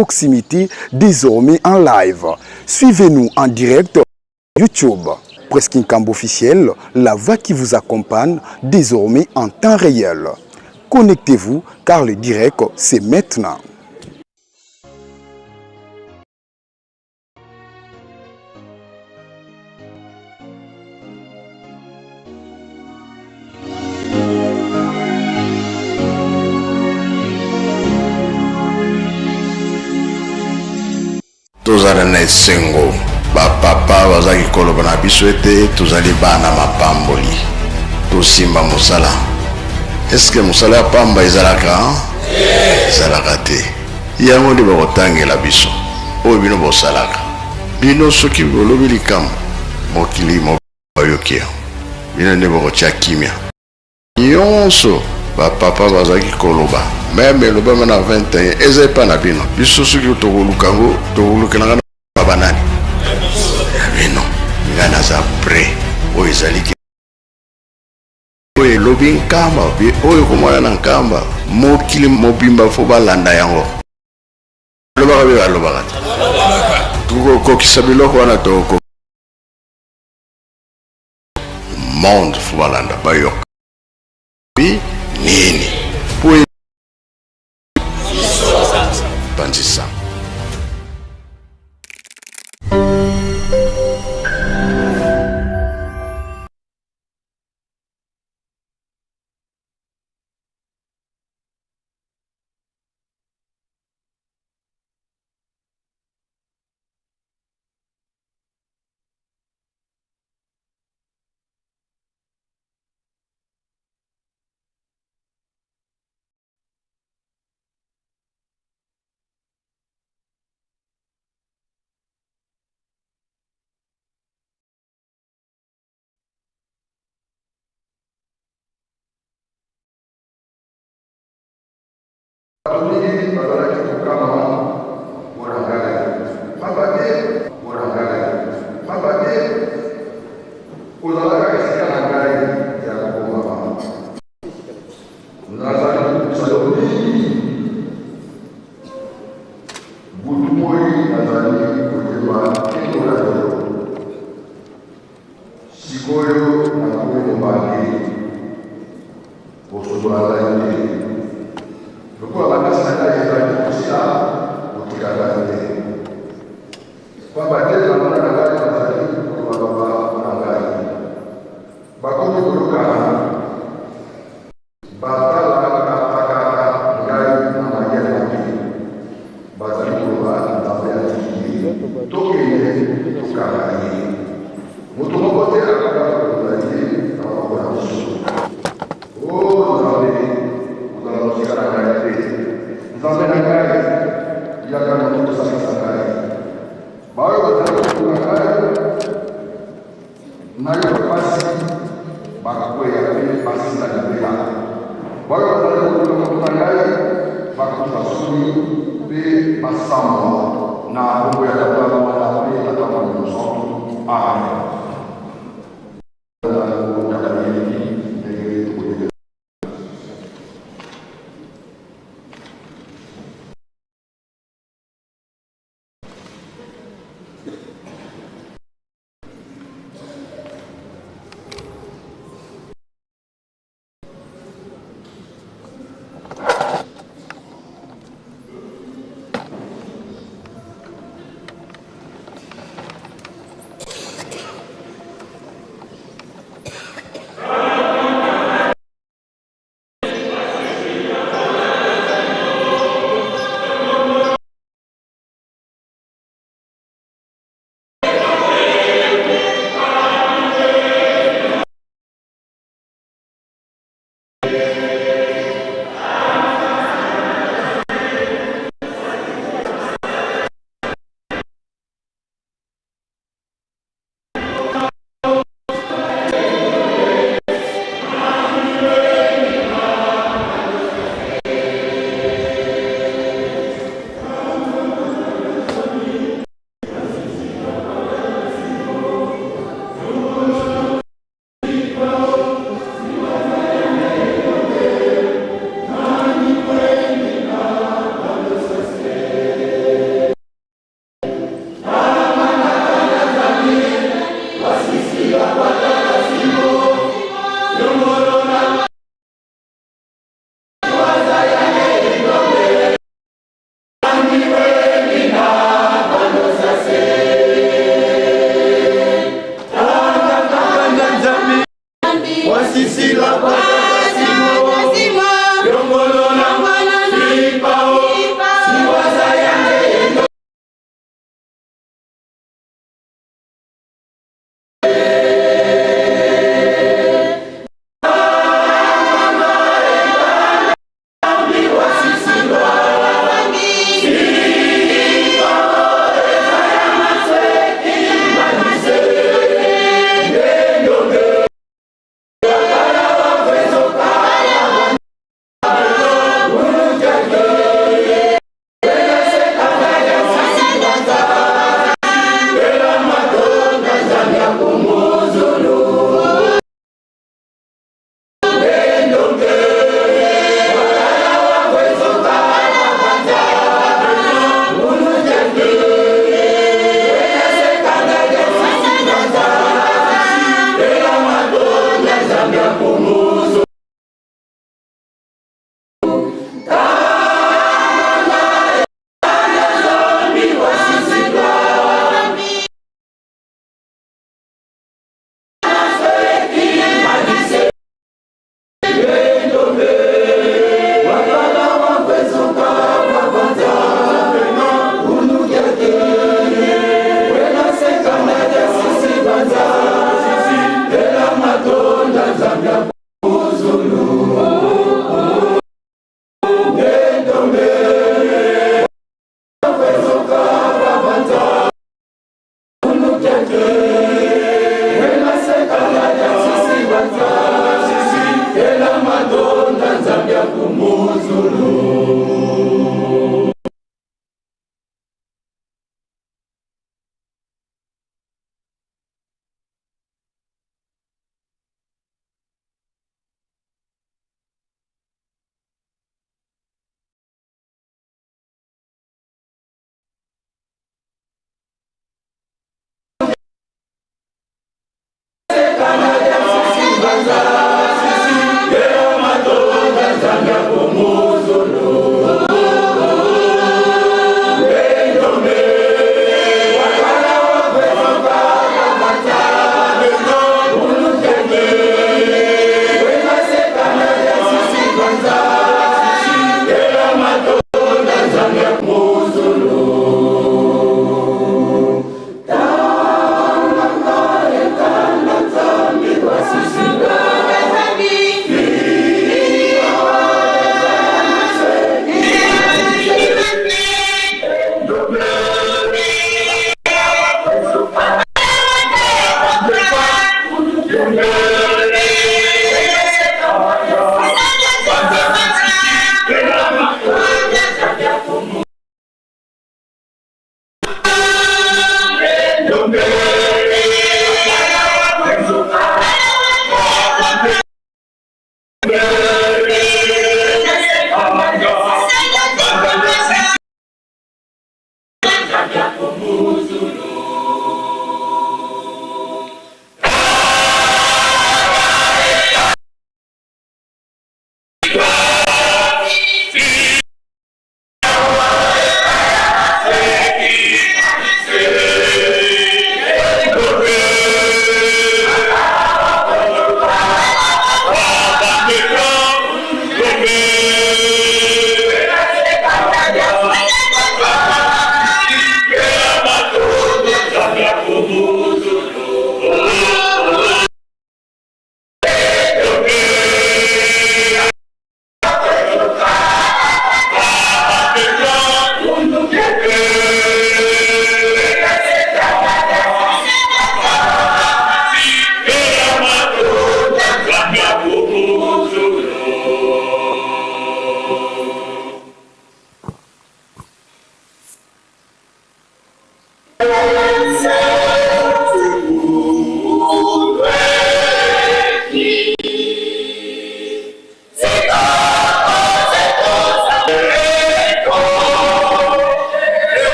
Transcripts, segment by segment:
proximité, désormais en live. Suivez-nous en direct sur YouTube. Presqu'île Cambo officiel, la voix qui vous accompagne désormais en temps réel. Connectez-vous car le direct, c'est maintenant. Tozali na esengo bapapa bazali koloba na biso ete tozali bana mapamboli tosimba mosala. Eske mosala ya pamba ezalaka ezalaka te yango nde bakotangela biso oyo bino bosalaka. Bino soki bolobi likambo mokili mobayokia bino nde bakotya kimia nyonso bapapa bazali koloba même eloba mana 21 eza epa na bino biso soki tokolukango tokolukelanga na banani bino nga naza pre oyo ezaliki oyo elobi nkamba oyo komona na nkamba mokili mobimba fo balanda yango alobaka be balobaka te tokokokisa biloko wana toko monde fo balanda bayoka nini po bandisa.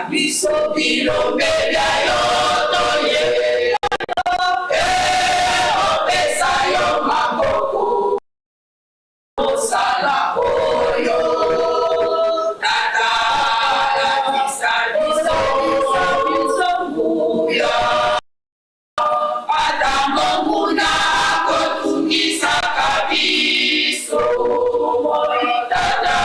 Biso bilo media yo toye opesa yo maboko osala oyo tata la kisa biso muya Adamo muna kotungisa kabiso moyo tata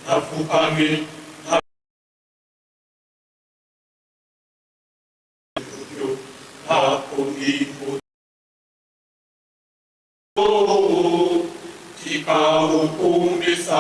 Hafukame hapo ndipo tikahukumisa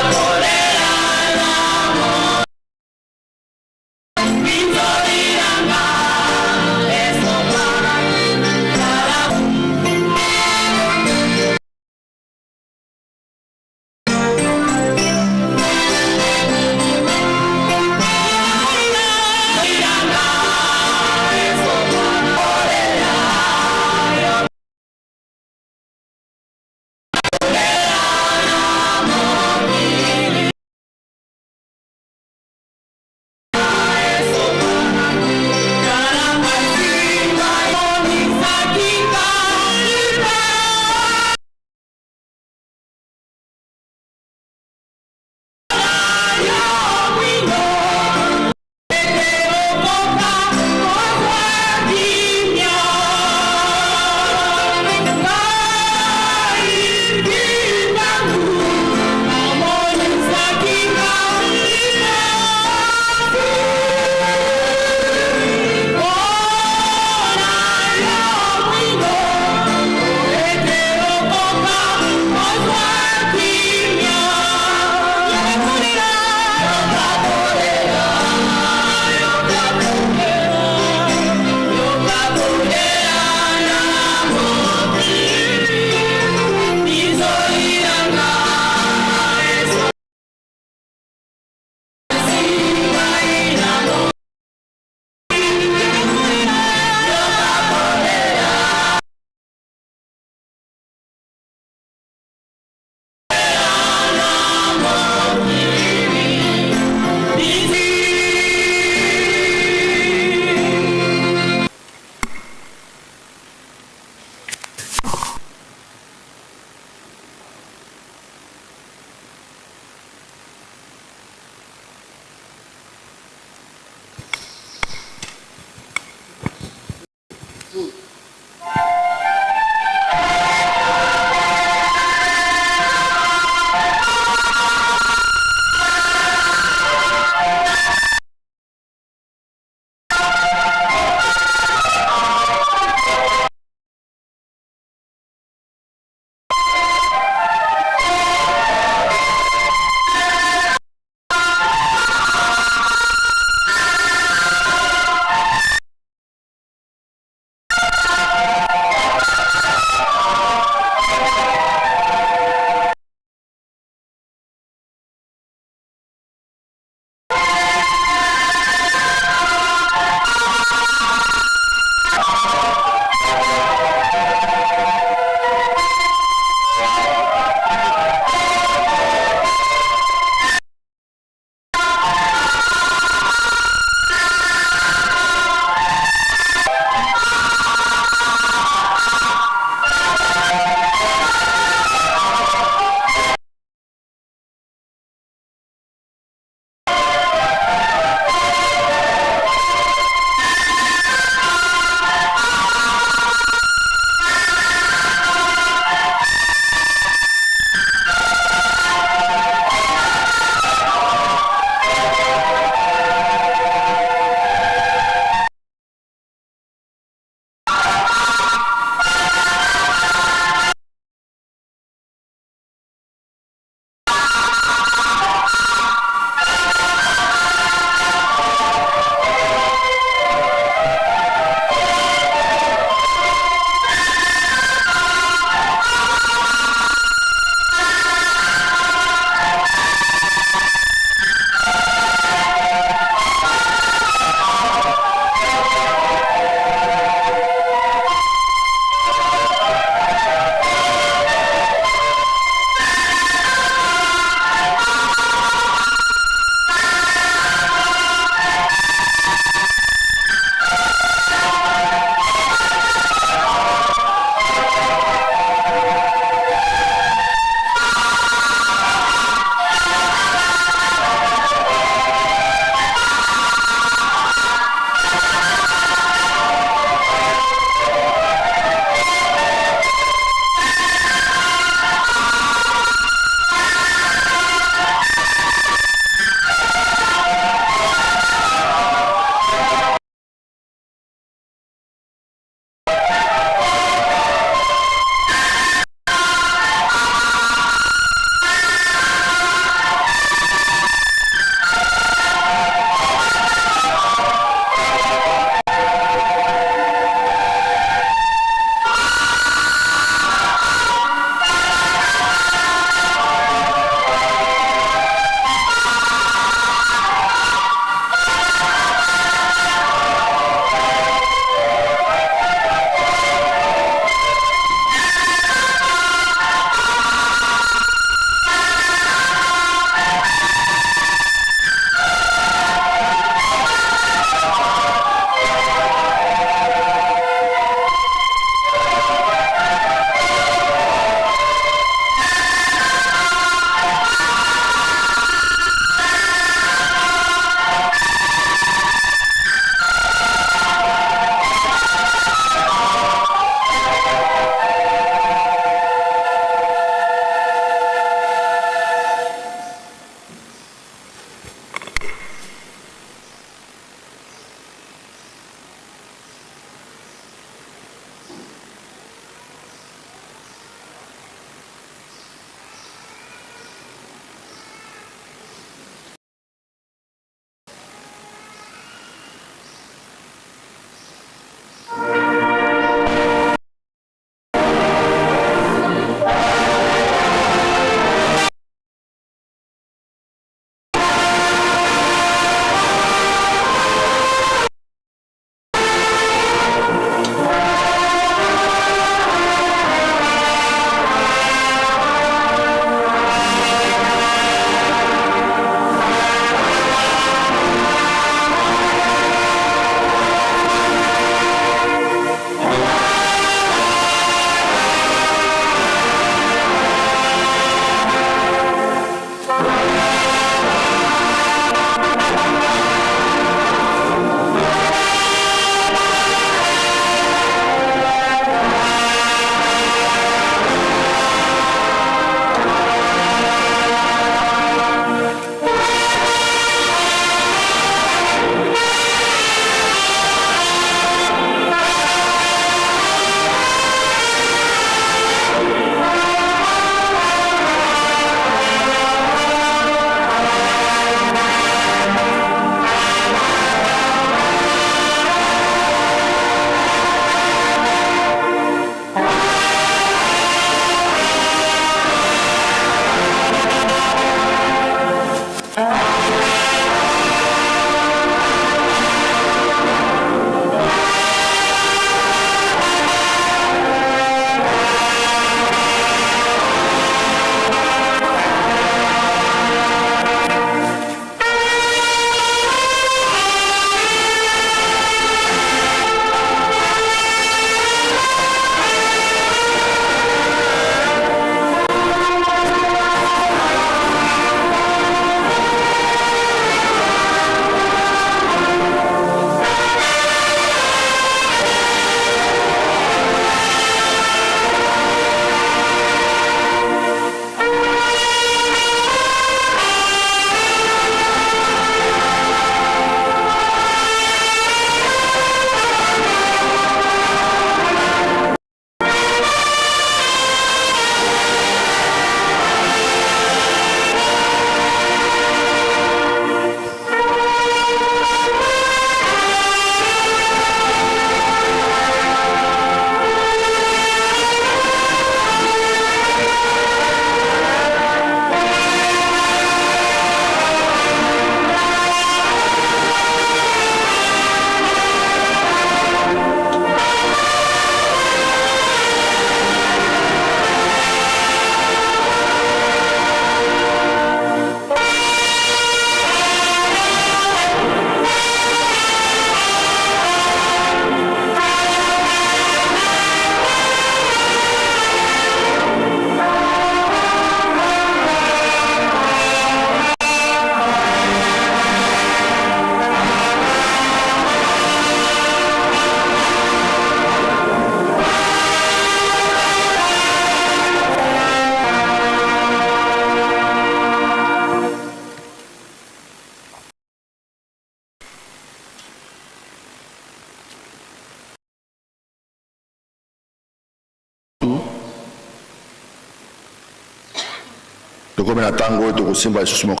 tokomi na tango tokosimba lisusu moko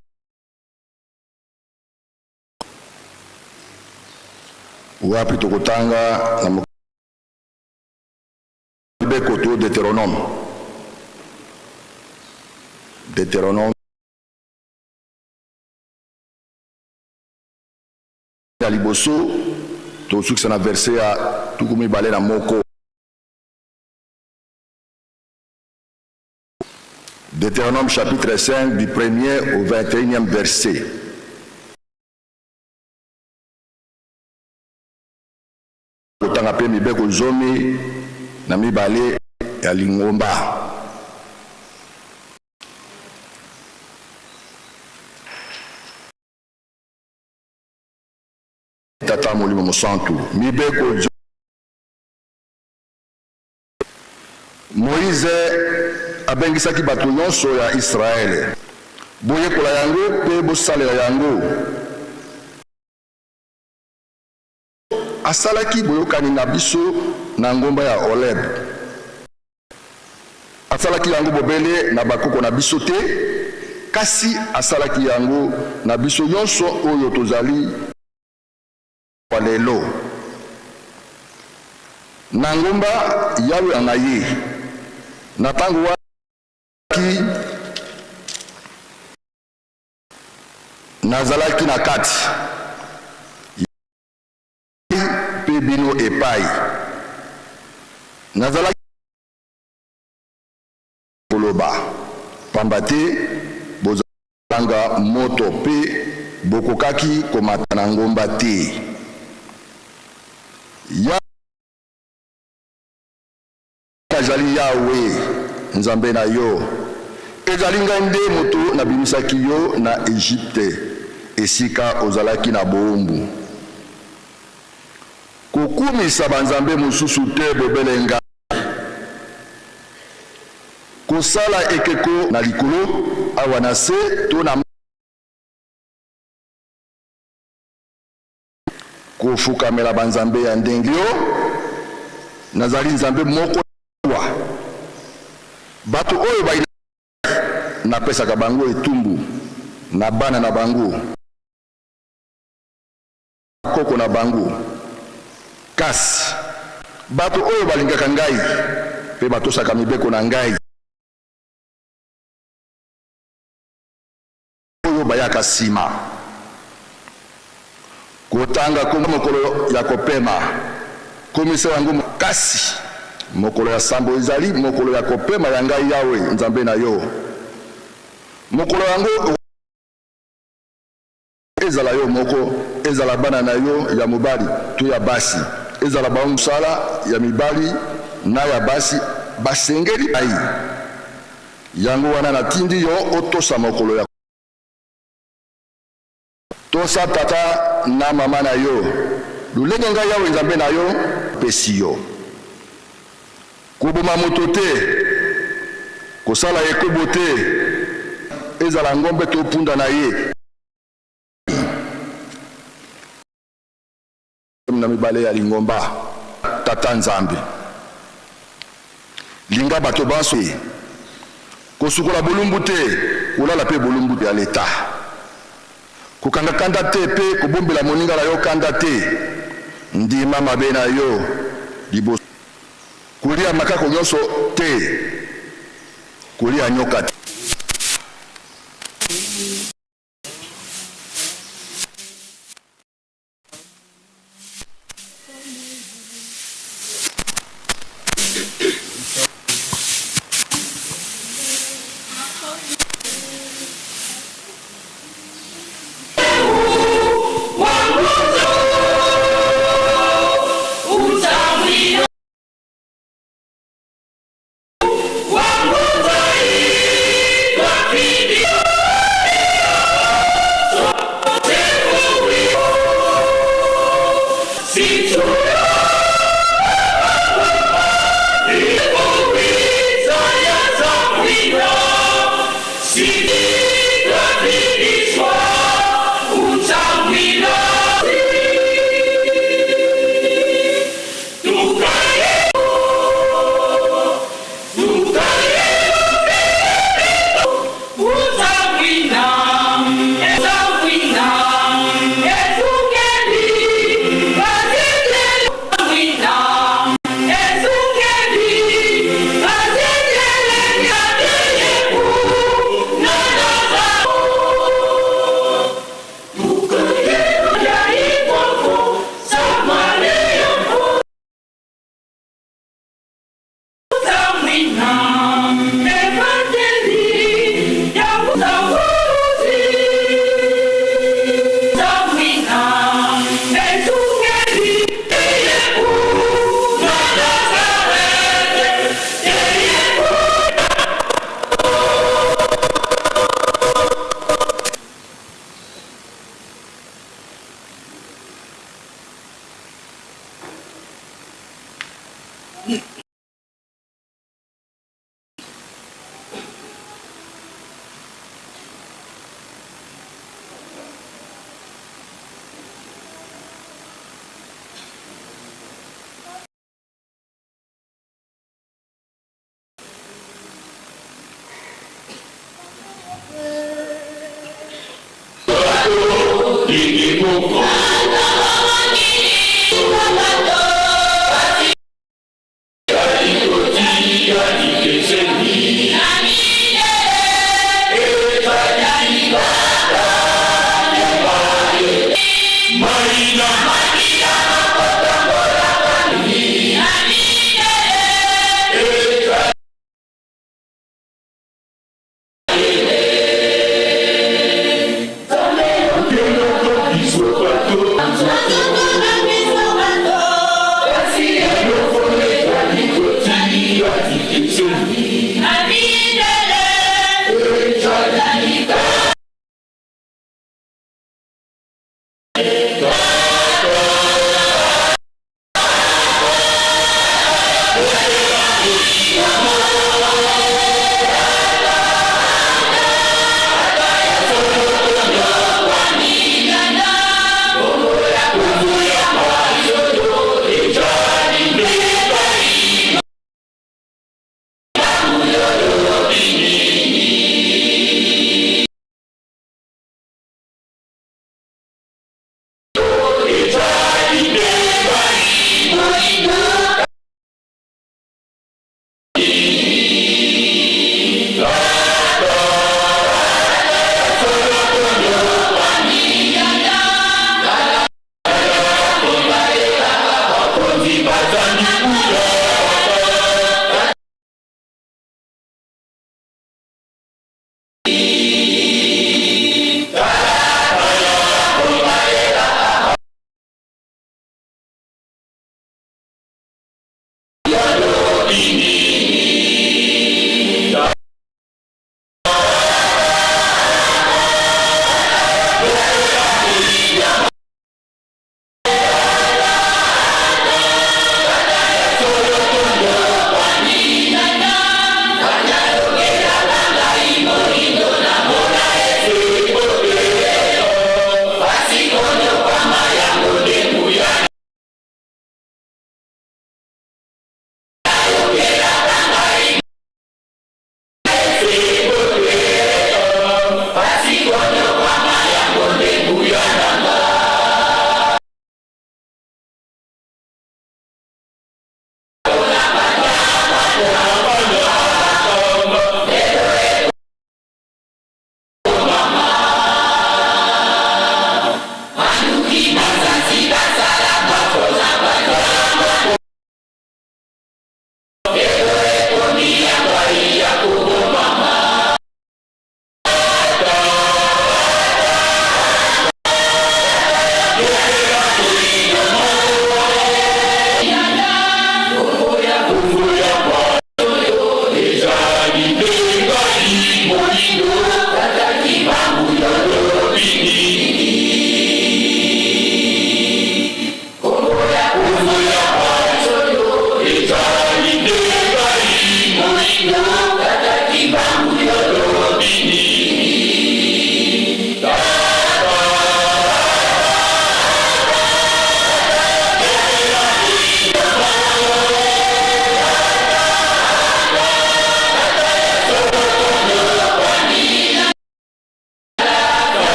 wapi tokotanga na libeko to Deutéronome ya liboso tosukisa na verset ya tukumi bale na moko. Deutéronome chapitre 5 du 1er au 21e verset. Kotanga pe mibeko zomi na mibale ya lingomba. Tata molimo mosantu mibeko zomi. Moïse abengisaki bato nyonso ya Israele boyekola yango mpe bosalela yango. Asalaki boyokani na biso na ngomba ya Oleb. Asalaki yango bobele na bakoko na biso te, kasi asalaki yango na biso nyonso oyo tozali kwa lelo. Na ngomba Yawe na ye na tango waki nazalaki na kati pe bino epai nazalaki koloba pamba te bozalanga moto pe bokokaki komata na ngomba te. Ezali Yawe nzambe na yo, ezali ngai nde moto nabimisaki yo na Egypte esika ozalaki na bombu. Kokumisa banzambe mosusu te bobele ngai, kosala ekeko na likolo awa na se to na kofukamela banzambe ya ndenge yo. Nazali nzambe moko bato oyo baina napesaka bango etumbu na bana na bango koko na bango. Kasi bato oyo balingaka ngai pe batosaka mibeko na ngai oyo bayaka sima kotanga kombo mokolo ya kopema komisa yango. Kasi mokolo ya sambo ezali mokolo ya kopema ya ngai Yawe nzambe na yo. Mokolo yango ezala yo moko, ezala bana na yo ya mobali to ya basi, ezala bamusala ya mibali na ya basi basengeli ai yango wana natindi yo otosa mokolo ya tosa tata na mama na yo lulenge ngai Yawe nzambe na yo pesi yo. Koboma moto te, kosala ekobo te, ezala ngombe to punda na ye. Na mibale ya lingomba tata nzambe linga bato banso kosukola bolumbu te, kolala pe bolumbu ya leta, kokanga kanda te pe kobombela moninga na yo kanda te, ndima mabe na yo liboso kolia makako nyonso te, kolia nyoka te. Wangu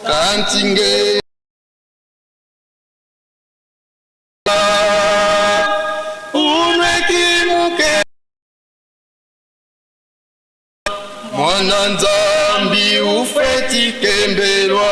Kantinge unekimuke mwana nzambi ufetikembelwa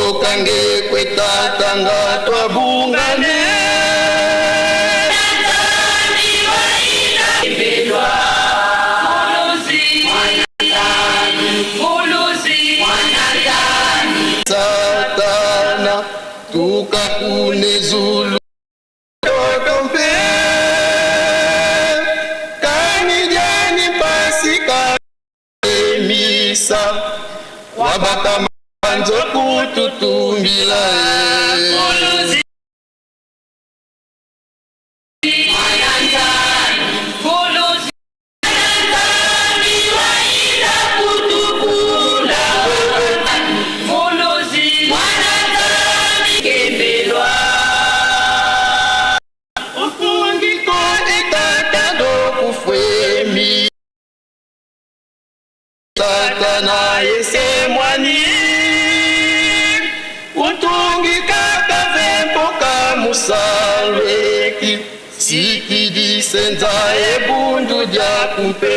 okange kwetatanga twabungane satana tukakune zulu totompe kanijani pasika emisa wabata Anjoku tutumbila Fue tata naye se mwani utungika kavempo kamusalweki sikidisenza ebundu dya kumpe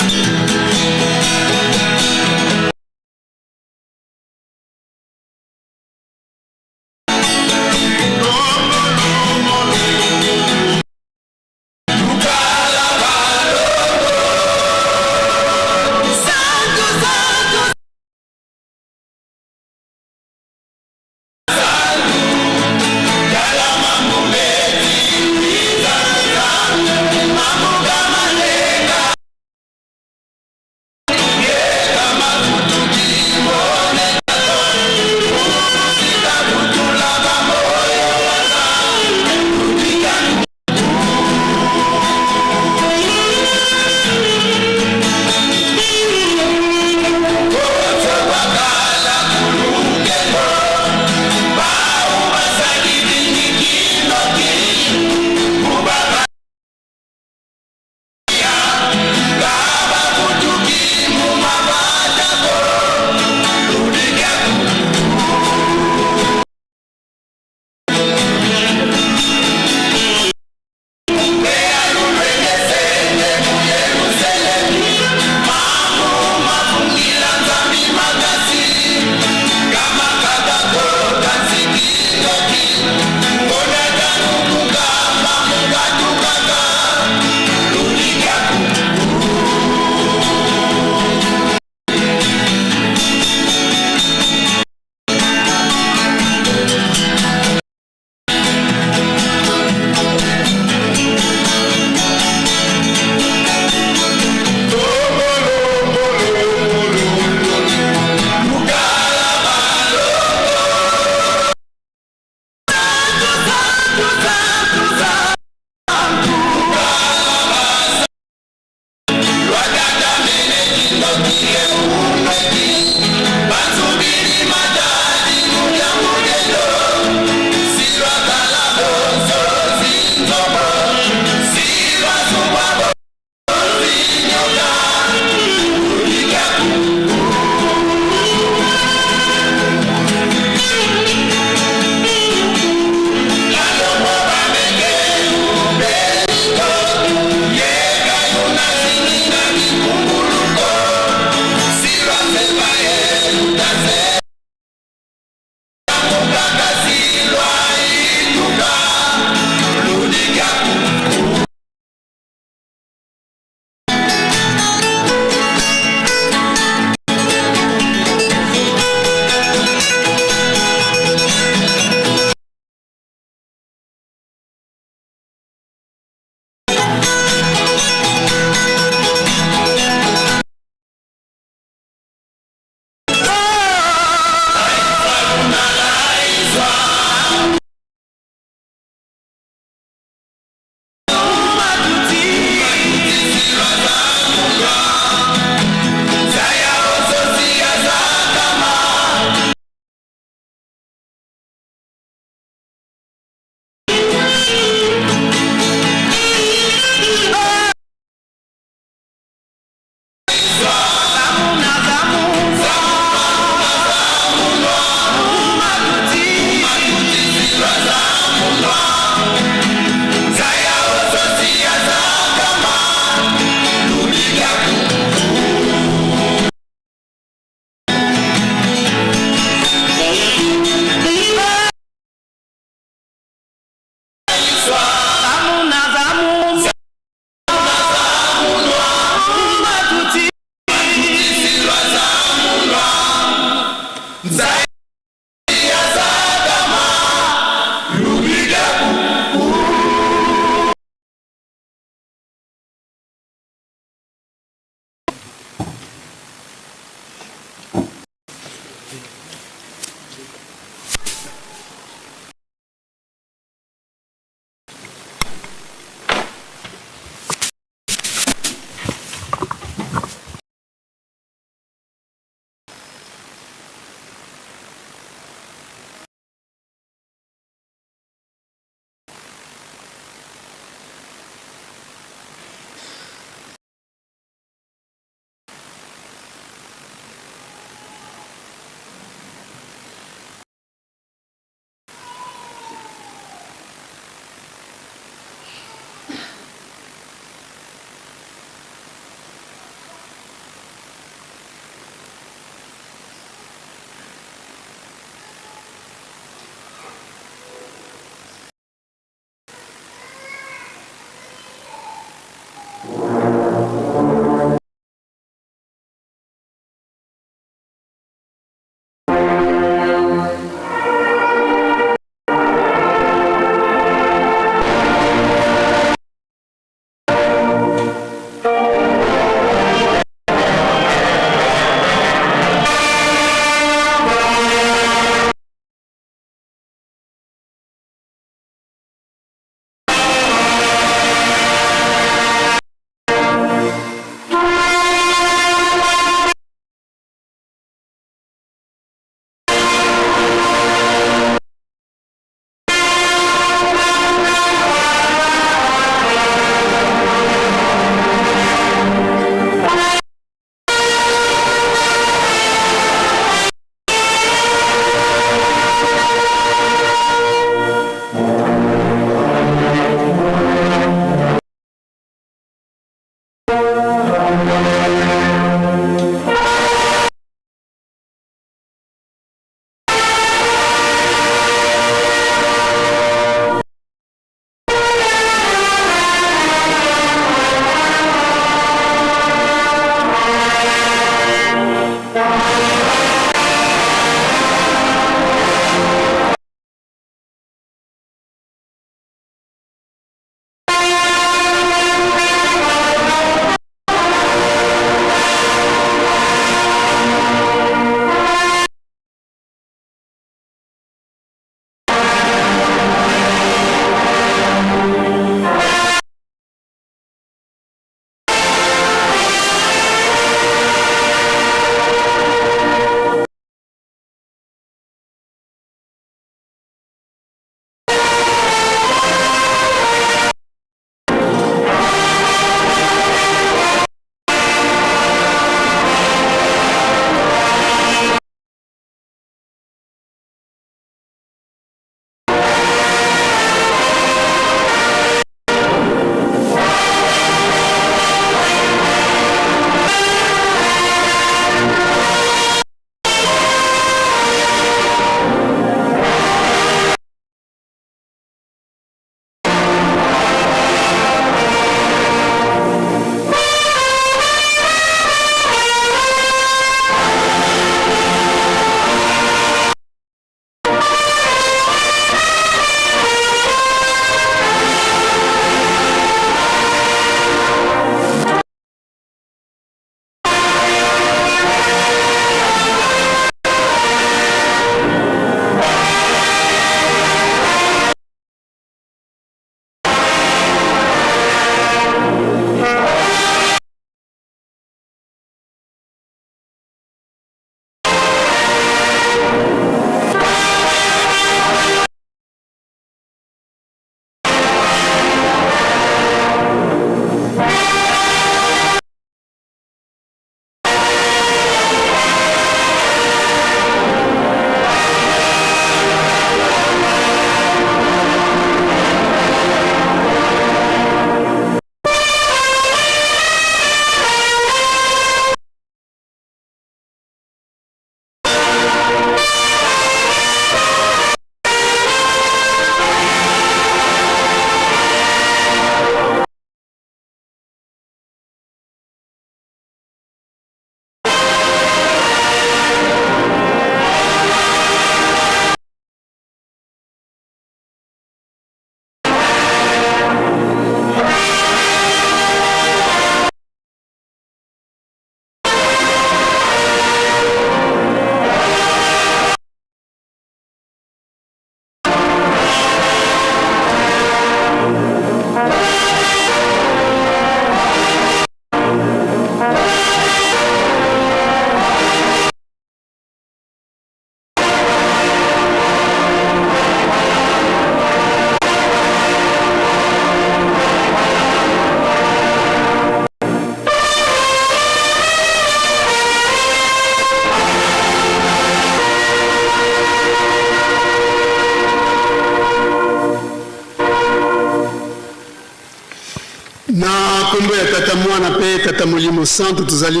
kombo ya tata mwana pe tata molimo santo tozali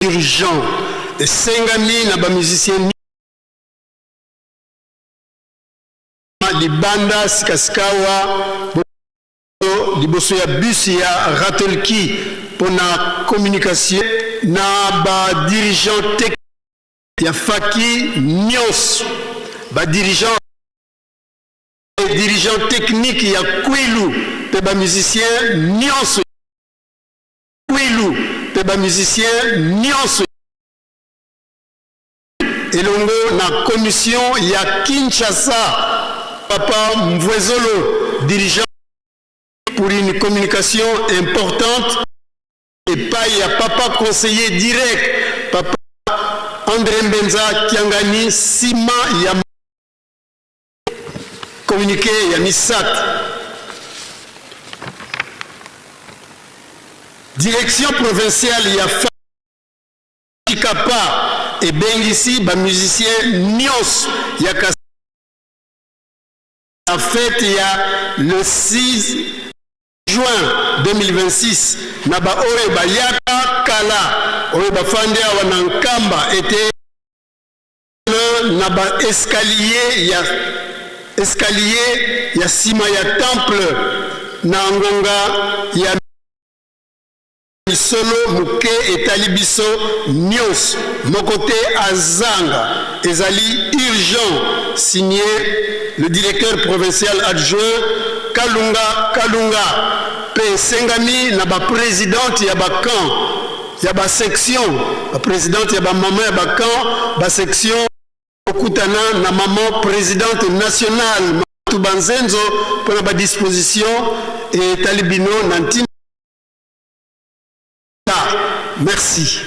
urgent esengami na ba musicien libanda sikasikawa liboso ya bus ya Ratelki pona communication na ba dirigeant technique ya Faki nyos ba dirigeant technique ya Kwilu pe ba musicien nyos Kwilu pe ba musicien nyos elongo na commission ya Kinshasa Papa Mvwezolo dirigeant pour une communication importante et pas il y a papa conseiller direct papa André Mbenza Kiangani Sima ya communiqué ya Misat direction provinciale ya Kikapa et Bengisi ba musicien Nios ya la fête il y a le 6 juin 2026 naba oyo bayaka kala oyo bafande awa na nkamba était naba escalier ya sima ya temple na ngonga ya solo muke etali biso nyos mokote azanga ezali urgent signé le directeur provincial adjoint Kalunga pe sengami na ba présidente ya ba camp ya ba section ba présidente ya ba maman ya ba camp ba section okutana na maman présidente nationale Tubanzenzo pour la disposition et talibino nantina. Merci.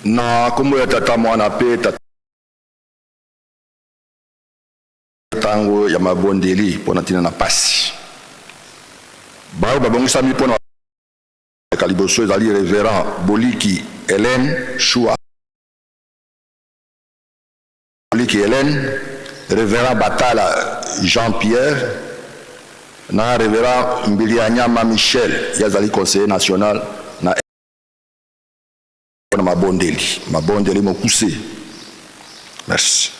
Na kombo ya tata mwana pe tango ya mabondeli pona tina na pasi bao babongisa mi pona kaliboso ezali révérend Boliki Hélène Choua Boliki Hélène révérend Batala Jean-Pierre na révérend Mbilianyama Michel yazali conseiller national na mabondeli mokuse. Merci.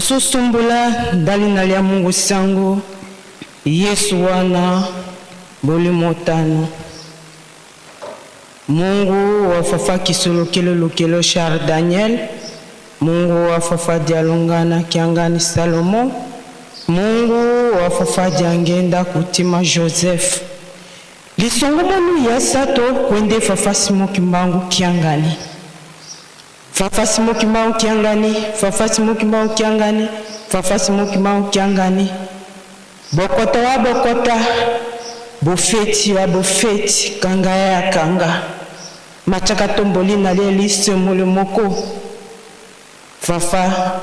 tosombola ndalina lya Mungu sango Yesu wana bolimotano Mungu wa fafa kisolo Charles Daniel Mungu wa fafa dialongana kiangani Salomo Mungu wa fafa diangenda kutima Joseph lisongo monu ya sato kwende fafa simo kimbangu kiangani Fafasi mokimao kiangani, fafasi mokimao kiangani, fafasi mokimao kiangani. Bokota wa bokota, bofeti ya bofeti kanga ya kanga machaka tomboli na lise moko fafa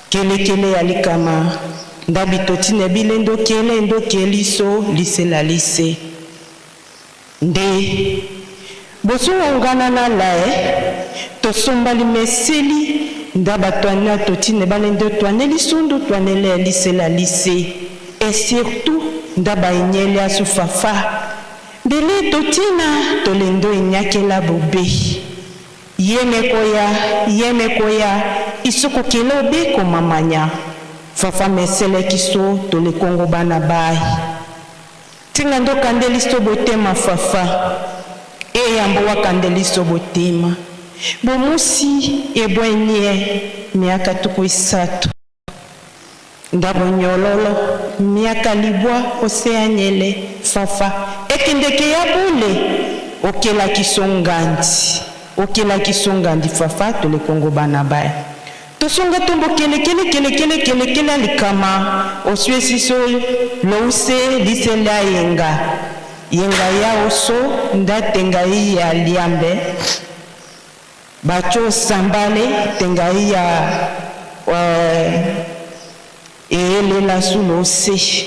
kele ya likama ndabi totine bilendo kele ndo keliso lise la lise nde bosungana na lae tosomba limeseli ndaba twana totine balendo twane lisundu twane le lise la lise et surtout ndaba inyele asu fafa bele totina tolendo inyakela bobe yeme koya isoko kelo be ko mamanya fafa mesele kiso tole kongo bana bai tinga ndo kandelisto botema fafa e yambo wa kandelisto botema bomusi ebwenye miaka tuku isatu ndabo nyololo miaka libwa oseanyele fafa ekindeke ya bule okela kisongandi fafa tole kongo bana baya tosonga tombo kele likama oswesiso louse lisela yenga ya oso ndatenga ya liambe bacho sambale tenga ya elela sulose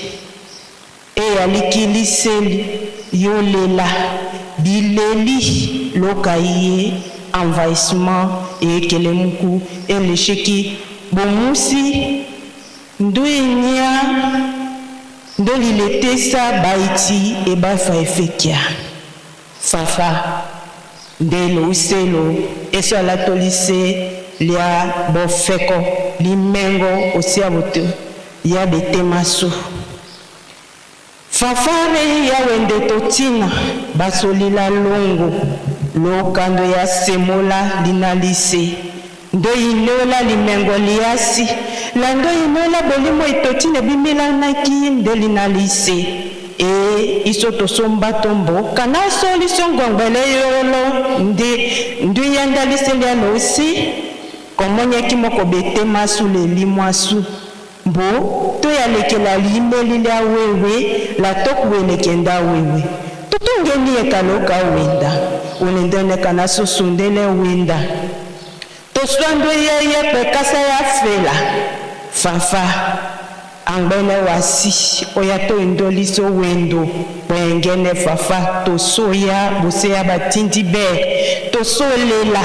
alikiliseli yolela bileli lokaye envahissement ekelemuku elesheki bomusi ndoenya ndoliletesa baiti ebafa efekia fafa ndelo uselo eso la tolise lia bofeko limengo osia boto ya betemasu fafare ya wende totina basolila longo lokando ya semola linalise ndo inola limengo liasi la ndo inola bolimo itotine bimilanaki nde linalise iso tosomba tombo kana soli songongwele yolo ndi yandalise liano osi komonye kimoko betema su lelimwasu mbo to yalekela limeli lia wewe la tokuwelekenda wewe tutungeni ekaloka wenda unendene kana susundele wenda toswando yeye pekasa ya fela fafa angbene wasi oyato indoliso wendo wengene fafa tosoya boseya batindi be tosolela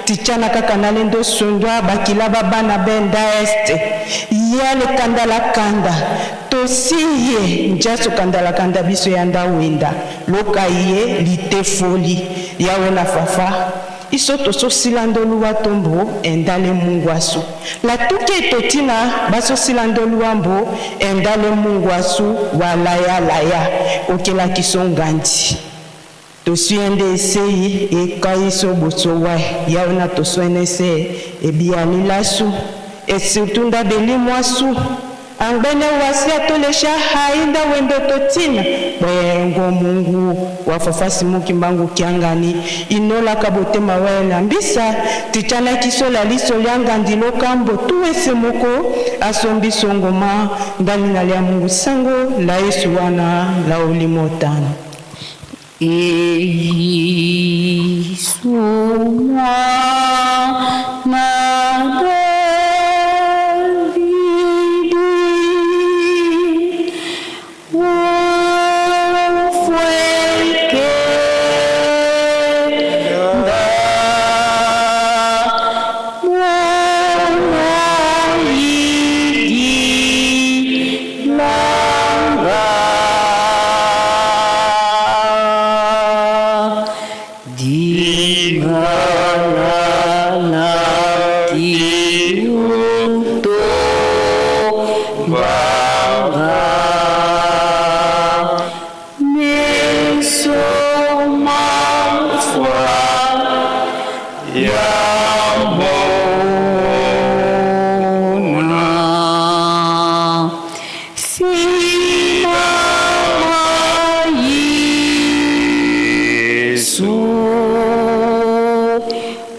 tichana kakanale ndo sundwa bakila babana benda este yale kandala kanda tosiye njaso kandala kanda biso yanda wenda lokaye litefoli yawe na fafa isoto so silandolu wa tombo endale mungwasu la tuke totina baso silandolu wambo endale mungwasu laya okela kisongandi tosuende esei ekaiso botsowa yaona toswenese ebianilasu esutunda belimwasu angbene wasi atolesha hainda wendo totina bwengo mungu wafafasi mukimbangu kiangani inola kabote mawela mbisa tichana kisola liso liangandi lokambo tuwese muko asombi songoma ndani na lia mungu sango la yesu wana la ulimotano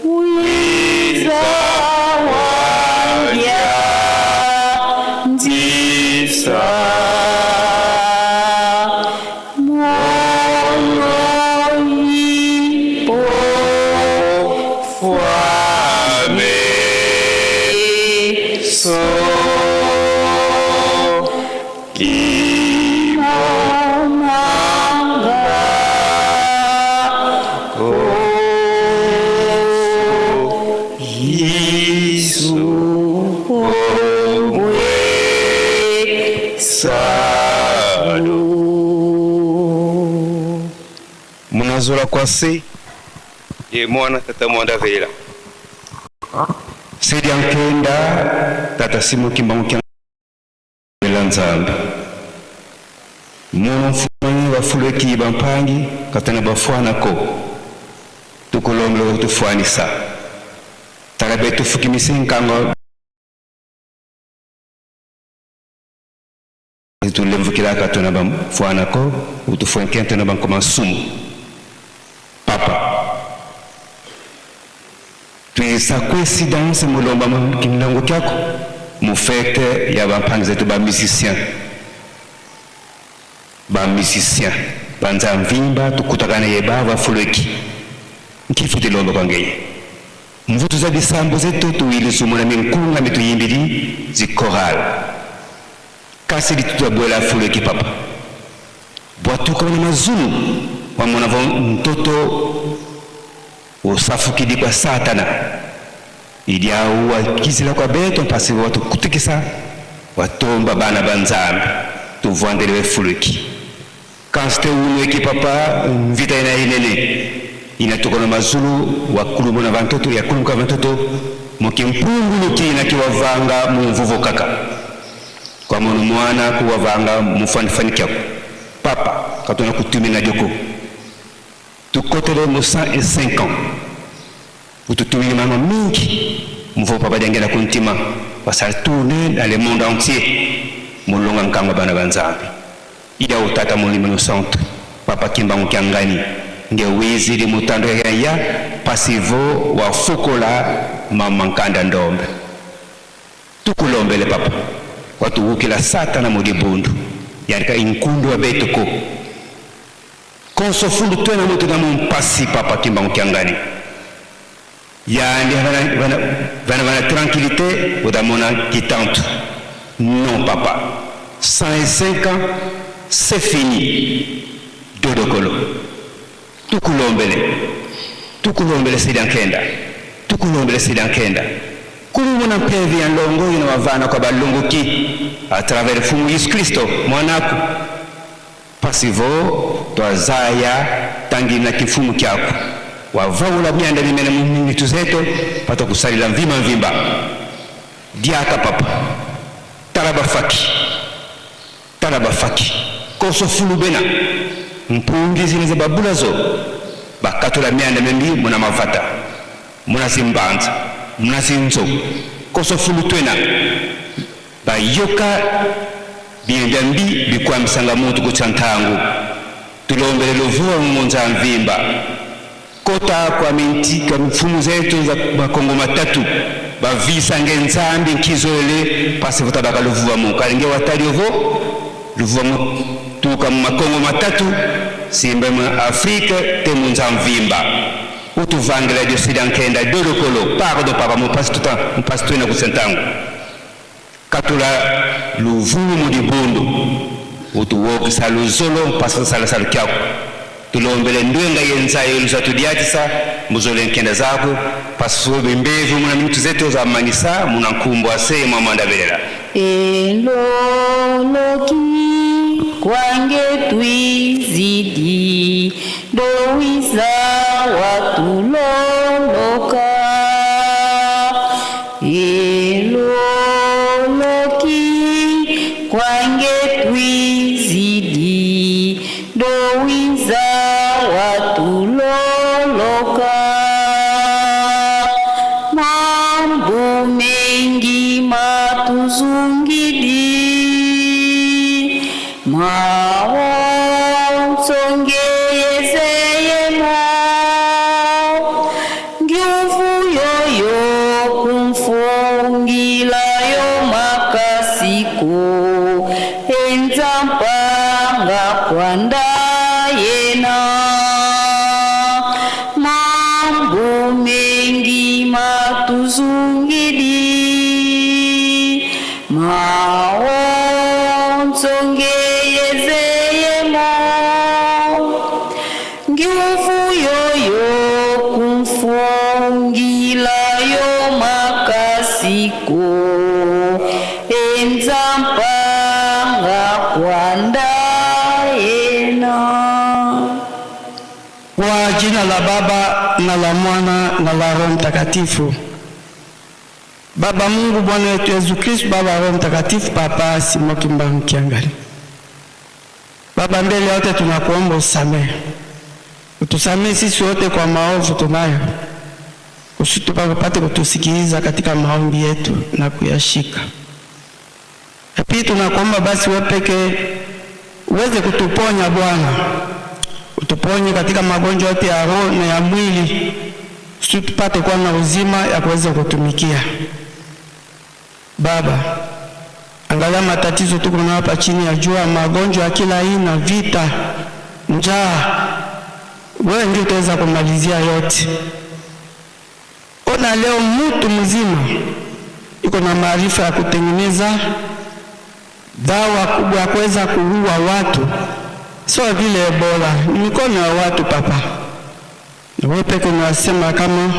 Wiza wanya biso munazula kwase ye mwana tata mwanda vela sedi ankenda tata simu kimbangu kya nzambe mono mfumanyi bafuleki bampangi katana bafwanako tukulomlo tufwanisa tarabe tufukimise nkango tulemvukila katona bamfwanako utufwenkentena bankoma sumu papa tuisa coïncidence mulomba mkilango kyako mu fête ya bampangi zetu ba musicien banza mvimba tukutakana yeba bafuleki nkifuti lomba kwangeye mvutu za bisambo zetu tuwili sumuna minkunga mituyimbiri zikoral kasiri tutabwela fuleki papa bwatuka wana mazulu wamona mtoto usafukidi kwa satana ili au wakizila kwa beto pasi watu kutikisa watomba bana banzambe tuvandelewe fuleki kanste unweki papa mvita ina inene inatoka na mazulu wakulumu na vantoto ya kulumu kwa vantoto mkimpungulu kina kiwavanga mumvuvo kaka kwa mwana mwana kuwavanga mufani kyako papa katona kutumi na joko tukotele mo 105 ans ututumi mama mingi mvo papa dengela kuntima pasal tourner dans le monde entier mulonga nkanga bana banzambe ida utata mulimo no centre papa kimbangu kyangani nge wizili mutando ya pasivo wa fukola mama nkanda ndombe tukulombele papa watu wukila satana mudibundu yarika inkundu wa betoko konsofundu tuena mutu na mumpasi papa kimbangu kyangani yani vana tranquillité udamona kitante non papa 105 ans c'est fini dodokolo tukulombele sidankenda kulumuna mpevi ya longo yina wavana kwa balongoki a travers fumu Yesu Kristo mwanaku pasivo twazaya tangi na kifumu kyako wavawula myanda limene muminitu zeto pato kusalila mvimba diaka papa talaba faki koso fulu bena mpungi zinize babulazo bakatola myanda membi muna mavata muna simbanza muna sinzo koso fulu twena bayoka biendambi bikwa msanga mutu kuchantangu tulombele lovuwa mmonza mvimba kota kwa mintika mfumu zetu za makongo matatu bavisa ngenzambi nkizole pasi vutabaka lovuwa mu kalinge watali ovo lovuwa mu tuka makongo matatu simbe mu Afrika temunza mvimba utuvangela dio sidankenda dolokolo pardon papa mupasi tuena kusentangu katula luvumu mudibundu utuwokisa luzolo mpasa salasalo kyako tulombele ndwenga yenzayo lusatudiatisa muzole nkenda zako pasubi mbevu muna minutu zetu za manisa muna nkumbu ase mwamanda belela eloloki kwange twizidi dowiza watuloloka kwange twizidi dowiza watuloloka mambo mengi matuzungidi mawonsongeyezeyemo ngiuvu yoyo kumfungilayo makasiko enzampanga kwanda yena mambo mengi matuzungidi maonzongeyezeyemo nguvu yoyo kumfungilayo makasiko enzampanga kwandaena. Kwa jina la Baba na la Mwana na la Roho Mtakatifu. Baba Mungu Bwana wetu Yesu Kristo, Baba Roho Mtakatifu, Papa Simoki Mbangu Kiangali. Baba, mbele yote tunakuomba usamehe. Utusamehe sisi wote kwa maovu tunayo. Usitupate kutusikiliza katika maombi yetu na kuyashika. Pia tunakuomba basi wewe pekee uweze kutuponya Bwana. Utuponye katika magonjwa yote ya roho na ya mwili. Usitupate kuwa na uzima ya kuweza kutumikia. Baba, angalia matatizo tuko nayo hapa chini ya jua, magonjwa ya kila aina, vita, njaa. Wewe ndio utaweza kumalizia yote. Ona leo mtu mzima yuko na maarifa ya kutengeneza dawa kubwa ya kuweza kuua watu. Sio vile Ebola, ni mikono ya watu Papa. Na wewe pekee unasema kama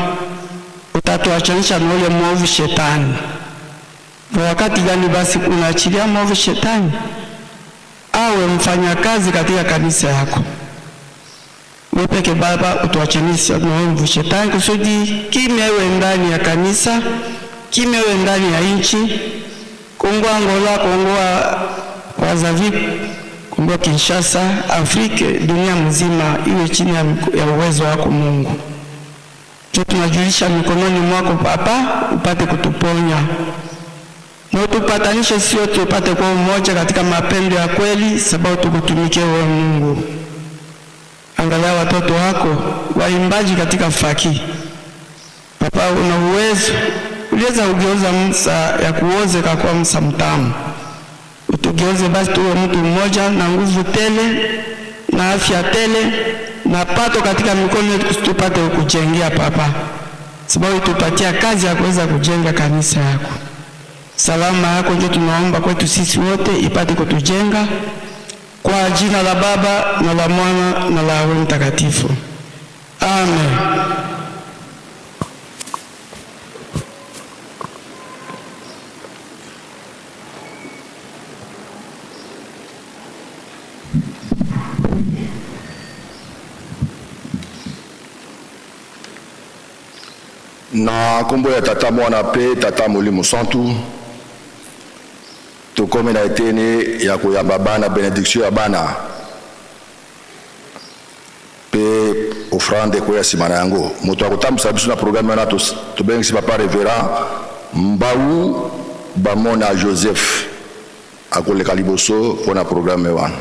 utatuachanisha na ule mwovu shetani. Kwa wakati gani basi unaachilia mwovu shetani awe mfanyakazi katika kanisa yako? Wewe pekee Baba utuachanisha na mwovu shetani kusudi kimya iwe ndani ya kanisa, kimya iwe ndani ya nchi. Kongo Angola, Kongo Brazzaville, Kongo Kinshasa, Afrika, dunia mzima iwe chini ya uwezo wako Mungu. Tunajulisha mikononi mwako Papa, upate kutuponya. Na utupatanishe sisi wote upate kwa umoja katika mapendo ya kweli, sababu tukutumikie wewe Mungu. Angalia watoto wako waimbaji katika faki. Papa, una uwezo, uliweza kugeuza msa ya kuozeka kwa msa mtamu. Utugeuze basi tuwe mtu mmoja na nguvu tele na afya tele na pato katika mikono yetu tupate kukujengea Papa, sababu tupatia kazi ya kuweza kujenga kanisa yako. Salama yako ndio tunaomba kwetu sisi wote ipate kutujenga, kwa jina la Baba na la Mwana na la Roho Mtakatifu. Amen. Na kombo ya tata mwana pe tata Molimo Santu tokomi na eteni ya koyamba bana benediction ya bana pe offrande ko ya simana yango moto akotambisa biso na programme na tobengisi Papa Révérend Mbau Bamona Joseph akoleka liboso pona programme wana.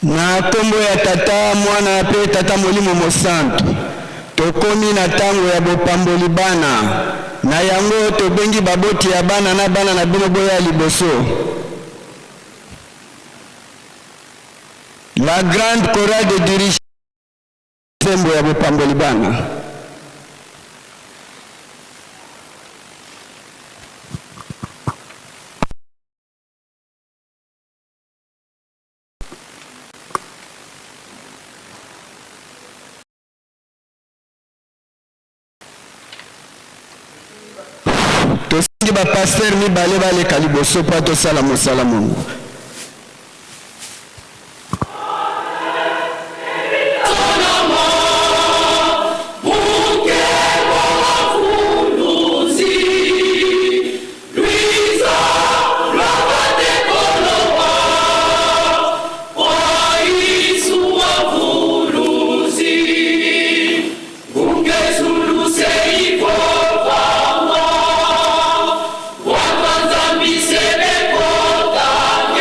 Na tombo ya tata mwana pe tata Molimo Santu tokomi na tango ya bopamboli bana na yango tobengi baboti ya bana na bana na bino boya liboso. La grande chorale de dirige tembo ya bopamboli bana. Tosingi ba pasteur mibale bale kaliboso pa tosala mosala Mungu. Watu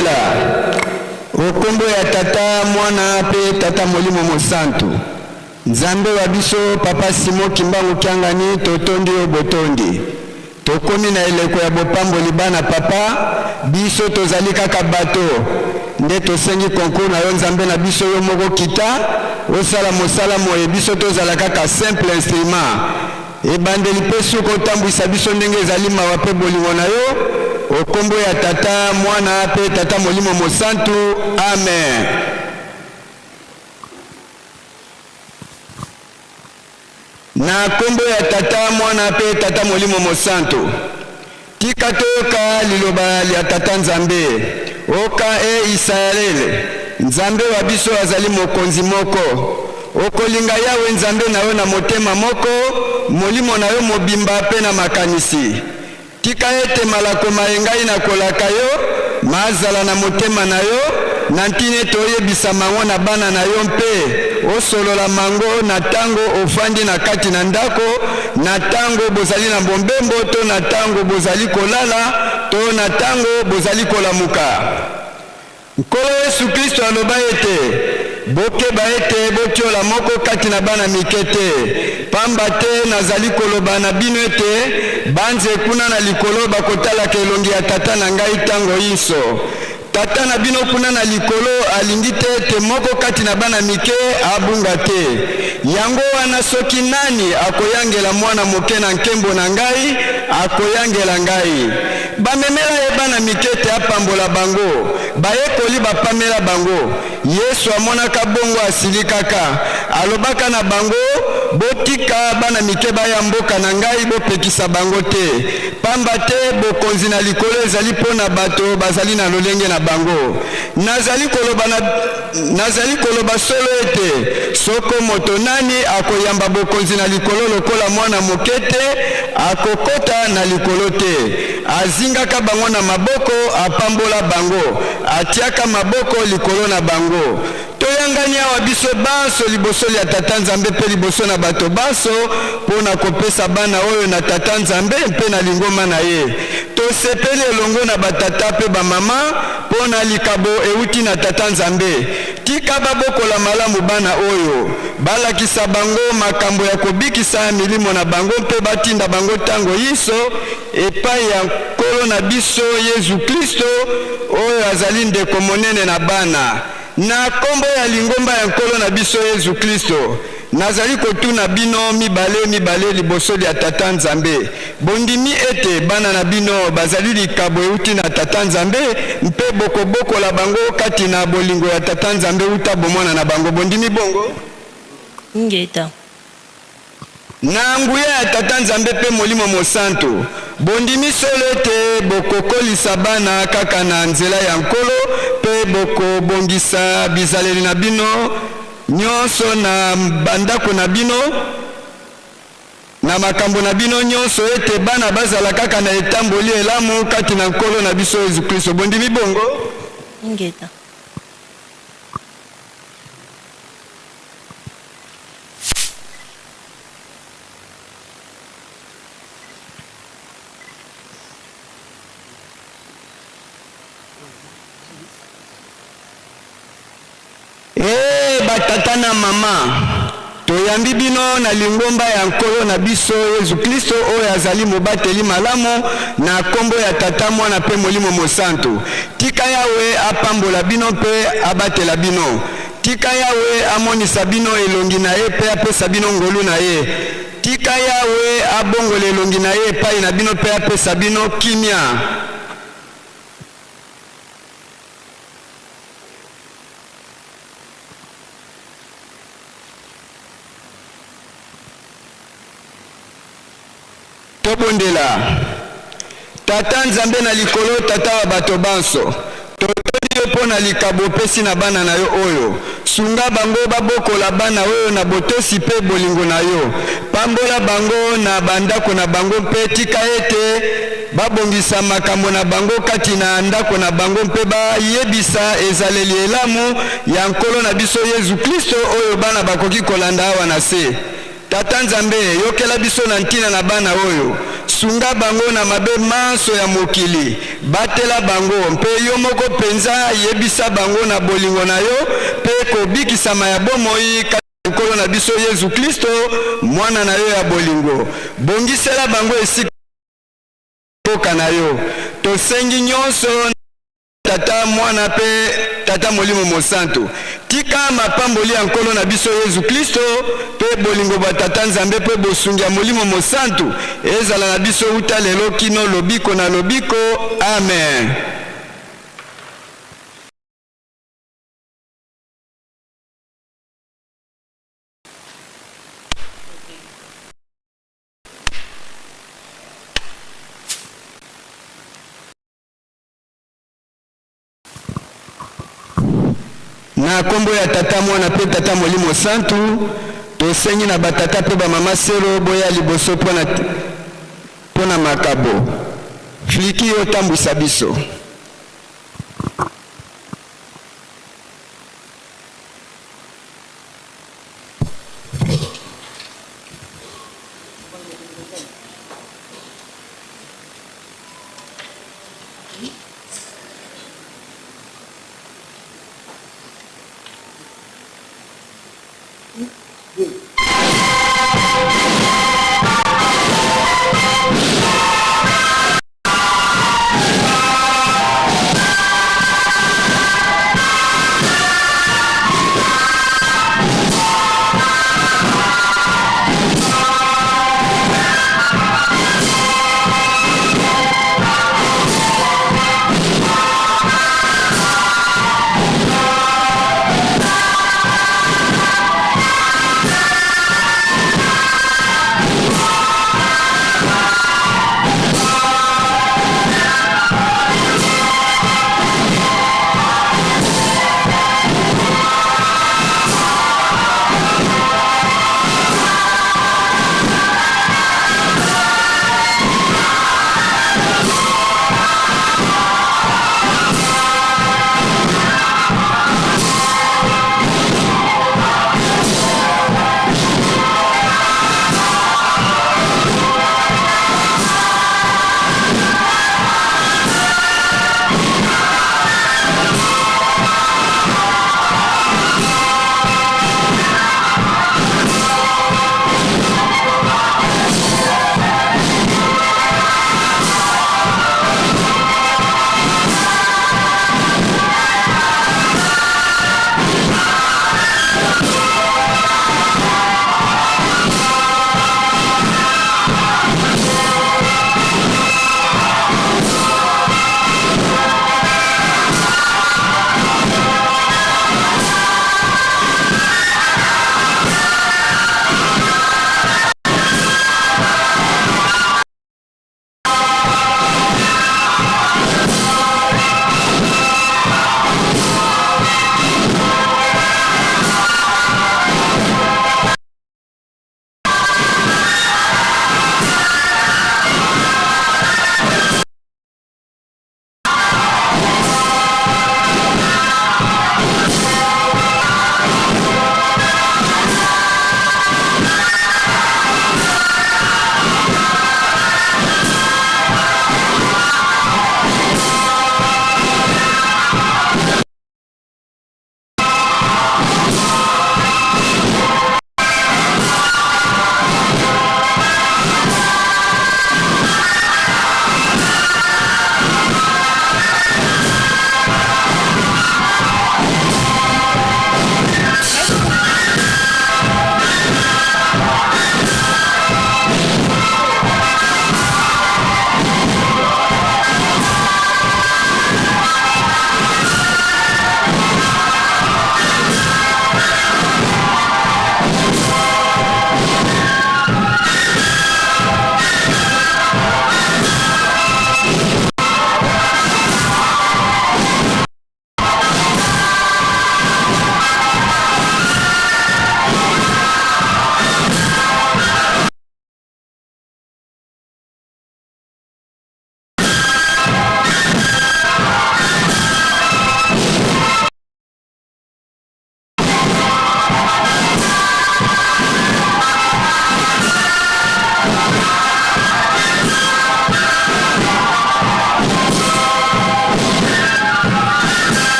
Tobondela okombo ya tata mwana pe tata molimo mosantu nzambe wa biso papa Simo Kimbangu Kiangani totondi o botondi tokomi na eleko ya bopamboli bana papa biso tozali kaka bato nde tosengi konko na yo nzambe na biso yo moko kita osala mosala moye biso tozala kaka simple instrument ebandeli pe suko otambwisa biso ndenge ezali mawa pe bolingo na yo okombo ya tata mwana pe tata molimo mosantu amen. Na kombo ya tata mwana pe tata molimo mosantu tika toyoka liloba ya tata nzambe oka Israele nzambe wa biso azali mokonzi moko okolinga yawe nzambe na yo na motema moko molimo na yo mobimba pe na makanisi tika ete malako mayengai na kolaka yo mazala na motema na yo na ntine toyebisa mango na bana na yo mpe osolola mango na tango ofandi na kati na ndako na tango bozali na bombembo to na tango bozali kolala to na tango bozali kolamuka. Nkolo Yesu Kristo aloba ete bokeba ete botiola moko kati na bana mikete pamba te nazali koloba na bino ete banze kuna na likolo bakotalaka elongi ya tata na ngai tango iso tata na bino kuna na likolo alingi te ete moko kati na bana mike abunga te yango wana soki nani akoyangela mwana moke na nkembo na ngai akoyangela ngai bamemela ye bana mike te apambola bango bayekoli bapamela bango Yesu amonaka bongo asili kaka alobaka na bango botika bana mike baya mboka na ngai bopekisa bango te pamba te bokonzi na likolo ezali pona bato bazali na lolenge na bango nazali koloba solo ete soko moto nani akoyamba bokonzi na likolo lokola mwana mokete akokota na likolo te azingaka bango na maboko apambola bango atiaka maboko likolo na bango toyangani awa biso baso liboso ya tata nzambe pe liboso na bato baso pona kopesa bana oyo na tata nzambe mpe na lingoma na ye tosepeli elongo na batata pe bamama pona likabo euti na tata nzambe tika babokola malamu bana oyo balakisa bango makambo ya kobikisa milimo na bango mpe batinda bango tango iso epai ya nkolo na biso Yesu Kristo oyo azali ndeko monene na bana na kombo ya lingomba ya nkolo na biso Yesu Kristo nazali kotuna bino mibale liboso ya tata nzambe bondimi ete bana na bino bazali likabo euti na tata nzambe mpe bokobokola bango kati na bolingo ya tata nzambe uta bomona na bango bondimi bongo ngeta na nguya ya tata nzambe pe molimo mosantu bondimi solo ete bokokolisa bana kaka na nzela ya nkolo pe bokobongisa bizaleli na bino nyonso na bandako na bino na makambo na bino nyonso ete bana bazala kaka na etamboli elamu kati na nkolo na biso Yesu Kristo bondimi bongo ngeta batata na mama toyambi bino na lingomba ya nkolo na biso Yesu Kristo oyo azali mobateli malamu na kombo ya tata mwana pe molimo mosantu tika yawe apambola bino pe abatela bino tika yawe amonisa bino elongi na ye pe apesa bino ngolu na ye tika yawe abongola elongi na ye epai na bino pe apesa bino kimia tobondela tata nzambe na likolo tata wa bato banso totoli yo mpo na likabo opesi na bana na yo oyo sunga bango babokola bana oyo na botosi mpe bolingo na yo pambola bango na bandako na bango mpe tika ete babongisa makambo na bango kati na ndako na bango mpe bayebisa ezaleli elamu ya nkolo na biso Yesu Kristo oyo bana bakoki kolanda awa na se tata nzambe yokela biso na ntina na bana oyo sunga bango na mabe manso ya mokili, batela bango, mpe yo moko penza yebisa bango na bolingo na yo, pe kobikisama ya bomoi nkolo na biso Yesu Kristo, mwana na yo ya bolingo. Bongisela bango esika mboka na yo. Tosengi nyonso tata mwana pe tata molimo mosantu. Tika mapamboli ya nkolo na biso Yesu Kristo, pe bolingo ba tata nzambe pe bosungi ya molimo mosantu, ezala na biso uta lelo kino lobiko na lobiko. Amen. Na kombo ya tata mwana pe tata molimo santu, tosengi na batata pe ba mama selo boya liboso pona makabo. Fliki yo tambwisa biso.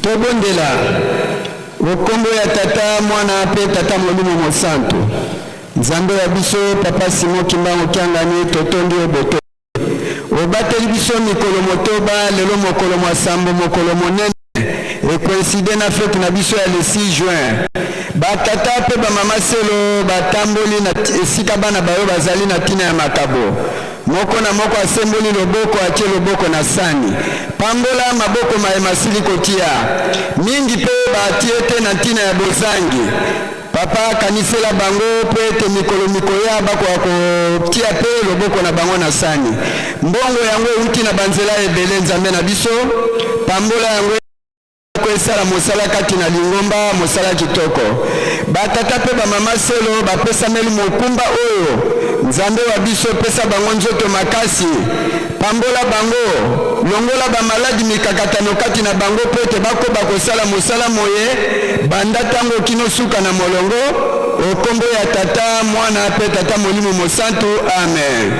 tobondela okombo ya tata mwana pe tata molimo mosantu nzambe ya biso papa Simon Kimbango Kiangani totondi oboto obateli biso mikolo motoba lelo mokolo mwasambo mokolo monene ekoincide na fete na biso ya le 6 juin batata pe bamama selo batamboli na esika bana bayo bazali na tina ya makabo moko na moko asemboli loboko atie loboko na sani pambola maboko masili kotia mingi pe batie te na tina ya bozangi papa kanisela bango pe ete mikolo mikoya bakoya kotia pe loboko na bango na sani mbongo yango euti na banzela ebele nzambe na biso pambola yango esala mosala kati na lingomba mosala kitoko batata pe bamama selo bapesameli mokumba oyo nzambe wa biso pesa bango nzoto makasi pambola bango longola bamaladi mikakatano kati na bango po ete bakoba kosala mosala moye banda ntango kino suka na molongo okombo ya tata mwana pe tata molimo mosantu amen.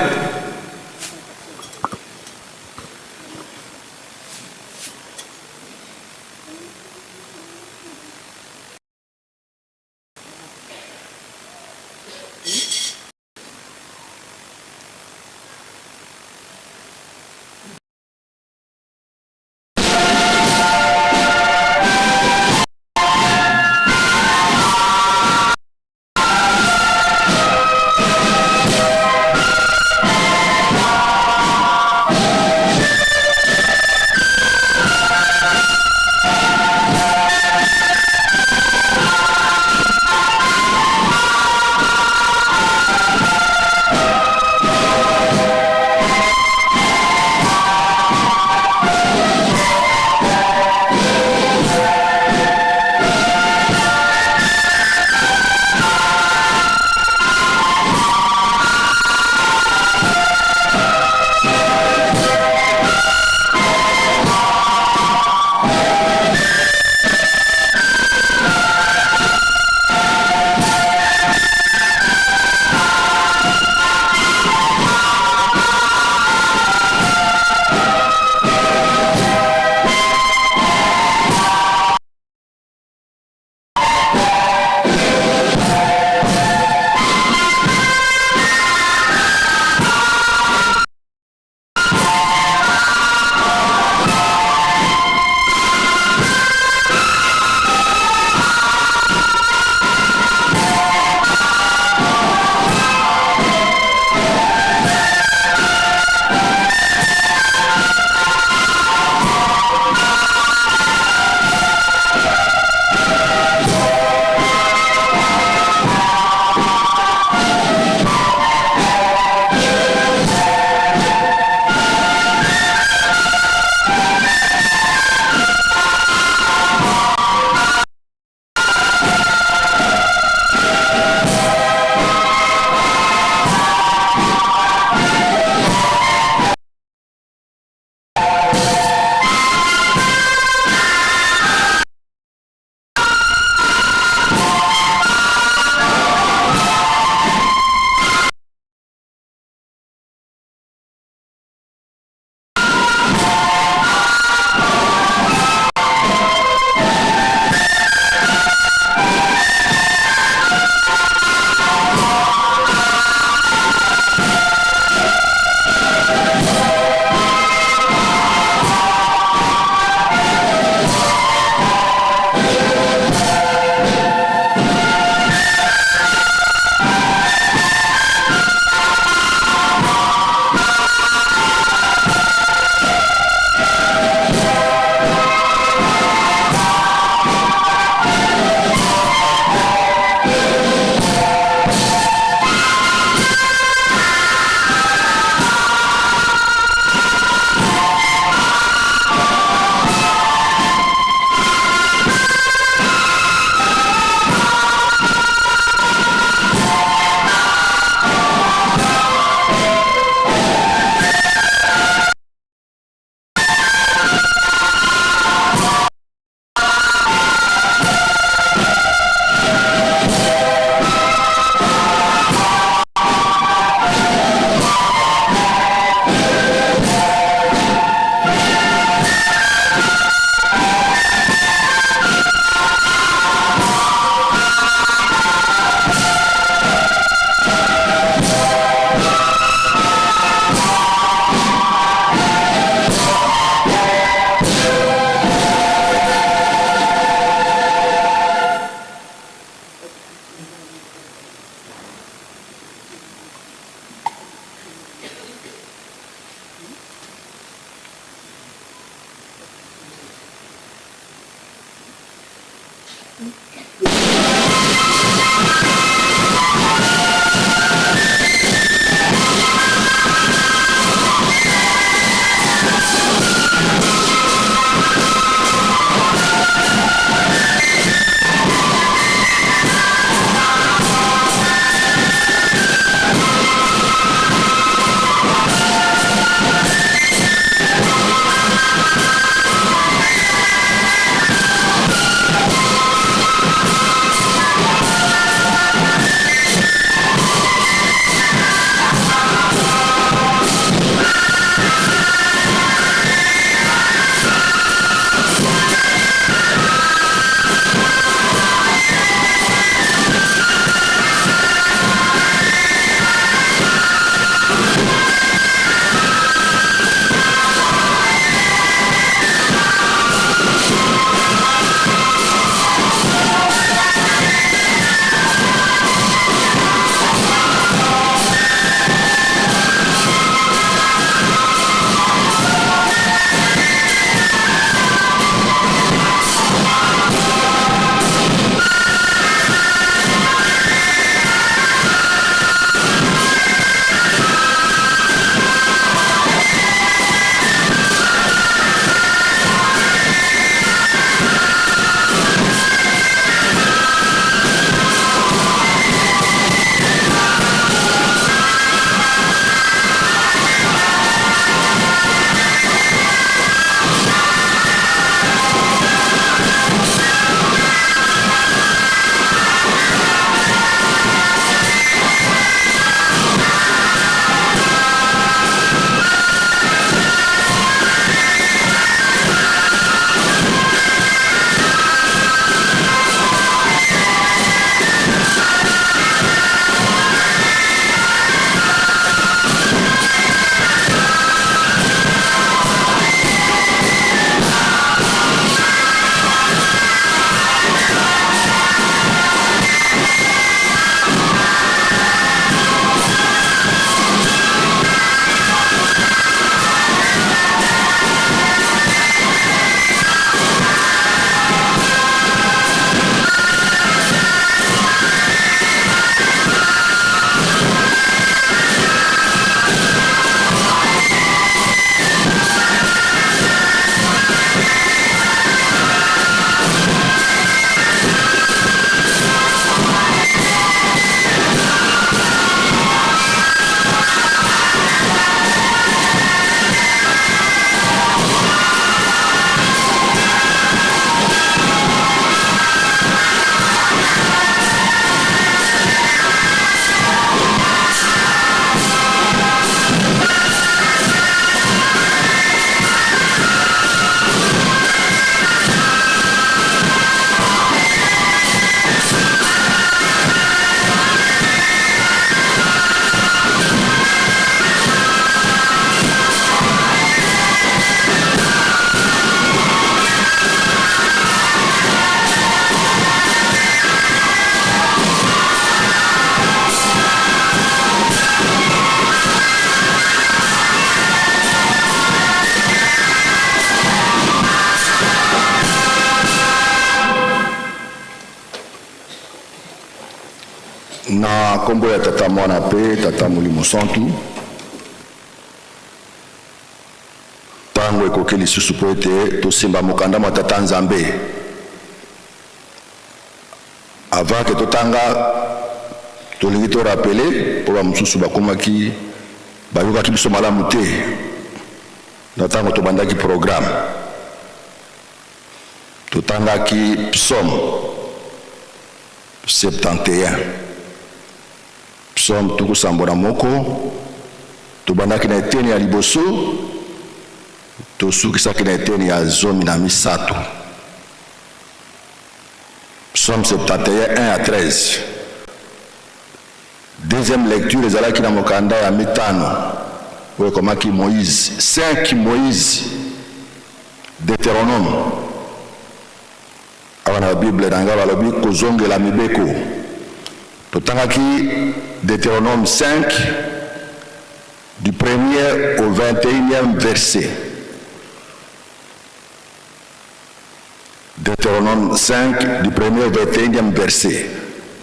na kombo ya tata mwana pe tata molimo santu tango ekoki lisusu po ete tosimba mokanda mwa tata nzambe avant ke totanga tolingi torapele mpo bamosusu bakomaki bayokaki biso malamu te na ntango tobandaki programme totangaki psaume 71 psaume tukusambona moko tobandaki na eteni ya liboso tosukisaki na eteni ya zomi na misato psaume 71 1 à 13 deuxième lecture ezalaki na mokanda ya mitano oyo ekomaki Moïse 5 Moïse Deutéronome awa na Bible na nga balobi kozongela mibeko totangaki Deutéronome 5 du 1er au 21e verset Deutéronome 5 du 1er au 21e verset.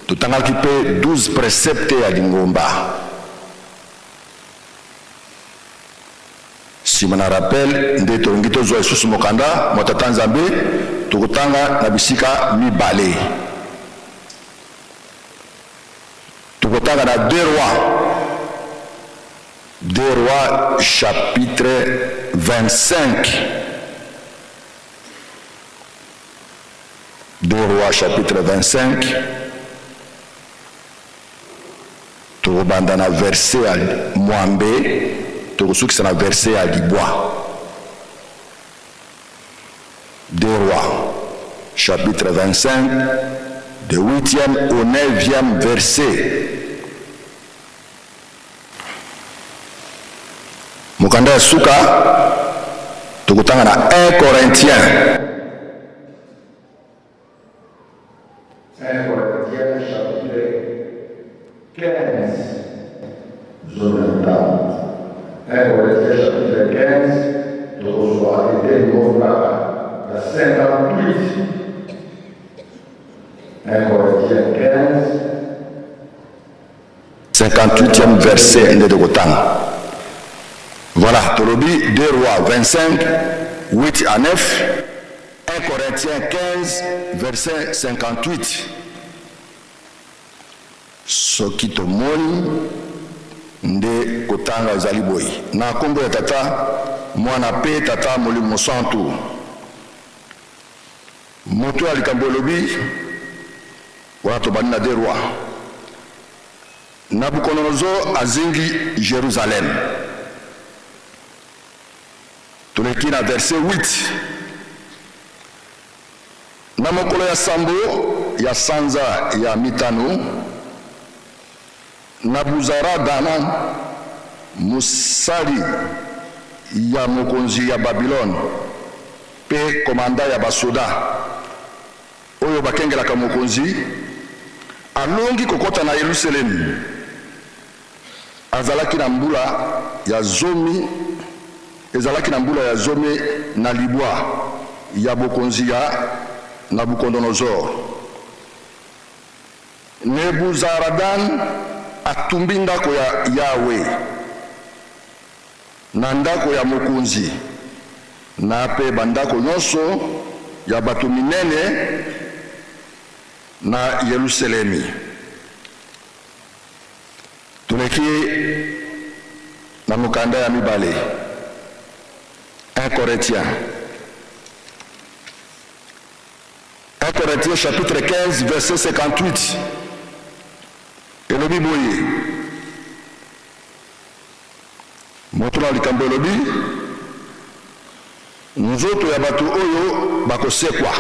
Tout en occupé 12 préceptes à Lingomba. Si je me rappelle, nde tongito zo isusu mokanda motata nzambe tukutanga na bisika mibale. Tukutanga na 2 rois chapitre 25. 2 rois chapitre 25. Tukubanda na verset à Mwambe. Tokusuki na verset à Libois. 2 rois chapitre 25 de 8e au 9e verset. Mukanda ya suka tukutanga na 1 Corinthiens. 1 Corinthiens chapitre 15. Jonathan. 1 Corinthiens chapitre 15, de recevoir été la 58. 1 Corinthiens 15, 58e verset de Gotang. Voilà, Tolobi, 2 rois 25, 8 à 9, 1 Corinthiens 15, verset 58. Sokito Moni. Nde kotanga ezali boy na kombo ya tata mwana pe tata molimo santu moto alikambo lobi watu banina 2 rois Nabucodonosor azingi Jérusalem. Tuleki na verset 8 na mokolo ya sambo ya sanza ya mitano Nabuzaradan musali ya mokonzi ya Babylone pe komanda ya basoda oyo bakengelaka mokonzi alongi kokota na Yerusalemu. Azalaki na mbula ya zomi na libwa ya bokonzi ya Nabucodonosor. Nebuzaradan atumbi ndako ya Yahweh na ndako ya mokonzi na pe bandako nyonso ya bato minene na Yerusalemi. Tuleki na mukanda ya mibale 1 Corinthiens. 1 Corinthiens chapitre 15 verset 58. Elobi boye motuna likambo elobi nzoto ya bato oyo bakosekwa.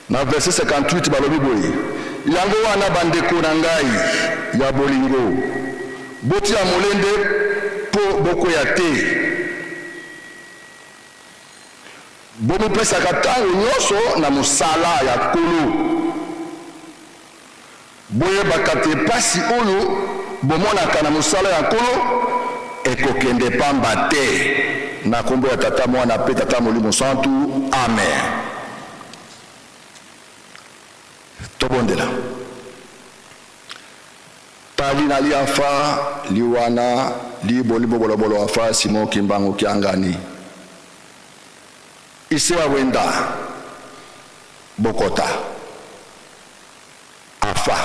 Na verset 58 balobi boye yango wana bandeko na ngai ya bolingo boti ya molende po bokoya te bomipesaka ntango nyonso na mosala ya nkolo boyebaka te pasi oyo bomonaka na mosala ya nkolo ekokende pamba te. Na kombo ya tata mwana pe tata molimo santu, amen. Tobondela tali na liafa liwana libolibo bolobolo afa Simon Kimbangu kiangani ise wa wenda bokota afa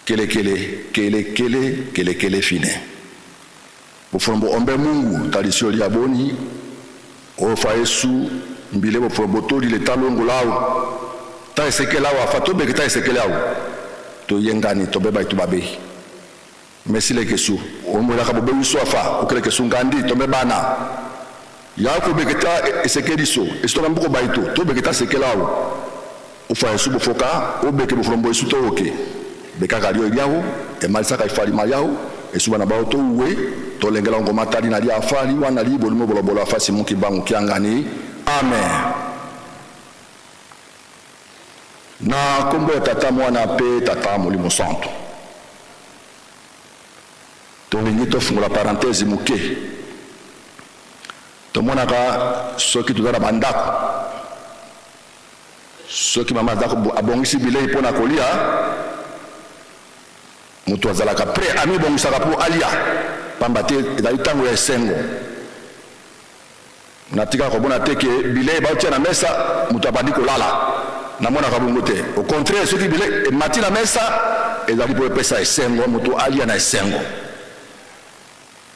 kele fine bofombo ombe Mungu talisio lia boni ofa Yesu mbile bofombo toli le talongo lao ta esekela wa fatobe kita esekela wa to yengani to beba itu babe mesile kesu omola ka bobe wiso afa okele kesu ngandi to bebana yako beketa esekeliso estora mbuko baito to beketa sekelawo ufa Yesu bofoka obeke bofombo Yesu to oke bekaka lio liawo e malisaka ifali mayawo Yesu bana bawo to uwe to lengela ngoma tali na lia afali wana libo limo bolobolo afasi Mungu bangu kiangani, amen. Na kombo tata mwana pe tata molimo santo to lingi to fungula parenthèse muke to monaka soki tudara bandako ceux qui maman abongisi bilei pona kolia mutu azalaka prêt ami bongisaka pour alia pambate ezali ntango ya esengo natika kobona te ke bilei baotia na mesa mutu abandi kolala namonaka bongo te au contraire soki bilei emati na mesa ezali mpo epesa esengo mutu alia na esengo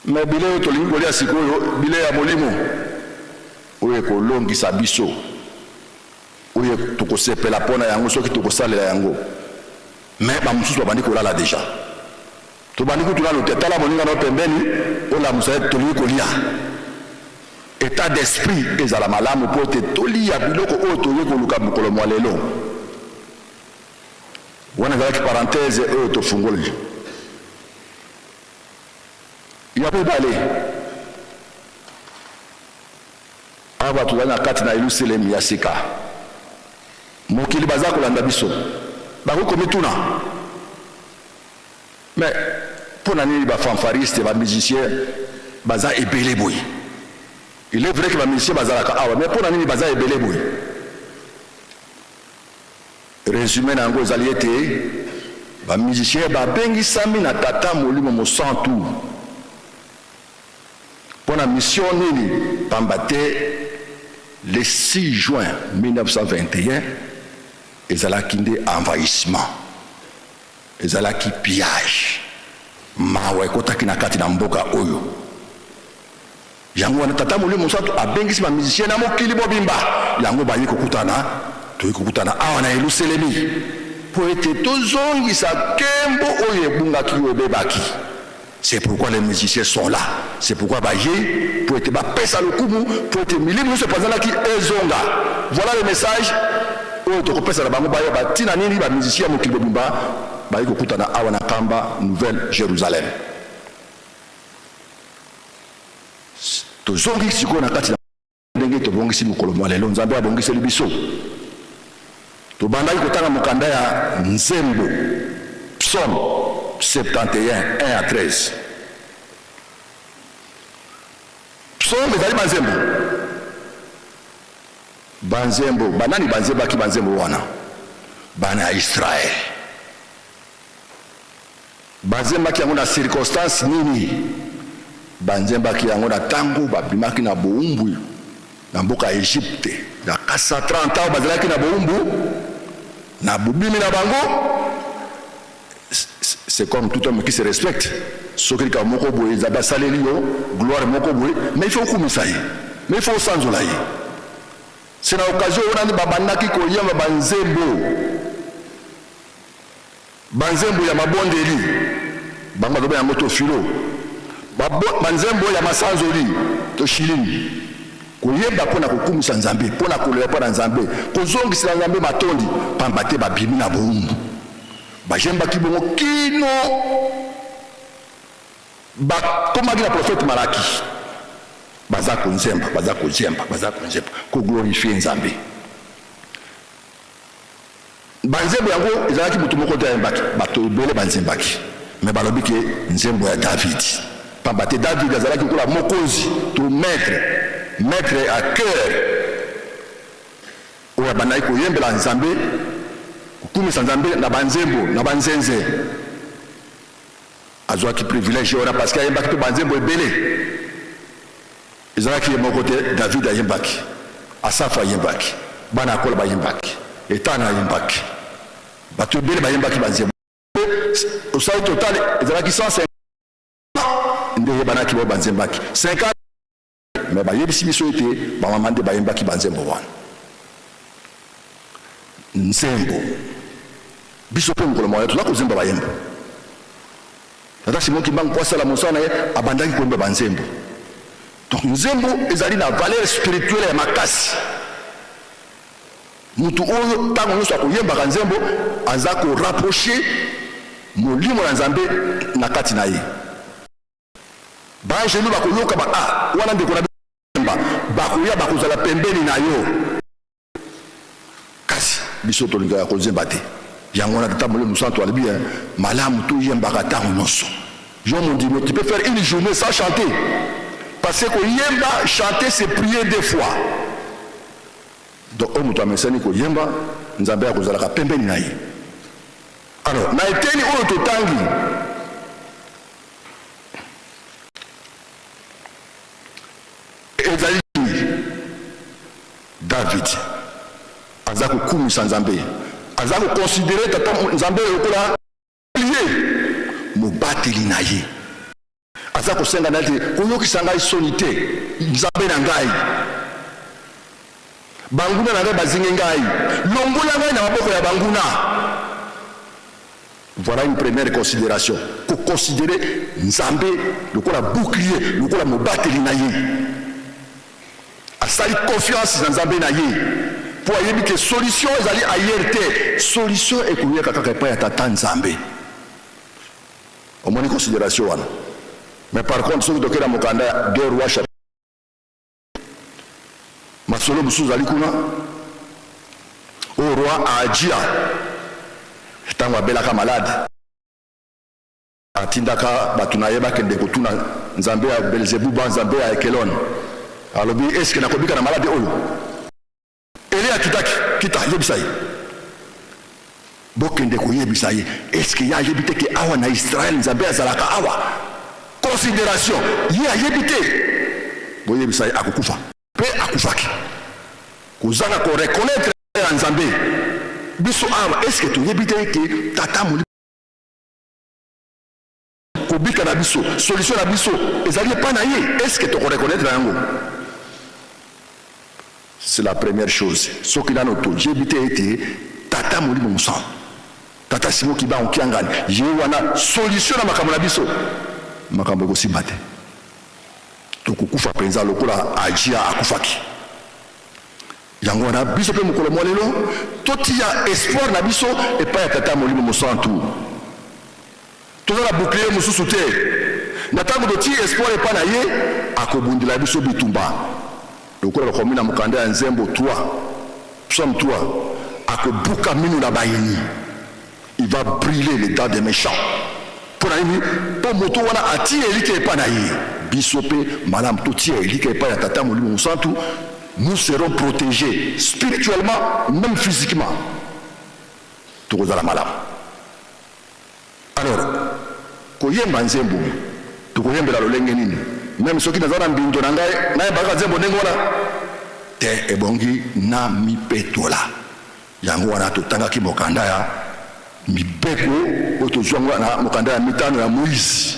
me bilei oyo tolingi kolia sikoyo bilei ya molimo oyo ekolongisa biso oyo tokosepela mpona yango soki tokosalela yango me bamosusu babandi kolala deja tobandi kutulano te tala moninga na pembeni olamusa ye tolingi kolia état d'esprit ezala malamu mpo ete tolia biloko oyo toye koluka mokolo mwa lelo wana ezalaki parenthèse oyo tofungoli ya mibale awa bato bazali na kati na yelusalemi ya sika mokili baza kolanda biso bakokomituna mais mpo na nini bafanfariste bamusicien baza ebele boye il est vrai que bamusicien bazalaka awa mais mpo na nini baza ebele boye résumé na yango ezali ete bamusicien babengisami na tata molimo mosantu mpo na mission nini pamba te le 6 juin 1921 ezalaki nde envahissement ezalaki pillage mawa ekotaki na kati na mboka oyo yango wana tata molimo mosantu abengisi bamusicien na mokili mobimba yango bayi kokutana awa na yelusalemi mpo ete tozongisa nkembo oyo ebungaki oyo ebebaki. C'est pourquoi les musiciens sont là. C'est pourquoi baye pour être pesa le kumu pour être milimu se pasala ki ezonga. Voilà le message. O to pesa la bango baye ba tina nini ba musicien mo kilobumba baye ko kutana awana kamba Nouvelle Jérusalem. To zongi siko na kati na ndenge to bongi simu kolomwa lelo nzambe abongisi libiso. To bandai ko tanga mokanda ya nzembo. Psaume 71, 1 à 13. Psaume ezali banzembo. Banzembo, banani banzemba ki banzembo wana? Bana ya Israël. Banzemba ki yango na circonstance nini? Banzemba ki yango na tango babimaki na boumbu na mboka Egypte. Na kasa 30 ans bazalaki na boumbu na bubimi na bango. C'est comme tout homme qui se respecte. Ce qui est moko boye, zaba salelio, gloire moko boye, mais il faut kumisaye. Mais il faut sanzolaye. C'est l'occasion où on a babanaki ko yamba banzembo. Banzembo ya mabondeli. Bamba dobe ya moto filo. Banzembo ya masanzoli to shilini. Ko yeba pona kukumisa nzambe, pona kolela pona nzambe. Ko zongisa nzambe matondi, pambate babimi na boumbu. Bajemba kibongo kino bakomaki na prophète Malaki baza konzemba ko glorifie nzambe banzembo yango ezalaki mutu moko te ayembaki bato ebele banzembaki me balobi ke nzembo ya David pamba te David azalaki kola mokonzi to maître à cœur oyo bandaki koyembela nzambe kumisa nzambe na banzembo na banzenze azwaki privilège wana parce que ayembaki mpe banzembo ebele ezalaki ye moko te David ayembaki Asafu ayembaki bana akola bayembaki Etana ayembaki bato ebele bayembaki banzembo osali total ezalaki 150 nde yebanaki bo banzembaki 50 me bayebisi biso ete bamama nde bayembaki banzembo wana nzembo biso pe mokolo mwa toza kozemba bayembo tata Simon Kimbangu po asala mosala na ye abandaki koyemba banzembo. Donc nzembo ezali na valeur spirituelle ya makasi. Mutu oyo ntango nyonso akoyembaka nzembo aza korapproche molimo na nzambe na kati na ye. Baangelu bakoyoka wana ndeko na bemba bakoya bakozala pembeni na yo. Kasi biso tolinga ya kozemba te. Yango na tata molimo santo alibi malamu to yembaka tango nyonso. Jean mon dit, tu peux faire une journée sans chanter. Parce que yemba chanter c'est prier 2 fois. donc oyo moto amesani koyemba nzambe akozalaka pembeni na ye. Alors na eteni oyo totangi ezali David aza kokumisa nzambe, aza koconsidere tata nzambe lokola mobateli na ye, aza kosenga na te koyokisa ngai soni te nzambe na ngai, banguna na ngai bazinge ngai, longola ngai na maboko ya banguna. Voilà une première considération, pour considérer nzambe lokola bouclier, lokola mobateli na ye, asali confiance na nzambe na ye pour ayebi que solution ezali ayer te, solution ekoyeka kaka epai ya tata nzambe. Omoni considération wana. Mais par contre soki tokela mokanda 2 Rois chapitre masolo mosusu ezali kuna oyo roi Ahazia ntango abelaka malade atindaka bato na ye bakende kotuna nzambe ya Belzebuba, nzambe ya Ekelon, alobi eske nakobika na malade oyo ele akitaki kita yebisa ye bokende koyebisa ye eske ye ayebi te ke awa na Israel nzambe azalaka awa. Considération ye ayebi te boyebisa ye akokufa mpe akufaki kozanga koreconnaître ya nzambe biso awa. Eske toyebi te ke tata moli kobika na biso solution na biso ezali epai na ye, eske tokoreconnaître yango? C'est la première chose. Soki nano toyebi te ete tata molimo mosantu tata simo kiba okiangani ye wana solution na makambo na biso makambo ekosimba te, tokokufa mpenza lokola Ahazia akufaki. Yango wana biso mpe mokolo mwa lelo totia espoir na biso epai ya tata molimo mosantu, toza na bouclier mosusu te, na ntango totia espoir epai na ye akobundela biso bitumba lokola bakomi na mokanda ya Nzembo 3 psaume 3 akobuka minu na bayini, il va brûler les dents des méchants. Pour nini po moto wana atie elike epai na ye biso mpe malamu totia elike epai ya tata molimo mosantu, nous serons protégés spirituellement même physiquement, tokozala malamu. Alors koyemba nzembo tokoyembela lolenge nini? Même soki naza na mbindo na ngai nayembaka nzembo ndenge wana te ebongi na mipetola. Yango wana totangaki mokanda ya mibeko oyo tozwanga na mokanda ya mitano ya Moïse.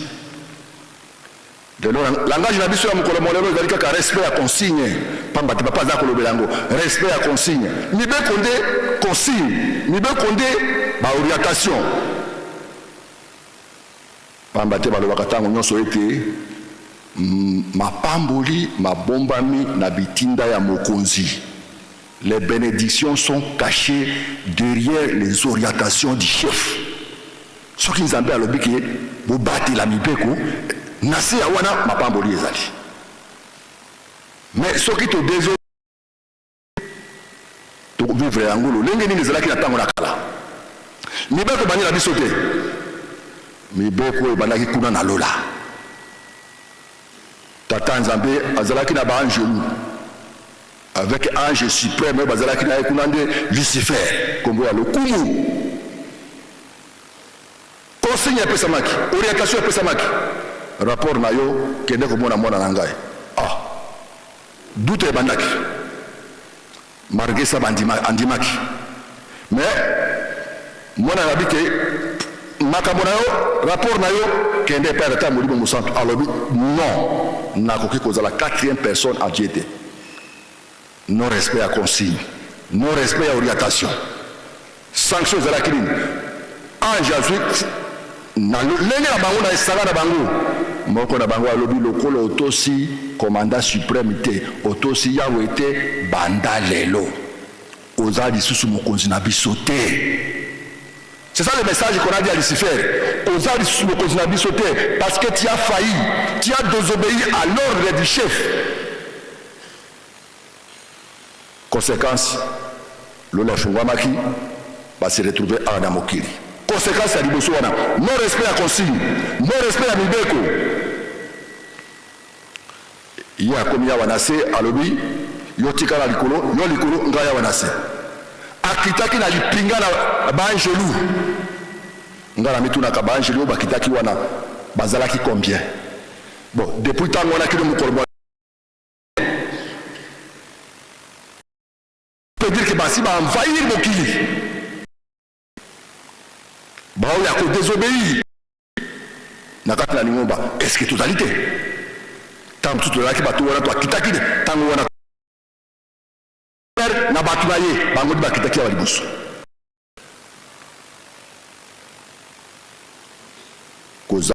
Lelo langage na biso ya mokolo molelo ezali kaka respect ya consigne, pamba te papa aza kolobela yango respect ya consigne, mibeko nde consigne, mibeko nde baorientation, pamba te balobaka ntango nyonso ete mapamboli mabombami na bitinda ya mokonzi. Les bénédictions sont cachées derrière les orientations du chef. Soki nzambe alobi ke bobatela mibeko nase ya wana mapamboli ezali. Mais soki to désolé to vivre yango lolenge nini ezalaki na ntango na kala, mibeko bani na biso te, mibeko ebandaki kuna na lola. Tata nzambe azalaki na baangelu avec ange suprême bazalaki na kuna nde Lucifer kombo ya lokumu. Consigne epesamaki, orientation epesamaki, rapport na yo kende komona mwana na ngai doute ebandaki margesa andimaki, mais mwana na bike makambo na yo rapport na yo kende epai ya tata molimo mosantu alobi non nakoki kozala 4e personne à Dieu te. Non respect à consigne, non respect à orientation, sanction ezalaki nini? Ange azwi na lenge na bango na esanga na bango moko na bango alobi lokolo otosi commandant suprême te, otosi yawe te, banda lelo oza lisusu mokonzi na biso te. C'est ça le message qu'on a dit à Lucifer. Oza lisusu mokonzi na biso te, parce que tu as failli, tu as désobéi à l'ordre du chef. Conséquence, l'on a fungwamaki va se retrouver à la mokili. Conséquence à liboso wana, non respect à consigne, non respect à mibeko. Il y a comme ya wanase alobi yo tika na likolo yo likolo ngaya wana se akitaki na lipinga na banjelu ngala mituna ka banjelu bakitaki wana bazalaki combien bon depuis tant on a que le mukolo peut dire que basi va envahir mokili ba o ya ko désobéir na kati na lingomba est-ce que totalité tant tout là qui ba to wana to akitaki tant wana na batu na ye bango di bakitaki wa liboso koza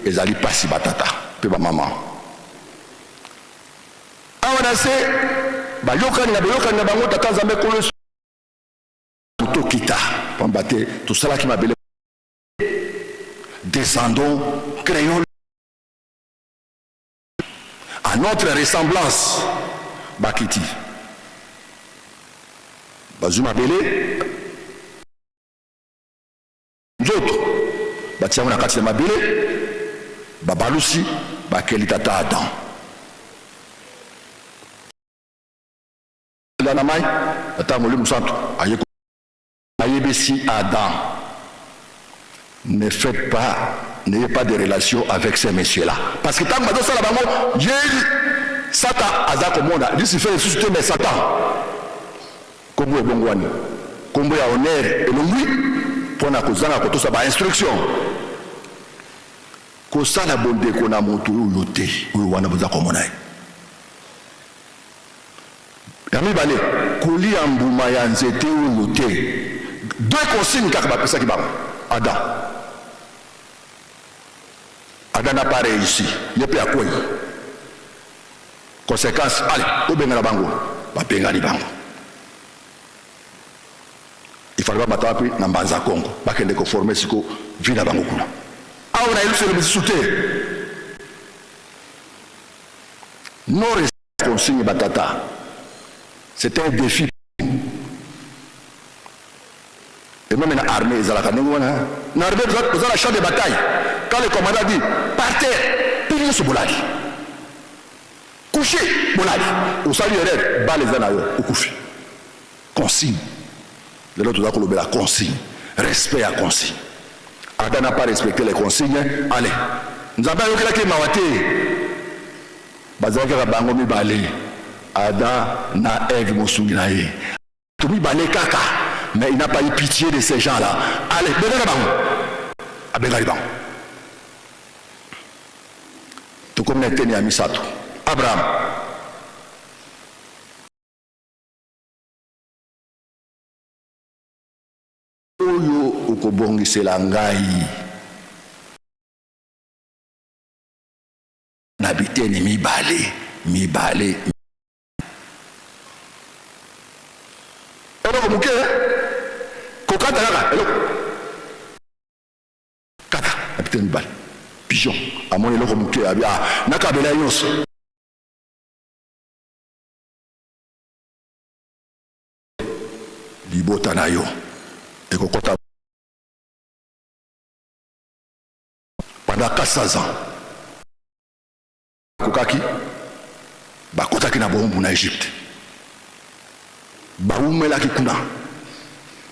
ezali pasi batata pe ba mama awana se ba yokani na bango tata nzambe kolo to kita pambate tout ça là qui m'a belé descendons créons à notre ressemblance bakiti bazuma belé nzoto batia na kati ya mabele babalusi bakeli tata Adam na mai tata molimu santo ayebesi Adam n'ayez pas de relation avec ces messieurs-là parce que tant que bazo sala bango yeli Satan aza komona lui se fait ressusciter mais Satan kombo ebongwani kombo ya honneur elongwi pona kozanga kotosa ba instruction kosala bondeko na moto oyo te oyo wana boza komona ya mibale kolia mbuma ya nzete oyo te deux consignes kaka bapesaki bango Adam n'a pas réussi ye mpe akwei conséquence allez obengana bango bapengani bango ifali bamata mpe na mbanza ya Congo bakende koforme siko vi na bango kuna awa na elusele misusu te no consigne batata c'est un défi et même na armée ezalaka ndenge wana na armée oza na champ de bataille quand le commandant dit par terre mpe nyonso bolali couché bolali osali erreur bale eza na yo okufi consigne lelo toza kolobela consigne respect à consigne Adam n'a pas respecté les consignes allez nzambe ayokelaki mawa te bazalaki kaka bango mibale Adam na Ève mosungi na ye to mibale kaka mais il n'a pas eu pitié de ces gens-là allez bengana bango abengani bango tokomi na eteni ya misato Abraham oyo okobongisela ngai na biteni mibale eloko moke kokata kaka eloko kata na biteni mibale pigeon amoni eloko moke abi nakabela nyonso libota na yo ekokota pendant 400 ans kokaki bakotaki na bombu na Égypte baumelaki kuna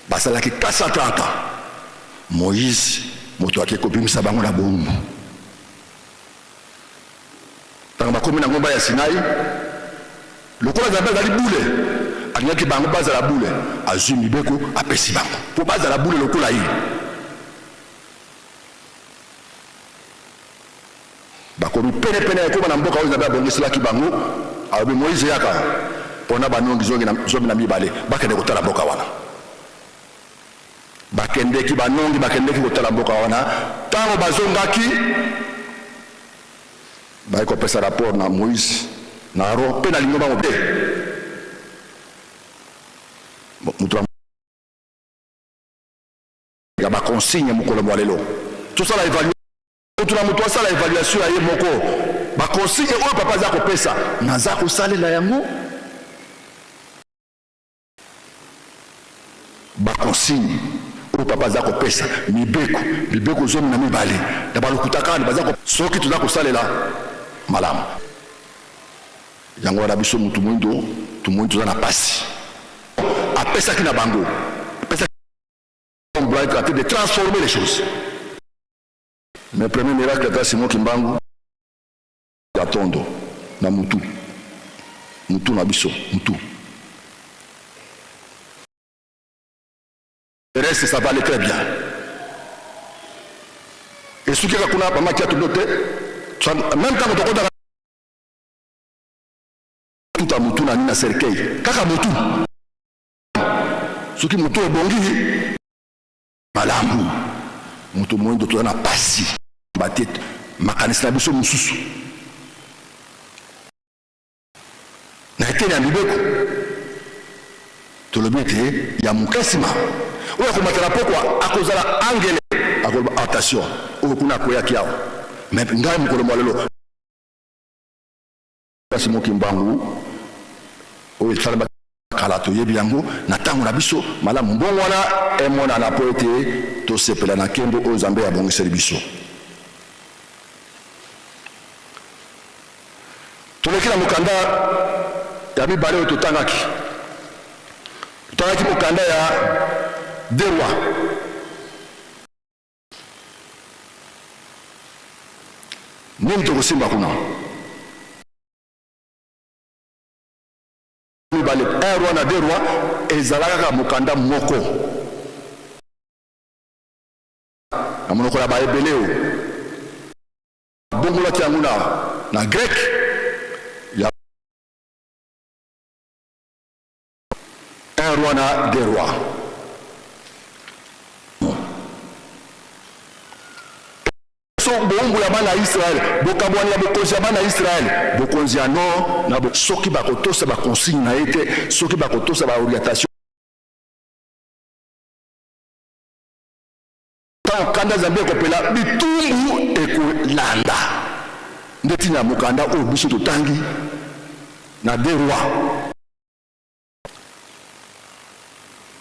basalaki 430 ans Moïse moto ake kobimisa bango na bombu tanga bakomi na ngomba ya Sinai lokola Nzambe azali bule alingaki bango bazala bule azwi mibeko apesi bango po bazala bule lokola ye bakomi pene ekoma na mboka oyo Nzambe abongiselaki bango alobi Moïse yaka mpona banongi zomi na mibale bakende kotala mboka wana bakendeki banongi bakendeki kotala mboka wana ntango bazongaki baye kopesa rapport na Moïse na Aaron mpe na lingo bango te mutu ya baconsigne mokolo mwa lelo tosala évaluation mutu na mutu asala évaluation ya ye moko baconsigne oyo papa aza kopesa naza kosalela yango baconsigne oyo papa aza kopesa mibeko zomi na mibale na balokuta kani baza soki toza kosalela malamu yango wana biso mutu moindo na pasi apesaki na bango on doit traiter de transformer les choses. Mais le premier miracle était Simon Kimbangu Yatondo na mutu na biso mutu. Le reste ça va aller très bien. Et ce qui est là pour qui a tout noté, même quand on a tout à mutu na nina cercueil, kaka mutu. Ce qui mutu est bongi malamu mutu moindo to na pasi batet makanisi na biso mususu na eteni ya mibeko tolobi ete ya mukasima oyo komatela pokwa akozala angele akoloba attention oyo kuna koyaki awa me ngai mokolo mwa lelo kasi mokimbangu oyo esalama kala toyebi yango na ntango na biso malamu mbongo wana emonana po ete tosepela na nkembo oyo nzambe abongiseli biso. Toleki na mokanda ya mibale oyo totangaki mokanda ya derwa nini tokosimba kuna mibale erwa na derwa ezalaka kaka mokanda moko na monoko ya baebele oyo bongolaki yango na grek ya erwa na derwa so boumbu ya bana Israel bokabwani ya bokonzi ya bana Israel bokonzi ya nord na soki bakotosa baconsigne na ete soki bakotosa baorientation tant kanda zambe kopela bitumbu ekolanda ndeti na mokanda oyo biso totangi na derwa.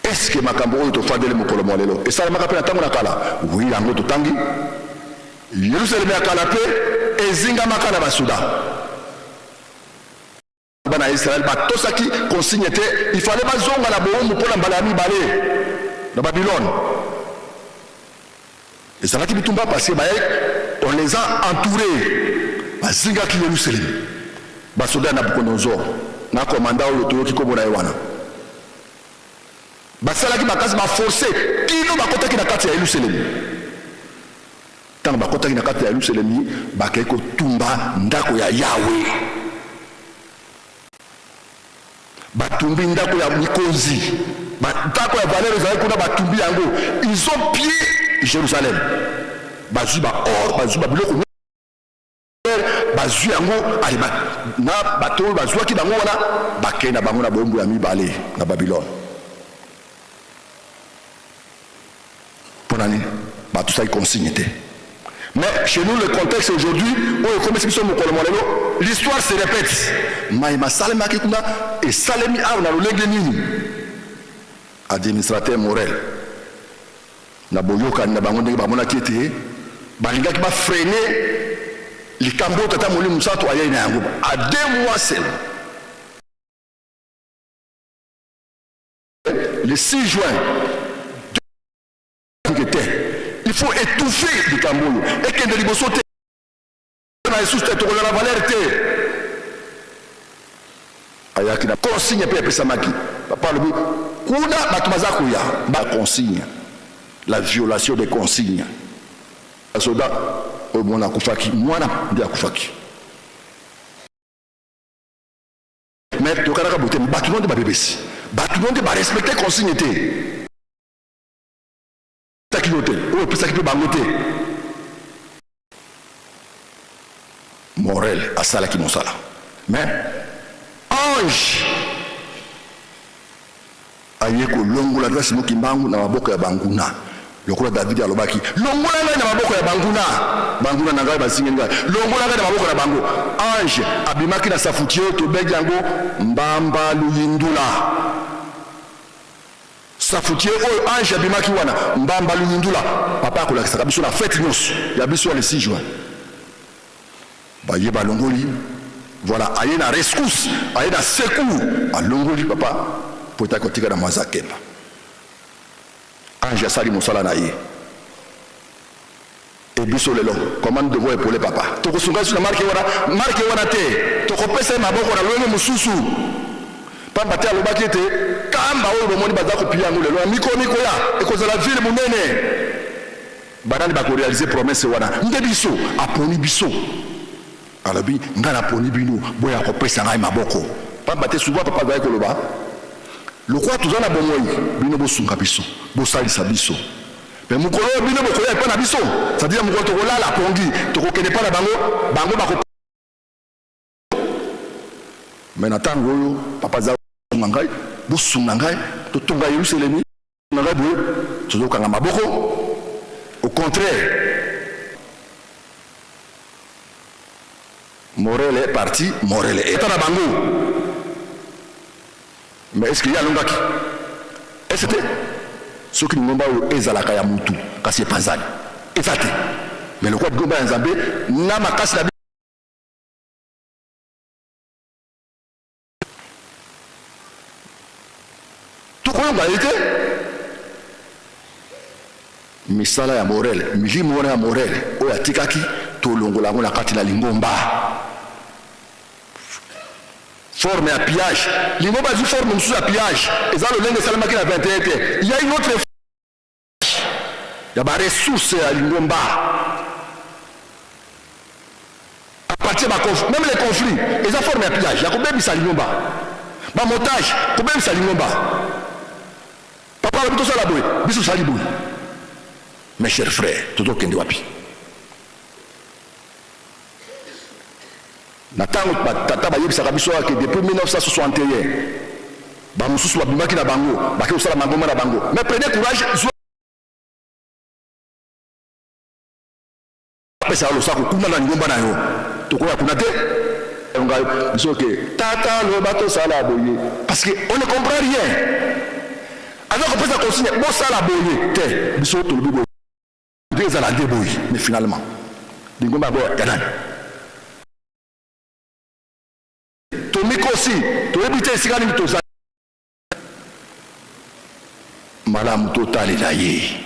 Est-ce que makambo oyo tofandeli mokolo mwa lelo esalemaka mpe na ntango na kala? Oui, yango totangi Yerusalemu ya kala mpe ezingamaka na basuda bana Israel batosaki consigne te il fallait bazonga na bowumbu mpona mbala ya mibale na Babylone. ezalaki bitumba parce que on les a entourés bazingaki Yerusalemu basoda na Nabucodonosor na komanda oyo toyoki kombo na ye wana basalaki makasi baforce kino bakotaki na kati ya Yerusalemu. Tant bakotaki na kati ya Yerusalemu bakei kotumba ndako ya Yawe batumbi ndako ya mikonzi ndako ya valeur ezalaki kuna batumbi yango ils ont pillé Jérusalem bazwi ba or bazwi ba biloko bazwi yango na bato oyo bazwaki bango wana bakei na bango na bombu ya mibale na Babylone. Mpona nini batosaki consigne te? Mais chez nous, le contexte aujourd'hui, l'histoire se répète. Maïma Salema Kikuna et Salemi Auna Lengenini, administrateur Morel. Naboyoka Nabangonde Bamona Kete, Balinga qui va freiner les Cambo Tata Moli Moussato Ayana à 2 mois seulement. Le 6 juin, il faut étouffer le Cameroun et que de l'Ibosoté na sous tête de la valeur ayaki na consigne pe pesa maki papa le kuna batumazako ya ba consigne la violation des consignes soda au bon akufaki mwana ndi akufaki mais to kana ka bote batu monde ba bebesi batu monde ba respecter consigne te Morel à Salaki Monsala. Mais ange ayeko longola grâce mo kimbangu na maboko ya banguna lokola David alobaki longola ngai na maboko ya banguna na ngai basinga ngai longola ngai na maboko ya bango. Ange abimaki na safutier to begi yango mbamba luyindula safutie oyo ange abimaki wana mbamba lunyindula papa akolakisaka biso na fete nyonso ya biso le 6 juin baye balongoli Voilà, aye na rescousse, aye na secours. Alongoli papa, pour ta kotika na mazakemba. Ange asali mosala na ye. Et biso lelo, comment nous devons épauler papa? Toko sunga sur la marque wana te. Toko pesa maboko na loye mususu. Pamba te alobaki ete kamba oyo bomoni baza kopia yango lelo miko ya ekozala ville monene. Banani bako réaliser promesse wana. Nde biso aponi biso. Alobi ngana poni bino boya kopesa ngai maboko. Pamba te souvent papa za koloba. Lokwa tuzana bomoi bino bosunga biso, bosalisa biso. Mais mukolo bino bokoya pa na biso. C'est-à-dire mukolo tokola la pongi, tokokene pa na bango bako. Mais natango yo papa za ngai, bosunga ngai, totonga Yerusalemi, ngai boye, tozokanga maboko. Au contraire, Morel est parti, Morel est à la bango. Mais est-ce qu'il y a l'ongaki? Est-ce que ce qui nous dit ezalaka ya mutu kasi panzali ezate mais le quoi de gomba nzambe na makasi na tout quoi ba été misala ya Morel milimo wana ya Morel oya tikaki to longola ngona kati na lingomba forme à pillage. L'immobilier du forme sous à pillage. Et ça, le lingue salama qui a 21. Il y a une autre. Il y a des ressources à l'Ingomba. À partir de même les conflits, ils ont formé à pillage. Il y a combien de l'Ingomba? Bah, montage, combien de l'Ingomba? Papa, le bouton salaboué, bisous saliboué. Mes chers frères, tout aucun de wapi. Natango tata bayebisaka biso que depuis 1961 ba mususu babimaki na bango baki osala mangoma na bango mais prenez courage pesa lo sako kuna na ngomba na yo tokoya kuna te ngayo biso ke tata lo bato sala boye parce que on ne comprend rien alors qu'on peut continuer bo sala boye te biso to bibo des ala de boye mais finalement ngomba bo yanan aussi, tu es si Madame Total est aïe.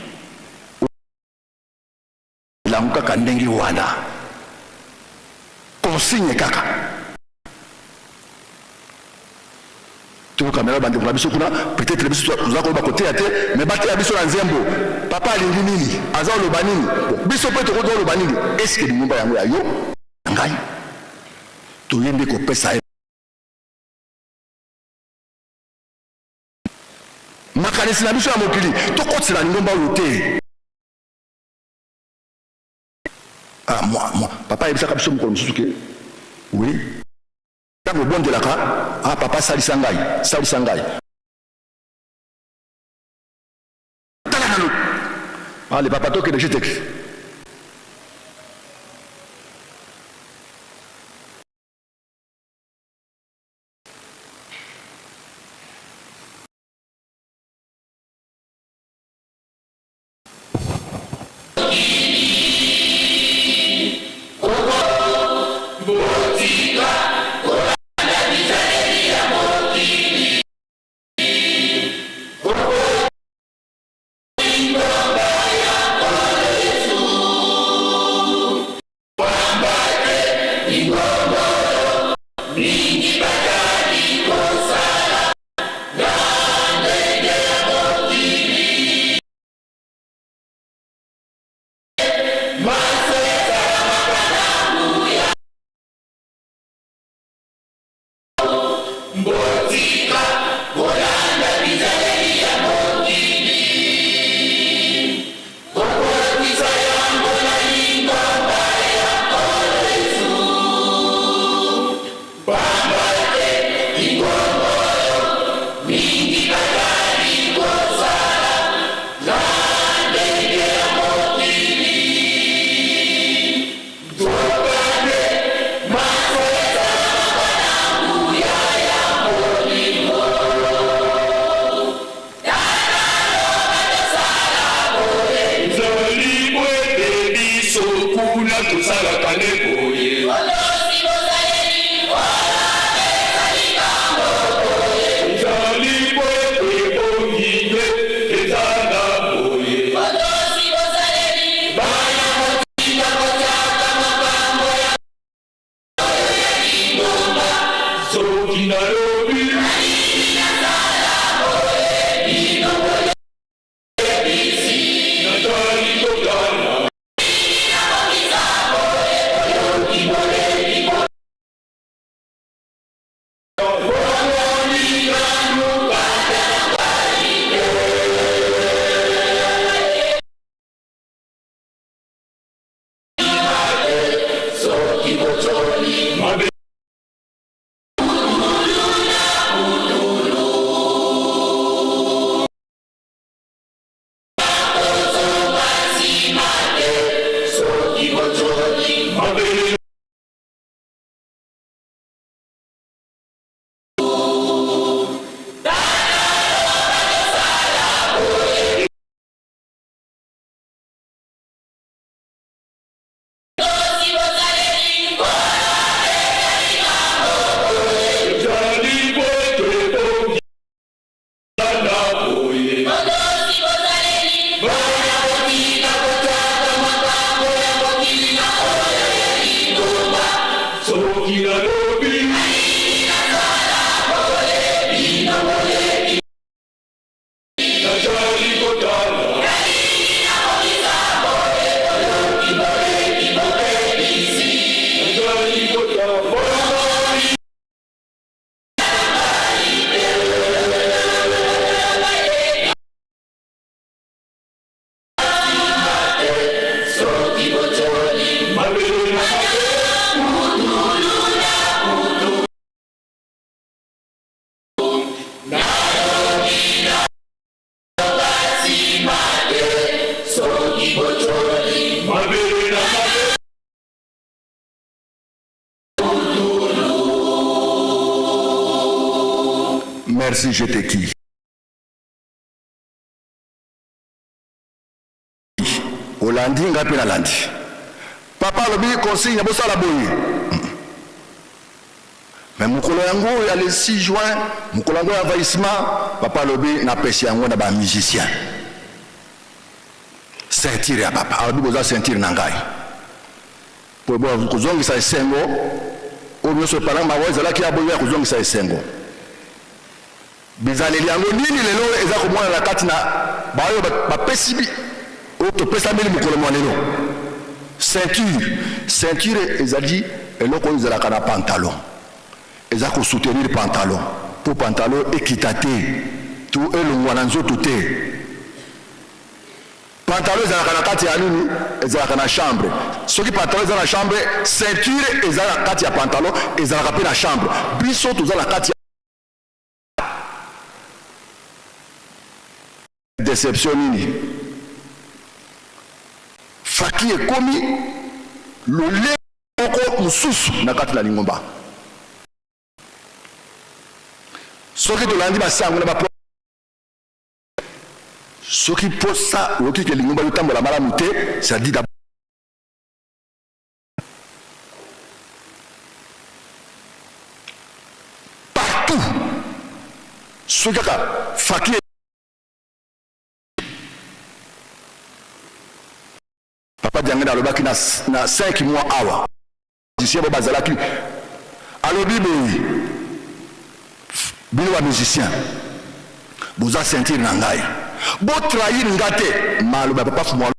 La mukaka ndengi wana. Consigne kaka. Tu vois caméra bande pour la biso kuna, peut-être biso nous avons côté à terre, mais battre la biso na nzembo. Papa alingi nini? Aza lo banini. Biso peut te redonner lo banini. Est-ce que nyumba yango ya yo? Ngai. To yende ko pesa makanisi na biso ya mokili tokotisela ngomba oyo te. Ah moi papa yebisaka biso mokolo mosusu ke oui ntango obondelaka ah papa salisa ngai tala nano ale papa tokende jeteki Yesu Merci, je te qui. Olandi ngapi na landi. Papa lobi consigne ya bosala boye. Mais mukolo yango ya le 6 juin, mukolo yango ya envahissement, papa lobi na pesi yango na ba musicien. Ceinture ya papa, alobi boza ceinture na ngai. Po bo kuzongisa esengo, oyo so parang mawoza la ki aboya kuzongisa esengo. Bizaleli yango nini lelo eza komona na kati na bayo ba pesibi to pesa mili mukolo mwanelo. Ceinture ezali eloko ezalaka na pantalon. Eza ko soutenir pantalon. Pour pantalon équitaté. Tout elongwa na nzoto te. Pantalon ezalaka na kati ya nini? Ezalaka na chambre. Soki pantalon ezalaka na chambre, ceinture ezalaka na kati ya pantalon, ezalaka pe na chambre. Biso tozala na kati ya déception nini? Faki ekomi lole moko mususu na kati la lingomba. Soki tolandi basango na ba soki posa oki ke lingomba yotambola malamu te, ça dit d'abord partout. Soki ka faki papa diangé na lobaki na 5 mois awa. Musicien bo bazalaki. Alobi boyi. Bino wa musicien. Boza sentir na ngai. Bo trahir ngate maloba papa fumwa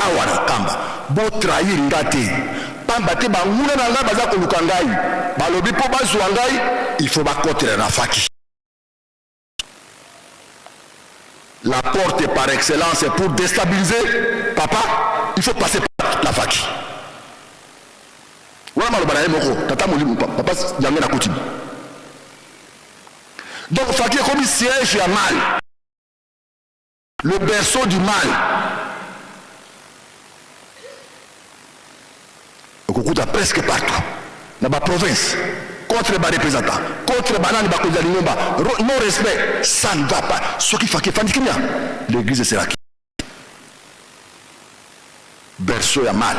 awa na kamba. Bo trahir ngate. Pamba te ba nguna na ngai baza koluka ngai. Balobi po bazwa ngai, il faut bakotere na faki. La porte par excellence est pour déstabiliser papa. Il faut passer par la fac. Voilà le banaye moko. Tata moli papa jamais na coutume. Donc fac est comme siège à mal. Le berceau du mal. Okukuta presque partout. Dans la province. Contre les représentants. Contre les bananes de non respect. Ça ne va pas. Ce qui fait que l'église sera qui. Berceau ya mal.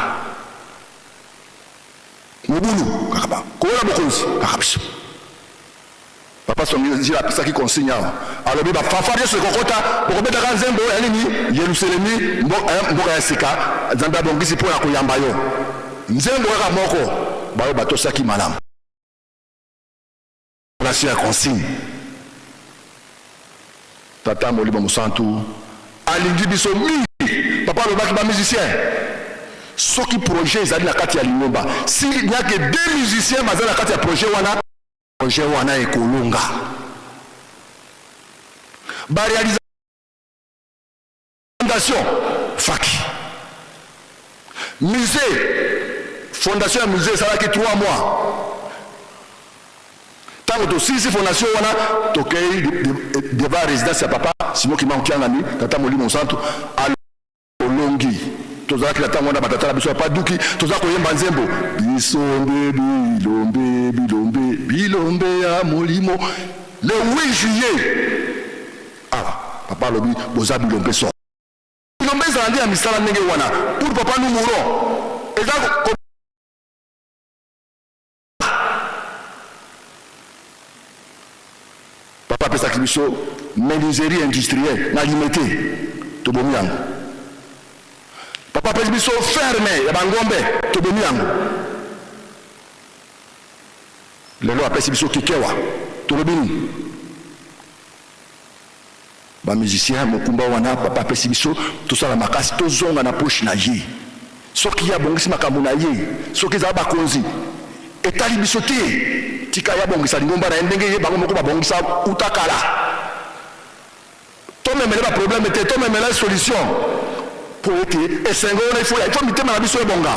Mubulu kakaba. Kola bokonzi kakabiso. Papa son ministre a pisa qui consigne. Alors biba fafari se kokota pour mettre dans zembo ya nini Yerusalemi mboka ya sika zamba bongisi pour la kuyamba yo. Nzembo ya moko bayo bato saki malamu. Relation ya consigne. Tata Moliba Musantu alingi biso mi papa le baki ba musicien. Ce qui projet ezali na kati ya lingomba. S'il n'y a que 2 musiciens bazali na kati ya projet wana ekolonga. Ba réalisation faki. Musée fondation ya musée ça va que 3 mois. Tant que si fondation wana tokei devant résidence ya papa sinon qui manque ngani tata Moli Monsanto alongi. Tozaki la tango na batata biso pa duki tozako yemba nzembo bisombe bilombe ya molimo le 8 juillet. Ah papa lobi boza bilombe so bilombe za ndi ya misala ndenge wana pour papa nous mourons et donc papa pesa kibiso menuiserie industrielle na limité to bomi yango. Papa Pesbiso fermé, ya bangombe, to bomi yango. Lelo a Pesbiso kikewa, to lobini. Ba musicien mokumba wana papa Pesbiso to sala makasi to zonga na poche na ye. Soki ya bongisi makambo na ye, soki za ba konzi. Etali biso te, tika ya bongisa lingomba na ndenge ye bango moko ba bongisa utakala. To memele ba problème te, to memele solution. Pour être il faut mettre ma biso ebonga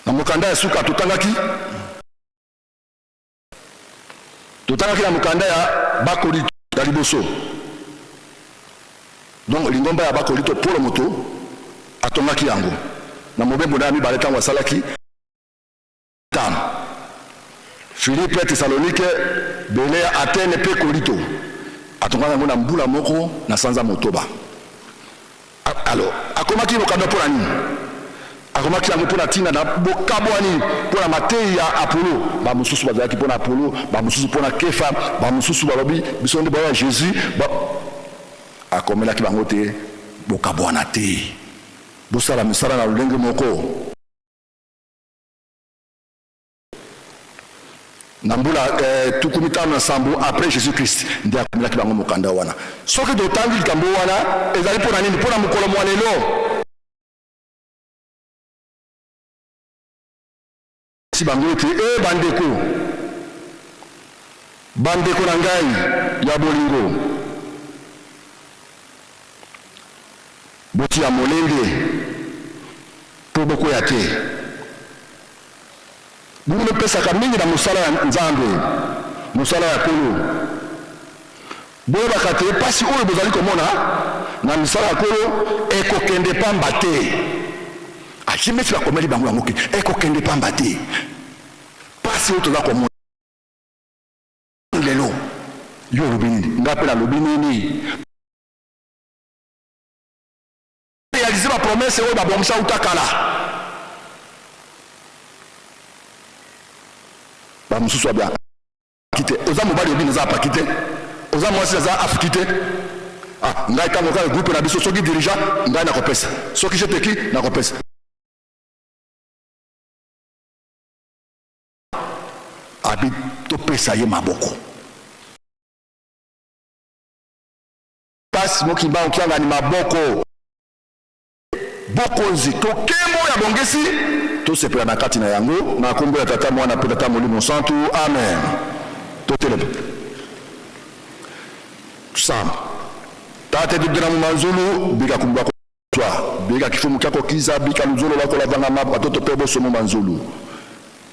na mukanda ya suka tutangaki na mukanda ya bakoli da liboso. Donc lingomba ya bakoli to pour le moto atongaki yango na mobembo na mi baleta wa salaki tam Philippe Thessalonique Belé Athènes pe Corinto atonga ngona mbula moko na sanza motoba. Alors akomaki lokado pour nani akomaki yango pour tina na bokabwani pour la matei ya Apollo ba mususu bazaki pour Apollo ba mususu pour na Kefa ba mususu balobi bisonde ba Jésus ba akomelaki bango te bokabwana te bosala misala na lolenge moko Nambula tukumitano na sambo après Jésus-Christ ndia kumila kibango mukanda wana soki dotangi likambo wana ezali pona nini pona mukolo mwa lelo si bango ete bandeko na ngai ya bolingo boti ya molende po boko ya te Vous me pesaka mingi na musala ya nzambe musala ya kolo boyebaka te pasi oyo bozali komona na misala ya kolo ekokende pamba te ajimesi bakomeli bango yango ke ekokende pamba te pasi oyo toza komona lelo yo olobi nini nga mpe nalobi nini réalize bapromese oyo babongisa utakala mususu abia kite oza mobali obi naza pa kite oza mwasi naza afukite ngai kango ka groupe na biso soki dirigeant ngai na kopesa soki jeteki na kopesa abi to pesa ye maboko pasi moki ba okianga ni maboko bokonzi to kemo ya bongesi tout se prend na kati na yango na kombo ya tata mwana pe tata molimo santu amen totelebe tusamba tate dudra mu manzulu bika kumba kwa bika kifumu kyako kiza bika luzolo lako la vanga mapa toto pe boso mu manzulu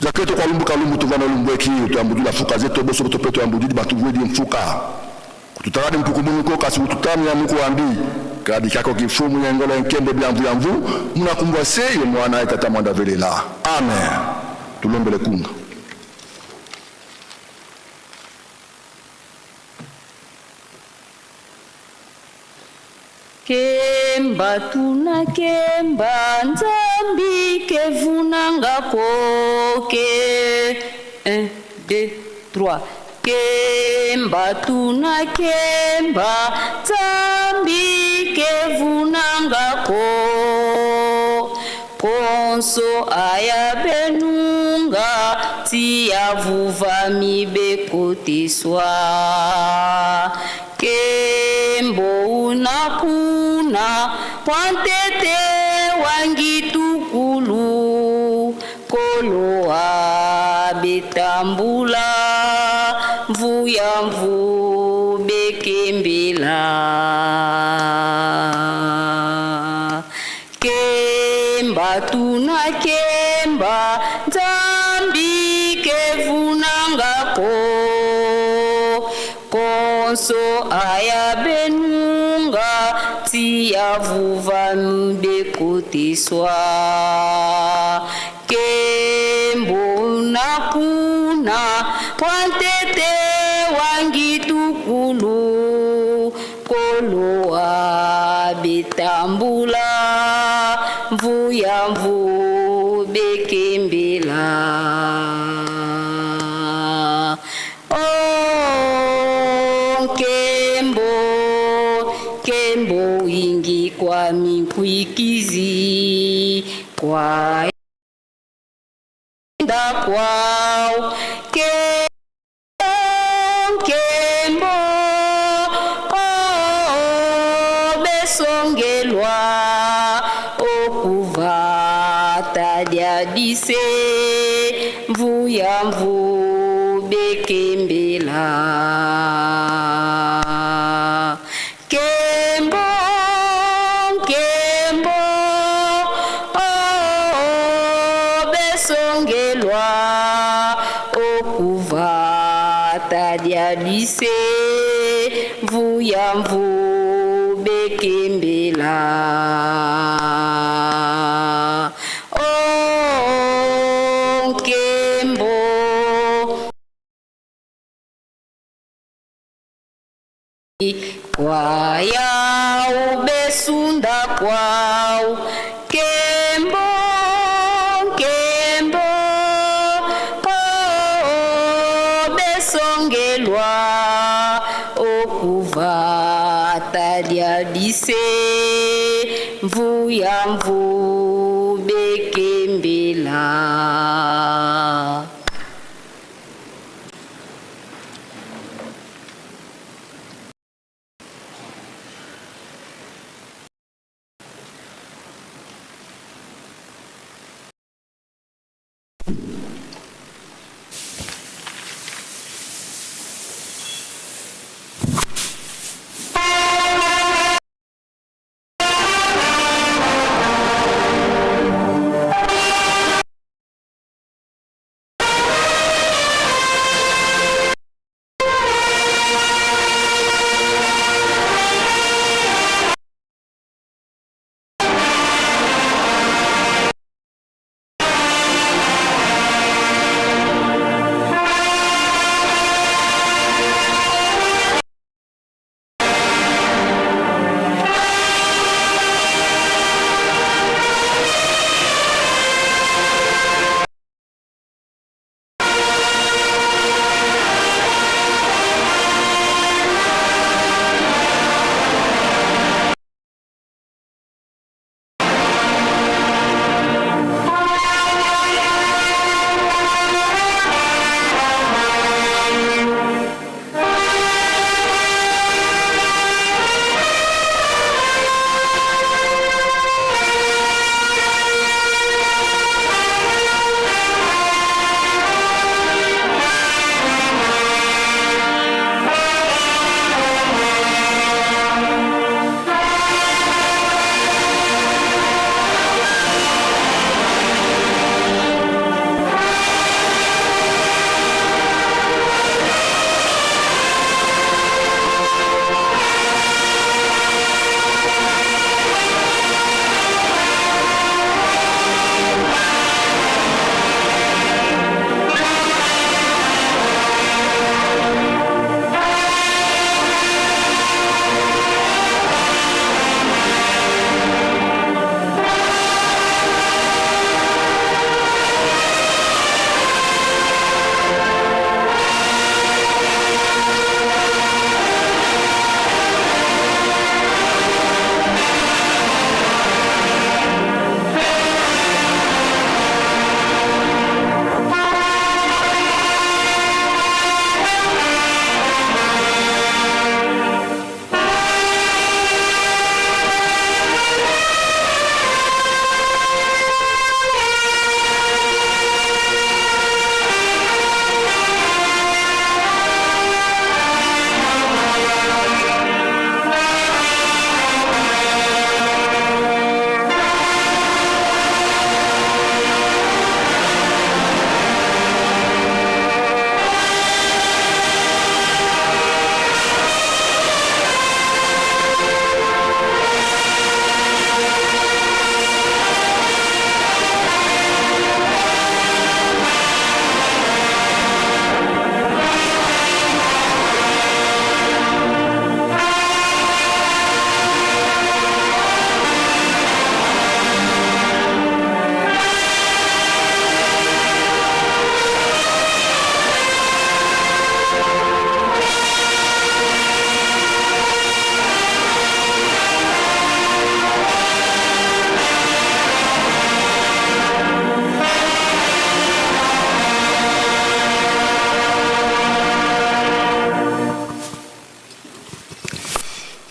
zaketo kwa lumbuka lumbu tuvana lumbweki utambudu la fuka zeto boso to pe to ambudu batu vwedi mfuka kututaradi mpukumu ko kasi ututamu ya muko ambi kadi kako kifumu ya ngolo nkembe byanvu yanvu munakumbwa se ye mwana etata mwanda velela amen tulombele kunga Kemba tuna kemba nzambi kevunanga koke 1 2 3 Kemba tuna kemba nzambi kevunanga ko konso aya benunga tia vuva mibekotiswa Kembo unakuna pantete wangitukulu koloa betambula mvuya mvu bekembela Kemba tuna kemba nzambi kevunangako konso aya benunga tia vuva mbekotiswa Kembo nakuna pantete wangitukulu koloa betambula mvuya mvu bekembela Kembo ingi kwa mipwikizi kwa nda kwao Kembo besongelwa okuvata diadise mvuya mvu bekembela Diadise mvuya mvu bekembela Kembo kwaya ubesunda kwau kembo kembo besongelwa okuvata diadise mvuya mvu bekembela.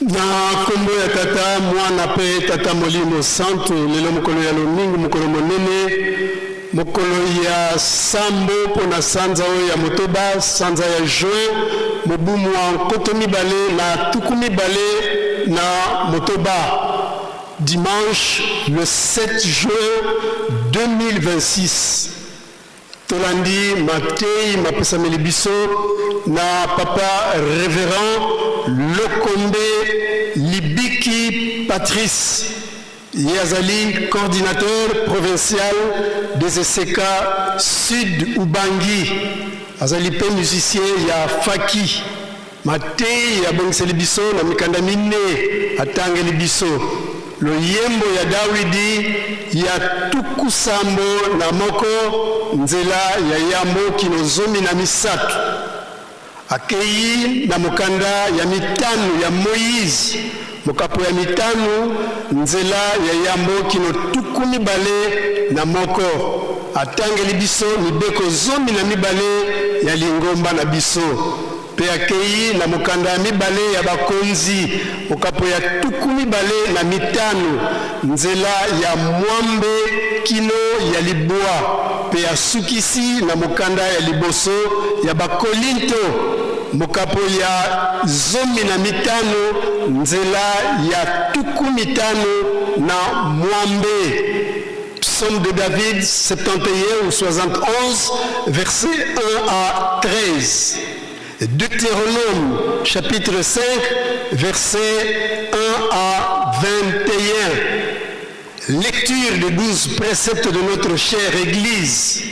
Na kombo ya tata mwana pe tata molimo santo lelo mokolo ya lomingo mokolo monene mokolo ya sambo pona sanza oyo ya motoba sanza ya juin mobumu wa nkoto mibale na tuku mibale na motoba dimanche le 7 juin 2026 tolandi matei mapesameli biso na papa révérend Lokombe Libiki Patrice Yazali, coordinateur provincial des ECK Sud Ubangi Azali pe musicien ya Faki Matei abongiseli biso na mikanda mine atangeli biso loyembo ya Dawidi ya tuku sambo na moko nzela ya yambo kino zomi na misatu akei na mokanda ya mitano ya Moïse mokapo ya mitano nzela ya yambo kino tuku mibale na moko atangeli biso mibeko zomi na mibale ya lingomba na biso pe akei na mokanda ya mibale ya bakonzi mokapo ya tuku mibale na mitano nzela ya mwambe kino ya libwa pe asukisi na mokanda ya liboso ya bakolinto mokapo ya zomi na mitano nzela ya tuku mitano na mwambe. Psaume de David 71 ou 71 versets 1 à 13. Deutéronome chapitre 5 versets 1 à 21. Lecture des 12 préceptes de notre chère Église.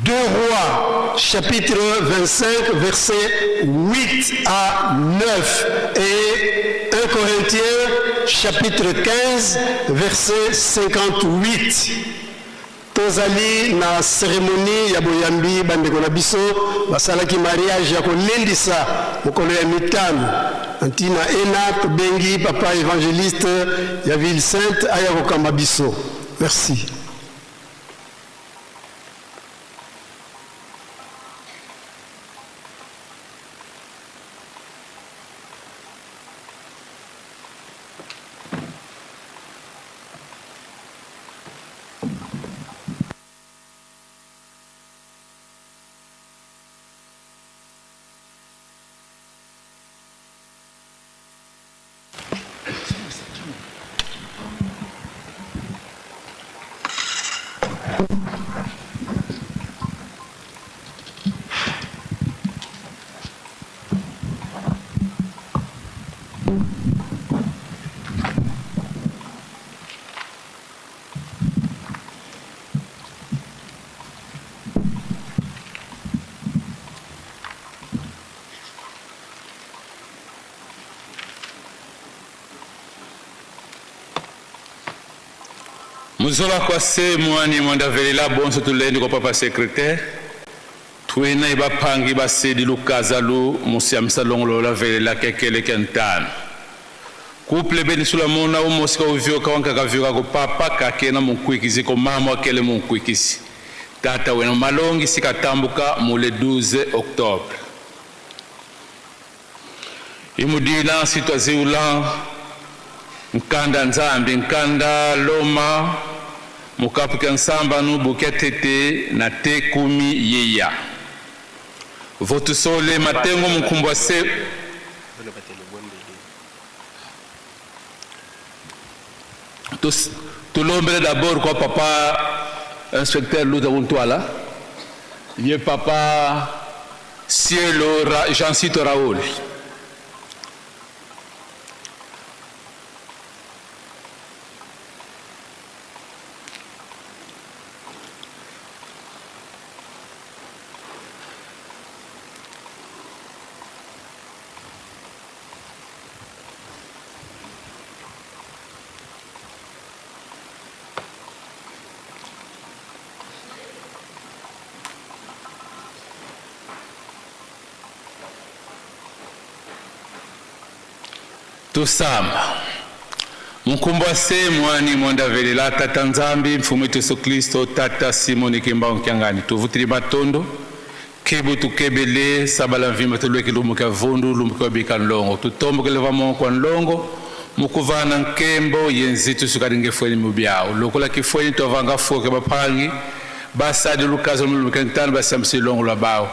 2 Rois chapitre 25 versets 8 à 9 et 1 Corinthiens chapitre 15 verset 58. Tozali na cérémonie ya boyambi bandeko na biso basalaki mariage ya kolendisa mokolo ya mitano antina ena tobengi papa évangéliste ya Ville Sainte aya kokamba biso. Merci. Muzola kwa se mwani mwandavelela bonso tulendi kwa papa secrétaire tuena ibapangi basedi lukaza lu musiamisa longolo la velela kekele kentano couple beni sula mona umosika uvyoka wankaka vyoka ko papa kakena munkwikisi ko mama wakele munkwikisi tata wena malongi sikatambuka mule 12 octobre imudila sitwaziula nkanda nzambi nkanda loma mukapu kansamba nu buketete na te kumi yeya votu sole matengo mkumbwa se tulombele d'abord kwa papa inspecteur Luta Wuntwala ye papa Cielo Jean-Cito Raoul tusamba mkumbwa se mwani mwandavelela tata nzambi mfumu wetu Yesu Kristo tata Simoni Kimba Nkyangani tuvutiri matondo kebu tukebele sabala mvima tulweke lumuka vundu lumuka bika nlongo tutombokele vamo kwa nlongo mukuvana nkembo yenzitu sukaringe fweni mubyao lokola kifweni tovanga foke bapangi basadi lukazo lumuka ntano basamsi longo la bao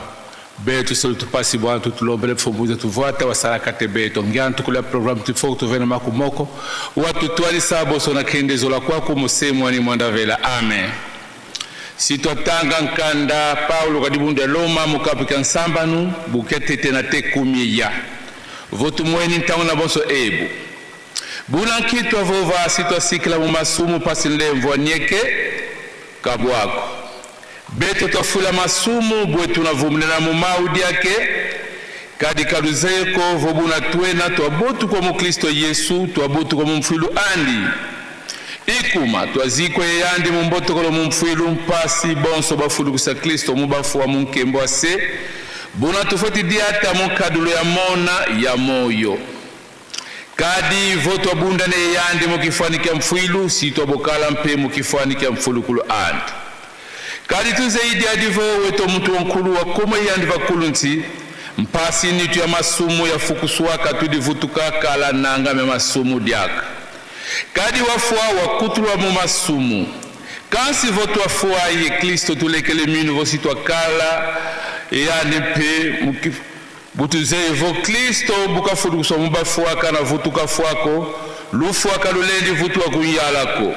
beto solo tu pasi bwa tu tulombele fumbuza tu voata wasala kate beto ngiantu kula program tu fok tu vena makumoko watu twali sabo sona kende zola kwako musemu ani mwandavela amen sitotanga nkanda Paulo kadibunda loma mukapu kansambanu bukete tena te kumi ya votu mweni ntango na bonso ebu buna kitu avova sitosikila mumasumu pasi nlemvo nyeke kabwako beto tofula masumu bwetu na vumnena mumaudi yake kadi kaluzeko vobuna twena twabotu kwa mukristo Yesu twabotu kwa mumfilu andi ikuma twazikwe yandi mumbotokolo mumfilu mpasi bonso bafulu kusa Kristo mubafu wa munkembo ase buna tufoti diata mukadulo ya mona ya moyo kadi voto abunda ne yandi mukifani kia mfilu sito bokala mpe mukifani kia mfulu kulu andi kadi tuzeidi adivo weto mtu wankulu wa koma yandi vakulu nti mpasi nitu ya masumu ya fukusuwaka tudivutuka kala nanga me masumu diaka kadi wafua wakutulwa mu masumu kansi voto wafua ye Kristo tulekele minu vositwa kala yani pe butuze vo Kristo bukafulu kuswa mubafuaka na vutuka fuako lufuaka lulendi vutuwa kunyalako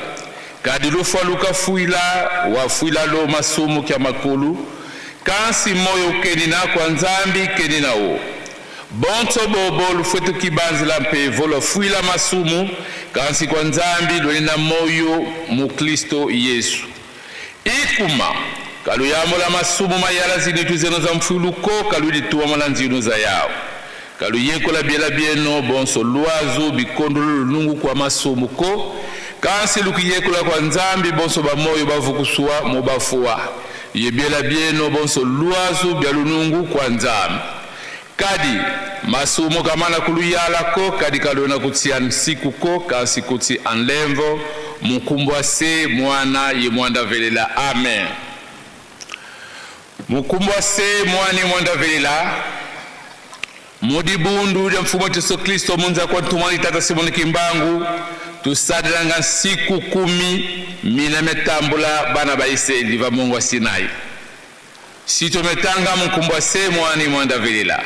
kadi lufua lukafuila wafuila lo masumu kia makulu kansi moyo keni na kwa nzambi keni na o bonto bobo lufetu kibanzi la mpe volo fuila masumu kansi kwa nzambi lweni na moyo mu Kristo Yesu ikuma kalu yamo la masumu mayala zinitu zeno za mfuluko kalu lituwa malanzino za yao kalu yeko la biela bieno bonso luazu bikondo lunungu kwa masumu ko kansi luki yeko la kwa nzambi bonso ba moyo bavukusua mubafua yebiela bieno bonso luazu bialunungu kwa nzambi kadi masumo kamana kuluyala ko kadi kalona kutia nsiku ko kasi kuti anlemvo mukumbwa se mwana ye mwanda velela amen mukumbwa se mwani mwanda velela mudibundu ya mfumo Yesu Kristo munza kwa tumani tata Simoni Kimbangu tusadiranga siku 10 mina metambula bana ba Israeli va Mungu wa Sinai sito metanga mukumbwa se mwani mwanda velela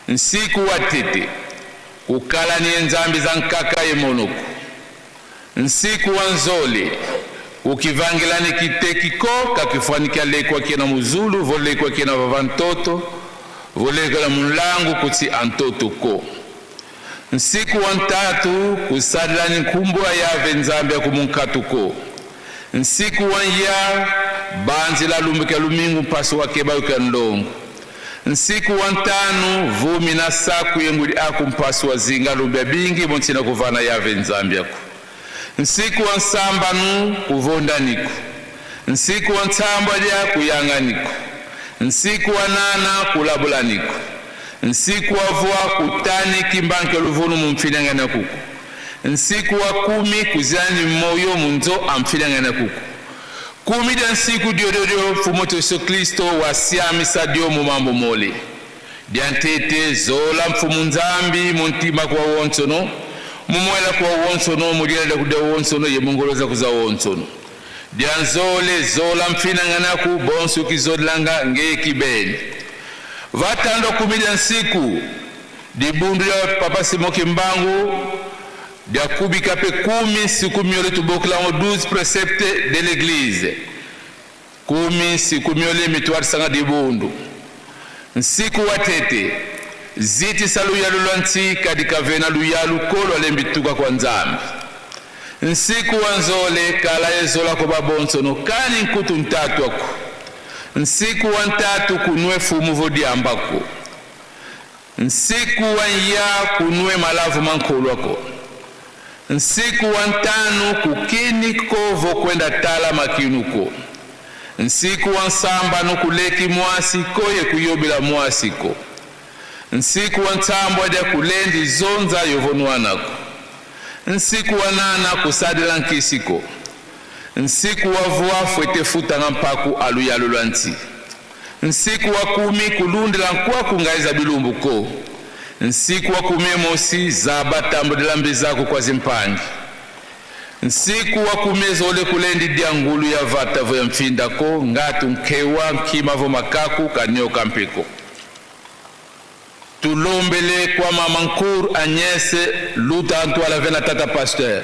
nsiku watete kukala ni nzambi za nkaka ye monuku nsiku wanzole ukivangilani kitekiko kakifanikia lekwa kena muzulu volekwa kena vavantoto volekwa na mulangu kuti antoto ko nsiku wantatu kusadilani nkumbwa yave nzambi ya kumunkatu ko nsiku wanya banzi la lumbika lumingu mpasi wakeba yuka ndongo nsiku wantanu vumi na saku yenguli aku mpasi wa zinga lubya bingi montina kuvana yave nzambi yako nsiku wansambanu kuvonda niku nsiku wansamba dia kuyanga niku nsiku wanana kulabula niku nsiku wavua kutani kimbanke luvunu mumfinyanga na kuku nsiku wa 10 kuzani moyo munzo amfinyanga na kuku 10 dia nsiku diododio fumoto Yesu Kristo wasiamisa dio mu mambo mole diantete zola mfumu nzambi muntima kwa wonsono mumwela kwa wonsono mudiela kuda wonsono ye mongoloza kuza wonsono dianzole zola mfinangana ku bonso kizodlanga nge kibeni vatando 10 nsiku dibundu ya papa Simoni Kimbangu dia kubika pe 10 siku miole tubokla 12 préceptes de l'église 10 siku miole mitwari sanga dibundu nsiku watete ziti saluya lulanti kadika vena luyalu kolo alembituka kwa nzambi nsiku wanzole kala yezola kwa babonsono kani nkutu ntatu ako nsiku wantatu kunwe fumu vodi ambako nsiku wanya kunwe malavu mankolo ako nsiku wantanu kukini kovo kwenda tala makinuko nsiku wansamba nukuleki mwasi koye kuyobila mwasi ko nsiku wantambo dia kulendi zonza yovonwanako nsiku wanana kusadila nkisiko nsiku wavua fwete futa ngampaku aluyalulwanti nsiku wa 10 kulundila nkwaku ngaiza bilumbuko nsiku wa 10 mosi zaba tambo dilambi zako kwa zimpangi nsiku wa 10 zole kulendi dia ngulu ya vata vo ya mfindako ngatu nkewa nkima vo makaku kanyoka mpiko tulombele kwa mama Nkour Agnès Luta Antoine Vena tata pasteur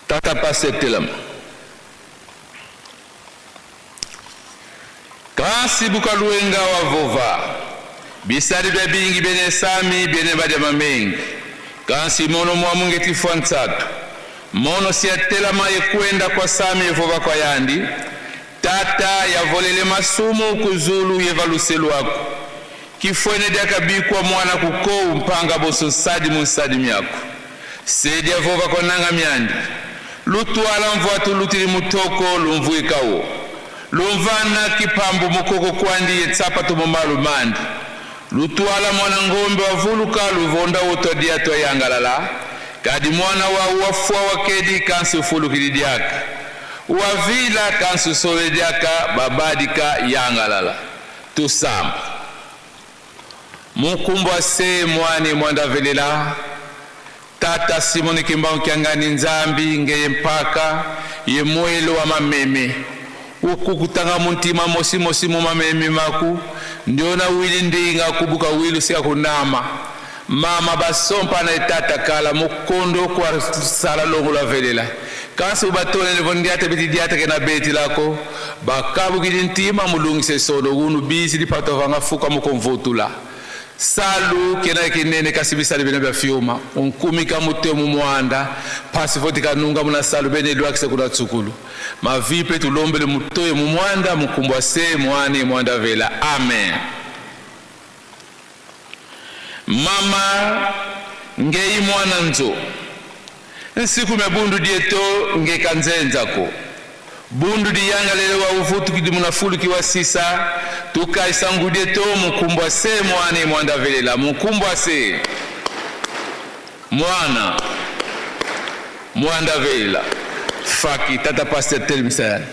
tata pasteur telam masi bukaluenga wa vova bisari bya bingi bene sami bene badya mamengi kansi mono mwamunge tifuansatu mono siatela maye kwenda kwa sami vova kwa yandi tata yavolele masumu kuzulu yevaluselu wako kifwene diakabikwa mwana kukou mpanga boso sadi musadi myako sedi avova kwa nanga myandi lutuala mvuatu lutili mutoko lumvuikawo lumvana kipambu mukoko kwandi yetsapa tumomalu mandi lutuala mwana ngombe wavuluka luvonda woto diato yangalala kadi mwana wa uafua wakedi kansi ufulukili diaka wavila kansi usole diaka babadika yangalala tusamba mukumbwa se mwani mwandavelela tata Simoni Kimbao Kiangani Nzambi ngeye mpaka ye mwelo wa mameme ukukutanga muntima mosi mosi mu mameme maku ndiona wili ndinga kubuka wilu siya kunama mama basompa na tata kala mukondo kwa sala longo la velela kasi ubatone nevondiate biti diate kena beti lako bakabu kidintima mulungise sodo unu bisi di pato vanga fuka mukonvotula salu kena kinene kasibisa bene bya fiuma unkumika mutemu mwanda pasi foti kanunga muna salu bene lwakise kuna tsukulu mavipe tulombele mutoye mu mwanda mukumbwa se mwani mwanda vela amen. Mama ngei mwana nzo nsiku mebundu dieto nge kanzenzako bundu diyanga lele wa uvutu kidimuna fulu kiwa sisa tuka isangu dieto mukumbwa se mwani mwanda velela mukumbwa se mwana mwanda velela faki tata pastor telmisayani.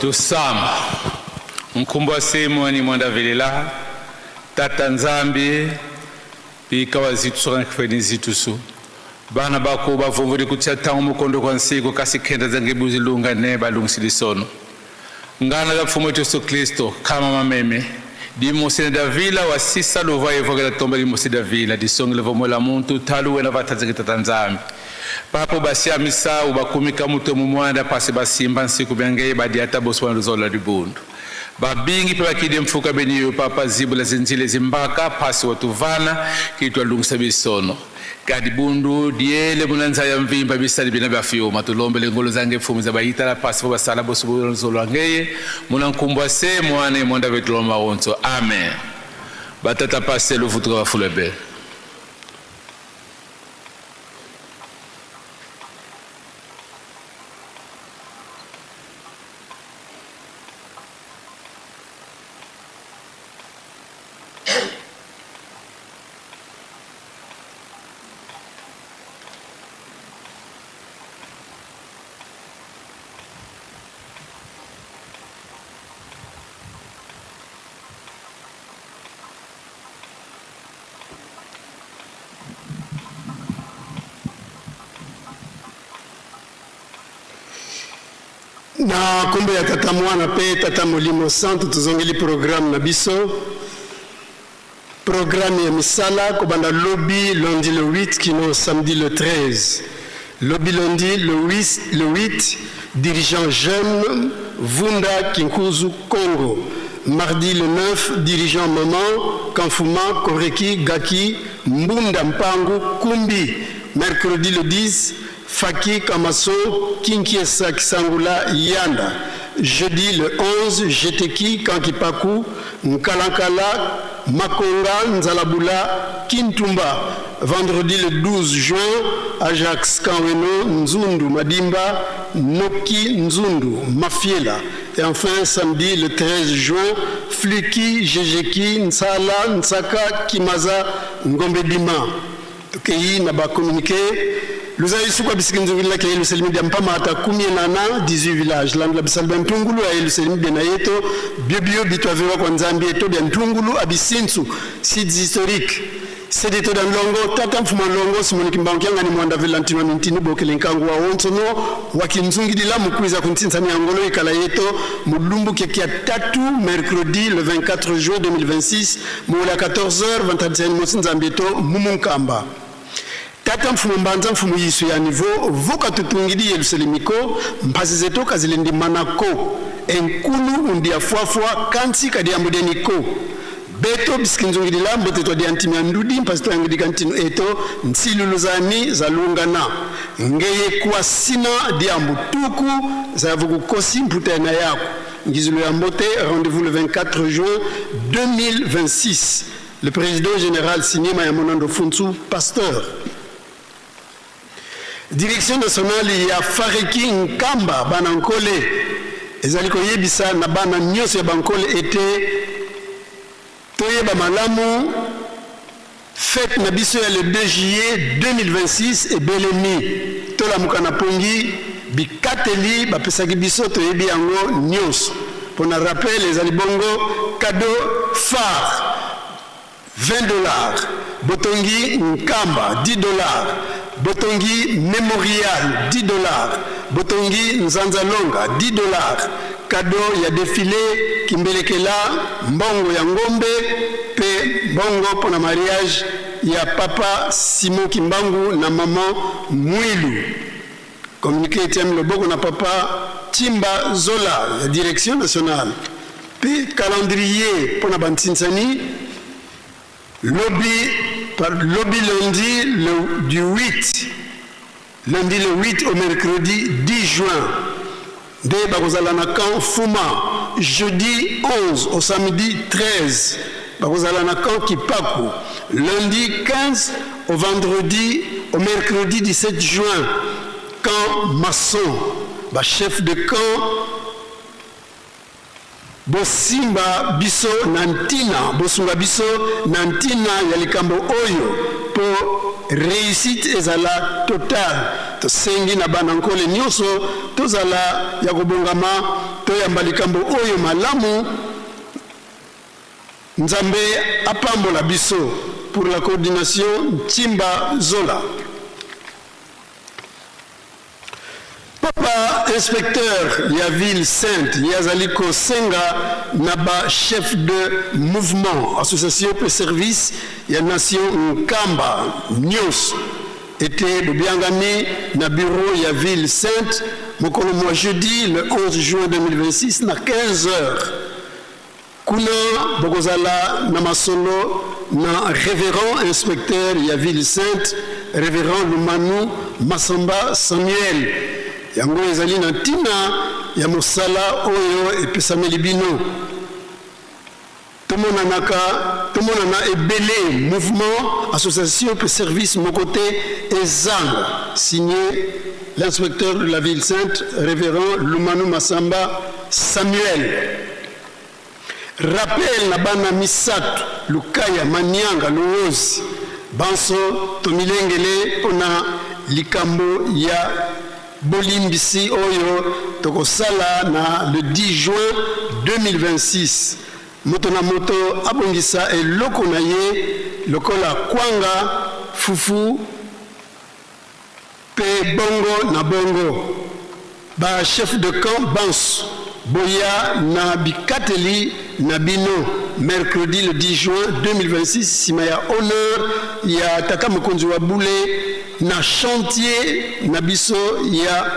tusamba mkumbwa semo ni mwanda velela tata nzambi ikawa zitu soka kifeni zitu su bana bako bavongole kutia tangu mukondo kwa nsiku kasi kenda zangebuzi lunga ne balungsili sono ngana za mfumo Yesu Kristo kama mameme di Mose Davila wa sisa lova evoka la tomba di Mose Davila di songle vomola muntu talu wena vatanzaki tatanzami papo basi amisa ubakumika muto mumwanda pasi basimba nsiku byangeye badi ata boswana luzola libundu babingi pe bakide mfuka beniyo papa zibula zinzile zimbaka pasi watuvana kitwa lungisa bisono kadi bundu diele munanza ya mvimba bisali bina bafyuma tulombe lengolo zange mfumu za bayita la pasi fo basala bosubulo zolwangeye munankumbwa se mwana monda betuloma onzo amen batata pase luvutuka bafulebe na kombe ya tata mwana pe tata molimo santo tuzongeli programme na biso programme ya misala kobanda lobby lundi le 8 kino samedi le 13 lobby lundi le 8 dirigeant jeune Vunda Kinkuzu Congo mardi le 9 dirigeant maman Kanfuma Koreki Gaki Mbunda Mpangu Kumbi mercredi le 10 Faki Kamaso Kinkiesa Kisangula Yanda. Jeudi le 11 Jeteki Kankipaku Nkalankala Makonga Nzalabula Kintumba. Vendredi le 12 juin Ajax Kanweno Nzundu Madimba Noki Nzundu Mafiela. Et enfin samedi le 13 juin Fliki Jejeki Nsala Nsaka Kimaza Ngombedima. Tokeyi Naba communiqué. Luzayi suka bisikinzuvila ke Yerusalemu dia mpama ata 18 villages la bisalba ntungulu ya Yerusalemu bena yeto biobio bitwavewa kwa nzambi yeto bia ntungulu abisinsu sites historiques c'est de Longo tata mfuma Longo simoni kimbangianga ni mwanda vilantino mintini bokele nkangu wa onsono wakinzungidila mukwiza kuntinsani angolo ikala yeto mulumbu kekia tatu mercredi le 24 juin 2026 mola 14h 21 mosinzambieto mumunkamba tata mfumu mbanza mfumu yisu ya niveau voka tutungidi Yerusalemiko mpasi zeto kazilendi manako enkulu undi afuafua kansi kadi ambudeniko beto biskinzungidi lambo teto di antimia ndudi mpasi to yangidi kantino eto nsiluluzani za lungana ngeye kuwa sina di ambutuku za vuku kosi mputa na yako ngizulu ya mbote rendez-vous le 24 juin 2026 le président général signé Mayamonando Funsu pasteur. Direction nationale ya Fariki Nkamba Banankole ezaliko yebisa na bana nyose Bankole ete toyeba malamu fête na biso ya le 2 juillet 2026 et beleni tola mukana pongi bikateli bapesaki biso toyebi yango nyos pona rappel ezali bongo cadeau phare $20 Botongi Nkamba $10 Botongi Memorial $10 Botongi Nzanzalonga $10 cadeau ya défilé Kimbelekela mbongo ya ngombe pe mbongo pona mariage ya papa Simon Kimbangu na maman Mwilu. Communiqué Etienne Loboko na papa Timba Zola la direction nationale. Pe calendrier pona bantinsani lobby lundi lundi le 8 au mercredi 10 juin de Bakozalana Kan Fuma jeudi 11 au samedi 13 Bakozalana Kan Kipaku lundi 15 au mercredi 17 juin Kan Masson chef de camp Bosimba biso nantina bosunga biso nantina ya likambo oyo po réussite ezala totale tosengi na bana nkole nyonso tozala ya kobongama toyamba likambo oyo malamu nzambe apambola biso. Pour la coordination Timba Zola. Papa inspecteur ya ville sainte Yazaliko Senga naba chef de mouvement association pour service ya nation Nkamba News était le biangami na bureau ya ville sainte mokolo mois jeudi le 11 juin 2026 na 15h. Kuna bokozala na masolo na révérend inspecteur ya ville sainte révérend Lumanu Masamba Samuel yango ezali na ntina ya mosala oyo epesameli bino tomonana ebele mouvement association pour service mon côté ezanga signé l'inspecteur de la ville sainte révérend Lumanu Masamba Samuel. Rappel na bana misatu Lukaya Manyanga Luozi Banso Tomilengele pona likambo ya bolimbisi oyo tokosala na le 10 juin 2026 moto na moto abongisa eloko na ye lokola kwanga fufu pe bongo na bongo ba chef de camp Banso Boya na bikateli Nabino, mercredi le 10 juin 2026, Simaya honneur, ya Tata Mokonzi wa Boule, na chantier Nabiso, ya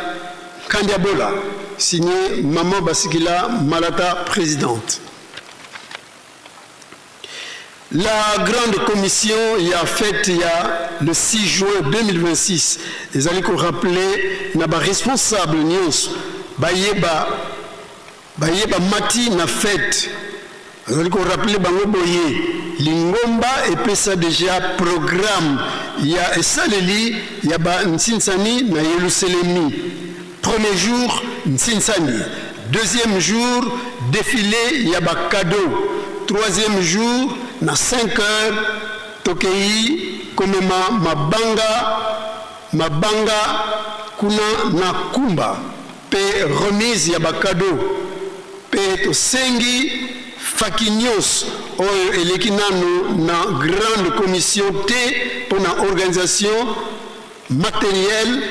Kandiabola, signé Maman Basikila Malata, présidente. La grande commission y a fait le 6 juin 2026. Les allez qu'on rappeler, n'a pas responsable Nyons, Bayeba Mati na fête. Nous allons rappeler bango boye lingomba et puis ça déjà programme il y a esaleli il y a ba Nsinsani na Yerusalemi. Premier jour Nsinsani, deuxième jour défilé il y a ba cadeau. Troisième jour na 5 heures tokei komema mabanga kuna na kumba pe remise il y a ba cadeau pe to sengi Fakinios oyo eleki nanu na grande commission T pour la organisation matérielle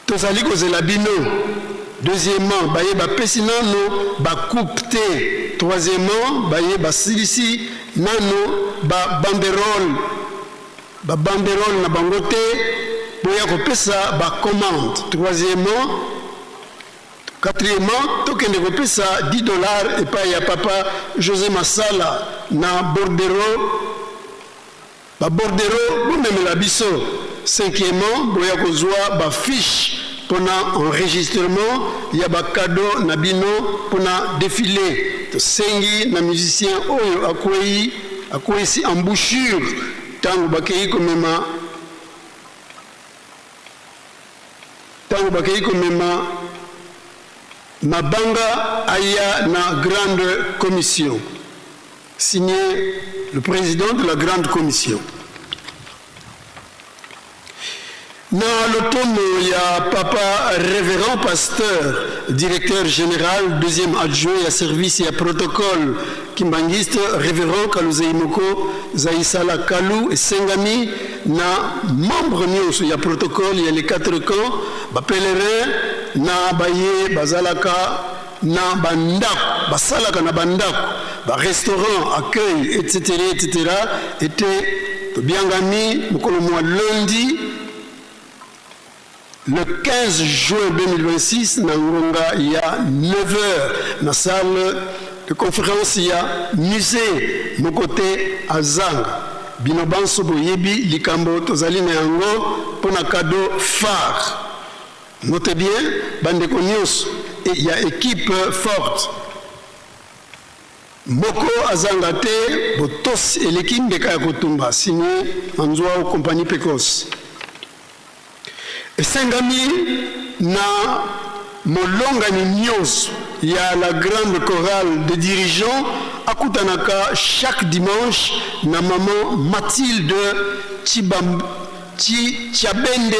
tozali kozela bino. Deuxièmement baye ba pesi nanu ba coupe T. Troisièmement baye ba silisi nanu ba banderole na bango te boya kopesa ba commande. Troisièmement quatrièmement, tokende kopesa $10 et pas ya papa José Massala na Bordero. Ba Bordero bomemela biso. Cinquièmement, boya kozwa ba fiche pona enregistrement ya ba cadeau na bino pona défilé. To sengi na musicien oyo akwei si embouchure tango bakei komema Mabanga Aya na grande commission. Signé le président de la grande commission. Na l'automne, il y a papa révérend pasteur, directeur général, deuxième adjoint à service et à protocole, kimbangiste, révérend Kaluzeimoko, Zaïsala Kalou et Sengami, na membre nyonso, il y a protocole, il y a les 4 camps, ba pèlerin, na baye, bazalaka, na bandako, basalaka na bandako, ba restaurant, accueil, etc., était biangami, mokolo mois lundi, le 15 juin 2026, na Ngonga, il y a 9h, dans la salle de conférence, il y a musée, mon côté à Zanga. Binobanso Boyebi, Likambo, Tozali Neango, pour un cadeau phare. Notez bien, Bandeko News, et il y a équipe forte. Moko Azangate, Botos et l'équipe de Kayakotumba, signé Anzoa aux compagnies Pecos. Et Sengami na Molongani Nyos, il y a la grande chorale de dirigeants à Kutanaka chaque dimanche na maman Mathilde Chiabende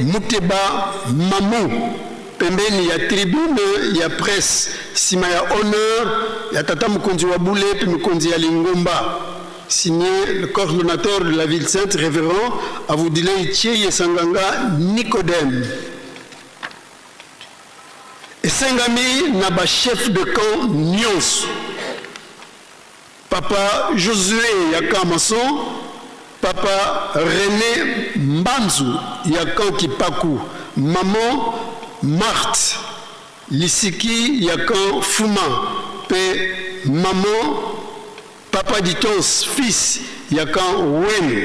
Muteba Mamu pembeni ya tribune ya presse sima ya honneur ya tata Mukonzi wa Bule pe Mukonzi ya Lingomba. Signé le coordonnateur de la ville sainte, révérend Avudile Tcheye Sanganga Nicodème. Et Sengami Naba chef de camp Nyos. Papa Josué Yaka Masson, Papa René Mbanzu Yaka Kipaku, Maman Marthe Lisiki Yaka Fuma, Pe Maman Papa Ditos, fils Yakan Wen,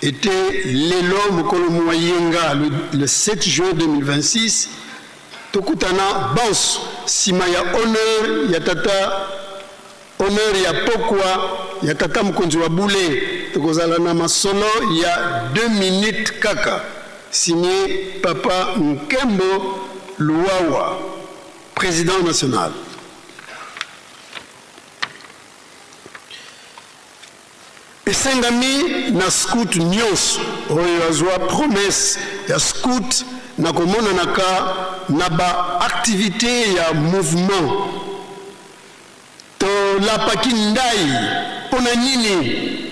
était l'élo Mokolo Mwayenga le 7 juin 2026. Tokutana Bons, Simaya honneur, Yatata, honneur ya Pokwa, Yatata Mkonzi wa Bule, Tokozala na masolo, il y a 2 minutes kaka. Signé Papa Nkembo Luawa, président national. Esengami na scout nyos oyo azwa promesse ya scout na komona naka na ba activité ya mouvement to la pakindai pona nini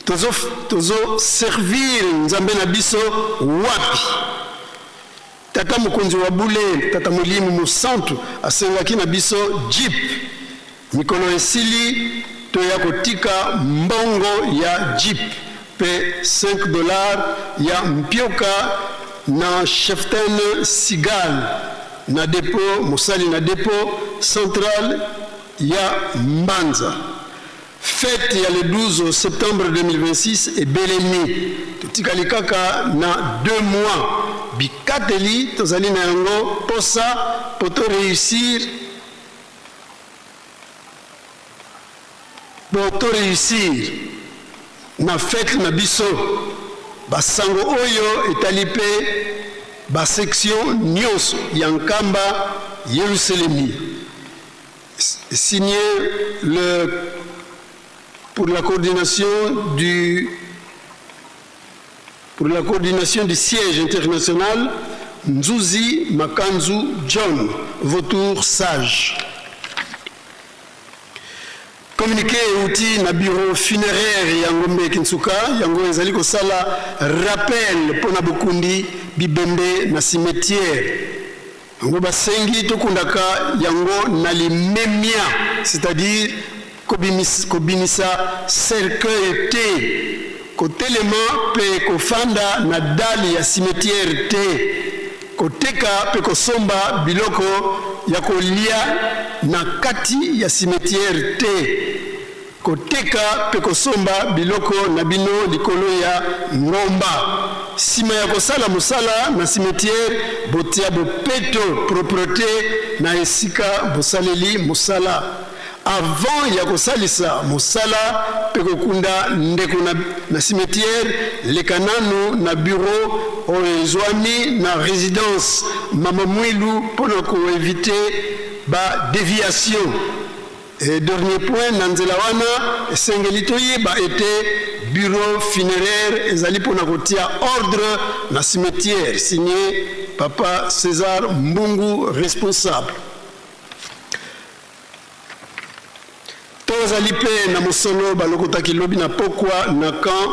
tozo servir nzambe na biso wapi tata Mukonzi wa Bule tata Mulimu Musantu asengaki na biso jeep mikolo esili toya kotika mbongo ya jeep pe $5 ya mpioka na cheftaine Sigal na dépôt Mosali na dépôt central ya Mbanza. Fête ya le 12 septembre 2026 et beleni totikali kaka na 2 mois bikateli tozali na yango posa poto réussir na fête na biso basango oyo etalipe ba section nyos yankamba Yerusalemi. Signé pour la coordination du siège international Nzuzi Makanzu John Vautour Sage. Communiqué outil na bureau funéraire ya Ngombe Kinsuka yango ezali kosala rappel pona Bukundi Bibembe na cimetière yango basengi tokundaka yango na limemia, c'est-à-dire kobimisa cercueil te kotelema pe kofanda na dali ya cimetière te koteka pe kosomba biloko ya kolia na kati ya cimetière te koteka pe kosomba biloko na bino likolo ya ngomba. Sima ya kosala musala na cimetière botia bopeto propreté na esika bosaleli musala. Avant ya kosalisa musala pe kokunda ndeko na cimetière lekananu na bureau oezwami na résidence Mama Mwilu pona ko éviter ba déviation. Et dernier point, Nanzela wana esengeli toyeba ete bureau funéraire ezali pona kotia ordre na cimetière. Signé Papa César Mbungu, responsable. Tozali pe na mosolo balokotaki lobi na pokwa na kan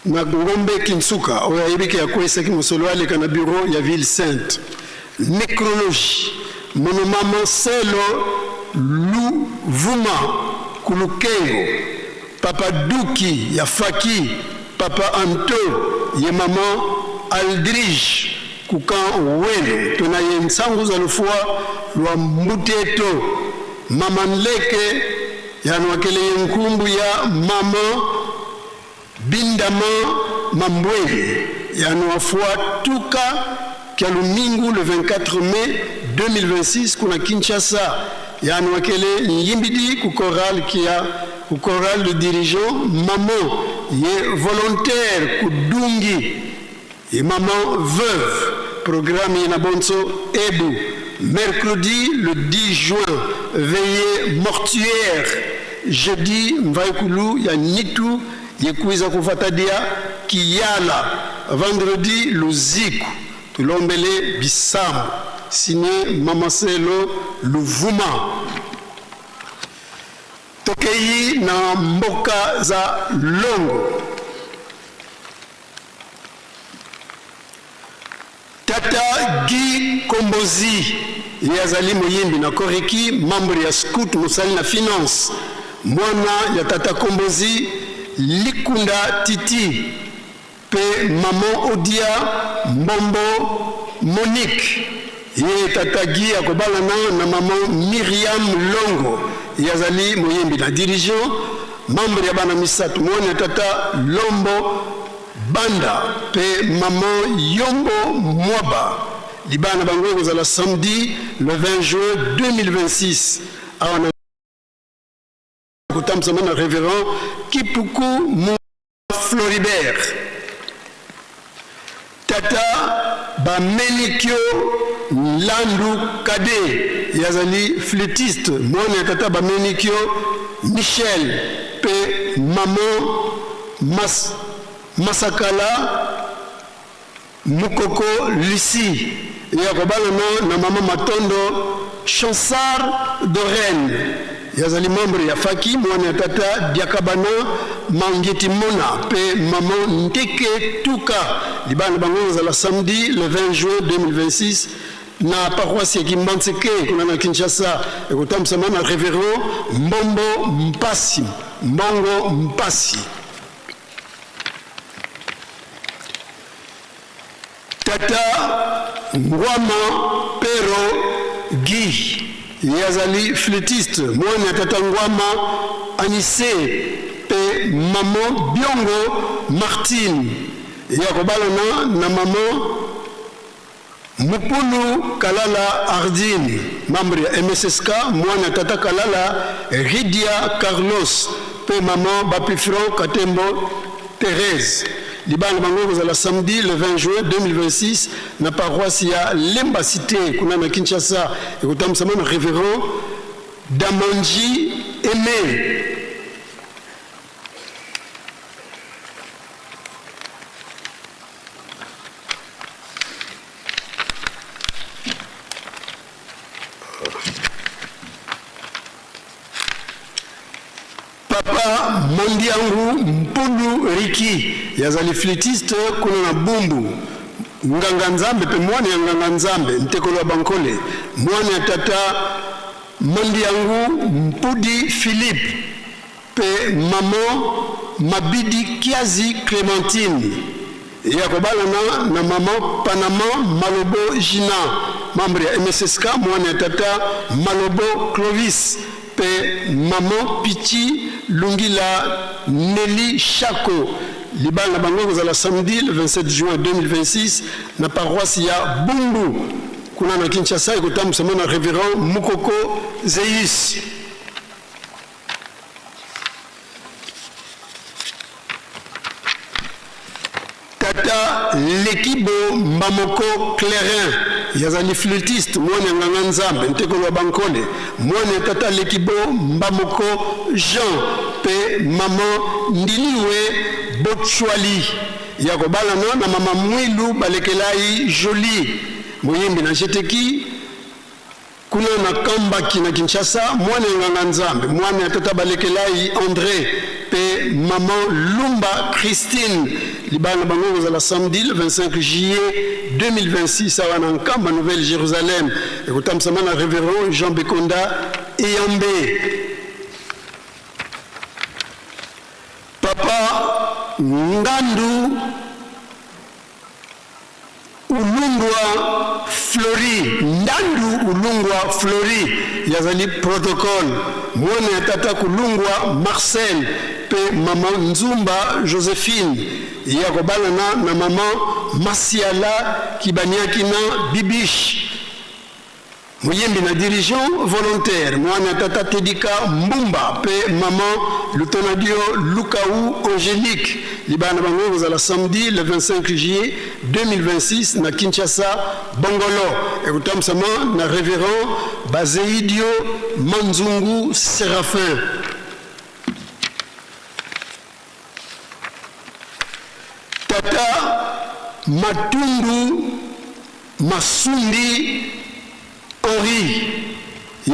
na Ngombe Kinsuka oyo ayebiki ya kwesaki mosolo aleka na bureau ya ville sainte. Nécrologie monoma Monselo Luvuma Kulukengo, Papa Duki ya Faki, Papa Anto ye Maman Aldrige Kukan Welo tona ye nsangu za lufua lwa mbuteto Mama Nleke ya nwakele ye nkumbu ya Mama Bindama Mambwele ya nwafua tuka kia lumingu le 24 mai 2026 kuna Kinshasa ya nwakele nyimbidi ku choral le dirigeant Maman ye volontaire kudungi ye Maman veuve programme ye na bonso ebu. Mercredi le 10 juin veillée mortuaire. Jeudi Mvaikulu ya Nitu yekuiza kufatadia kiyala vendredi luziku tulombele bisamu signé Mamaselo Luvuma. Tokei na mboka za Longo. Tata Guy Kombozi yazali Moyimbi na Koriki, membre ya Scout Musali na Finance. Mwana ya Tata Kombozi Likunda Titi pe Maman Odia Mbombo Monique. Ye Tata Guy akobala na Maman Myriam Longo yazali Moyimbi na dirigeant, membre ya bana misatu. Mwana ya Tata Lombo Banda pe Maman Yombo Mwaba. Libana bango kozala samedi le 20 juin 2026. Awana kutamsama na révérend Kipuku Floribert. Tata Bamenikyo Landu Kade yazali flûtiste. Mwana ya Tata Bamenikyo Michel pe Maman Masakala Mukoko Lucie yakobala na Maman Matondo Chansar Dorène yazali membre ya Faki. Mwana ya Tata Diakabana Mangeti Mona pe Maman Ndeke Tuka. Libana bango za la samedi le 20 juin 2026 na paroisse ya Kimbanseke kuna na Kinshasa. Ekotamsama na révérend Mbombo Mpasi Mbongo Mpasi. Tata Ngwama Pero Guy yazali flûtiste. Mwana Tata Ngwama Anissé pe Maman Biongo Martine yakobala na Maman Mupulu Kalala Ardine, membre ya MSSK. Mwana Tata Kalala Ridia Carlos pe Maman Bapifron Katembo Thérèse. Libana bango za la samedi le 20 juin 2026 na paroisse ya Lemba Cité kuna na Kinshasa. Ekotamsama na révérend Damanji Aimé. Papa Mondiangu Mpulu Riki yazali flûtiste kuna na Bumbu. Nganga Nzambe pe mwana ya Nganga Nzambe Ntekolo wa Bankole. Mwana ya Tata Mondiangu Mpudi Philippe pe Maman Mabidi Kiazi Clémentine yakobala na Maman Panama Malobo Gina, membre ya MSSK. Mwana ya Tata Malobo Clovis pe Maman Pichi Lungila Nelly Chako. Libana bango kozala samedi le 27 juin 2026 na paroisse ya Bumbu kuna na Kinshasa. Ekotamsama na révérend Mukoko Zeus. Tata Lekibo Mbamoko Clairin yazali flûtiste. Mwana Nganga Nzambe Ntekolo wa Bankole. Mwana Tata Lekibo Mbamoko Jean pe Maman Ndiliwe Botchwali yakobala na Mama Mwilu Balekelai Jolie Moyimbi na Jeteki kuna na Kambaki na Kinshasa. Mwana Nganga Nzambe mwana ya Tata Balekelai André pe Maman Lumba Christine. Libana bango za la samedi le 25 juillet 2026 à Nkamba Nouvelle-Jérusalem. Ekotamsama na révérend Jean Bekonda Eyambe. Papa Ngandu Ulungwa Flori Ndandu Ulungwa Flori yazali protocole. Mwana ya Tata Kulungwa Marcel pe Maman Nzumba Joséphine yakobala na Maman Masiala Kibaniaki na Bibish. Moyembi na dirigeant volontaire. Mwana Tata Tedika Mbumba pe Maman Lutonadio Lukaou Angélique. Libana bango za la samedi le 25 juillet 2026 na Kinshasa Bongolo. Ekotamsama na révérend Bazeidio Manzungu Séraphin. Tata Matundu Masundi Henri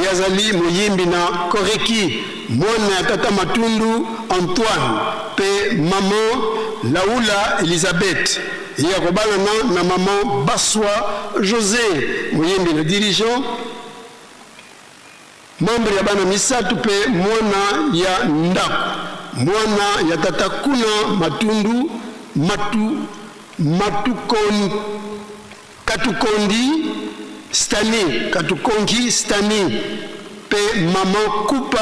yazali moyimbi na koreki mwana ya tata Matundu Antoine pe maman Laula Elisabeth ya kobala na maman Baswa José moyimbi na dirigeant membre ya bana misatu pe mwana ya ndako mwana ya tata Kuna Matundu Katukondi Stani Katukongi Stani pe maman Kupa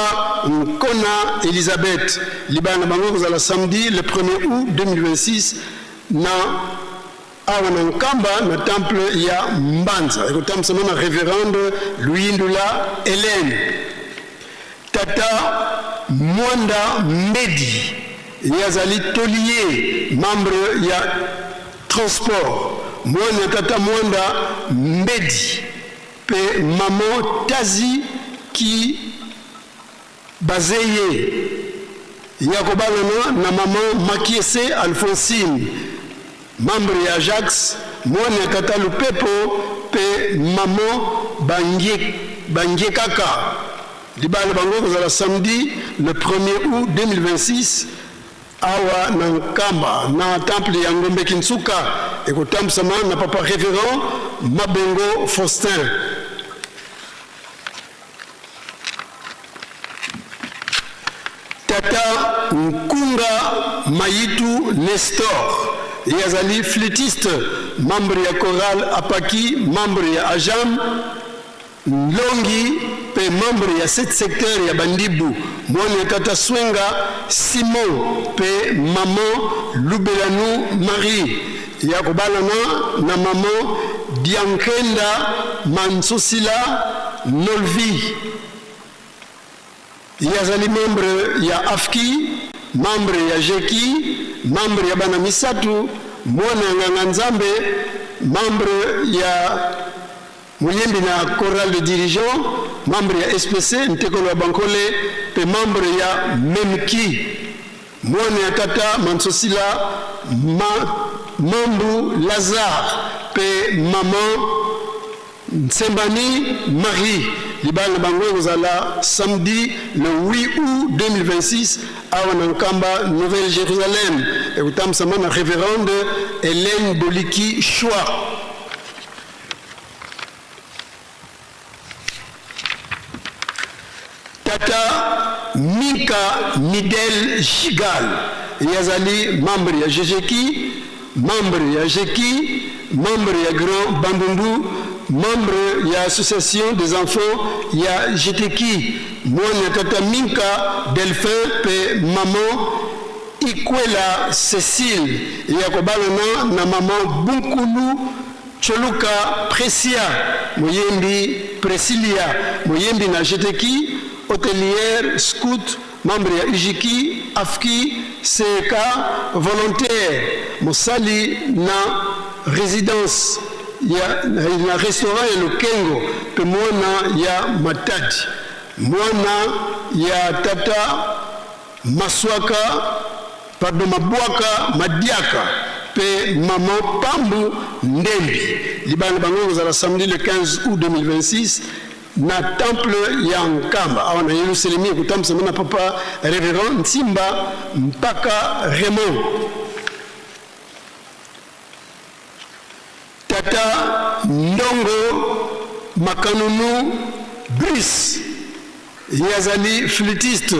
Nkona Elisabeth libana bango za la samedi le 1er août 2026 na awana nkamba na temple ya Mbanza ekotamsa na révérende Louindula Hélène tata Mwanda Mbedi yazali tolier membre ya transport mwana tata Mwanda Mbedi pe maman Tazi ki bazeye yakobalana na maman Makiese Alphonsine membre ya Ajax mwana tata Lupepo pe maman Bangie Kaka libale bango kozala samedi le 1er août 2026 awa na nkamba na temple ya Ngombe Kinsuka ekotamsama na papa révérend Mabengo Faustin tata Nkunga Mayitu Nestor yazali flûtiste membre ya chorale Apaki membre ya Ajam Longi pe membre ya 7 secteur ya Bandibu mwana tata Swenga Simon pe maman Lubelanu Marie ya kobalana na maman Diankenda Mansosila Nolvi yazali membre ya Afki membre ya Jeki membre ya bana misatu mwana nganga nzambe membre ya Muyembi na chorale de dirigeant membre ya SPC Ntekolo Bankole pe membre ya Memki mwana ya tata Mansosila Mambu Lazare pe maman Nsembani Marie libana bango kozala samedi le 8 août 2026 awa na nkamba Nouvelle Jérusalem ekutamsama na révérende Hélène Boliki Choix tata Mika Midel Gigal yazali membre ya Jejeki membre ya Jeki membre ya Grand Bambundu membre ya association des enfants ya Jeteki mwana tata Minka Delphin pe maman Ikwela Cécile ya kobalana na maman Bunkulu Choluka Precia moyembi Presilia moyembi na Jeteki hôtelière scout membre ya Ijiki Afki CK volontaire mosali na résidence na restaurant ya Lukengo pe mwana ya Matadi mwana ya tata Maswaka pardon Mabwaka Madiaka pe maman Pambu Ndembi libana bango za la samedi le 15 août 2026 na temple ya Nkamba awa na Yerusalemi kutamsama na papa révérend Nsimba mpaka Raymond tata Ndongo Makanunu Brice yazali flûtiste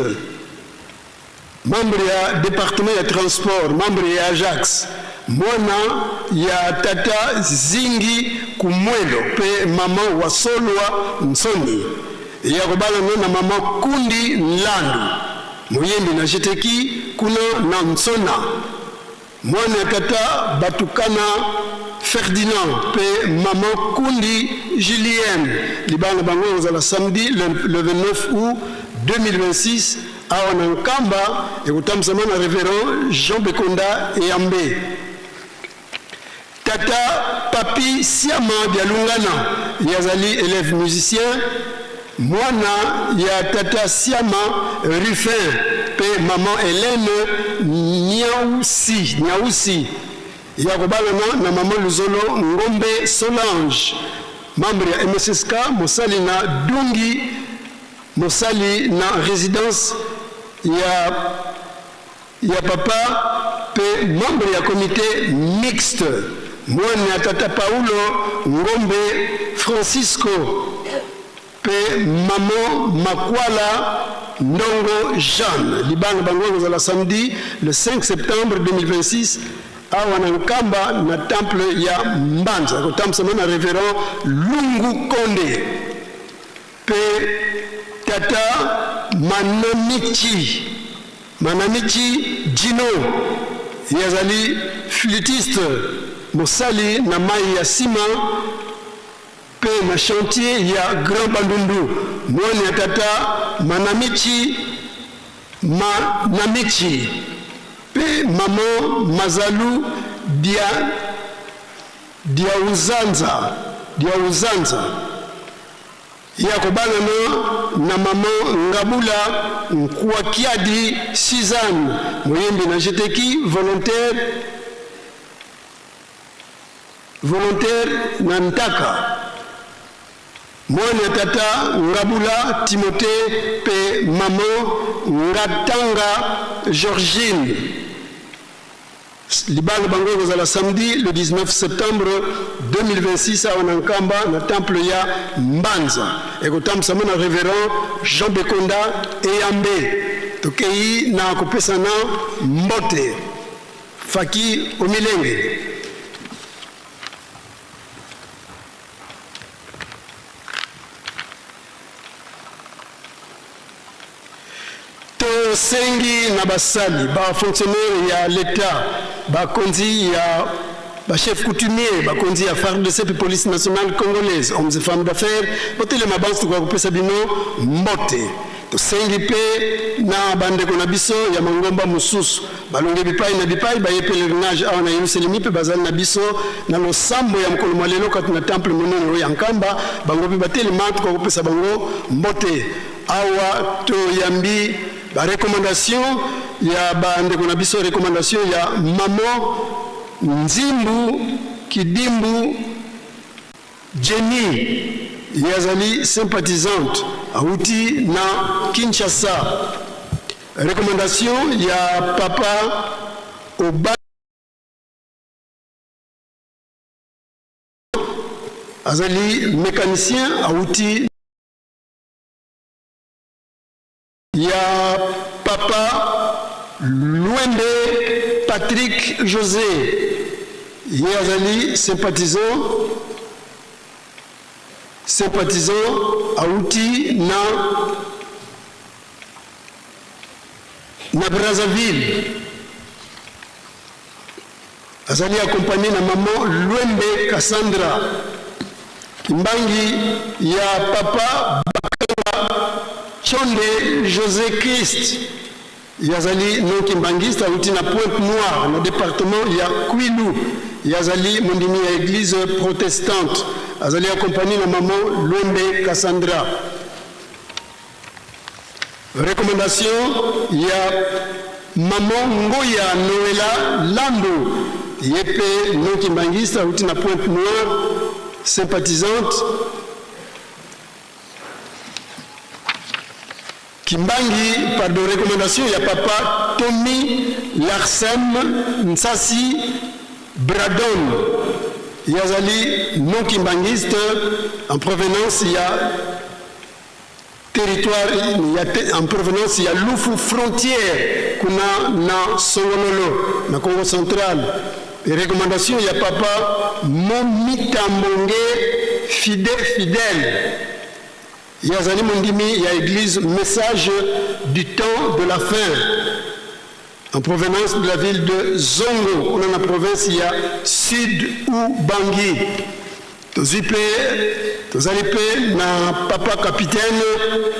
membre ya département ya transport membre ya Ajax mwana ya tata Zingi Kumwelo pe mama Wasolwa Nsoni ya kobalana na mama Kundi Nlandu muyembi na Jeteki kuna na Nsona mwana ya tata Batukana Ferdinand pe maman Kundi Julienne libana bango za la samedi le 29 août 2026 awa na Nkamba ekutamsama na révérend Jean Bekonda Eyambe tata Papi Siama Dialungana yazali élève musicien mwana ya tata Siama Ruffin pe maman Hélène Nyausi ya kobalana na mama Luzolo Ngombe Solange, membre ya MSSK, mosali na Dungi, mosali na résidence ya papa pe membre ya comité mixte, mwana ya tata Paulo Ngombe Francisco pe maman Makwala Ndongo Jeanne. Libanga bango la samedi le 5 septembre 2026 awa na Nkamba na temple ya Mbanza ko tamsama na révérend Lungu Konde pe tata Manamichi Gino yazali flûtiste mosali na mai ya sima pe na chantier ya Grand Bandundu, mwani ya tata Manamichi pe maman Mazalu dia uzanza ya kobalana na maman Ngabula Nkwakiadi Suzanne moyembi na jeteki volontaire na Ntaka, mwana ya tata Ngabula Timothée pe maman Ngatanga Georgine. Libanga bango za la samedi le 19 septembre 2026 à Nkamba na temple ya Mbanza ekotamsa na révérend Jean Bekonda Eyambe tokei na kopesa na mbote faki omilenge. Sengi na basali ba fonctionnaire ya l'État ba konzi ya ba chef coutumier ba konzi ya FARDC pe police nationale congolaise hommes et femmes d'affaires potele mabansi kwa kupesa bino mbote to sengi pe na bandeko na biso ya mangomba mususu balonge bipai na bipai ba pèlerinage awa na Yerusalemi pe bazali na biso na losambo ya mkolo malelo kati na temple monene ya Nkamba bango bibateli matu kwa kupesa bango mbote awa to yambi la recommandation ya bandeko na biso, recommandation ya maman Nzimbu Kidimbu Jenny yazali sympathisante auti na Kinshasa. Recommandation ya papa Oba azali mécanicien auti ya papa Luende Patrick José yazali sympathisant auti na Brazzaville azali accompagné na maman Luende Cassandra Kimbangi ya papa Bakanga Chonde José Christ yazali non kimbangiste auti na Pointe Noire na département ya Kwilu yazali mondimi ya église protestante azali accompagné na maman Luende Cassandra. Recommandation ya maman Ngoya Noela Lando yepe non kimbangiste auti na Pointe Noire sympathisante Kimbangi par de recommandation il y a papa Tommy Larsem Nsasi Bradon yazali non kimbangiste en provenance il y a territoire en provenance il y a Lufu frontière kuna na Songololo na Congo central. Et recommandation il y a papa Momita Monge fidèle yazali mondimi ya église message du temps de la fin en provenance de la ville de Zongo on a la province il y a Sud ou Bangui tozali pe na papa capitaine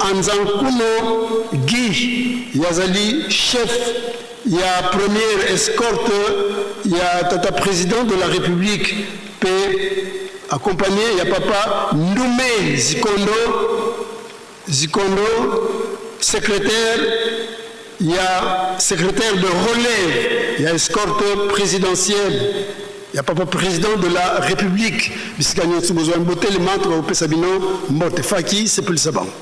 Anzankuno Guy yazali chef ya première escorte ya tata président de la République pe accompagné il y a papa Ndoumé Zikondo secrétaire il y a secrétaire de relève il y a escorte présidentielle ya papa président de la République bisika nyonso bozwa mbotelema tokopesa bino mbote faki sepulisa bango.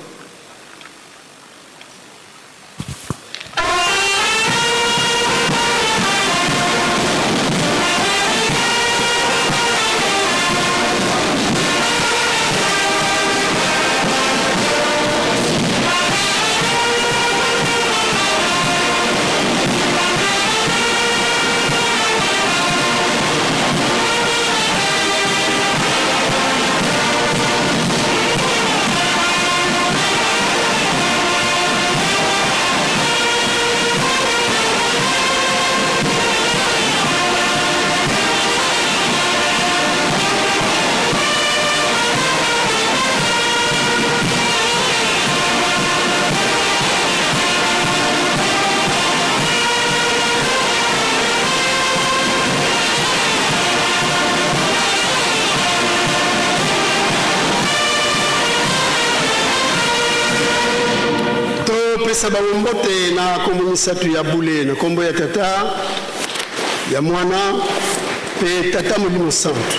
Pesa bambote na kombo misatu ya bule na kombo ya tata ya mwana pe tata molimo santo.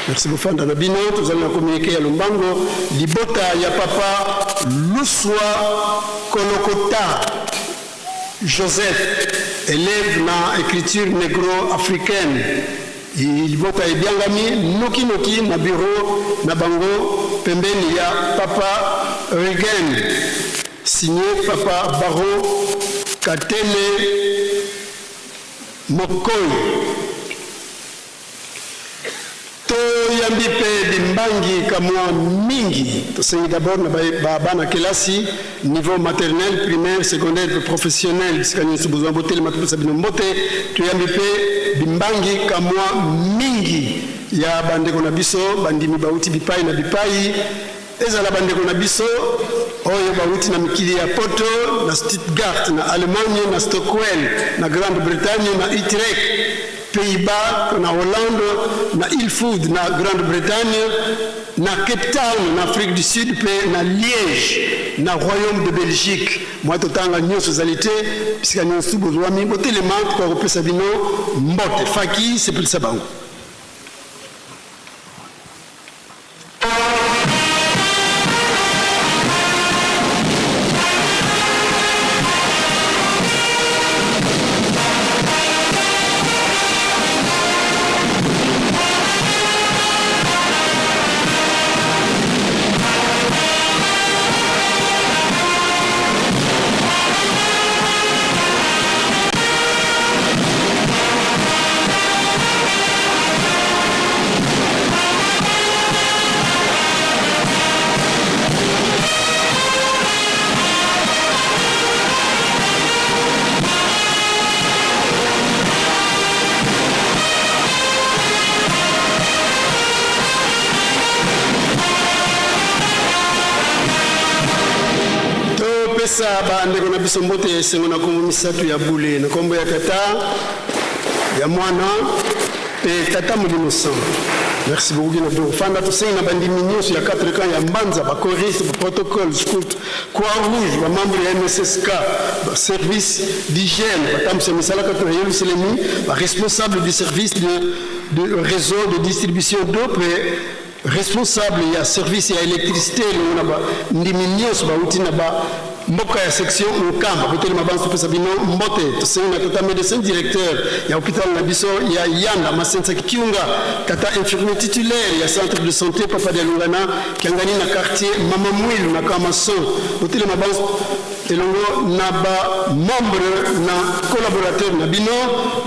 Merci bofanda na bino tozali na communiqué ya lombango libota ya papa Luswa Kolokota Joseph, élève na écriture négro-africaine. Libota ebiangami noki noki na bureau na bango pembeni ya papa Regen. Signé Papa Baro Katele Mokoy. To yambi pe dimbangi kamwa mingi. To sengi d'abord na bana kelasi niveau maternel, primaire, secondaire, professionnel. Bisikani subuzo mbote le matupu sabino mbote. To yambi pe dimbangi kamwa mingi. Ya bandeko na biso, bandimi bauti bipai na bipai. Ezala bandeko na biso oyo bauti na mikili ya Poto na Stuttgart na Allemagne na Stockwell na Grande-Bretagne na Utrecht, Pays-Bas na Hollande na Ilford na Grande-Bretagne na Cape Town na Afrique du Sud pe na Liège na Royaume de Belgique. Moi totanga nyonso zalité puisque nyonso bozwami botelema kwa kopesa bino mbote faki sepulisa bango. Bandeko na biso mbote sengo na kombo misatu ya bule na kombo ya tata ya mwana pe tata molimo santo. Merci beaucoup na bo fanda to sengo na bandimi nyonso ya 4 camps ya mbanza ba choriste ba protocole scout croix rouge ba membre ya MSSK ba service d'hygiène ba tamse misala ka to Yerusalemi ba responsable du service de réseau de distribution d'eau pe responsable ya service ya électricité na ba ndimi nyonso ba utina ba mboka ya section Nkamba boteli mabanso pesa bino mbote tosengi na tata médecin directeur ya hôpital na biso ya Yanda Masensa Kiunga, tata infirmier titulaire ya centre de santé Papa de Lungana kiangani na quartier Mama Mwilu na Kamaso boteli mabanso elongo na ba membre na collaborateur na bino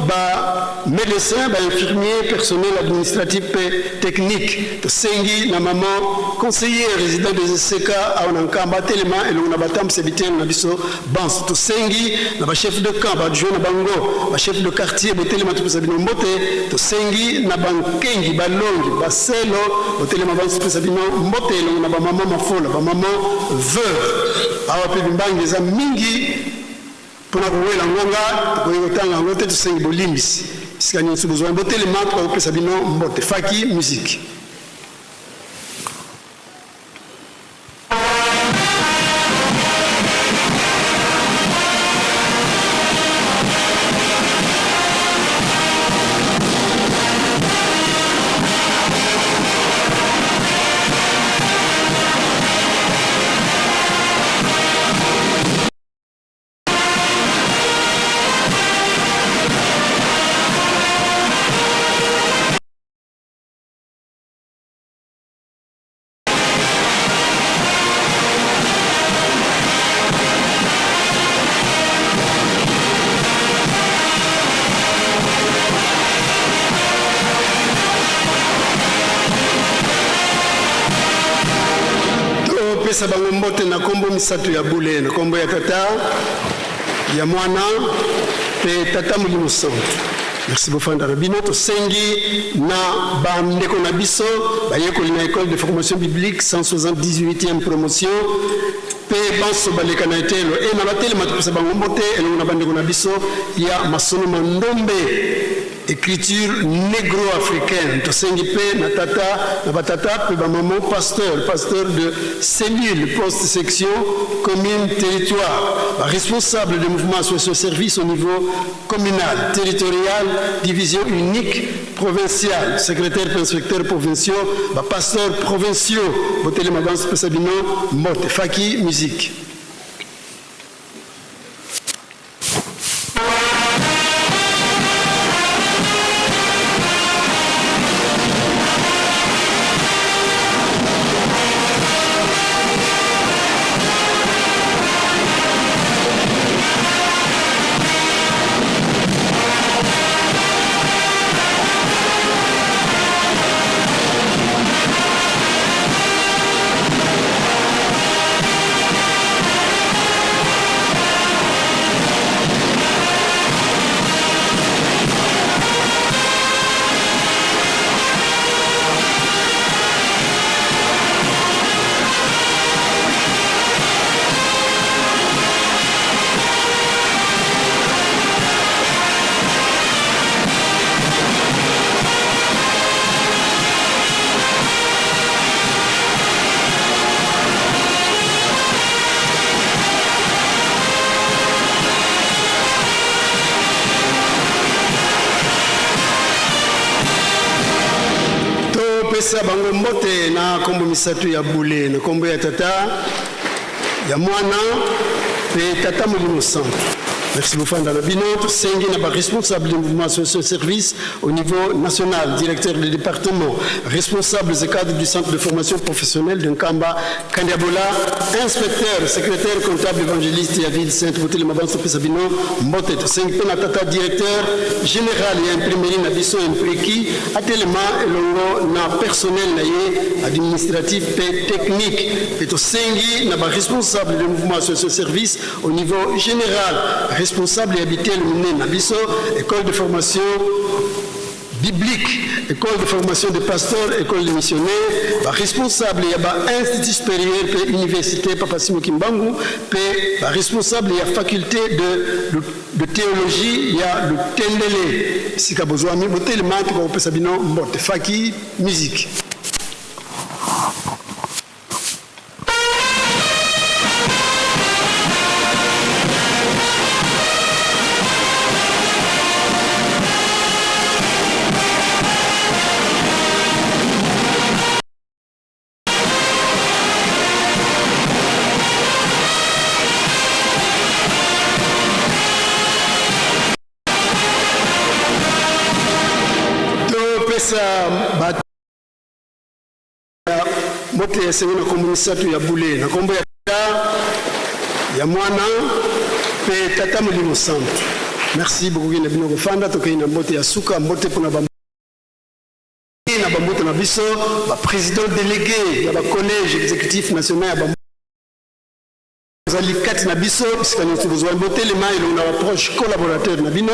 ba médecin ba infirmier personnel administratif et technique tosengi na maman conseiller résident des SCK a Nkamba telema elongo na batam na biso bans to sengi na ba chef de camp ba adjoint na bango ba chef de quartier botelema matupusa bino mbote to sengi na bankengi ba longi ba selo botelema bans pesa bino mbote lo na ba mama mafola ba mama veuve awa pe bimbangi za mingi pona kuwela ngonga ko yotanga ngote to sengi bolimbisi sikani nsubuzo botelema ko pesa bino mbote faki musique. topesa bango mbote na kombo misato ya bule na kombo ya tata ya mwana pe tata molimo santu. Merci bofanda rabino tosengi na bandeko na biso bayekoli na école de formation biblique 178e promotion pe banso baleka na etelo e na batelema topesa bango mbote elongo na bandeko na biso ya masomo mandombe écriture négro-africaine. Tosengi pe na tata na batata pe ba maman pasteur de cellule post-section commune territoire, responsable du mouvement socio-service au niveau communal, territorial, division unique provinciale, secrétaire inspecteur provinciaux, pasteur provinciaux, botele mabanso pe sabino mote faki musique. Bango mbote na kombo misato ya bule na kombo ya tata ya mwana pe tata molimo santu. Merci beaucoup Fanda Bino, Sengi Naba, responsable du mouvement socio-service au niveau national, directeur du département, responsable des cadres du centre de formation professionnelle de Nkamba, Kandiabola, inspecteur, secrétaire comptable évangéliste et à ville Sainte-Boutel Mabanso Pesabino, Mbotet, Sengi Penatata, directeur général et imprimerie Nabiso Impreki, Atelema et Longo na personnel naye administratif et technique. Et Sengi Naba, responsable du mouvement socio-service au niveau général, responsable et habituel Nabiso, école de formation biblique, école de formation de pasteurs, école de missionnaires, responsable et institut supérieur, université Papa Simo Kimbangu, responsable et faculté de théologie, il y a le Tendele, Sikabozouami, Botelema, Sabino, Mbote, Faki, musique. Mote ya sengina komunisatu ya bule na kombo ya tata ya mwana pe tata molimo santu. Merci beaucoup na bino kofanda tokei na mbote ya suka mbote pona ba na bambote na biso ba président délégué ya ba collège exécutif national ya ba zali kati na biso sikani tuzwa mbote le mai na approche collaborateur na bino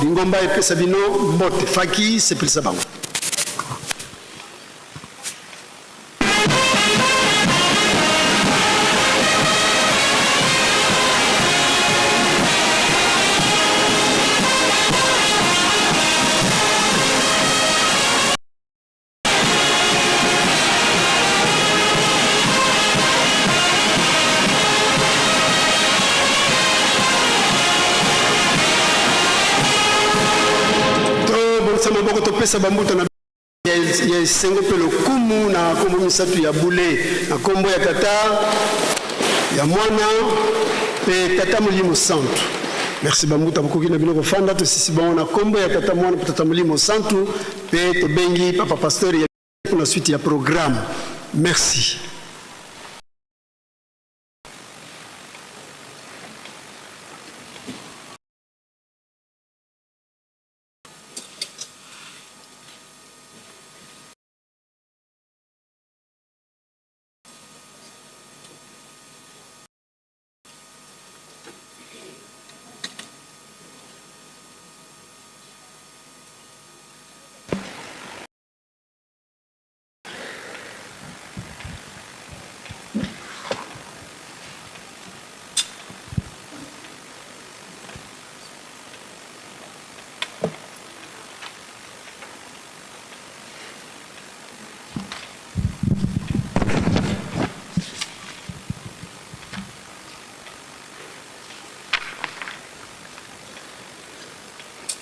lingomba epesa bino mbote faki sepelisa bango. Pesa bambuta na ya sengo pelo kumu na kombo misatu ya bule na kombo ya tata ya mwana pe tata molimo santu. Merci bambuta bakoki na bino kofanda to sisi bango na kombo ya tata mwana pe tata molimo santu pe to bengi papa pasteur ya kuna suite ya programme. Merci.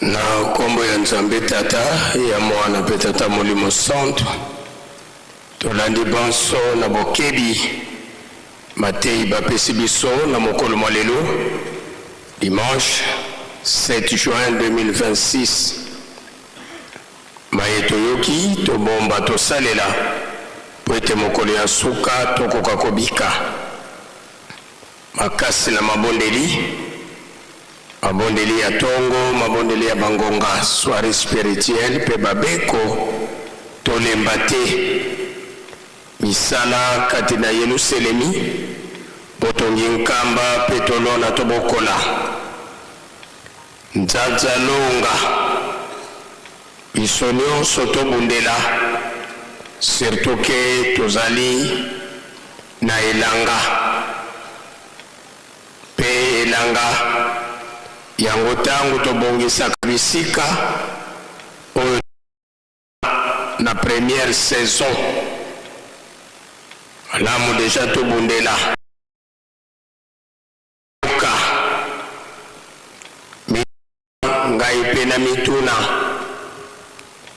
na kombo ya Nzambe Tata ya Mwana pe Tata Molimo Santo tolandi banso na bokebi Matei bapesi biso na mokolo mwa lelo dimanche 7 juin 2026 maye toyoki tobomba tosalela po ete mokolo ya suka tokoka kobika makasi na mabondeli ya tongo mabondeli ya bangonga soirée spirituelle pe babeko tolemba te misala kati na Yerusalemi potongi nkamba pe tolona tobokola nzaza longa biso nyonso tobundela surtout ke tozali na elanga pe elanga yango tango tobongisaka bisika oyo na première saison alamu deja tobundela ngai pe na mituna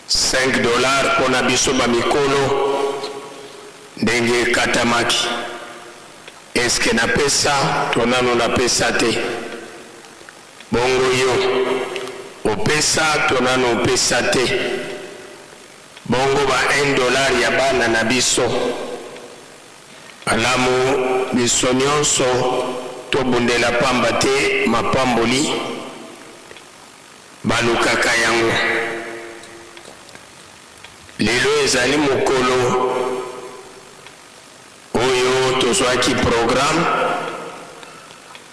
$5 pona biso bamikolo ndenge katamaki eske napesa tonano napesa te bongo yo opesa tonano opesa te bongo ba $1 ya bana na biso alamu biso nyonso tobundela pamba te mapamboli balukaka yango lelo ezali mokolo oyo tozwaki programme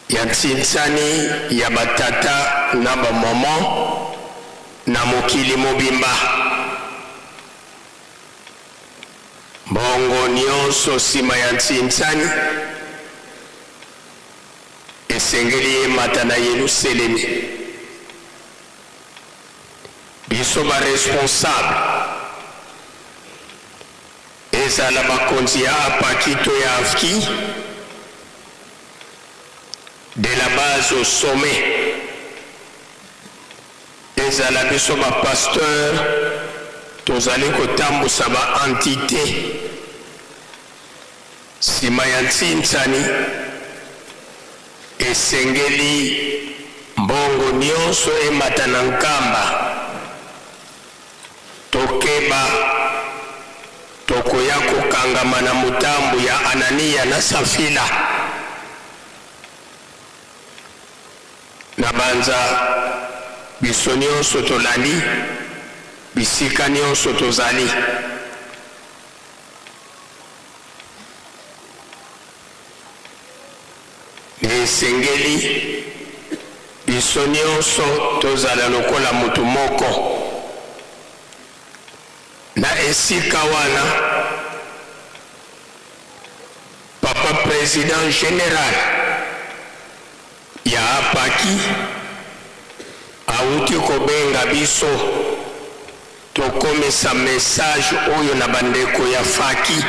ya ntinsani ya batata na bamama na mokili mobimba bongo nyonso nsima ya ntinsani esengeli emata na Yerusalemi biso baresponsable ezala bakonzi ya apaki to ya afki de la base au sommet ezala biso bapasteur tozali kotambusa baentité nsima ya ntinsani esengeli mbongo nyonso emata na nkamba tokeba tokoya kokangama na mutambu ya Anania na Safila na banza biso nyonso tolandi bisika nyonso tozali esengeli biso nyonso tozala lokola mutu moko na esika wana papa président général ya apaki auti kobenga biso tokomesa message oyo na bandeko ya faki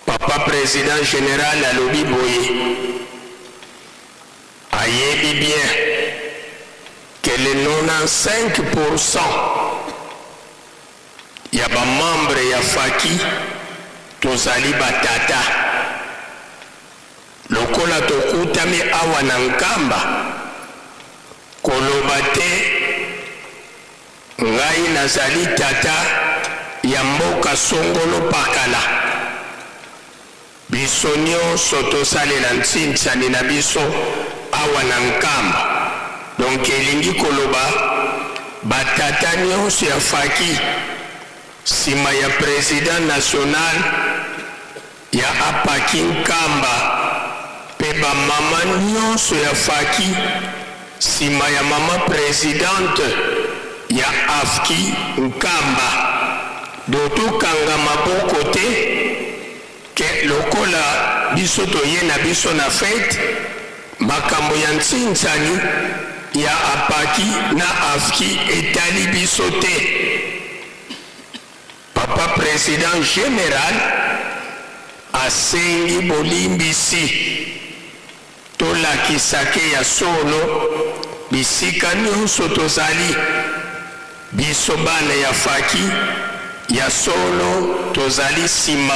papa président général alobi boye ayebi bien que le 95% ya bamembre ya faki tozali batata lokola tokutami awa na nkamba koloba te ngai nazali tata ya mboka songolo pakala biso nyonso tosalela ntinsani na biso awa na nkamba donc elingi koloba batata nyonso ya faki nsima ya président national ya apaki nkamba pe bamama nyonso ya faki nsima ya mama présidente ya afki nkamba dotokanga maboko te ke lokola biso toye na biso na fete makambo ya ntinsani ya apaki na afki etali biso te papa président général asengi bolimbisi tolakisake ya solo bisika nyonso tozali biso bana ya faki ya solo tozali nsima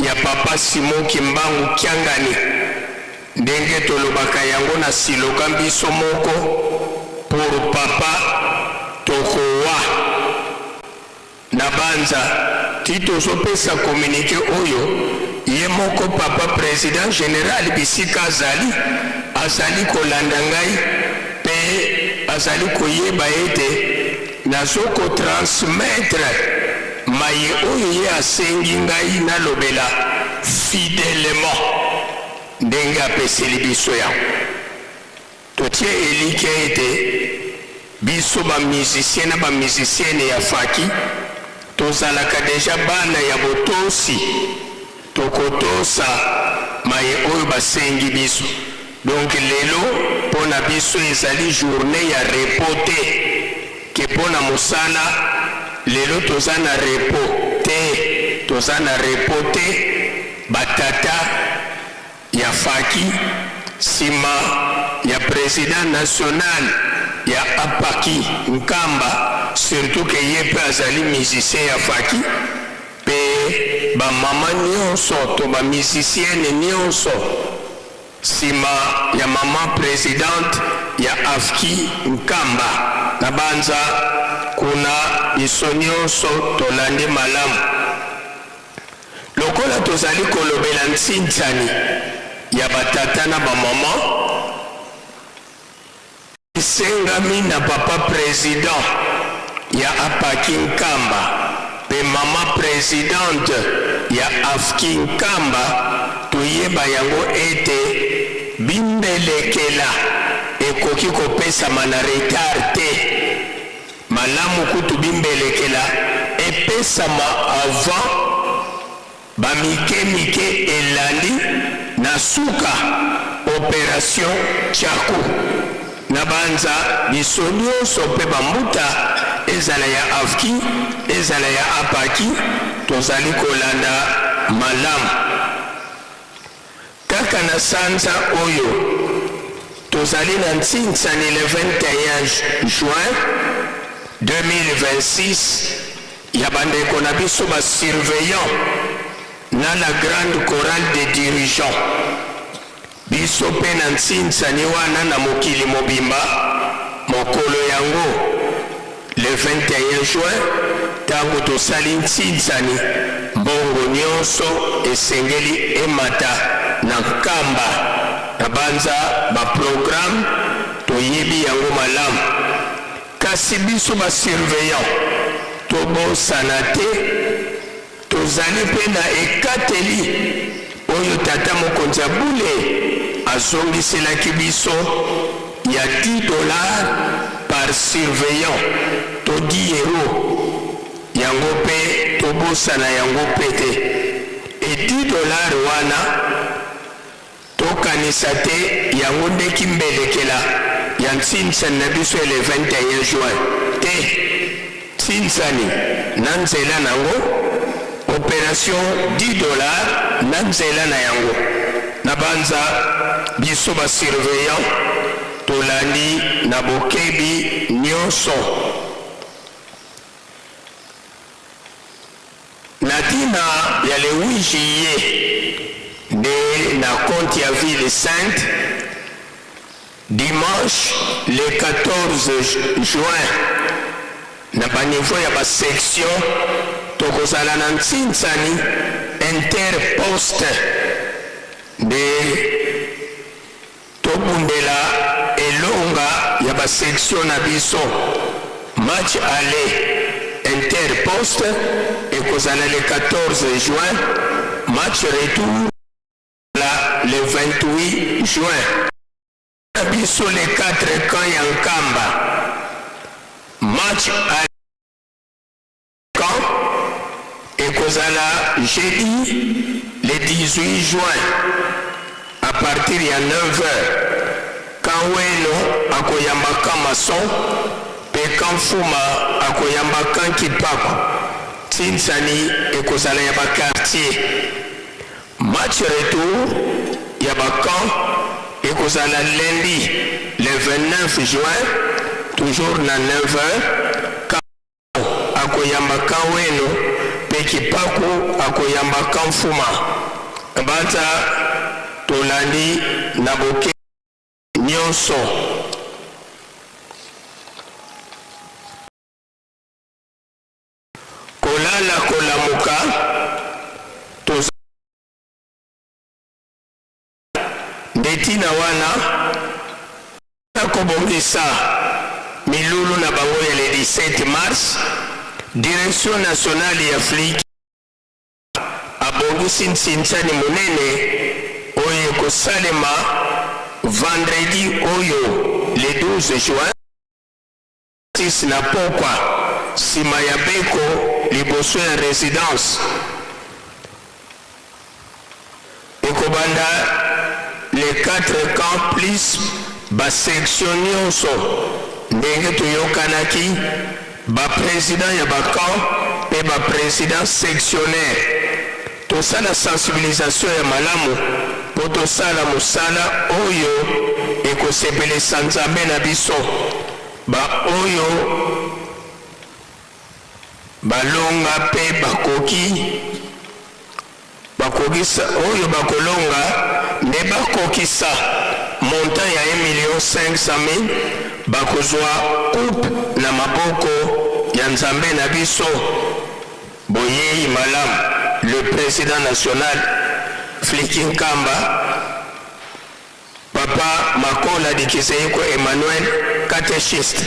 ya papa Simon Kimbangu Kiangani ndenge tolobaka yango na siloka biso moko pour papa tokowa na banza ti tozopesa komunike oyo ye moko papa président général bisika azali kolanda ngai pe azali koyeba ete nazoko transmettre maye oyo ye asengi ngai nalobela fidèlement ndenge apeseli biso yango totie elike ete biso bamusicien na bamusicienne ya faki tozalaka deja bana ya botosi tokotosa maye oyo basengi biso donc lelo mpona biso ezali journée ya repos te ke mpona mosala lelo toza na repos te toza na repos te batata ya faki nsima ya président national ya apaki nkamba surtout ke ye mpe azali musicien ya faki mpe bamama nyonso to bamusicienne nyonso nsima ya mama présidente ya afki nkamba na banza kuna biso nyonso tolandi malamu lokola tozali kolobela ntsintsani ya batata na bamama esengami na papa président ya apaki nkamba pe mama présidente ya afki nkamba toyeba yango ete bimbelekela ekoki kopesama na retard te malamu kutu bimbelekela epesama avant bamike elandi na suka opération Tchakou na banza biso nyonso mpe bambuta ezala ya afki ezala ya apaki tozali kolanda malamu kaka na sanza oyo tozali na ntsintsani le 21 juin 2026 ya bandeko na biso basurveillant na la grande chorale des dirigeants biso mpe na ntsintsani wana na mokili mobimba mokolo yango le 21 juin ntango tosali ntsintsani mbongo nyonso esengeli emata na nkamba na banza baprogramme toyebi yango malamu kasi biso basurveillant tobosana te tozali mpe na ekateli oyo tata mokonzi ya bule azongiselaki biso ya $10 par surveillant to 10 euro yango mpe tobosana yango mpe te e $10 wana tokanisa te yango ndeki mbelekela ya ntsintsani na biso le 21 juin te ntsintsani na nzela nango opération $10 na nzela na yango na banza biso basurveillant tolandi na bokebi nyonso na ntina ya le 8 juillet de na compte ya ville sainte dimanche le 14 juin na baniveau ya basection tokozala na ntsintsani interposte de tobundela elonga ya basection na biso match aller interposte ekozala le 14 juin match retour le 28 juin na biso le 4 camp ya nkamba match camp ekozala jeudi le 18 juin à partir ya 9h kanwelo akoyambaka mason pe kanfuma akoyambaka kipako ntsintsani ekozala ya bakartier match retour ya bakamp et qu'on a lundi le 29 juin toujours na 9h akoyamba kaweno pekipaku akoyamba kamfuma bata tolandi na boke nyonso kolala kolamuka ndetina wana nakobongisa milulu na bango ya le 17 mars direction nationale ya Afrique abongisi nsinsani monene oyo ekosalema vendredi oyo le 12 juin 6 na pokwa nsima ya beko liboso ya résidence ekobanda les 4 camps plus basection nyonso ndenge toyokanaki baprésident ya bacamp mpe baprésident sectionnaire tosala sensibilisation ya malamu mpo tosala mosala oyo ekosepelisa nzambe na biso baoyo balonga mpe bakokisa oyo bakolonga nde bakokisa montant ya 1,500,000 bakozwa coupe na maboko ya nzambe na biso boyei malamu le président national Fliki Nkamba papa Makola Dikiseiko Emmanuel catéchiste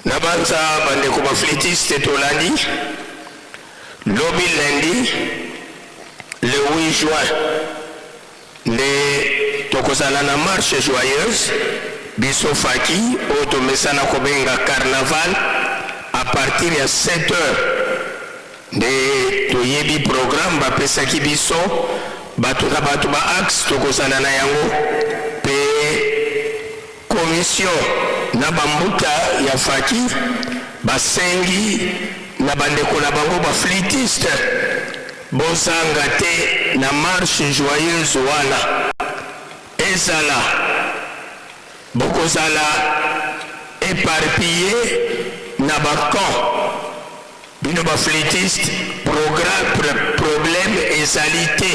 nabanza bandeko baflétiste tolandi lobi lundi le 8 juin nde tokozala na marche joyeuse biso faki oyo tomesana kobenga carnaval à partir ya 7h nde toyebi programme bapesaki biso bato na bato ba axe tokozala na yango mpe commission na bambuta ya faki basengi na bandeko na bango baflitiste bozanga te na marche joyeuse wana ezala bokozala éparpillé na bacamp bino baflitiste problème ezali te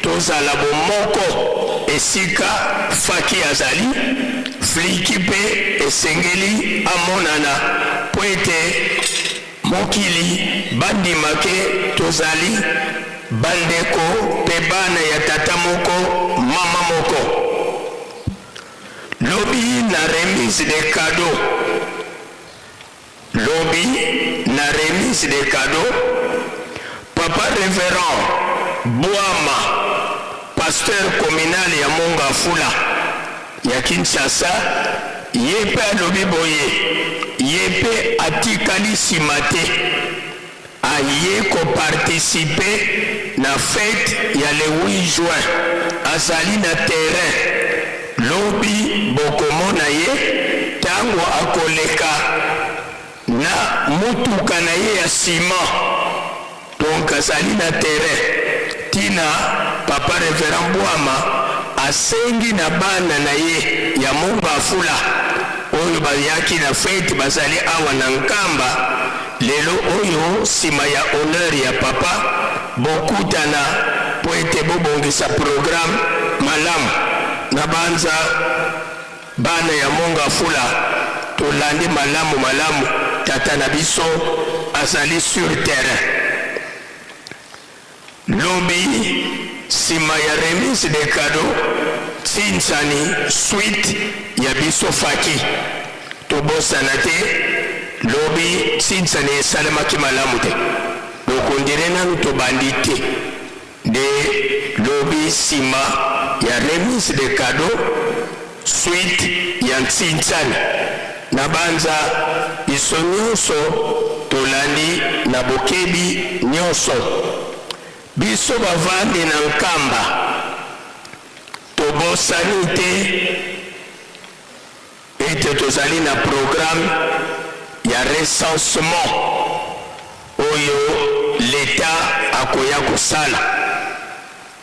tozala bomoko esika faki azali fliki mpe esengeli amonana po ete mokili bandimake tozali bandeko mpe bana ya tata moko mama moko lobi na remise de cadeau lobi na remise de cadeau papa révérend Bouama pasteur communal ya Monga Fula ya Kinshasa ye mpe alobi boye ye mpe atikali nsima te aye koparticipe na fete ya le 8 juin azali na terrain lobi bokomona ye ntango akoleka na mutuka na ye ya nsima donc azali na terrain tina papa révérend Bouama asengi na bana na ye ya Monga Fula oyo bayaki na fete bazali awa na nkamba lelo oyo nsima ya honneur ya papa bokutana po ete bobongisa programme malamu na banza bana ya Monga Fula tolandi malamu tata na biso azali sur terrain lobi nsima ya remise de cadeau tinsani suite ya biso faki tobosana te lobi tinsani esalemaki malamu te dokondire nanu tobandi te nde lobi nsima ya remise de cadeau suite ya ntinsani na banza biso nyonso tolandi na bokebi nyonso biso bavandi na nkamba tobosani te ete tozali na programme ya recensement oyo l'État akoya kosala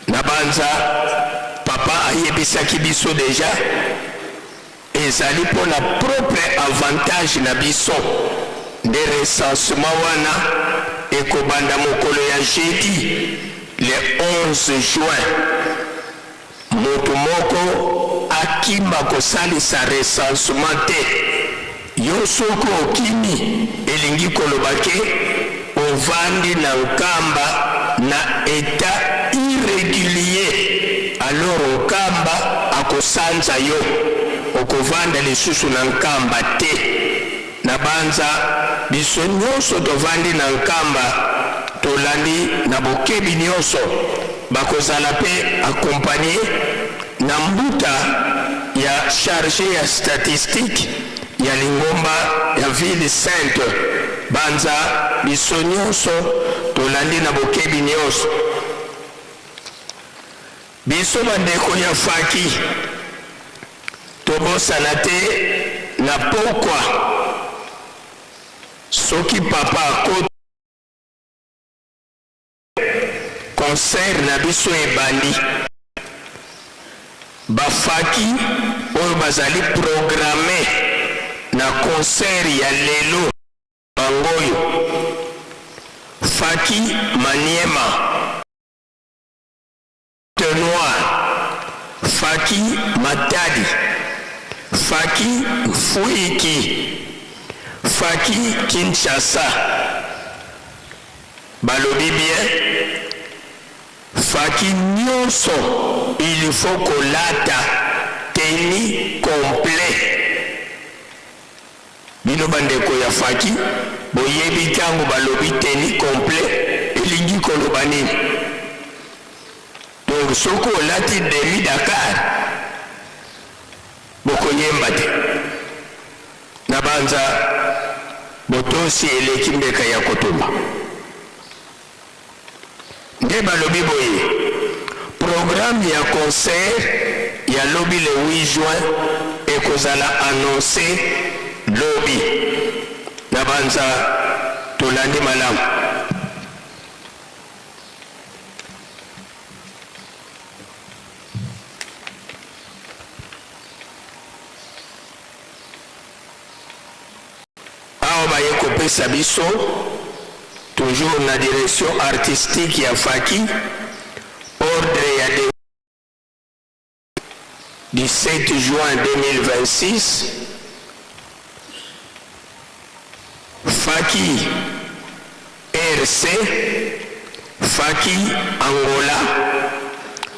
na banza papa ayebisaki biso deja ezali mpo na propre avantage na biso nde recensement wana ekobanda mokolo ya jeudi le 11 juin moto moko akima kosalisa recensement te yo soko okimi elingi koloba ke ovandi na nkamba na état irrégulier alors okamba akosanza yo okovanda lisusu na nkamba te na banza biso nyonso tovandi na nkamba tolandi na bokebi nyonso bakozala mpe akompanye na mbuta ya charge ya statistique ya lingomba ya ville sainte banza biso nyonso tolandi na bokebi nyonso biso bandeko ya faki tobosana te na pokwa soki papa akoti concert na biso ebandi bafaki oyo bazali programme na concert ya lelo bangoyo faki maniema Noir faki matadi faki fuiki faki Kinshasa balobi bien faki nyonso il faut kolata tenue complet bino bandeko ya faki boyebi ntango balobi tenue complet elingi koloba nini donc soko olati demi Dakar bokoyemba te na banza botosi eleki mbeka ya kotumba nde balobi boye programme ya concert ya lobi le 8 juin ekozala annoncé lobi na banza tolandi malamu awa baye kopesa biso toujours na direction artistique ya faki ordre ya du 7 juin 2026 faki RC faki Angola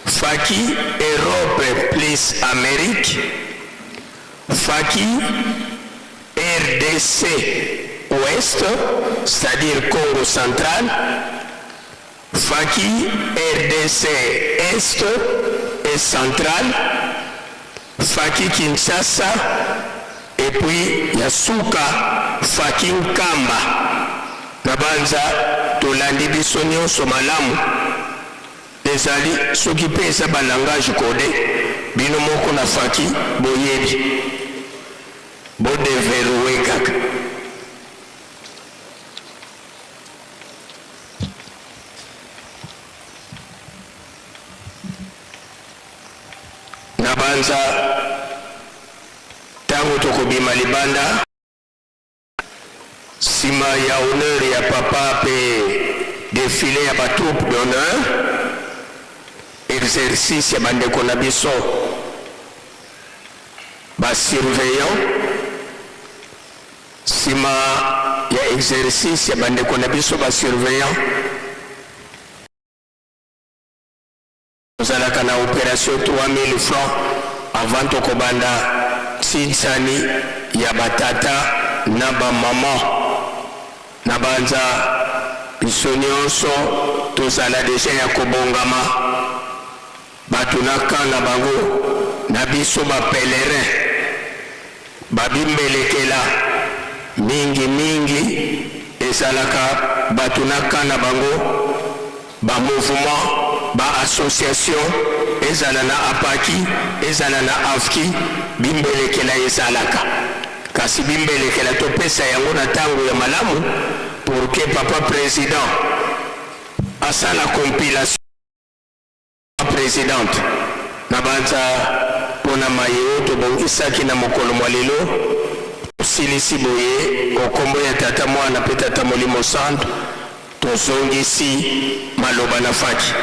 faki Europe plus Amérique faki RDC Ouest, c'est-à-dire Congo central, Faki RDC Est et central, Faki Kinshasa, et puis Yasuka Faki Nkamba. Nabanza tolandi biso nyonso malamu ezali soki mpe eza balangage kode bino moko na faki boyebi bodeverrouwe kaka na banza ntango tokobima libanda nsima ya honneur ya papa mpe défilé ya batroupe d'honneur exercice ya bandeko na biso basurveillant nsima ya exercice ya bandeko na biso basurveillant tozalaka na opération 3000 francs avant tokobanda nsinsani ya batata na bamama na banza biso nyonso tozala deja ya kobongama bato na kan na bango na biso bapelerin babimbelekela mingi ezalaka bato na kana bango bamouvement baassociation ezala na apaki ezala na afki bimbelekela ezalaka kasi bimbelekela topesa yango na ntango ya malamu pour que papa président asala compilation présidente na banza mpona mayeo tobongisaki na mokolo mwa lelo tosilisi boye okombo ya tata mwana mpe tata molimo santo tozongisi maloba na faki.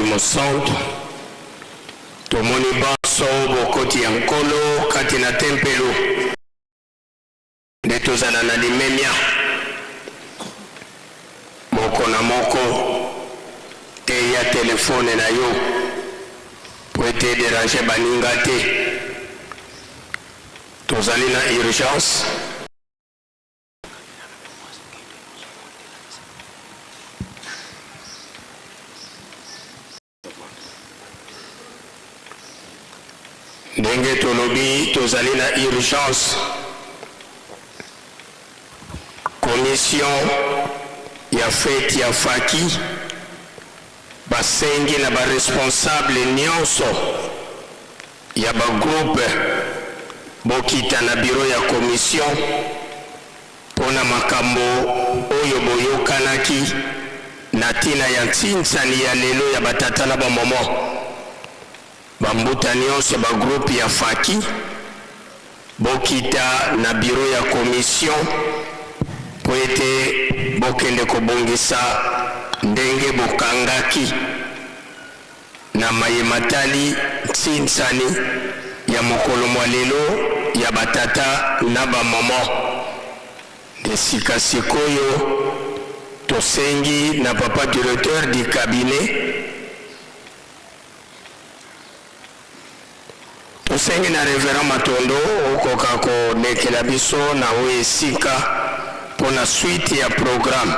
Molimo Santo tomoni banso bokoti ya nkolo kati na tempelo nde tozala na limemia moko na moko te ya telefone na yo po ete déranger baninga te tozali na urgence ndenge tolobi tozali na urgence commission ya fete ya faki basengi na baresponsable nyonso ya bagroupe bokita na biro ya commission mpona makambo oyo boyokanaki na ntina ya ntinsani ya lelo ya batata na bamomo bambuta nyonso bagroupe ya faki bokita na biro ya commission po ete bokende kobongisa ndenge bokangaki na mayematali ntinsani ya mokolo mwa lelo ya batata na bamomo nde sikasikoyo tosengi na papa directeur du cabinet tosengi na révérend Matondo okoka konekela biso na oyo esika mpona suite ya programme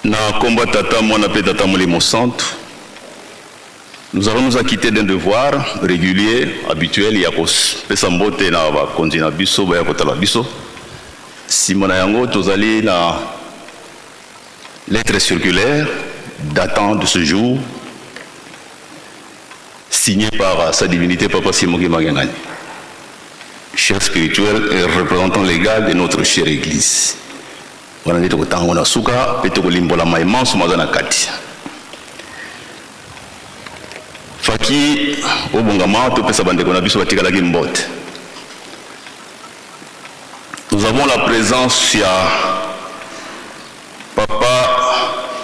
Na combat tata mwana pe tata Molimo Santo, nous allons nous acquitter d'un devoir régulier, habituel, ya kopesa mbote na bakonzi na biso baya kotala biso. Simona yango tozali na lettre circulaire datant de ce jour, signée par sa divinité Papa Simoki Magengani, chef spirituel et représentant légal de notre chère église. Wana ndito kutango na suka pete kulimbola maimanso mazana kati faki obongama to pesa bandeko na biso batika la mbote. Nous avons la présence ya papa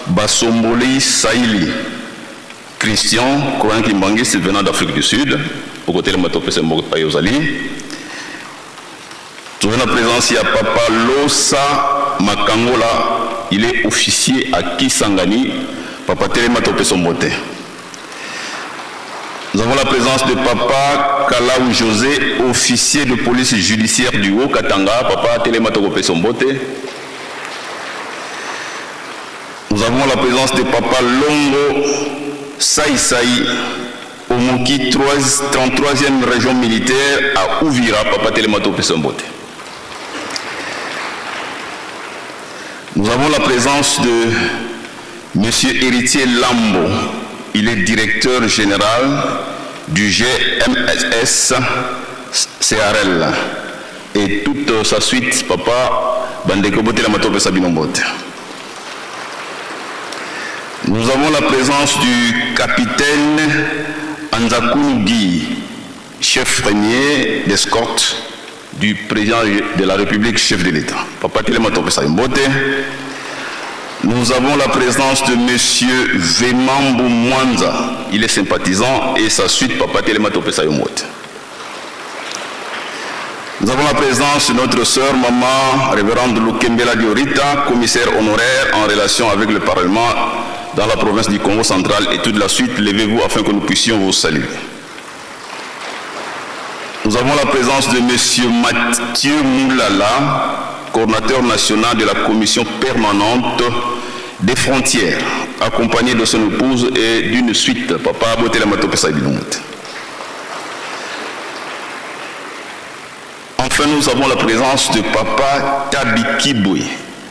Basomboli Saïli Christian Coran Kimbangis venant d'Afrique du Sud au côté de matopese mboka payozali. Nous avons la présence ya papa Losa Makangola, il est officier à Kisangani, Papa Telema Topeso Mbote. Nous avons la présence de Papa Kalaou José, officier de police judiciaire du Haut-Katanga, Papa Telema Topeso Mbote. Nous avons la présence de Papa Longo Saï Saï, Omoki 33e région militaire à Ouvira, Papa Telema Topeso Mbote. Nous avons la présence de M. Héritier Lambo. Il est directeur général du GMSS CRL. Et toute sa suite, Papa Bandeko Bote Lamatope Sabinombote. Nous avons la présence du capitaine Anzakoun Guy, chef premier d'escorte du président de la République, chef de l'État. Papa Télématope Saimbote. Nous avons la présence de M. Vemambo Mwanza. Il est sympathisant et sa suite, Papa Télématope Saimbote. Nous avons la présence de notre sœur, maman, révérende Lukembela Diorita, commissaire honoraire en relation avec le Parlement dans la province du Congo central et tout de la suite, levez-vous afin que nous puissions vous saluer. Nous avons la présence de M. Mathieu Moulala, coordinateur national de la commission permanente des frontières, accompagné de son épouse et d'une suite. Papa Botela Matopesa Ibinout. Enfin, nous avons la présence de Papa Tabiki Boué.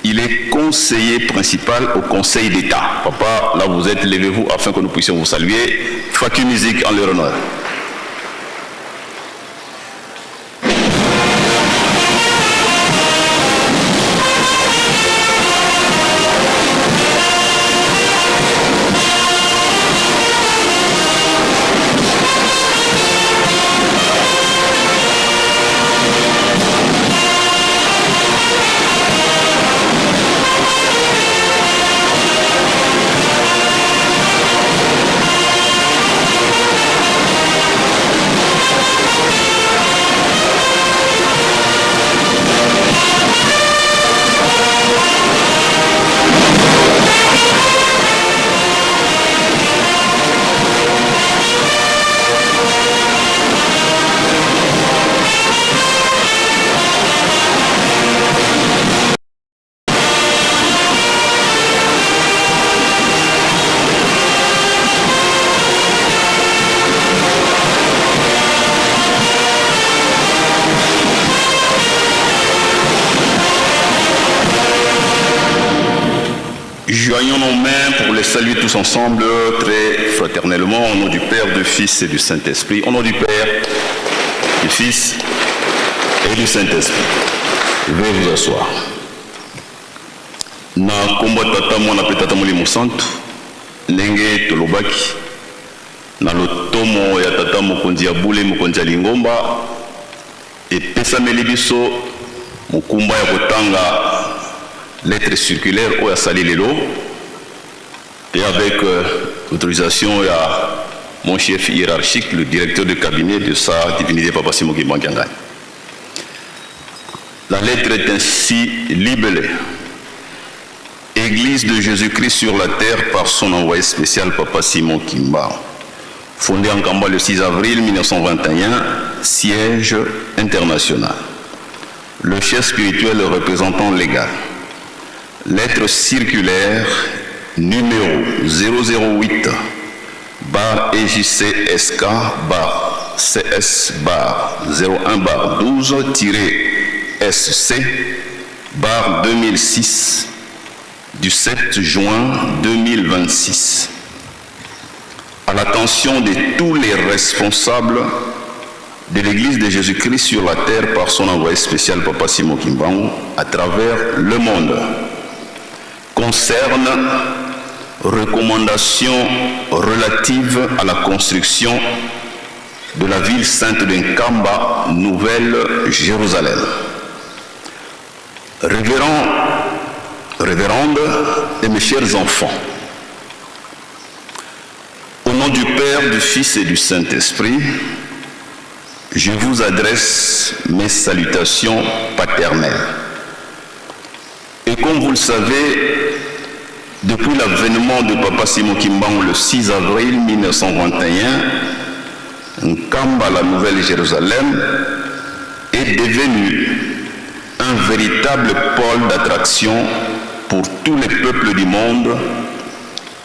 Il est conseiller principal au Conseil d'État. Papa, là vous êtes, levez-vous afin que nous puissions vous saluer. Fakir musique en leur honneur. Joignons nos mains pour les saluer tous ensemble, très fraternellement, au nom du Père, du Fils et du Saint-Esprit. Au nom du Père, du Fils et du Saint-Esprit. Veuillez vous asseoir. Na kombo tata mwana pe tata molimo santu ndenge tolobaki na lotomo ya tata mokonzi ya bule mokonzi ya lingomba epesameli biso mokumba ya kotanga lettre circulaire au Sali Lelo et avec autorisation à mon chef hiérarchique, le directeur de cabinet de sa divinité Papa Simon Kimbankiangani. La lettre est ainsi libellée. Église de Jésus-Christ sur la terre par son envoyé spécial Papa Simon Kimba. Fondée en Kamba le 6 avril 1921, siège international. Le chef spirituel le représentant légal. Lettre circulaire numéro 008 bar EJCSK bar CS bar 01 bar 12 SC bar 2006 du 7 juin 2026 à l'attention de tous les responsables de l'Église de Jésus-Christ sur la terre par son envoyé spécial Papa Simon Kimbangu à travers le monde. Concerne recommandations relatives à la construction de la ville sainte de Nkamba, Nouvelle-Jérusalem. Révérendes et mes chers enfants, au nom du Père, du Fils et du Saint-Esprit, je vous adresse mes salutations paternelles. Et comme vous le savez, depuis l'avènement de Papa Simon Kimbangu le 6 avril 1921, Nkamba, la Nouvelle-Jérusalem, est devenu un véritable pôle d'attraction pour tous les peuples du monde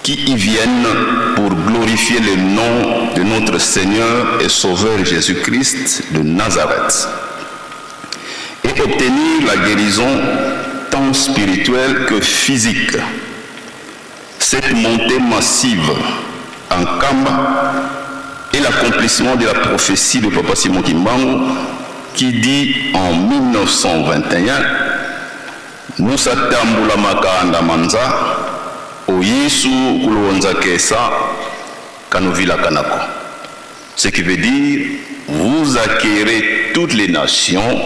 qui y viennent pour glorifier le nom de notre Seigneur et Sauveur Jésus-Christ de Nazareth et obtenir la guérison tant spirituelle que physique. Cette montée massive en Kamba est l'accomplissement de la prophétie de Papa Simon Kimbangu qui dit en 1921 nous satambula makanda manza o Yesu kulonza kesa kanovila kanako. Ce qui veut dire vous acquérez toutes les nations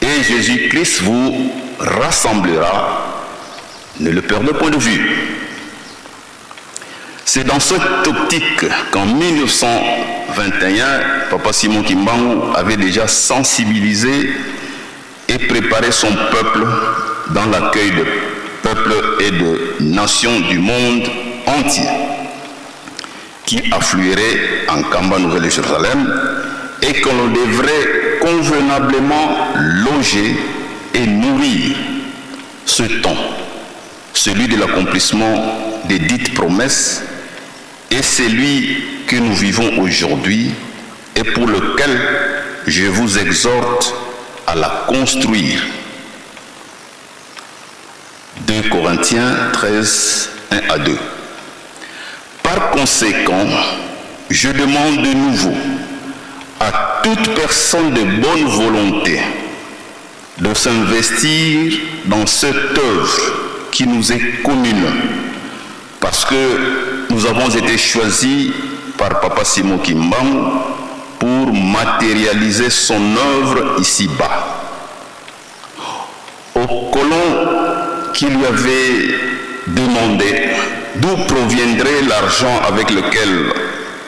et Jésus-Christ vous rassemblera. Ne le perdez point de vue. C'est dans cette optique qu'en 1921, Papa Simon Kimbangu avait déjà sensibilisé et préparé son peuple dans l'accueil de peuples et de nations du monde entier qui afflueraient en Kamba Nouvelle-Jérusalem et que l'on devrait convenablement loger et nourrir ce temps, celui de l'accomplissement des dites promesses et celui que nous vivons aujourd'hui et pour lequel je vous exhorte à la construire. 2 Corinthiens 13, 1 à 2. Par conséquent, je demande de nouveau à toute personne de bonne volonté de s'investir dans cette œuvre qui nous est commune, parce que nous avons été choisis par Papa Simon Kimbangu pour matérialiser son œuvre ici-bas. Au colon qui lui avait demandé d'où proviendrait l'argent avec lequel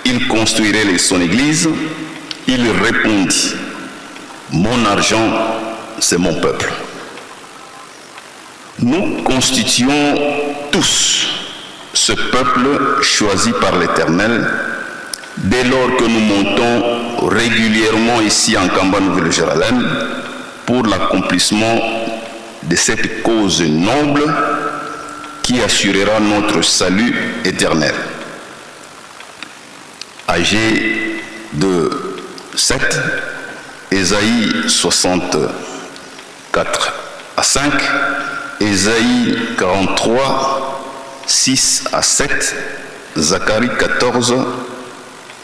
il construirait son église, il répondit: mon argent, c'est mon peuple. Nous constituons tous ce peuple choisi par l'Éternel dès lors que nous montons régulièrement ici en Kamba Nouvelle-Jérusalem pour l'accomplissement de cette cause noble qui assurera notre salut éternel. Âgé de 7, Ésaïe 64 à 5, Ésaïe 43, 6 à 7, Zacharie 14,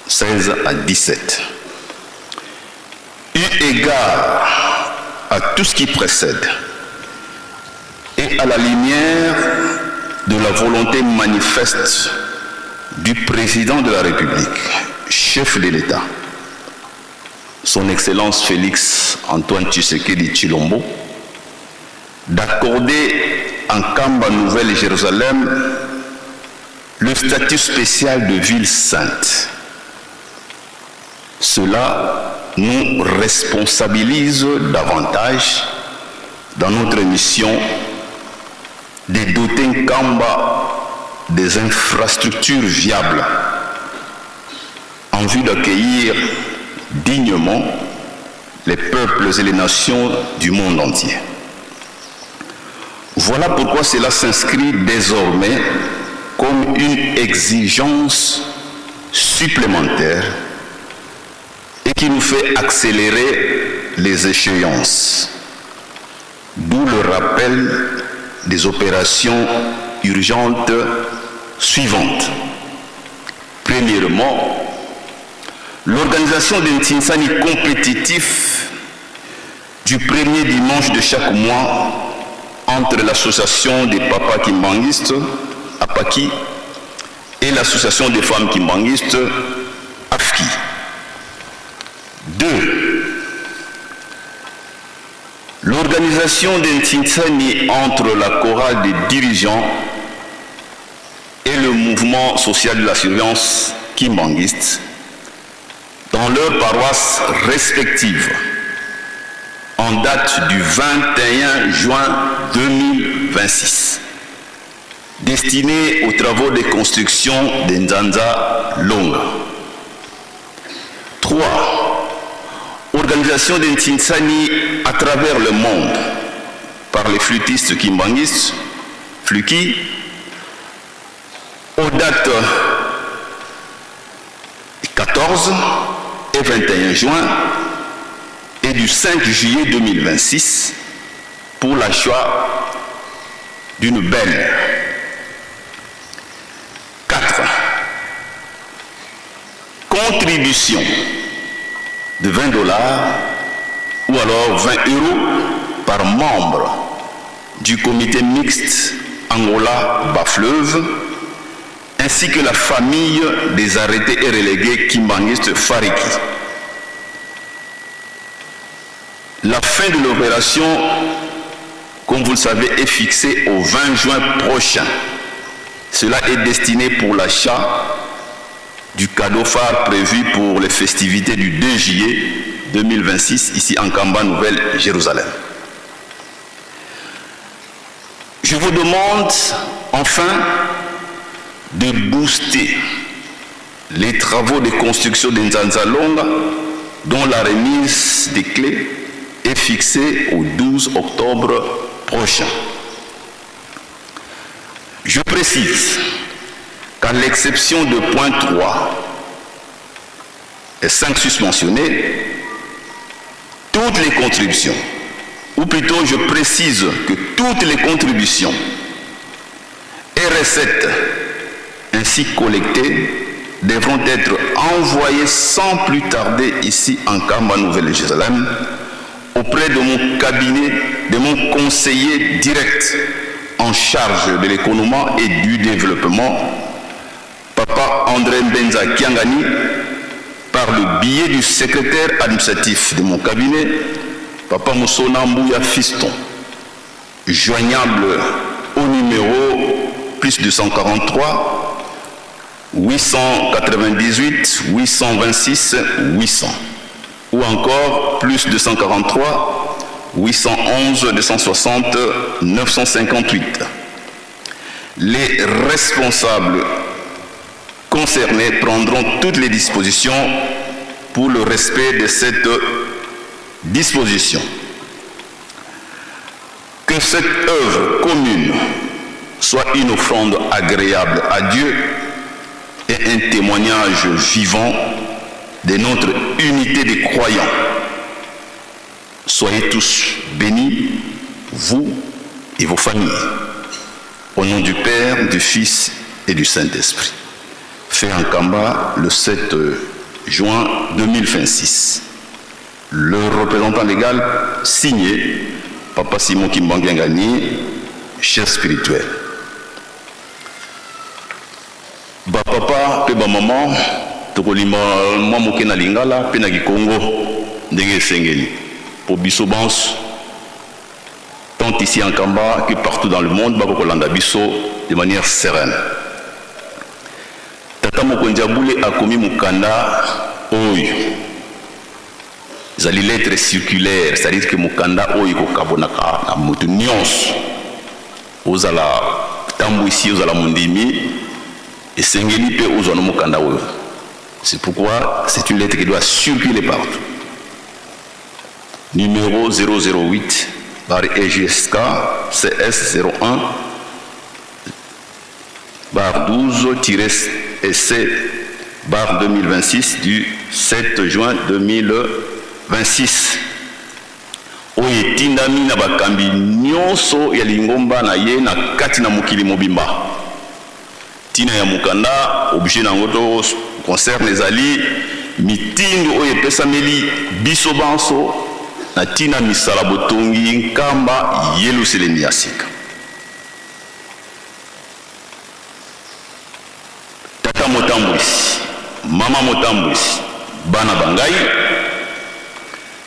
16 à 17. Eu égard à tout ce qui précède et à la lumière de la volonté manifeste du président de la République, chef de l'État, son Excellence Félix Antoine Tshisekedi Tshilombo, d'accorder en Kamba Nouvelle-Jérusalem le statut spécial de ville sainte. Cela nous responsabilise davantage dans notre mission de doter Kamba des infrastructures viables en vue d'accueillir dignement les peuples et les nations du monde entier. Voilà pourquoi cela s'inscrit désormais comme une exigence supplémentaire et qui nous fait accélérer les échéances. D'où le rappel des opérations urgentes suivantes. Premièrement, l'organisation d'un Tsinsani compétitif du premier dimanche de chaque mois entre l'association des papas kimbanguistes, APAKI, et l'association des femmes kimbanguistes, AFKI. 2. L'organisation d'un Tsinsani entre la chorale des dirigeants et le mouvement social de la surveillance kimbanguiste dans leurs paroisses respectives en date du 21 juin 2026, destinée aux travaux de construction de Nzanza Longa. 3. Organisation d'un Tsinsani à travers le monde par les flûtistes kimbanguistes, Fluki, aux dates 14 et 21 juin et du 5 juillet 2026 pour l'achat d'une belle. 4. Contribution de $20 ou alors 20 € par membre du comité mixte Angola-Bas-Fleuve ainsi que la famille des arrêtés et relégués kimbanguistes Fariki. La fin de l'opération, comme vous le savez, est fixée au 20 juin prochain. Cela est destiné pour l'achat du cadeau phare prévu pour les festivités du 2 juillet 2026 ici en Kamba Nouvelle-Jérusalem. Je vous demande enfin de booster les travaux de construction de Nzanzalonga, dont la remise des clés est fixée au 12 octobre prochain. Je précise qu'à l'exception de point 3 et 5 susmentionnés, toutes les contributions, ou plutôt je précise que toutes les contributions et recettes ainsi collectées devront être envoyées sans plus tarder ici en Kamba, Nouvelle-Jérusalem, auprès de mon cabinet, de mon conseiller direct en charge de l'économie et du développement, Papa André Mbenza Kiangani, par le biais du secrétaire administratif de mon cabinet, Papa Moussona Mbouya Fiston, joignable au numéro plus 243 898 826 800 ou encore plus 243 811 260 958. Les responsables concernés prendront toutes les dispositions pour le respect de cette disposition. Que cette œuvre commune soit une offrande agréable à Dieu et un témoignage vivant de notre unité des croyants. Soyez tous bénis, vous et vos familles. Au nom du Père, du Fils et du Saint-Esprit. Fait en Kamba le 7 juin 2026. Le représentant légal signé Papa Simon Kimbangiangani, chef spirituel. Ba papa pe ba maman tokolima mwa moke na lingala pe na Kikongo ndenge esengeli pour biso banso tant ici en Kamba que partout dans le monde bakokolanda biso de manière sereine. Tata Mokonzi Abule akomi mukanda oyo zali lettre circulaire, c'est-à-dire que mukanda oyo kokabonaka na mutu nyonso ozala tambo ici ozala mondimi et sengeli pe ozana mukanda oyo. C'est pourquoi c'est une lettre qui doit circuler partout. Numéro 008 par EGSK CS 01 bar 12-SC bar 2026 du 7 juin 2026. Oye tindami na bakambi nyonso ya lingomba na ye na kati na mokili mobimba. Tina ya mukanda objet na ngoto concerne les ali mitindo oye pesameli biso banso na tina misala botongi nkamba Yelusalemi ya sika. Tata motambwisi, mama motambwisi, bana bangai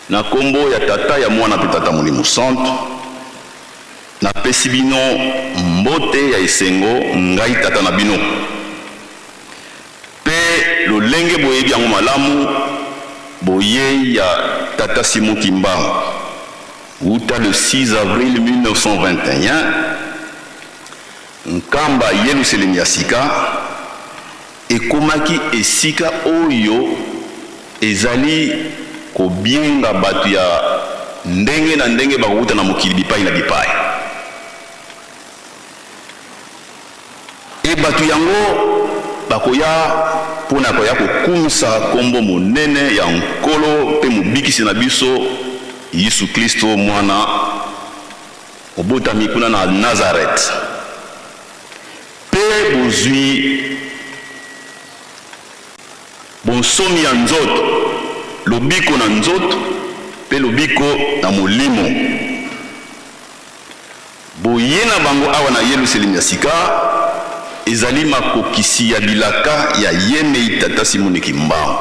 na kombo ya tata ya mwana pe tata Molimo Santo na pesi bino mbote ya esengo ngai tata na bino pe lolenge boyebi yango malamu boye ya tata Simon Kimbangu uta le 6 avril 1921 nkamba Yelusalemi ya sika ekomaki esika oyo ezali kobienga batu ya ndenge na ndenge bakuta na mokili bipai na bipai. E batu yango bakoya pona koya kokumisa kombo monene ya nkolo pe mobikisi na biso Yesu Kristo mwana obotami kuna na Nazareth. Pe bozwi bonsomi ya nzoto lobiko na nzoto pe lobiko na molimo boye na bango awa na Yelusalemi ya sika ezali makokisi ya bilaka ya yemei tata Simon Kimbangu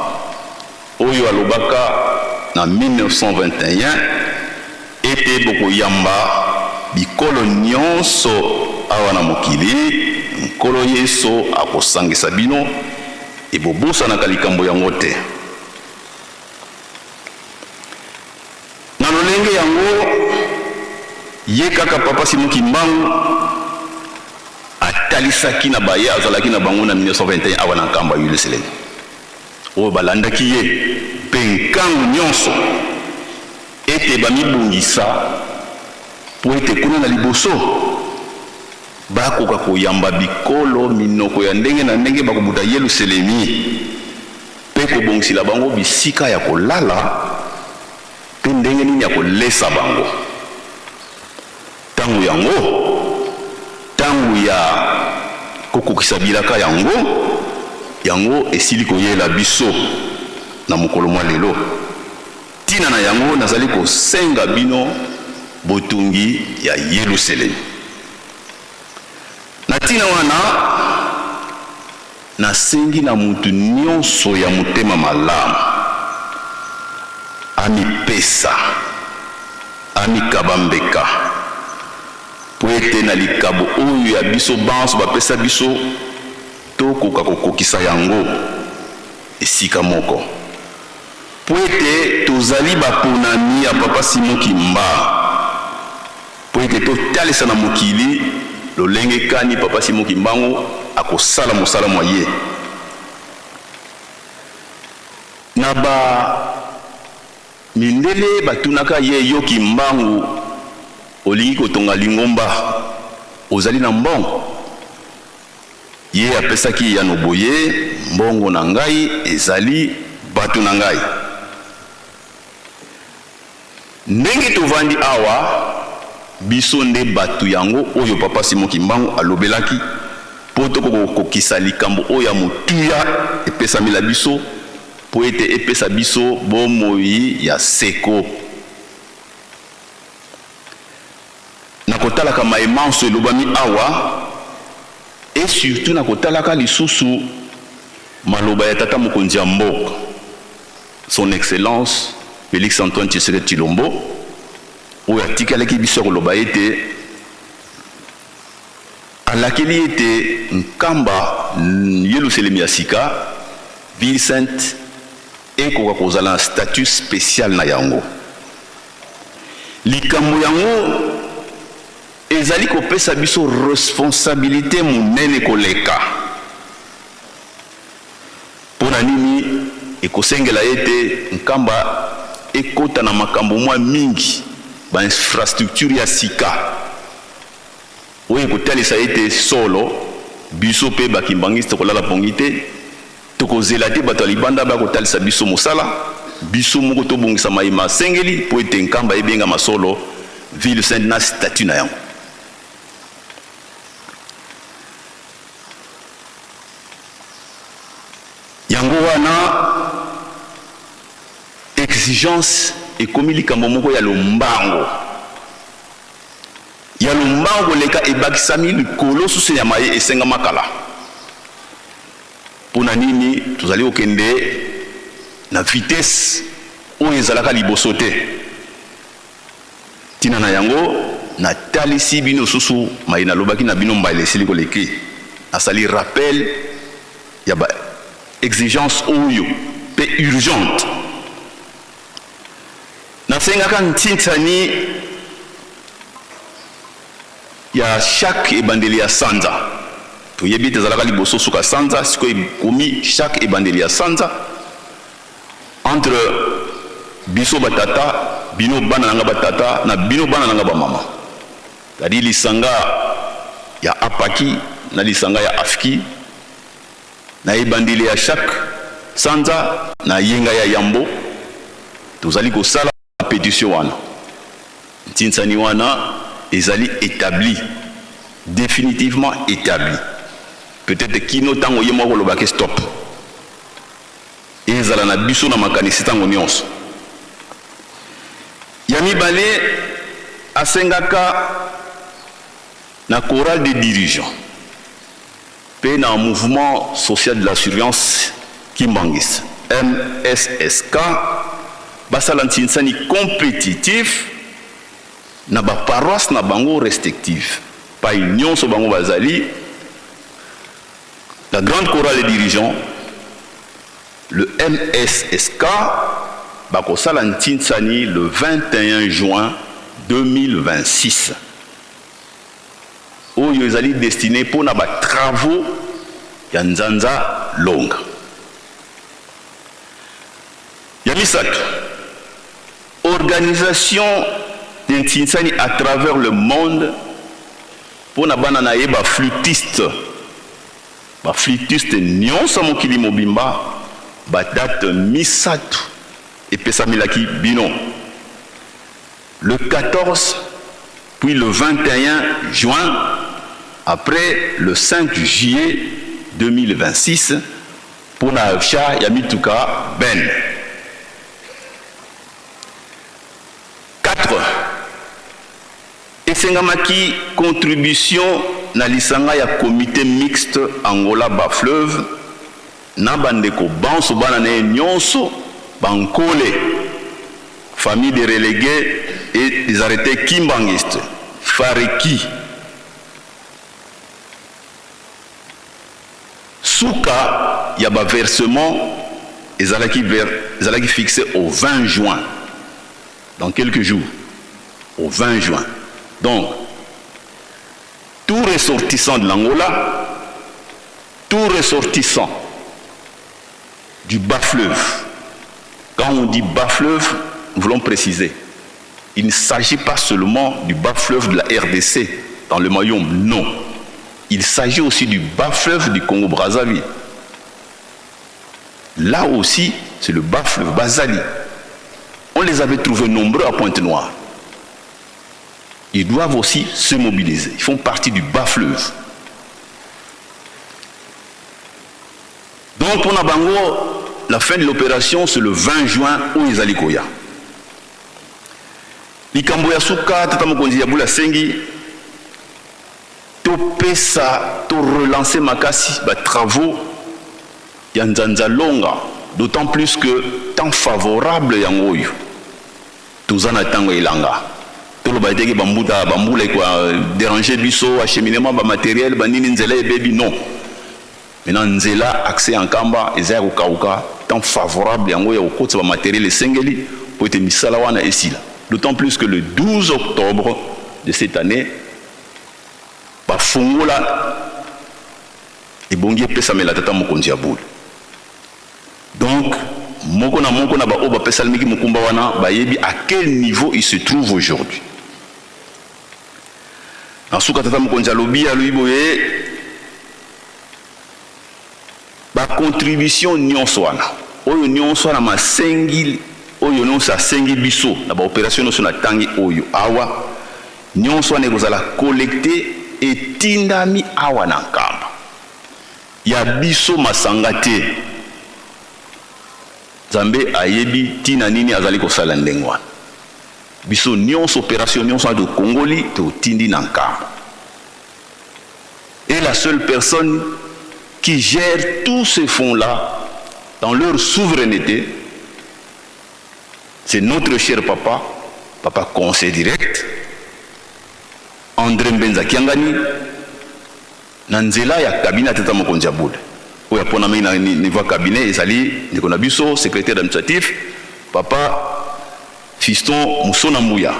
oyo alobaka na 1921 ete bokoyamba bikolo nyonso awa na mokili nkolo Yesu akosangisa bino ebobosanaka likambo yango te. Na lolenge yango ye kaka papa Simon Kimbangu atalisaki na baye azalaki na bango na 1921 awa na nkamba yule seleni oyo balandaki ye mpe nkangu nyonso ete bamibongisa po ete kuna na liboso bakoka koyamba bikolo minoko ya ndenge na ndenge bakobuta Yelusalemi mpe kobongisela bango bisika ya kolala mpe ndenge nini ya kolesa bango. Tangu ya kokokisa bilaka yango esili koyela biso na mokolo mwa lelo. Tina na yango nazali kosenga bino botungi ya Yelusalemi. Na tina wana nasengi na mutu nyonso ya motema malamu amipesa amikabambeka po ete na likabo oyo ya biso banso bapesa biso tokoka kokokisa yango esika moko po ete tozali baponami ya papa Simon Kimbangu po ete totalisa na mokili lolenge kani papa Simon Kimbangu akosala mosala mwa ye na mindele batunaka ye yo Kimbangu olingi kotonga lingomba ozali na mbongo ye apesaki ya noboye mbongo na ngai ezali batu na ngai ndenge tovandi awa biso nde batu yango oyo papa Simon Kimbangu alobelaki po tokokokisa likambo oyo ya motuya epesami la biso po ete epesa biso bomoi ya seko na kotalaka maemanso elobami awa et surtout na kotalaka lisusu maloba ya tata mokonzi ya mboka son excellence Félix Antoine Tshisekedi Tshilombo oyo atikalaki biso koloba ete alakeli ete nkamba Yelusalemi ya sika ville sainte ekoka kozala na statut spécial na yango likambo yango ezali kopesa biso responsabilité monene koleka mpona nini ekosengela ete nkamba ekota na makambo mwa mingi bainfrastructure ya sika oyo ekotalisa ete solo biso mpe bakimbangisi tokolala pongi te tokozela te bato ya libanda bakotalisa biso mosala biso moko tobongisa mayema asengeli po ete nkamba ebengama solo ville sainte na statut na yango. Yango wana exigence ekomi likambo moko ya lombango leka ebakisami likolo susu ya maye esenga makala mpona nini tozali kokende na vitesse oyo ezalaka liboso te tina na yango natalisi bino susu maye nalobaki na bino mbala esili koleki nasali rappel ya ba exigence oyo pe urgente nasengaka ntintani ya chaque ebandeli ya sanza toyebi ete ezalaka liboso suka sanza sikoyo ekomi chaque ebandeli ya sanza entre biso batata bino bana nanga batata na bino bana nanga bamama tadi lisanga ya apaki na lisanga ya afiki na ebandeli ya chaque sanza na yenga ya yambo tozali kosala pétition wana ntinsani wana ezali établi définitivement établi peut-être kino tango ye moko lobaki stop ezala na biso na makanisi tango nyonso ya mibale asengaka na chorale des dirigeants pe na mouvement social de la surveillance Kimbangis MSSK basala ntinsani compétitif na ba paroisse na bango respective pa nyonso bango bazali la grande chorale des dirigeants le MSSK bakosala ntinsani le 21 juin 2026. Oyo ezali destiné pour na ba travaux ya Nzanza Longa. Ya misato, organisation d'intinsani à travers le monde pour na bana na ye ba flûtiste nyonso mokili mobimba ba date misato epesamilaki bino le 14 puis le 21 juin après le 5 juillet 2026 pour na Afsha ya mituka ben 4 esengamaki contribution na lisanga ya comité mixte Angola Bas-Fleuve na bandeko banso bana na nyonso bankole famille des relégués et des arrêtés kimbangistes Fareki Souka ya ba versement ezalaki fixé au 20 juin dans quelques jours au 20 juin. Donc tout ressortissant de l'Angola, tout ressortissant du Bas-Fleuve, quand on dit Bas-Fleuve, nous voulons préciser, il ne s'agit pas seulement du Bas-Fleuve de la RDC dans le Mayombe, non. Il s'agit aussi du Bas-Fleuve du Congo-Brazzaville. Là aussi, c'est le Bas-Fleuve Bazali. On les avait trouvés nombreux à Pointe-Noire. Ils doivent aussi se mobiliser. Ils font partie du Bas-Fleuve. Donc, pour Nabango, la fin de l'opération, c'est le 20 juin au Izalikoya. Likambo ya suka, tata mokonzi ya bula sengi, to pesa, to relancer makasi, ba travaux, ya Nzanza Longa, d'autant plus que temps favorable ya ngoyo. Tuzana tango ilanga. Tolo ba ideki bambuta, bambule kwa déranger biso, acheminement ba matériel, ba nini nzela ebebi, non. Maintenant, nzela, accès en kamba, ezaya kukauka, temps favorable ya ngoyo, okotsa ba matériel esengeli, pour être misala wana esila. D'autant plus que le 12 octobre de cette année, Bafongola et Bongi Pesamela Tata Mokonzi Aboul. Donc, Mokona ba Oba Pesalmiki Mukumba wana ba yebi à quel niveau il se trouve aujourd'hui. En souka Tata Mokonzi Alobi a lui boye ba contribution nyonso wana. Oyo nyonso wana masengili oyo non sa sengi biso na ba opération na tangi oyo awa nyonso ane kozala collecté et tindami awa na nkamba ya biso masanga te Nzambe ayebi tina nini azali kosala ndenge wana biso nyonso opération nyonso de Congoli to tindi na nkamba et la seule personne qui gère tous ces fonds là dans leur souveraineté, c'est notre cher papa, papa conseil direct, André Mbenza Kiangani, Nanzela ya cabinet Tata Mokonzi Aboul. Ou ya pona na niveau cabinet, ezali Nikona Biso, secrétaire administratif, papa Fiston Moussona Mouya.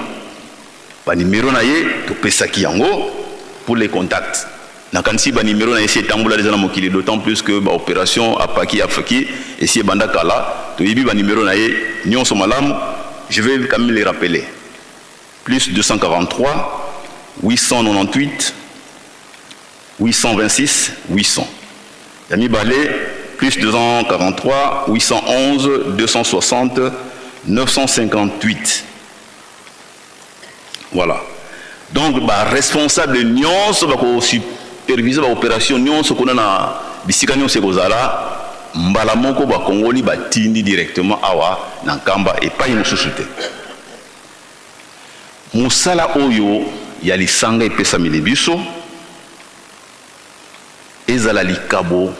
Ba numéro na ye to pesaki yango pour les contacts. Na kansi ba numéro na ye c'est tambula les mokili, d'autant plus que ba opération apaki afaki et si banda kala to yibi ba numéro na ye nyonso malamu, je vais quand même les rappeler. Plus 243 898 826 800. Yami Balé plus 243 811 260 958. Voilà. Donc bah responsable nyonso ba ko superviser ba opération nyonso kona na bisika nyonso kozala mbala moko ba Congoli ba tindi directement awa na nkamba et pas mosusu te. Musala oyo ya lisanga epesa milebiso ezala likabo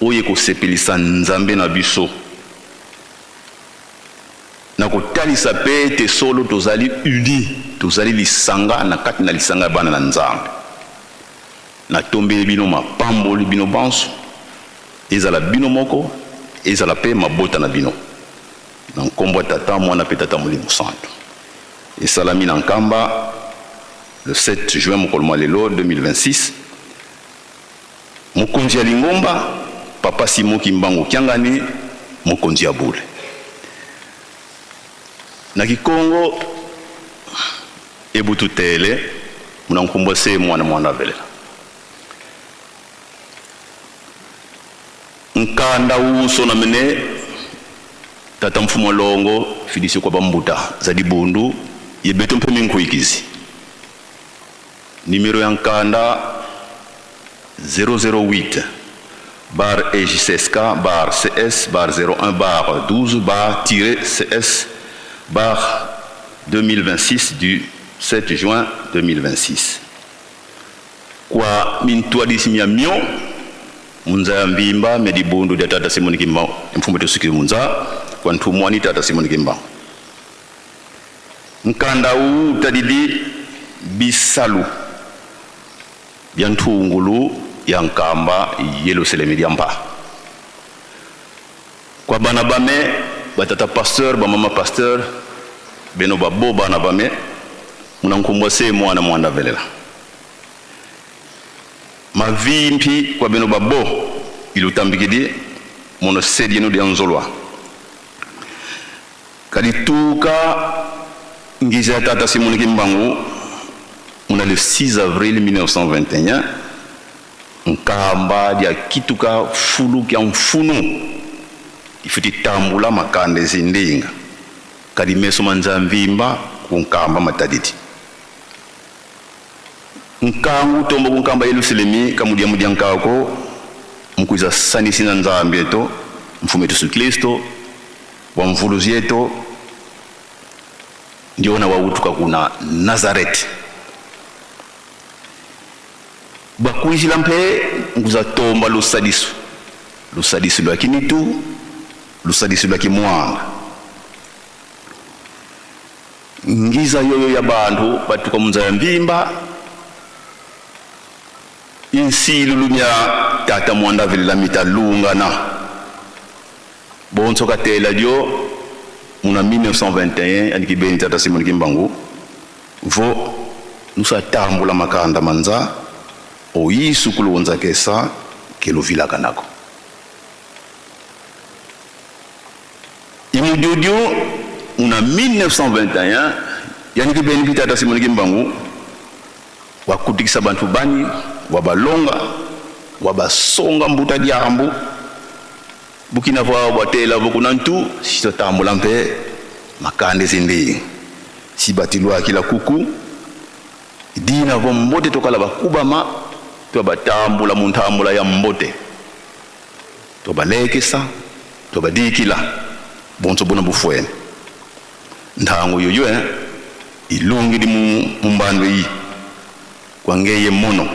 oye ko sepelisa Nzambe na biso na kotalisa pe te solo tozali uni tozali lisanga na kati na lisanga bana na Nzambe na tombe bino mapamboli bino banso ezala bino moko ezala pe mabota na bino na nkombo tata mwana pe tata molimo santo et Salami Nankamba le 7 juin Mokolmalelo 2026. Mokonzi ya Lingomba, Papa Simo Kimbangu Kiangani, Mokonzi ya Bule. Na Kikongo, Ebutu Tele, Munankumbose mwana Velela. Nkanda uso na mene, Tata Mfumo Longo, Fidisi kwa Bambuta, Zadibundu, Yebetu Mpeme Nkuikizi. Numéro ya Nkanda 008 bar EJCSK bar CS bar 01 bar 12 bar CS bar 2026 du 7 juin 2026. Kwa mintua disimia mio munza ya mbimba medibundu dia Tata Simoni Kimbao mfumbeto suki munza kwa ntumwani Tata Simoni Kimbao. Nkanda u tadidi bisalu Biantungulu Yankamba Yelusalemi Diamba. Kwa bana bame batata pasteur bamama pasteur beno babo bana bame munankumbose mwana Velela. Mavimpi kwa beno babo ilutambikidi mono sedienu dia nzolwa. Kalituka ngiza Tata Simoni Kimbangu. On a le 6 avril 1921, Nkamba dia kituka fulu kia mfunu ifuti tambula makande zindinga kadimeso manzamvimba kunkamba mataditi nkangu tombo kunkamba Yerusalemi kamudia mudia nkako mkuiza sanisi na nzambieto mfumetu su Kristo wa mvuluzi yeto ndio na wautuka kuna Nazareti. Bakuishi lampe nguza tomba lusadisu lwa kinitu lusadisu lwa kimwanga ngiza yoyo ya bantu batuka munza ya mbimba insilu lumya Tata Mwanda Velela mitalungana bonso katela dio muna 1921 aniki beni Tata Simoni Kimbangu vo nusa tambula makanda manza oyisu kulonza kesa kelo vila kanako imududio una 1921 yani kibeni Tata Simoni Kimbangu wakutikisa bantu bani wabalonga wabasonga mbuta diambu bukina vwa batela bukunantu sito tambula mpe makande zindi sibatilwa kila kuku dina vo mbote tokala bakubama to batambula muntambula ya mbote to balekesa to badikila bonso bona bufwene ndango yoyo ilungi di mumbando yi kwangeye mono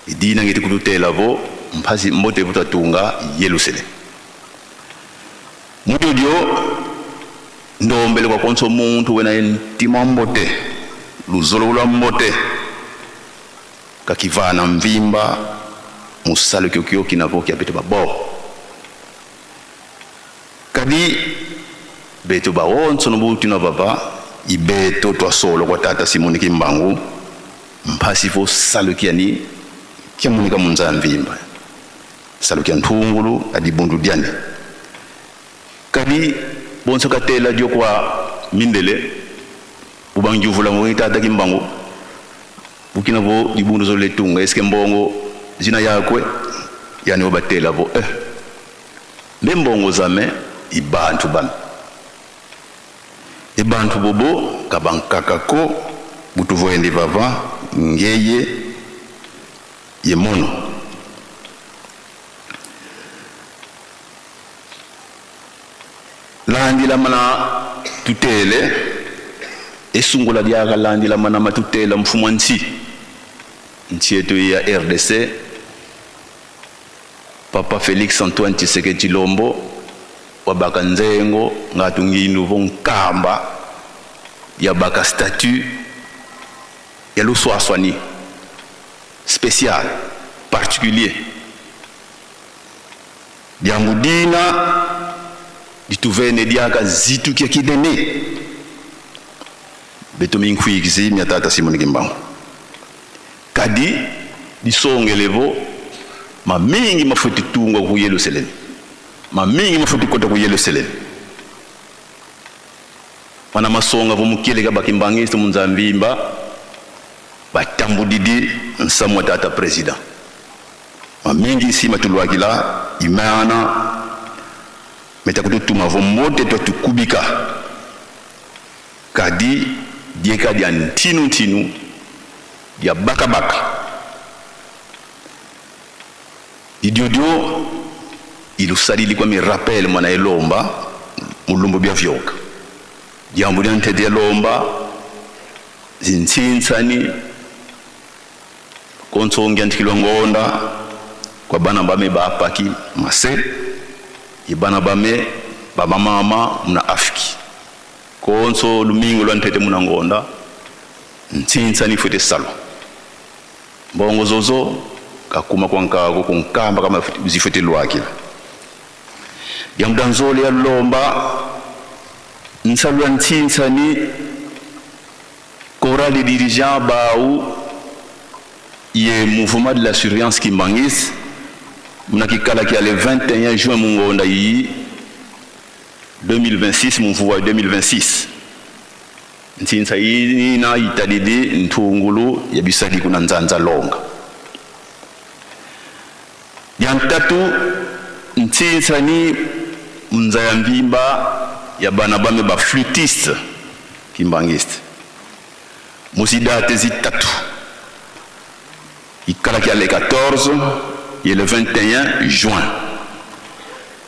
idina ngiti kututela vo mpasi mbote vutatunga Yerusalemi mudio ndombele kwa konso muntu wena ntima mbote luzolo lwa mbote kakivana mvimba musalo kyokyo kinavoki abeto babo kadi beto bawonso nobuti no baba ibeto twasolo kwa Tata Simoni Kimbangu mpasi vo salo kiani kyamunika munza mvimba salo kya ntungulu adibundu diane kadi bonso katela dio kwa mindele ubangivula mo Tata Kimbangu bukina vo dibundu zo letunga eske mbongo zina yakwe yani obatela vo mbongo zame ibantu bam ibantu bobo kabankakako butuvo endi baba ngeye yemono landi la mana tutele esungula diaga landi la mana matutela mfumo nchi yetu ya RDC Papa Félix Antoine Tshisekedi Tshilombo wabaka nzengo ngatunginu vo nkamba ya baka statut ya luswaswani spécial particulier diangudina dituvene diaka zitu kia kidene betomi nkwiksi miatata Simon Kimbangu kadi disongelevo mamingi mafuti tunga ku Yerusalem mamingi mafuti kota ku Yerusalem wana masonga vo mukele ka bakimbangisi munzamvimba batambudidi nsamwa tata president mamingi si matulwakila imana metakututuma vo mote to tukubika kadi dieka dia ntinu ya baka idiodio ilusali kwa mi rappel mwana elomba mulumbo bya vyoka jambo lya ntete elomba zintsinsani konsonga ntikilwa ngonda kwa bana bame bapaki mase ibana bame baba mama muna afiki konso lumingo lwa ntete muna ngonda ntsintsani fute salo mbongo zozo kakuma kwa nkako kunkamba kama zifute lwakila ya mdanzole ya lomba nsalwa ntsintsani chorale de dirigeant baou ye mouvement de la surveillance Kimbangis mnakikala ki le 21 juin mungonda yi 2026 mvuwa 2026 ntsinsa yi na itadidi ntungulu ya bisali kuna nzanza longa yantatu ntsinsa ni mzayambimba ya bana bame ba flûtiste Kimbangiste musidate zitatu ikala ki le 14 et le 21 juin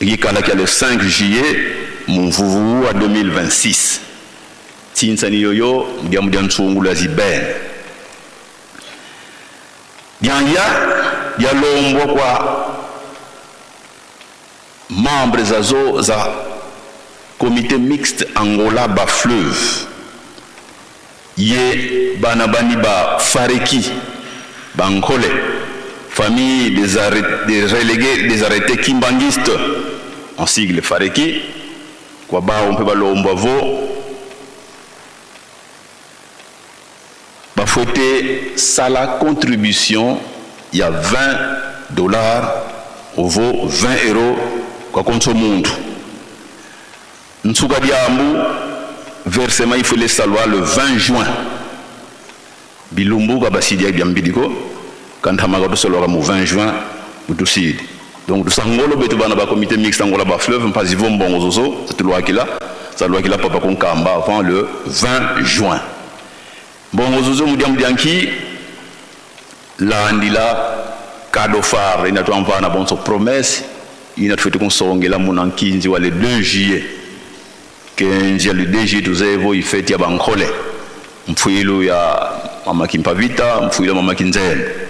ikala ki le 5 juillet mvuvu à 2026 tinsani yoyo ndiamudia nsungula ziben ya lombo kwa membres zazo za comité mixte Angola ba fleuve ye bana bani ba fareki bankole famille des relégués des arrêtés kimbangistes en sigle fareki kwa ba on peut balomba vo ba fouetter ça la contribution il y a $20 au vaut 20 € kwa konso mundu nsuka diambu versement il faut les salwa le 20 juin bilumbu ka basidia biambidiko kantama ka solo mu 20 juin utusidi donc du sangolo betu bana ba comité mixte Angola ba fleuve mpazi vombongo zozo ça loi kila papa konkamba avant le 20 juin bongo zozo mudiamdianki la ndila cadeau phare ina twamvana bonso promesse ina tufite konsongela munankinzi wa le 2 juillet kenja le 2 juillet tuzevo ifeti ya bankole mfuilo ya mama Kimpavita mfuilo mama Kinzele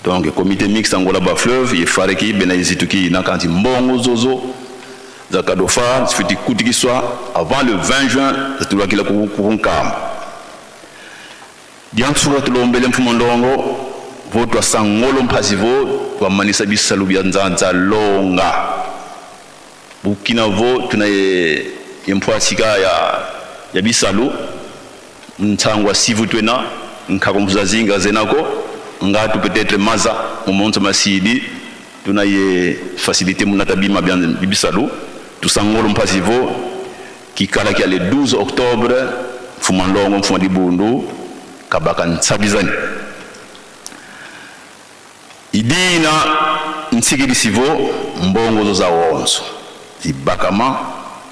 donc comité mixte Angola ba fleuve yefareki benayizituki na kanti mbongo zozo za cadeau phare sifiti kutikiswa avant le 20 juin zatulakila kunkamba diansura tulombele mfumondongo votwa sangolo mpasivo kwa manisa bisalu bya nzanza longa bukina vo tunaye yempwasika ya bisalu ntangwa sivutwena nkakomzazinga zenako ngatu peut-être maza momonto masidi tunaye facilité munatabima bya bisalu tusangolo mpasivo kikala kia le 12 octobre fumandongo mfumandibundu kabaka nsabizani idina nsikili sivo mbongo zo za wonso zibakama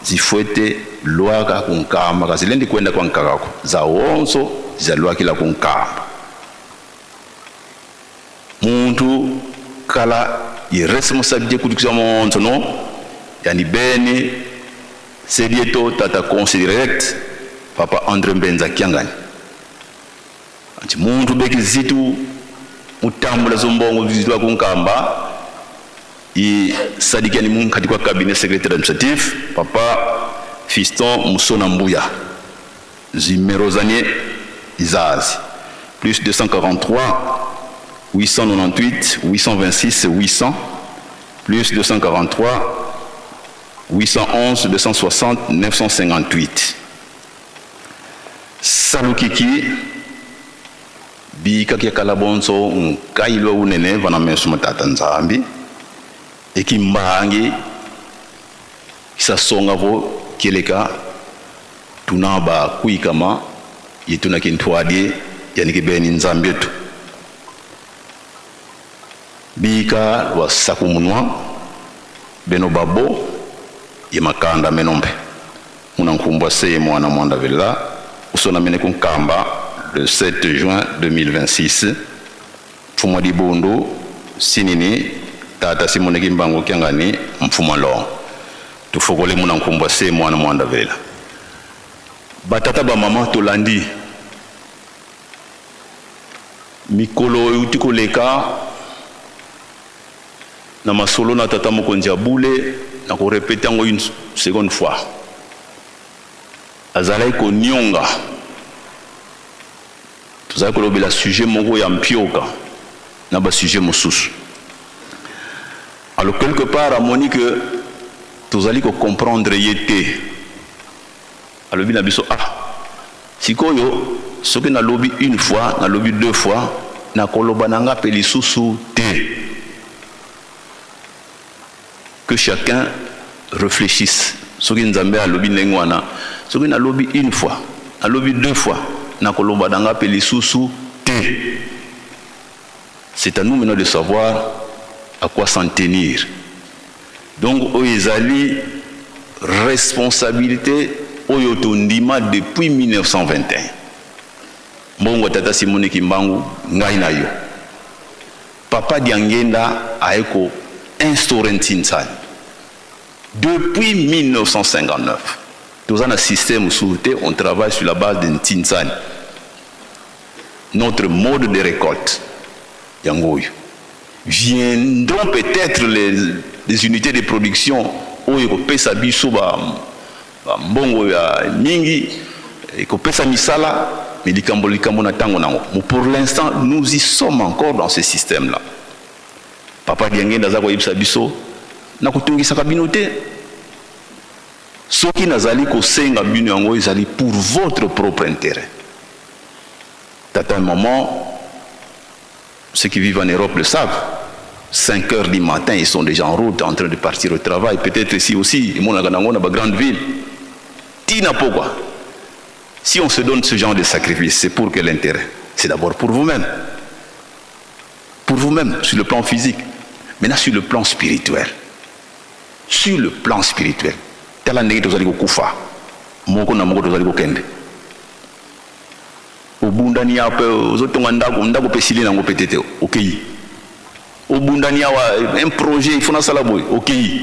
zifwete lwaka kunkamba kazilendi kwenda kwa nkakako za wonso zalwakila kunkamba muntu kala irresponsabilité kutukisa monso no yani bene sedieto tata conseil direct papa André Mbenza Kiangani anti muntu beki zitu utambula zombongo vizitwa kunkamba i sadikani mungu katika cabinet secrétaire administratif papa Fiston Musona Mbuya zimerozanie izazi plus 243 898 826 800 plus 243 811 260 958 salukiki bika kia kalabonso nkailwa unene vana mesu matata nzambi eki mbangi kisa songa vo kieleka tunaba kuikama yituna kintwadi yani kibeni nzambi yetu bika wa sakumunwa beno babo yemakanda menombe unankumbwa seye mwana mwanda vela usona mene kunkamba le 7 juin 2026 mfumo di bondo sinini tata Simone Kimbangu Kyangani mfumo lo tufokole munankumbwa seye mwana mwanda vela batata ba mama tolandi mikolo utikoleka na masolo na tata mokonzi abule na ko répéter ngo une seconde fois azalai ko nyonga tuzali ko lobela sujet moko ya mpioka na ba sujet mosusu alors quelque part amoni que tuzali ko comprendre yete alobi na biso sikoyo soki na lobi une fois na lobi deux fois na koloba nanga pe lisusu te. Que chacun réfléchisse. Soki nzambe a lobi nengwana, soki na lobi une fois, na lobi deux fois, na koloba danga pe lisusu te. C'est à nous maintenant de savoir à quoi s'en tenir. Donc oyezali responsabilité oyotondima depuis 1921. Mbongo tata Simone Kimbangu ngai na yo. Papa Diangenda aeko instauré Ntinsani. Depuis 1959, nous avons un système de sûreté, on travaille sur la base de Ntinsani. Notre mode de récolte, Yangoy, viendront peut-être les unités de production où il y a Sabiso, Mbongo Mingi, il y a Misala, mais pour l'instant, nous y sommes encore dans ce système-là. Papa Diangé Nazako Ibsabiso, na kutungisa kabinote. Soki nazali ko senga bino yango ezali pour votre propre intérêt. Tata et maman, ceux qui vivent en Europe le savent. 5 heures du matin, ils sont déjà en route, en train de partir au travail. Peut-être ici aussi, ils sont dans une grande ville. Tina pourquoi? Si on se donne ce genre de sacrifice, c'est pour quel intérêt? C'est d'abord pour vous-même. Pour vous-même, sur le plan physique. Maintenant, sur le plan spirituel. Sur le plan spirituel. Tala ndenge tozali kokufa. Moko na moko tozali kokende. Obundani yape ozotonga ndako pesili nango petete okei. Obundani yawa un projet il faut na sala boy okei.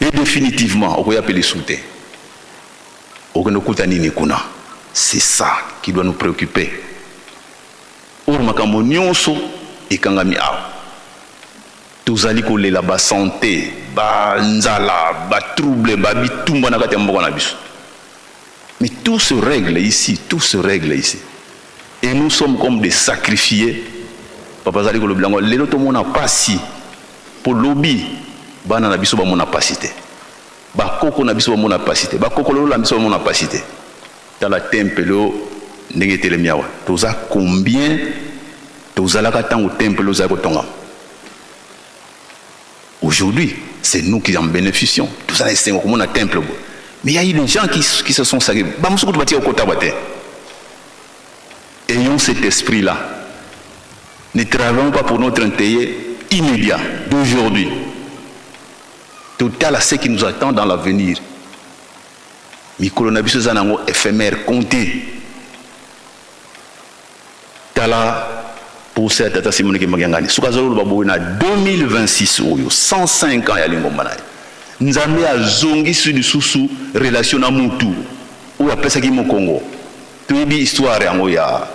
Et définitivement okoya pele soute. Okendo kutani ni kuna. C'est ça qui doit nous préoccuper. Or makambo nyonso ekangami awa. Tozali kolela ba santé, ba nzala, ba trouble, ba bitumba na kati mboka na biso. Mais tout se règle ici, tout se règle ici. Et nous sommes comme des sacrifiés. Papa zali ko loblango lelo to mona pasi pour lobby bana na biso ba mona pasité. Ba koko na biso ba mona pasité, ba koko lo la biso ba mona pasité. Dans la tempelo ndenge telemiawa. Toza combien tozalaka tango tempelo za ko tonga. Aujourd'hui, c'est nous qui en bénéficions. Tout ça, c'est comme un temple. Mais il y a eu des gens qui se sont sacrifiés. Ayons cet esprit-là. Ne travaillons pas pour notre intérêt immédiat d'aujourd'hui. Total à ce qui nous attend dans l'avenir. Mikolonabiso zanango éphémère, compté. Tala. Pour cette tata Simone Kimbangu sukazolo baboyi na 2026 oyo 105 ans ya lingomba naye nzambe azongi sur susu relation na mutu oyo apesaki mokongo toyebi histoire yango ya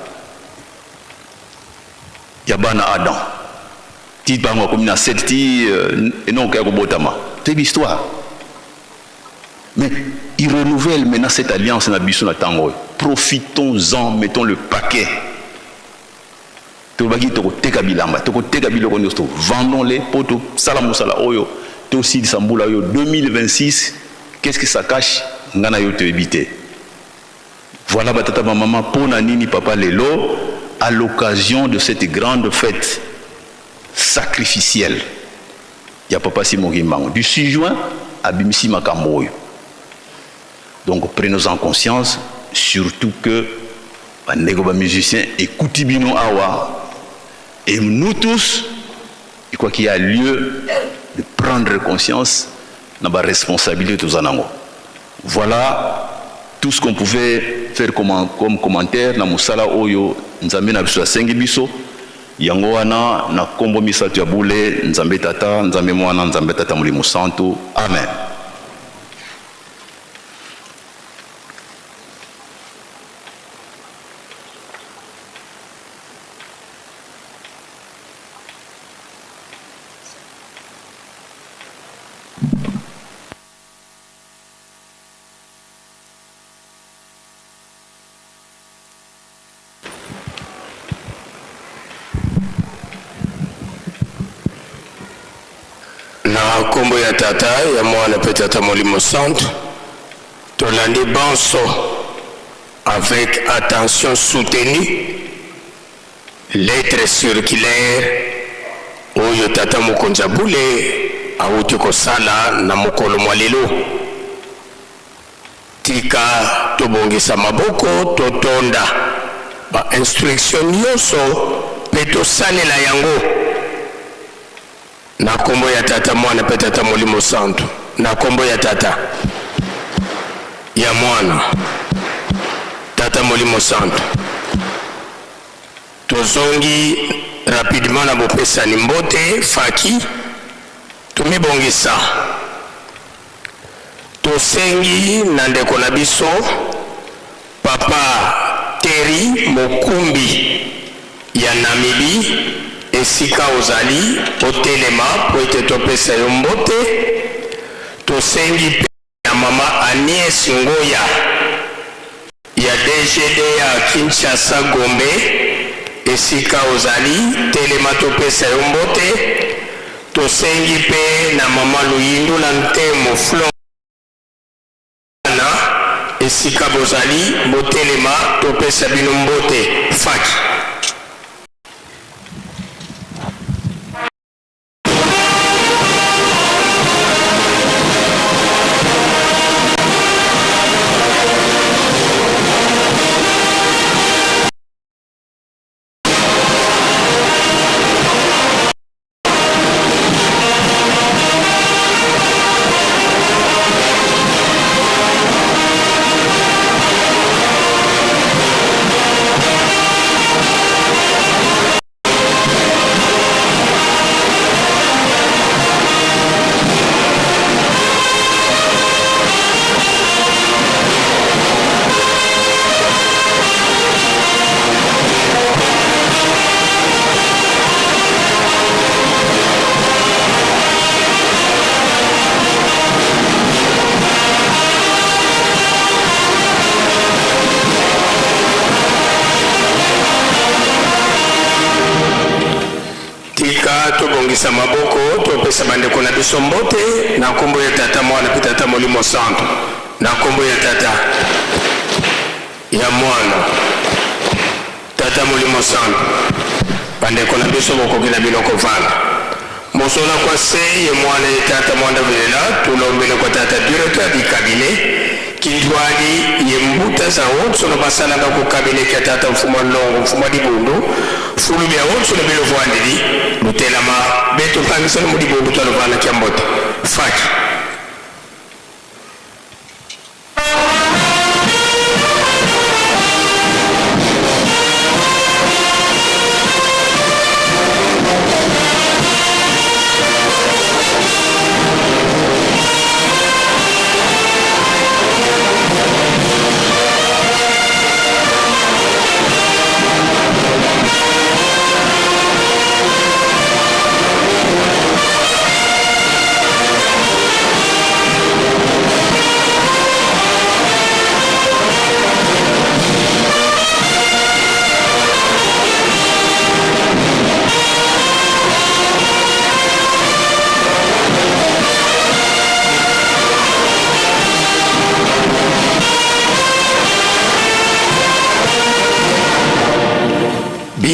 bana Adam ti bango akomi na 7 ti enoka ya kobotama toyebi histoire mais il renouvelle maintenant cette alliance na biso na tango profitons-en, mettons le paquet. Vendons-les pour tout salamosala oyo to si sambula yo 2026 qu'est-ce que ça cache ngana yo te éviter Voilà, batata maman, pona nini papa lelo, à l'occasion de cette grande fête sacrificielle. Il y a papa Simogimang, du 6 juin à Bimisi Makamboyo. Donc prenons en conscience, surtout que les musiciens écoutent Bino Awa. Et nous tous, je crois qu'il y a lieu de prendre conscience de la responsabilité de tous les. Voilà tout ce qu'on pouvait faire comme commentaire na musala oyo nzambe na biso asengi biso yango wana na kombo misatu ya bule nzambe tata nzambe mwana nzambe tata mulimo santo amen. Na kombo ya tata ya mwana pe tata molimo santo tolandi banso avec attention soutenue lettre circulaire oyo tata mokonzi bule auti kosala na mokolo mwa lelo tika tobongisa maboko totonda ba instruction nyonso pe tosalela yango na kombo ya tata mwana pe tata molimo santo na kombo ya tata ya mwana tata molimo santo tozongi rapidement na bopesani mbote faki tumibongisa tosengi na ndeko na biso papa Terry Mokumbi ya Namibi esika ozali otelema po ete topesa yo mbote tosengi pe ya mama Agnès Ngoya ya DGD ya Kinshasa Gombe esika ozali telema topesa yo mbote tosengi pe na mama Luyindu na Ntemo Florana esika bozali botelema topesa bino mbote faki. Tobongisa maboko topesa bandeko na biso mbote na kombo ya tata mwana pe tata molimo santo na kombo ya tata ya mwana tata molimo santo bandeko na biso bokoki na bino kovanda mosola kwa se ye mwana ye tata mwana velela tulombele kwa tata directeur du cabinet kindwali ye mbuta za wotso no basalanga ku cabinet ya tata mfumo longo mfumo dibundu fulu bya wotso no belo vwandeli lutelama beto pangisa no mudibundu talo bana kyambote faki.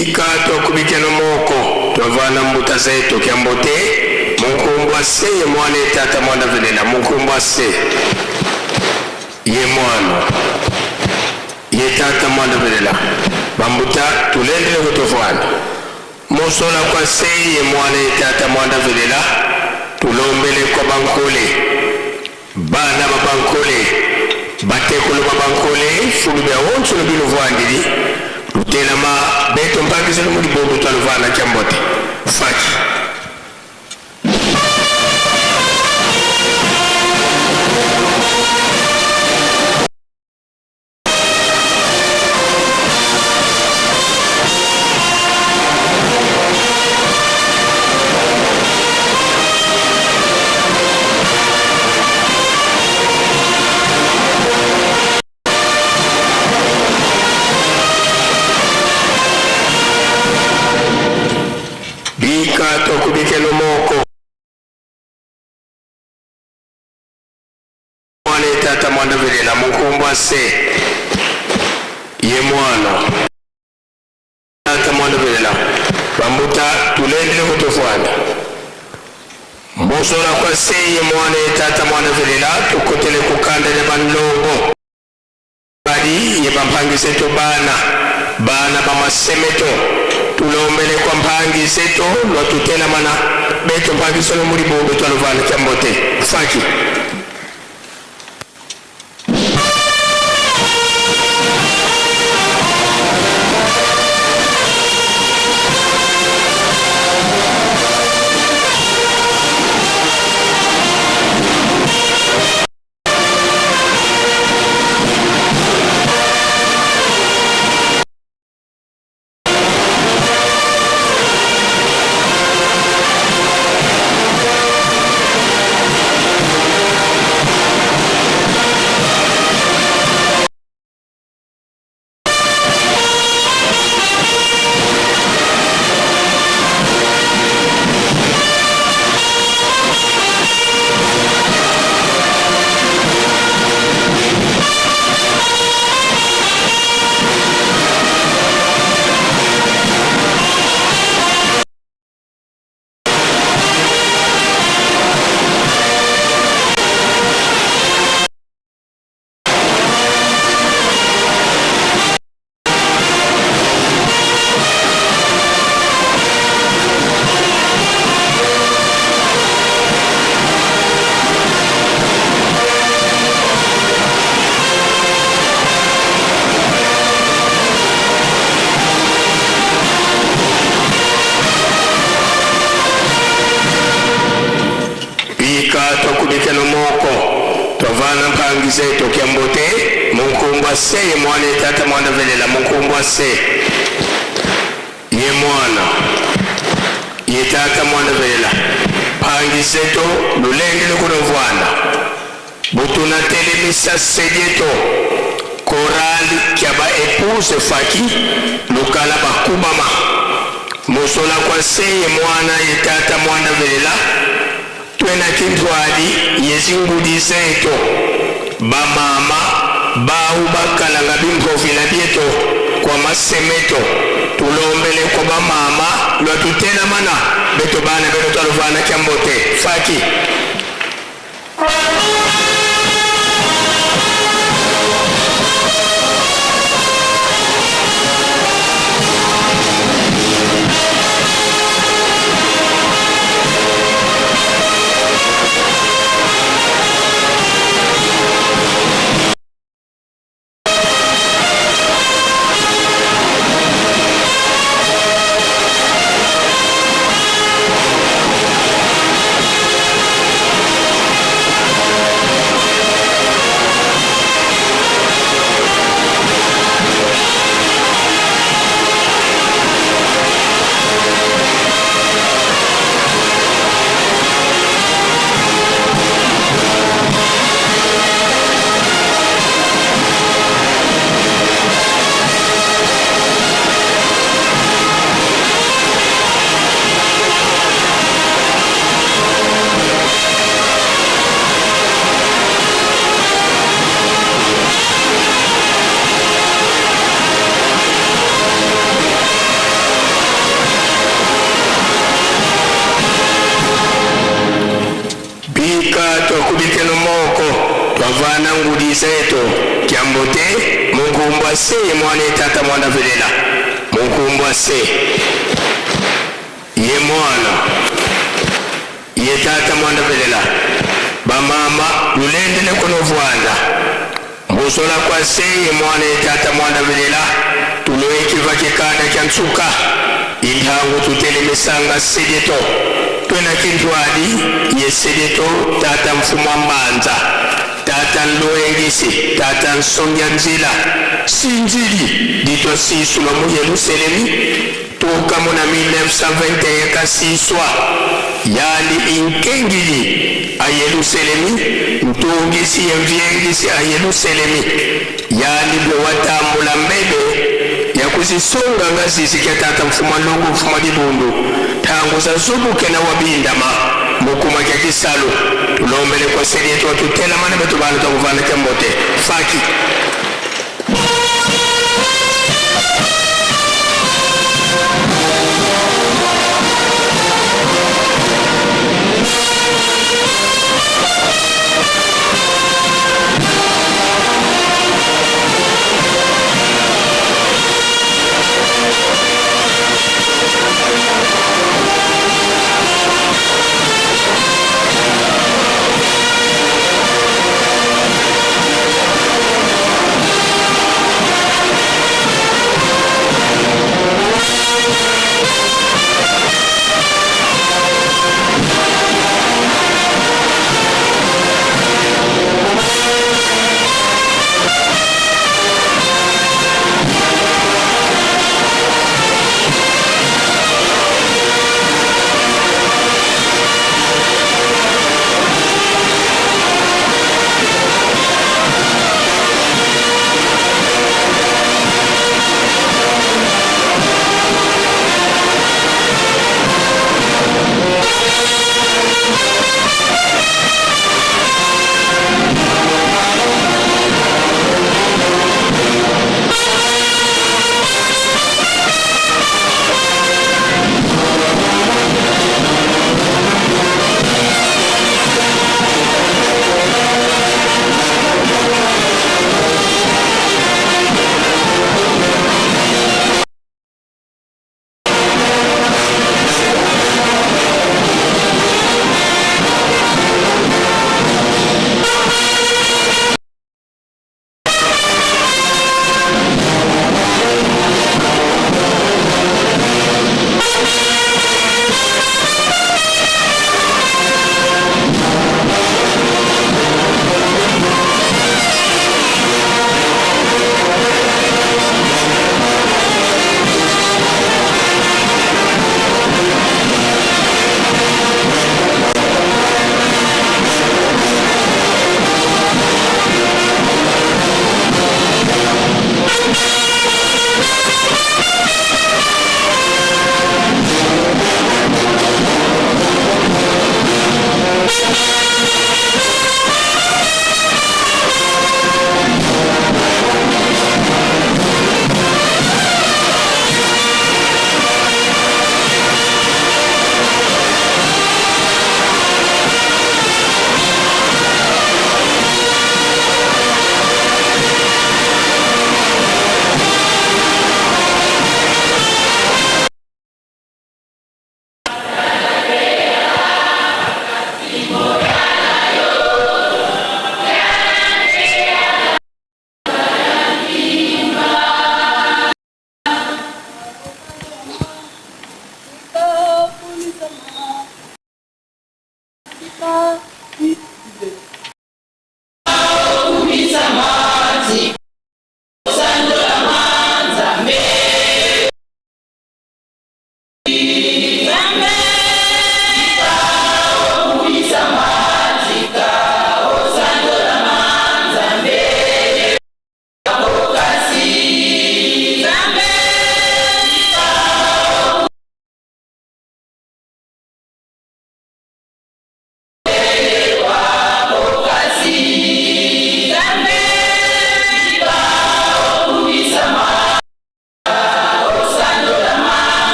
bika twakubikeno moko twavana mbuta zetu kyambote munkumbwa se ye mwana etata mwana velela munkumbwa se ye mwana ye tata mwana velela bambuta tulendele kutofwana musola kwa se ye mwana etata mwana velela tulombele kwa bankole bana babankole batekolo babankole fulube awonso lubilo vwandili lutela ma beto mpakise lumuli bobo twaluvana kyambote faki tokubikeno moko mwana etata mwana velela munkumbwa se ye mwana tata mwana velela bambuta tulendele kutofwana musola kwa se ye mwana etata mwana velela tukotele kukandele banlongo badi ye bampangise to bana bamasemeto tulombele kwa mpangi zetu lwatutela mana beto mpangi solo muri bobo twaluvana kyambote faki tokubikeno moko twavana mpangi zetu kyambote munkumbwa se ye mwana etata mwana velela munkumbwa se ye mwana ye tata mwana velela mpangi zetu lulengele kunovwana butuna telemisa sedieto korali kyaba epuse faki lukala bakubama musola kwa se ye mwana ye tata mwana velela twena kintwali yezingudi zeto bamama bahu bakalanga binkofila byeto kwa masemeto tulombele kwa bamama lwatutela mana beto bana beto twaluvana kyambote faki bavana ngudisa eto kiambote mungumbwa se mwana tata mwana velela mungumbwa se ye mwana ye tata mwana velela bamama lulendele kono vwanda mbusola kwa se ye mwana tata mwana velela tuloe kiva kikanda kya nsuka ihangu tutelemisanga sedeto twena kintwadi ye sedeto tata mfumwa mbanza tata nloengisi tata nsonja nzila sinzili ditwa sisula mu Yerusalemi toka muna 1921 kasiswa yali inkengili a Yerusalemi ntungisi yemvyengisi a Yerusalemi yali bwe watambula mbebe yakuzisonga ngazisi kya tata mfuma longo mfuma libundu tangu za zubuke na wabindama mukuma kya kisalo tulombele kwa seri yetu watutela mana betu bala tukuvana kya mbote faki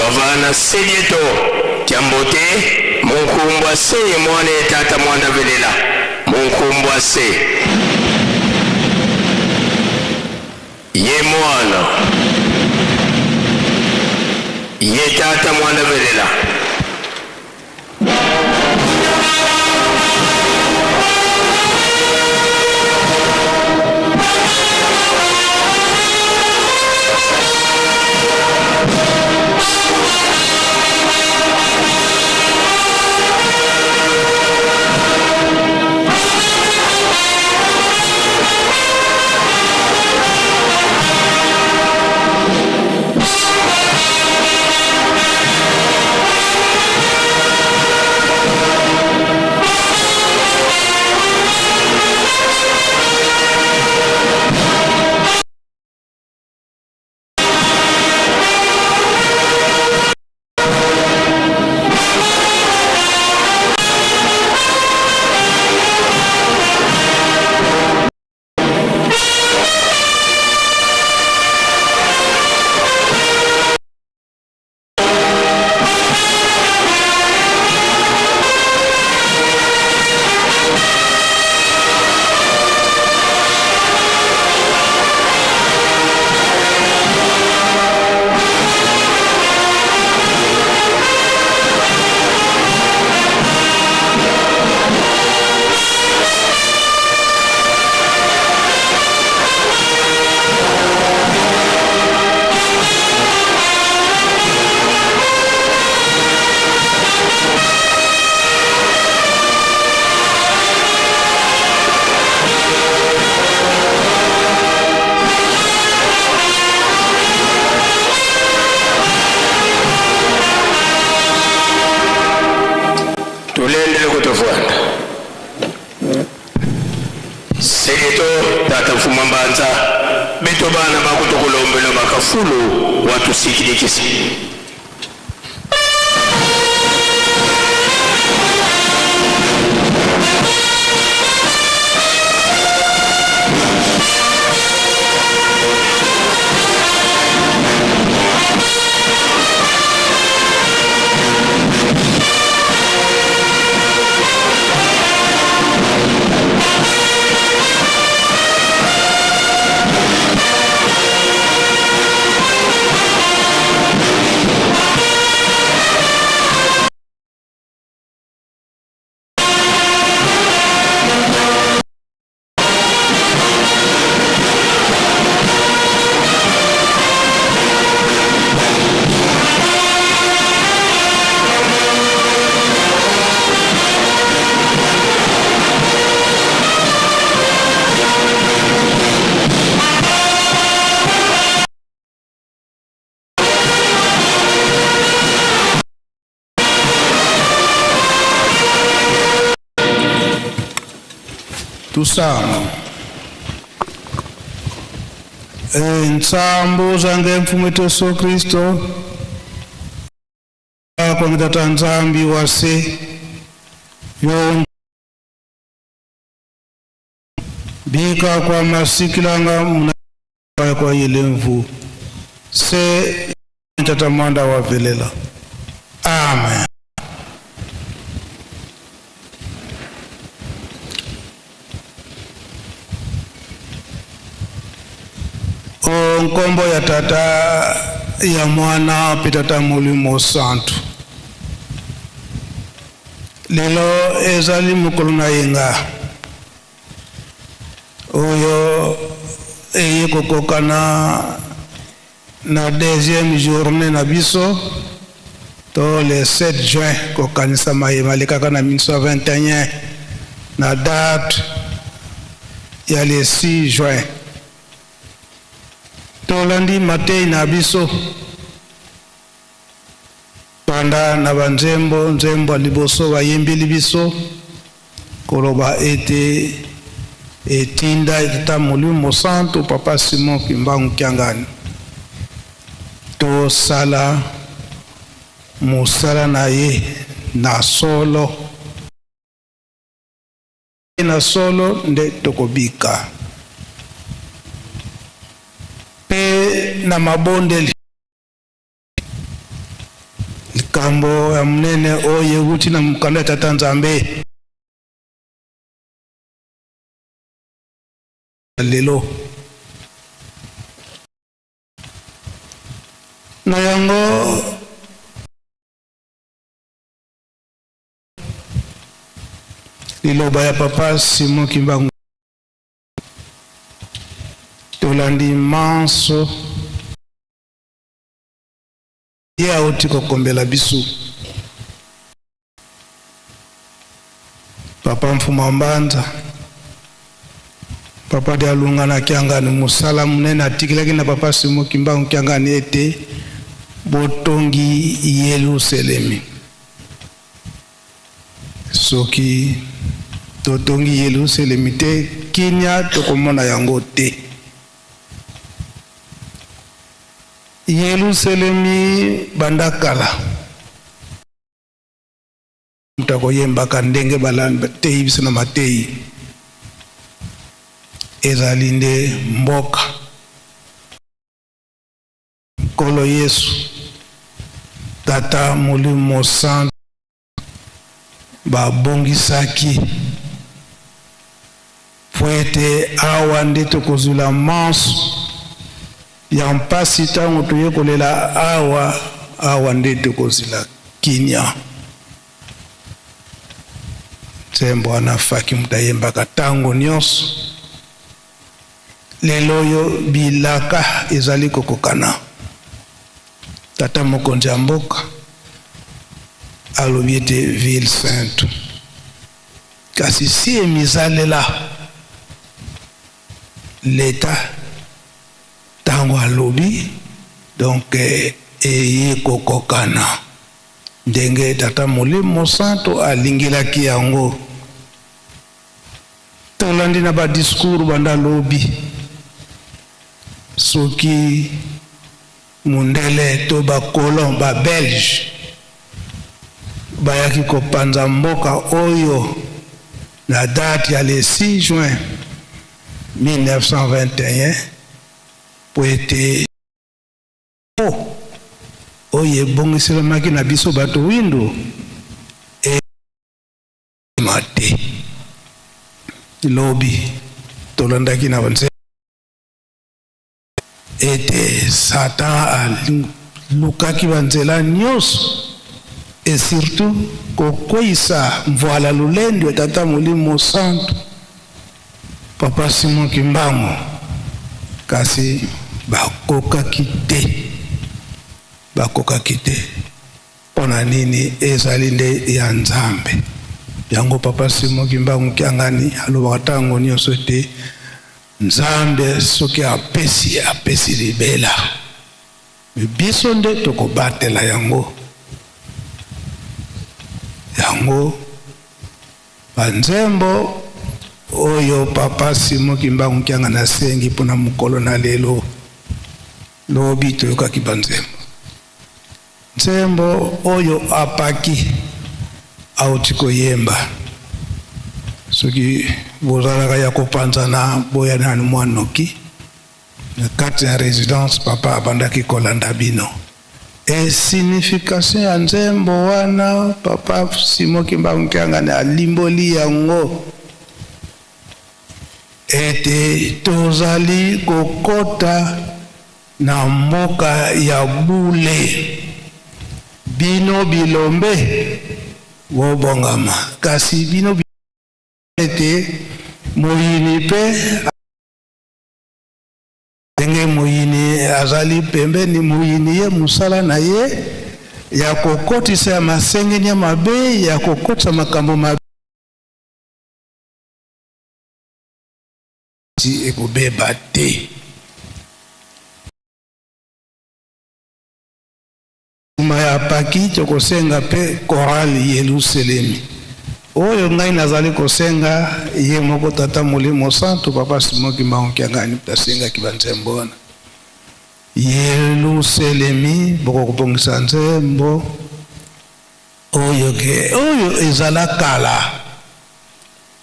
twavana selieto tiambote munkumbwa se mwana tata mwanda velela munkumbwa se ye mwana ye tata mwanda velela tulendele kutofuata selito tata mfuma mbanza beto bana bakutokulombela bakafulu watu sikidikisi tusamo nsambo zange mfumu wetu Yesu Kristo kwa mtata nzambi wase yo bika kwa masikilanga muna kwa yelemvu se mtata mwanda wa velela. Amen. Nkombo ya tata ya mwana pitata mulimo santu lelo ezali mukulu na yenga oyo eye kokokana na deuxième journée na biso to le 7 juin kokanisa mayema lekaka na 1921 na date ya le 6 juin tolandi matei na biso panda na banzembo nzembo liboso bayembeli biso koloba ete etinda etata molimo santo papa Simon Kimbangu Kiangani tosala mosala na ye na solo nde tokobika pe na mabondeli makambo ya munene oye uti na mukanda ya tata Nzambe lelo na yango liloba ya papa Simon Kimbangu tolandi manso ye auti kokombela biso papa Mfuma Mbanza papa de alunga na kiangani musala munene atikilaki na papa Simon Kimbangu kiangani ete botongi Yerusalemi soki totongi Yerusalemi te kinya tokomona yango te. Yerusalemi bandakala mutako yembaka ndenge balamba teyi bisina mateyi ezali nde mboka kolo Yesu tata Molimo Santo babongisaki poete awa nde tokozula manso ya mpasi tango toyekolela awa nde tokozila kinya Nzembo anafaki mutayembaka tango nyonso lelo yo bilaka ezali kokokana tata mokonzi ya mboka alobi ete ville sainte kasi si emizalela l'État tango alobi donc eye kokokana ndenge tata Molimo Santo alingelaki yango tolandi na ba discours banda lobi soki mundele to ba colon ba belge bayaki kopanza mboka oyo na date ya le 6 juin 1921 poete oye bongiselemaki na biso bato windo mate lobi tolandaki na banze ete Satan alukaki banzela nyonso et surtout kokwisa mvoala lulendo ya tata Molimo Santo papa Simon Kimbangu kasi bakokaki te pona nini ezali nde ya Nzambe yango papa Simon Kimbangu kiangani alobaka tango nyonso te Nzambe soki apesi libela biso nde tokobatela yango banzembo oyo papa Simon Kimbangu kianga na sengi pona mukolo na lelo lobi toyokaki banzembo nzembo oyo apaki auti koyemba soki bozalaka ya kopanza na boya nani mwanoki na kati ya résidence papa abandaki kolanda bino et signification ya nzembo wana papa Simon Kimbangu kianga alimboli yango ete tozali kokota na mboka ya bule bino bilombe wobongama kasi bino ete moyini pe ndenge moyini azali pembeni moyini ye musala na ye ya kokotisa ya masengeni ya mabe ya kokotisa makambo mabe si ekobeba te ya paki tokosenga pe korali Yerusalemi oyo ngai nazali kosenga ye moko tata Molimo Santo papa Simon Kimbangu kiangani tasenga kibanzembo wana Yerusalemi boko kupongisa nzembo oyo ezala kala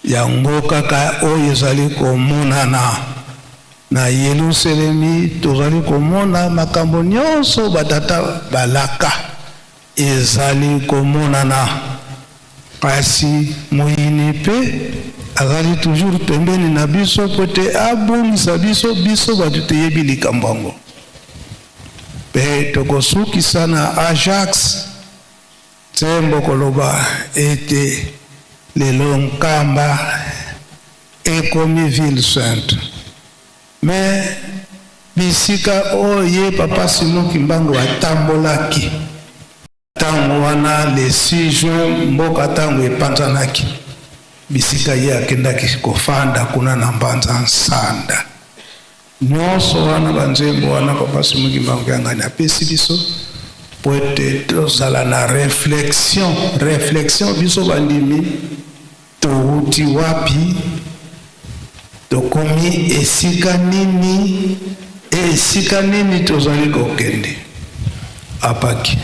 yango kaka oyo ezali komonana na Yerusalemi tozali komona makambo nyonso batata balaka ezali komonana kasi moyini pe azali toujours pembeni na biso po te abongisa biso bato toyebi likambo yango mpe tokosukisa na Ajax nzembo koloba ete lelo Nkamba ekomi ville sainte me bisika oye Papa Simon Kimbangu atambolaki tango wana le 6 juin mboka tango epanzanaki bisika ye akendaki kofanda kuna na Mbanza Nsanda nyonso wana banzembo wana Papa Simon Kimbangu yangani apesi biso po ete tozala na réflexion biso bandimi touti wapi tokomi esika nini tozali kokende apaki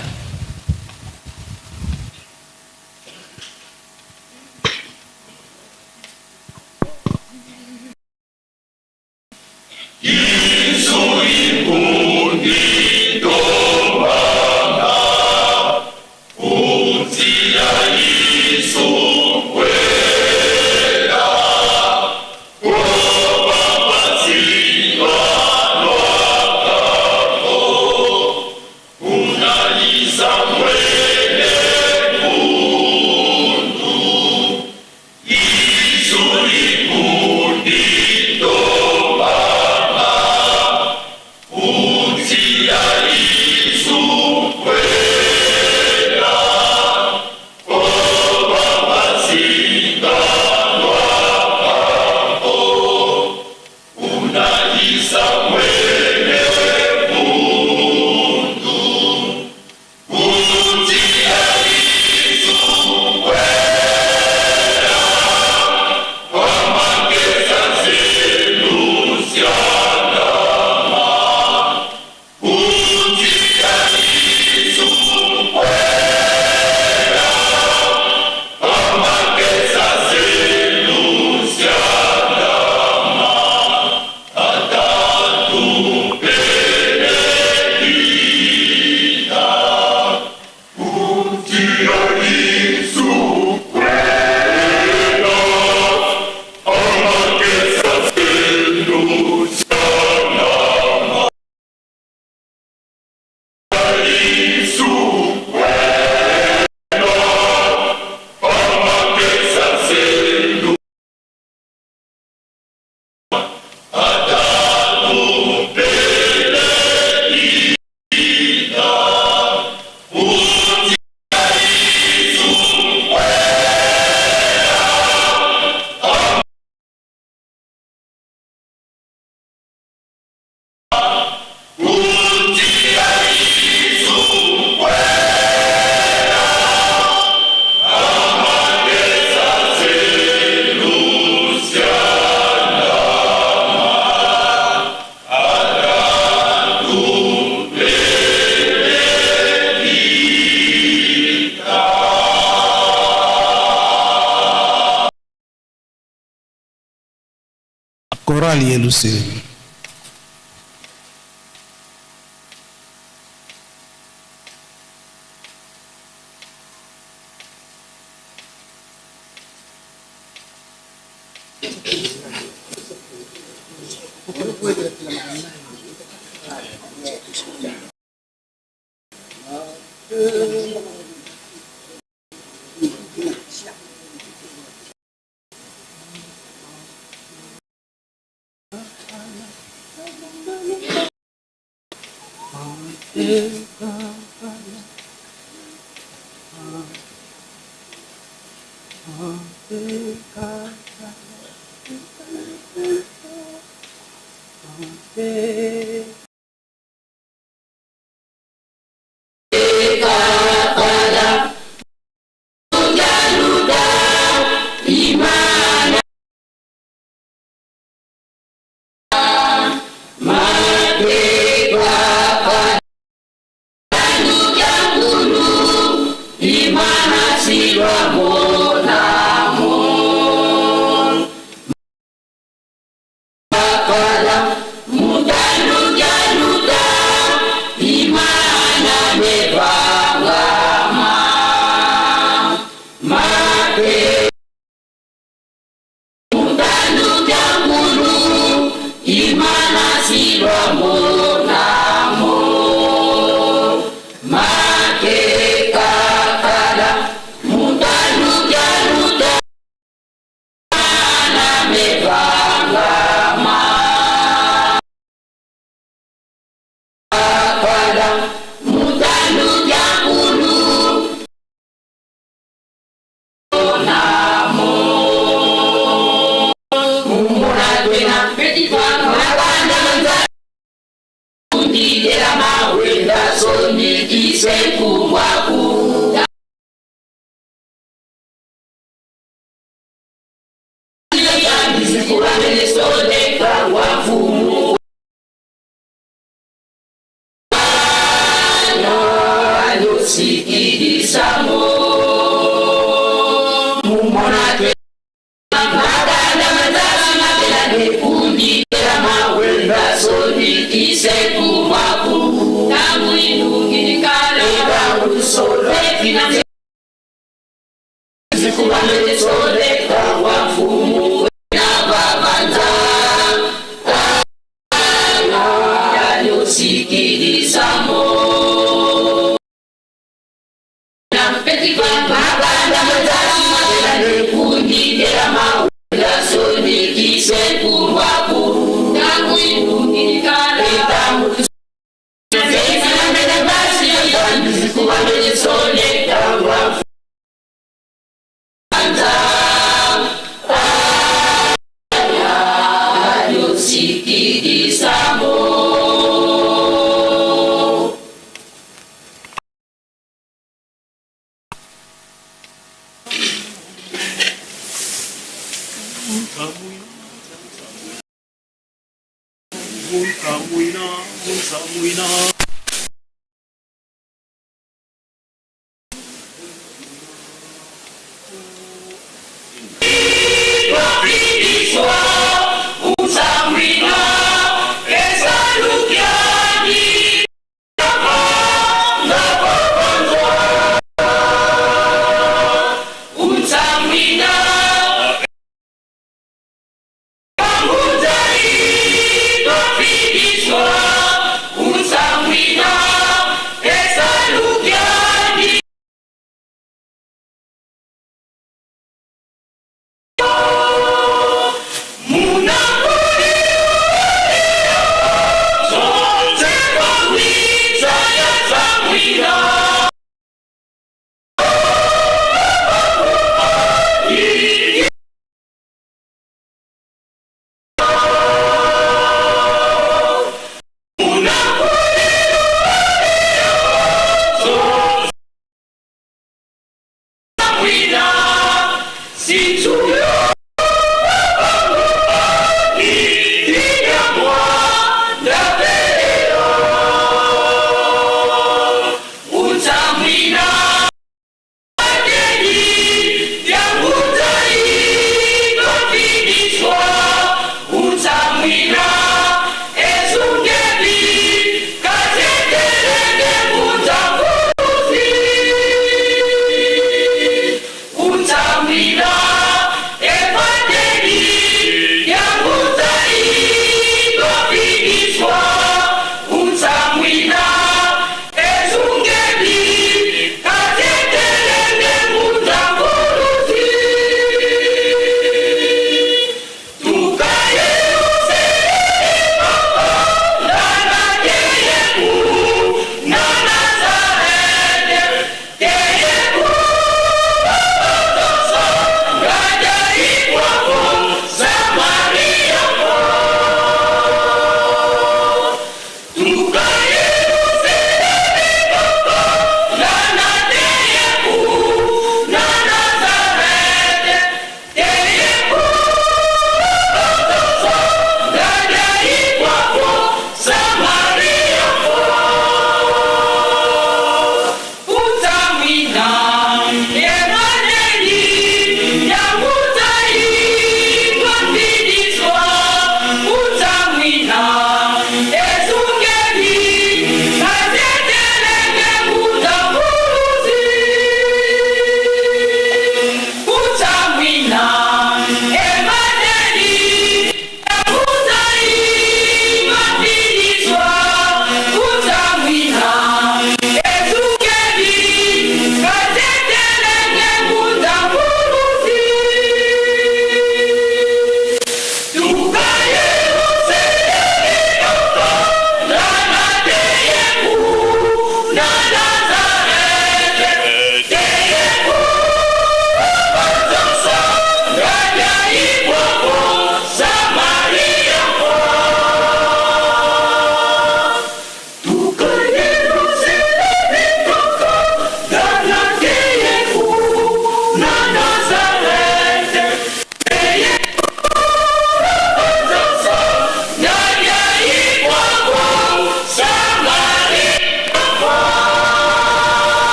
Chorale Yerusalemu. Muda Unsamwi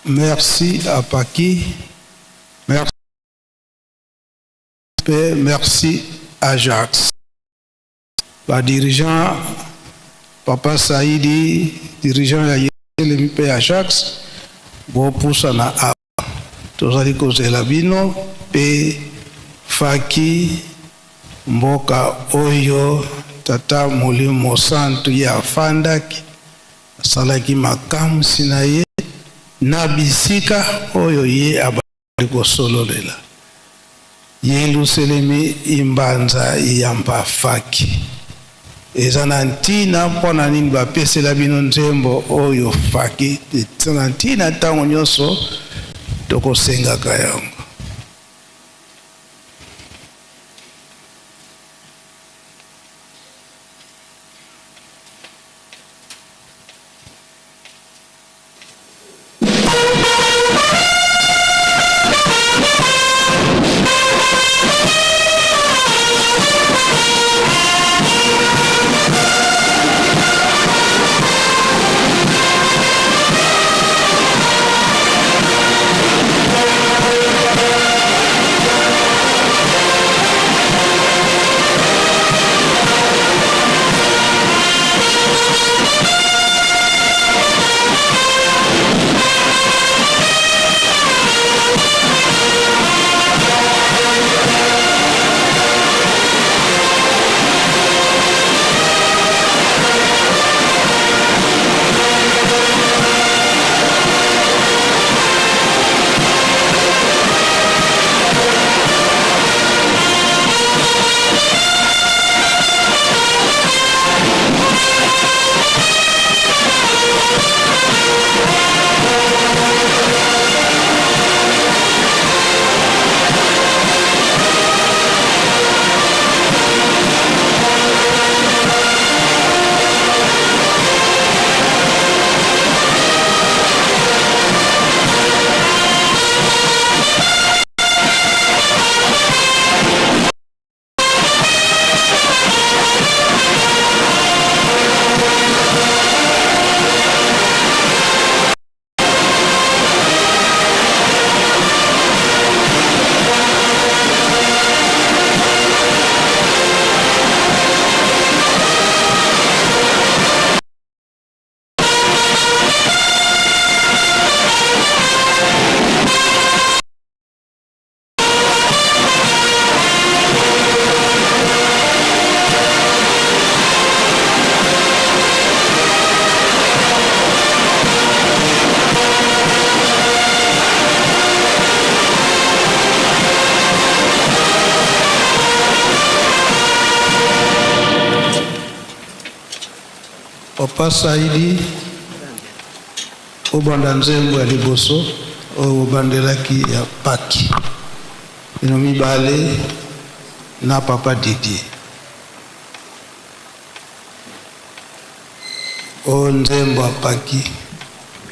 merci à Paki, merci à Jacques. Bah, dirigeant, Papa Saïdi, dirigeant le MP à Jacques, bon pour ça na a. Tous les causes de la bino, pe Faki, Mboka Oyo, Tata Molimo Santu ya Fandaki, Salaki Makamu Sinaye, Nabisika Oyo ye abaliko solo lela. Ye luselemi imbanza yamba Faki. Ezana ntina pona nini bapese la bino nzembo Oyo Faki. Ezana ntina tango nyoso toko senga kayango. Papa Saïdi obanda nzembo ya liboso obandelaki ya Paki ino mibale na Papa Didier o nzembo ya Paki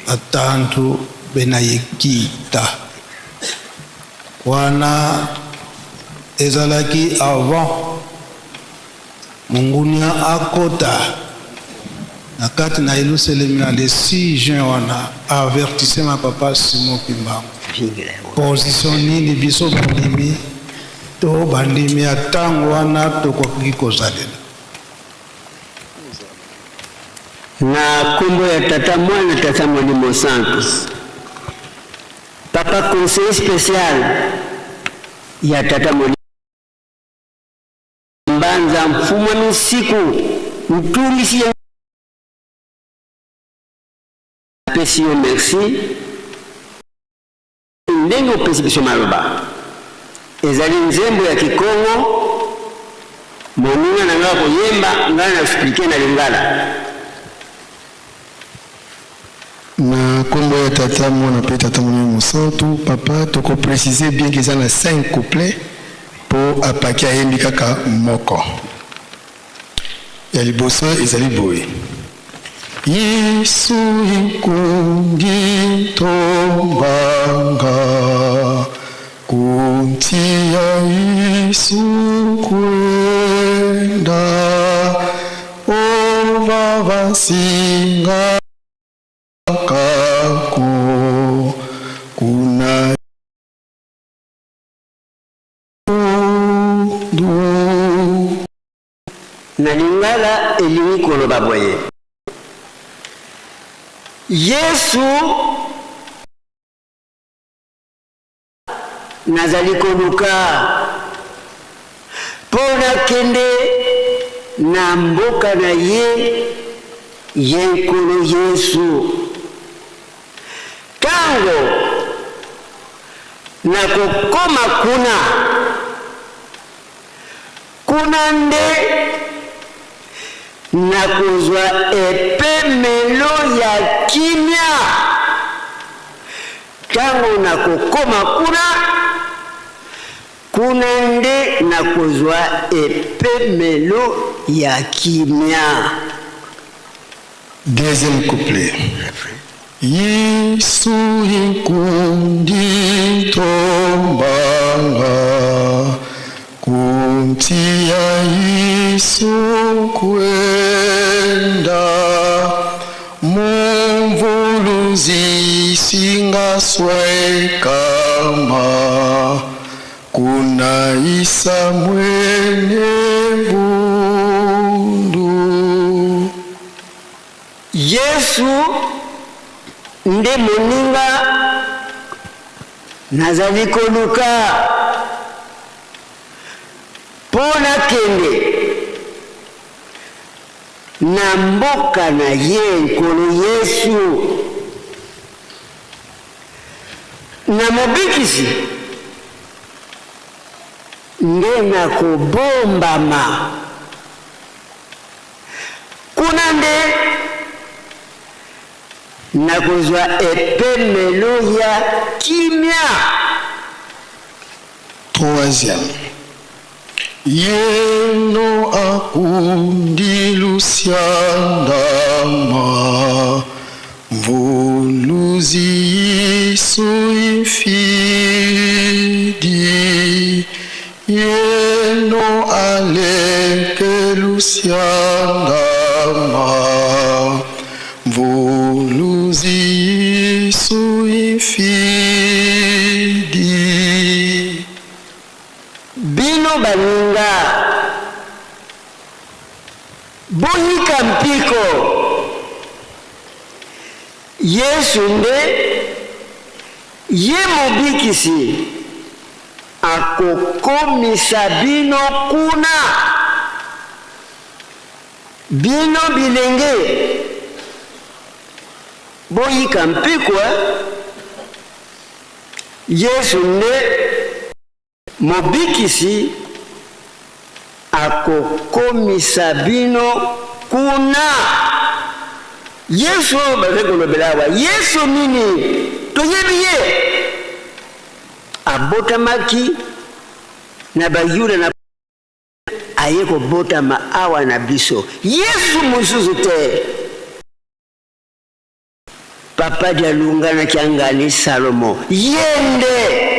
atantu benayekita wana ezalaki avant mungunia akota na kati na Yerusalem na le 6 juin wana avertissé ma papa Simon Kimbangu position nini biso bandimi to bandimi atango wana to kwa kikozalela na kombo ya tata mwana tata Molimo Santos papa conseiller spécial ya tata Molimo Mbanza mfumo misiku mtumisi Pesio merci ndengo pesibisho maloba ezali nzembo ya Kikongo monina na ngako yemba ngana na expliquer na lingala na kombo ya tata mwana pe tata Molimo Santu papa toko préciser bien que ça na 5 couplets pour apaki ayembi kaka moko ya liboso ezali boye Yesu ikundi tombanga kuntia Yesu kwenda ova vasinga kako na lingala elingi koloba boye Yesu nazali koluka pona kende na mboka na ye yenkolo Yesu kango na kokoma kuna nde na kuzwa epemelo ya kimya tango na kokoma kuna nde na kuzwa epemelo ya kimya. Deuxième couplet. Yesu inkundi tombanga kuntia Yesu kwenda mumvuluzi singa swekama kuna isa mwene bundu. Yesu nde moninga nazali koluka pona kende na mboka na ye nkolo Yesu na mobikisi nde na kobombama kuna nde na kuzwa epemelo ya kimya. Troisième. Yeno akundi lusiandama mvuluzi Yesu ifidi yeno aleke lusiandama mvuluzi Yesu ifidi. Bino baninga boyika mpiko Yesu nde ye mobikisi akokomisa bino kuna bino bilenge boyika mpiko Yesu nde mobikisi akokomisa bino kuna. Yesu bazekolobelawa Yesu nini toyebi ye abotamaki na bayuda na aye kobotama awa na biso. Yesu mususu te papa jalunga na kiangani Salomo yende.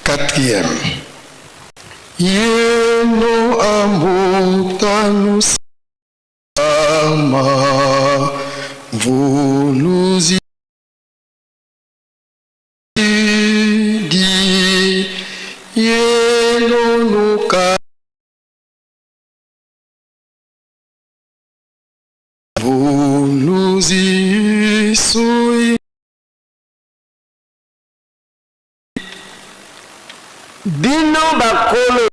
Quatrième. Yeno amutanu sama vuluzi di yeno nuka vuluzi sui bino bakolo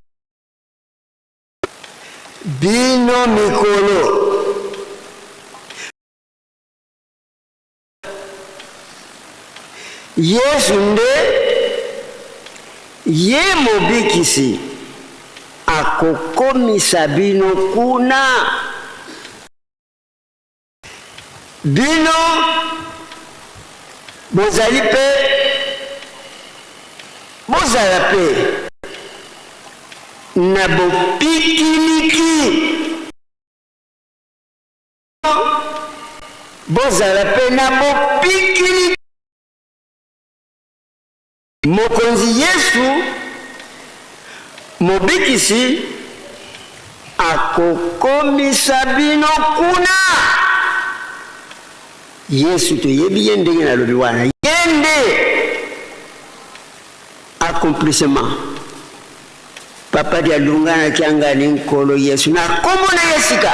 bino mikolo Yesu nde ye mobikisi akokomisa bino kuna bino bozali pe bozala pe na bopikiliki bozala pe na bopikiliki. Mokonzi Yesu mobikisi akokomisa bino kuna. Yesu toyebi ye ndenge nalobi wana yende accomplissement papa dia lungana kiangani nkolo Yesu na komo na Yesika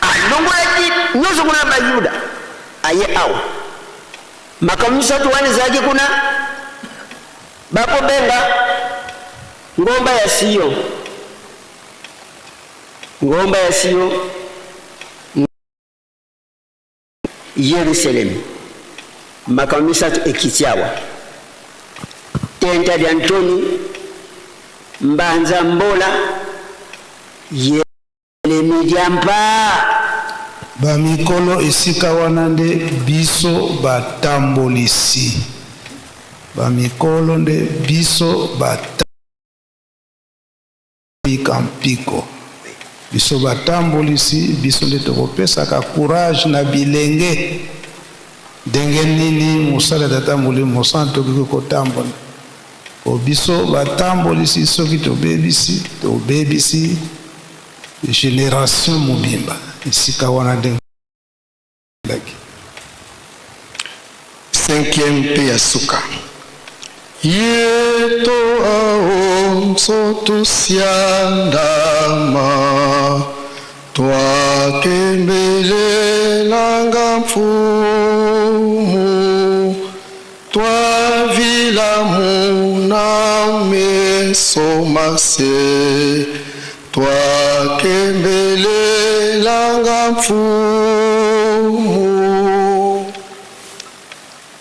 alongola di nyoso kuna bayuda aye au makamisa tuwani zaje kuna bako benga ngomba ya Siyo Yerusalem makamisa tu ekitiawa tenta di Antoni mbanza mbola Yeremi diampa bamikolo esika wana nde biso batambolisi bamikolo nde biso mpiko biso batambolisi biso nde tokopesaka courage na bilenge ndenge nini mosala tata Molimo Santu tokoki kotambola o biso batambolisi soki tobebisi génération mobimba esika wana ndenge 5e pe ya suka yeto aonso tusiandama twakembelelanga mfumu twavilamuna meso mase twakembelelanga mfumu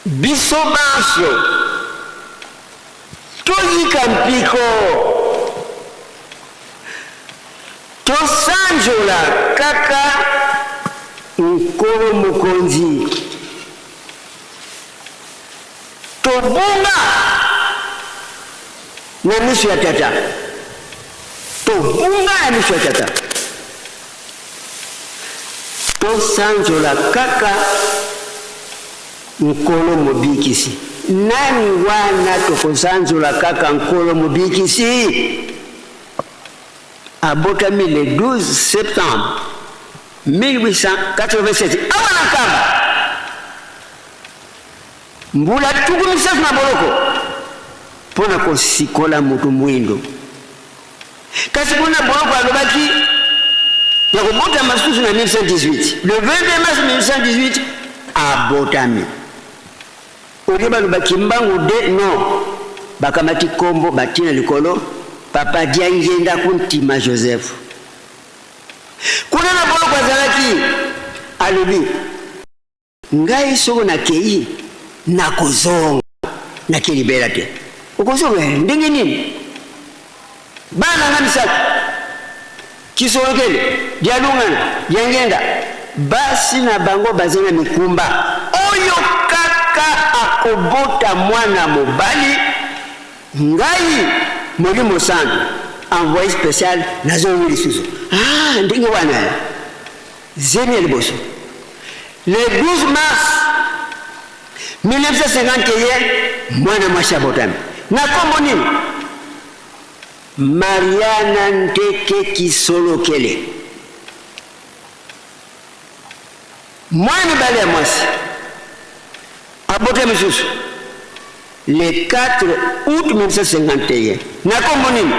biso basho toyika mpiko tosanjola kaka nkolo mokonzi tobunga na miso ya tata tosanjola kaka nkolo mobikisi nani wana tokosanjola kaka nkolo mobikisi abotami le 12 septembre 1887 awana kamba mbula tukumisa na boloko pona kosikola mutu mwindo kasi kuna boloko alobaki ya kubota masusu na 1918 le 22 mars 1918 abotami Oriba lubaki mbangu de no bakamati kombo batina likolo papa diangenda kuntima Joseph kuna na bolo kwa zalaki alubi ngai soko na kei na kozonga na kilibera te ukozonga ndenge nini bana ngamisa kisongele dialungana diangenda basi na bango bazena mikumba oyo kaka akobota mwana mobali ngai Molimo Santu envoyé spécial na zone lisusu ndenge wana zeni liboso le 12 mars 1951 mwana mwasha botami na kombo nini Mariana Ndeke Kisolokele mwana bale ya mwasi abotami susu le 4 août 1951 na kombo nini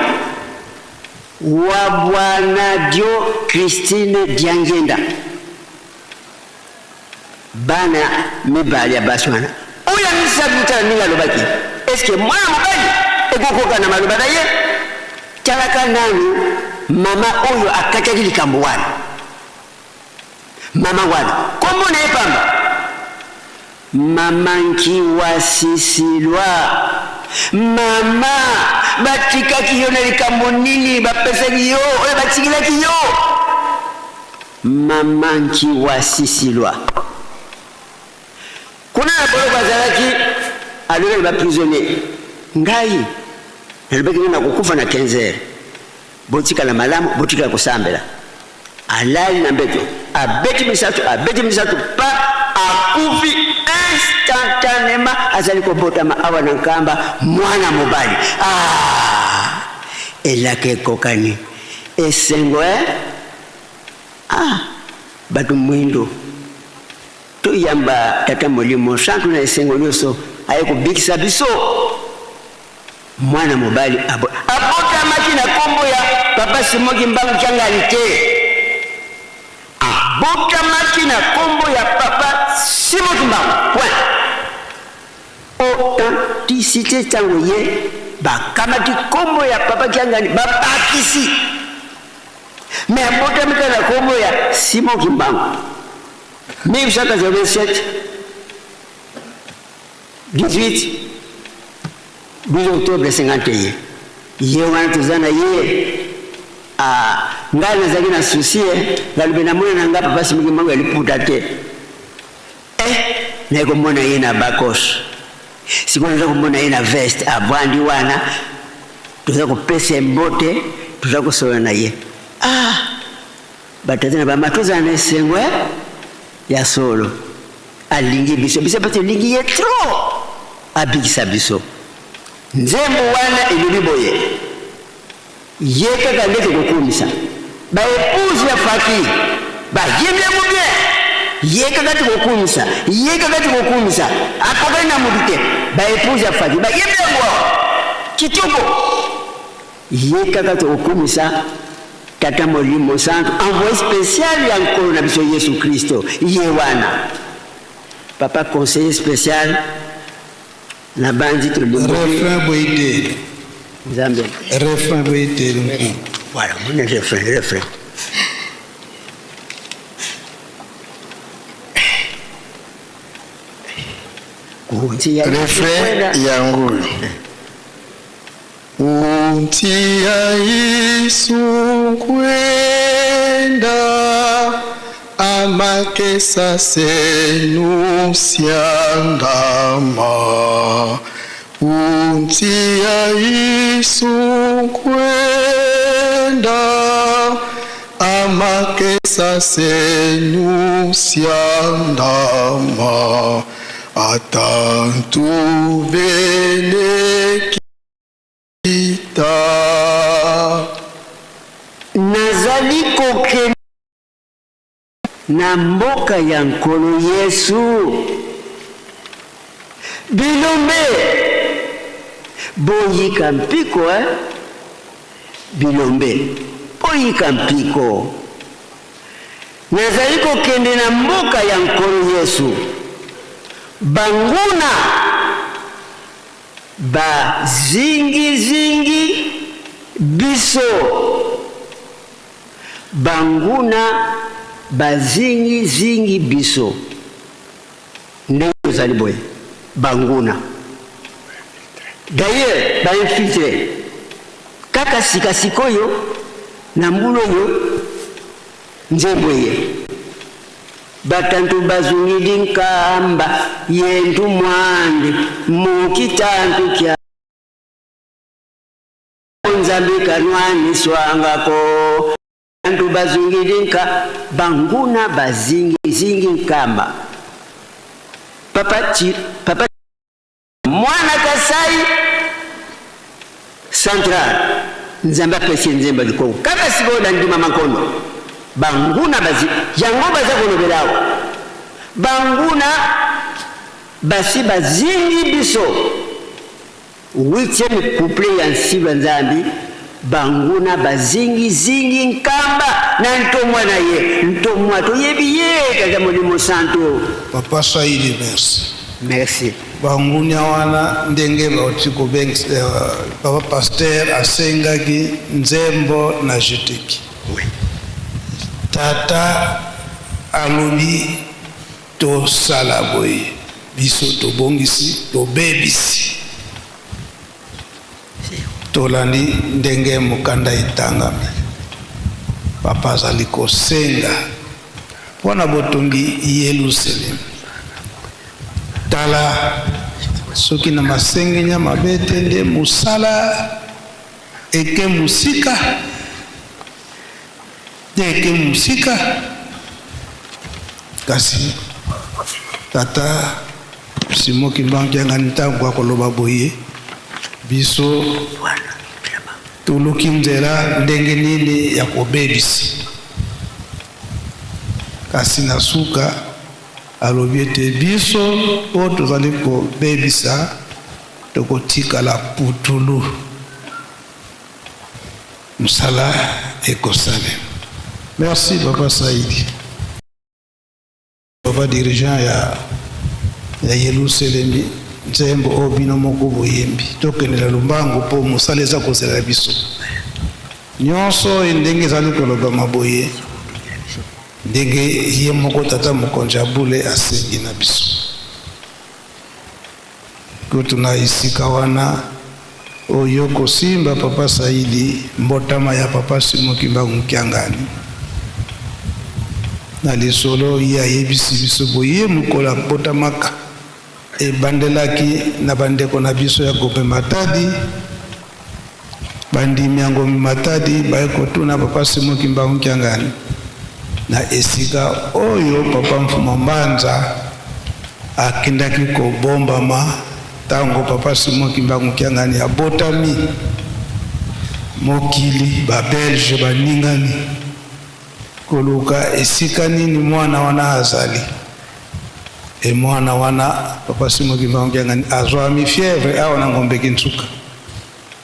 wa bwana Dio Christine Diangenda bana mibali ya baswana oya misabita ninga lobaki eske mwana mobali ekokoka na maloba ye talaka nani mama oyo akataki likambo wana mama wana kombo na epamba mama nkiwa Sisilwa mama batikaki yo na likambo nini bapesaki yo oyo batikilaki yo mama nkiwa Sisilwa kuna na bolo bazalaki alole ba prisonnier ngai nalibaki na kukufa na 15h botika la malamu botika kusambela alali na mbeto abeti misatu pa akufi instantanément azali kobotama awa na nkamba mwana mobali elake kokani esengo batu mwindo tuyamba tata Molimo Santu na esengo nyoso aye kubikisa biso mwana mobali abotama abotamaki na kombo ya papa Simon Kimbangu Kiangani te. Abotamaki na kombo ya papa Simon Kimbangu. Point. Authenticité tango ye bakamati kombo ya papa Kiangani babakisi. Mais abotamaki na kombo ya Simon Kimbangu. 1987 18 12 octobre 51 ye wana tozana ye ngai nazali na susi ngalibe namona na nga papa Simon Kimbangu aliputa te nayekomona ye na bakos sikoyo naza komona ye na veste avandi wana toza kopesa mbote toza kosola na ye batata na bama tozala na esengo ya solo alingi biso pate lingi ye trop abikisa biso nzembo wana elobi boye ye kaka ndeke kokumisa baepuzi ya faki bayemyango bien ye kaka tikokumisa apakali na mutu te baepuzi ya faki bayemyango kitoko ye kaka tikokumisa tata Molimo Santo envoyé spécial ya nkolo na biso Yesu Kristo ye wana papa conseiller spécial na bandi to refrain boyite Zambia refrain boyite voilà mon refrain refrain yangu untia Yesu kwenda amakesa senu siandama untia Yesu kwenda amakesa senu siandama atantu beneki nazali kokende na mboka ya nkolo Yesu bilombe boyika mpiko bilombe boyika mpiko nazali kokende na mboka ya nkolo Yesu banguna bazingi biso banguna bazingi biso ndenge ozali boye banguna d'ailleurs bainfiltre kaka sikasikoyo na mbula oyo nzembo ye batantu bazungidi nkamba yentu mwandi mukitantu kya nzambi kanwani swangako bantu bazungidi nka banguna bazingi nkamba papa mwana Kasai central nzambe apesi nzemba likoko kaka sikoyo ndima makondo banguna yango baza kolobelawo banguna basi bazingi biso 8e couple ya nsiba nzambi banguna bazingi nkamba na ntomwa na ye ntomwa toyebi ye tata Molimo Santo papa Saidi merci bangunya wana ndenge baotiko papa pasteur asengaki nzembo na jeteki tata alobi tosala boye biso tobongisi tobebisi tolandi ndenge mokanda etangami papa azali kosenga mpona botongi Yerusalemu tala soki na masengenya mabe te nde mosala eke musika kasi tata Simon Kimbangu Kiangani ntango akoloba boye biso toluki nzela ndenge nini ya kobebisi kasi na suka alobi ete biso oyo tozali kobebisa tokotikala putulu msala ekosale. Merci Papa Saidi. Papa dirigeant ya Yelu Selembi nzembo obino moko boyembi tokenela lumbango po mosala eza kozela biso nyonso ndenge ezali koloba maboye ndenge ye moko tata mokonzi abule asengi na biso kutu na isika wana oyo kosimba Papa Saidi mbotama ya Papa Simon Kimbangu Mkiangani na lisolo ya yebisi biso boye mukola botamaka ebandelaki na bandeko na biso ya Gope Matadi bandimi yango Matadi bayekotuna Papa Simon Kimbangu Mkiangani na esika oyo Papa Mfuma Mbanza akindaki kobombama tango Papa Simon Kimbangu Mkiangani abotami mokili ba Belge baningani koluka esika nini mwana wana azali e mwana wana Papa Simon Kimbangu Mkiangani azwami fièvre awa na ngombe kinsuka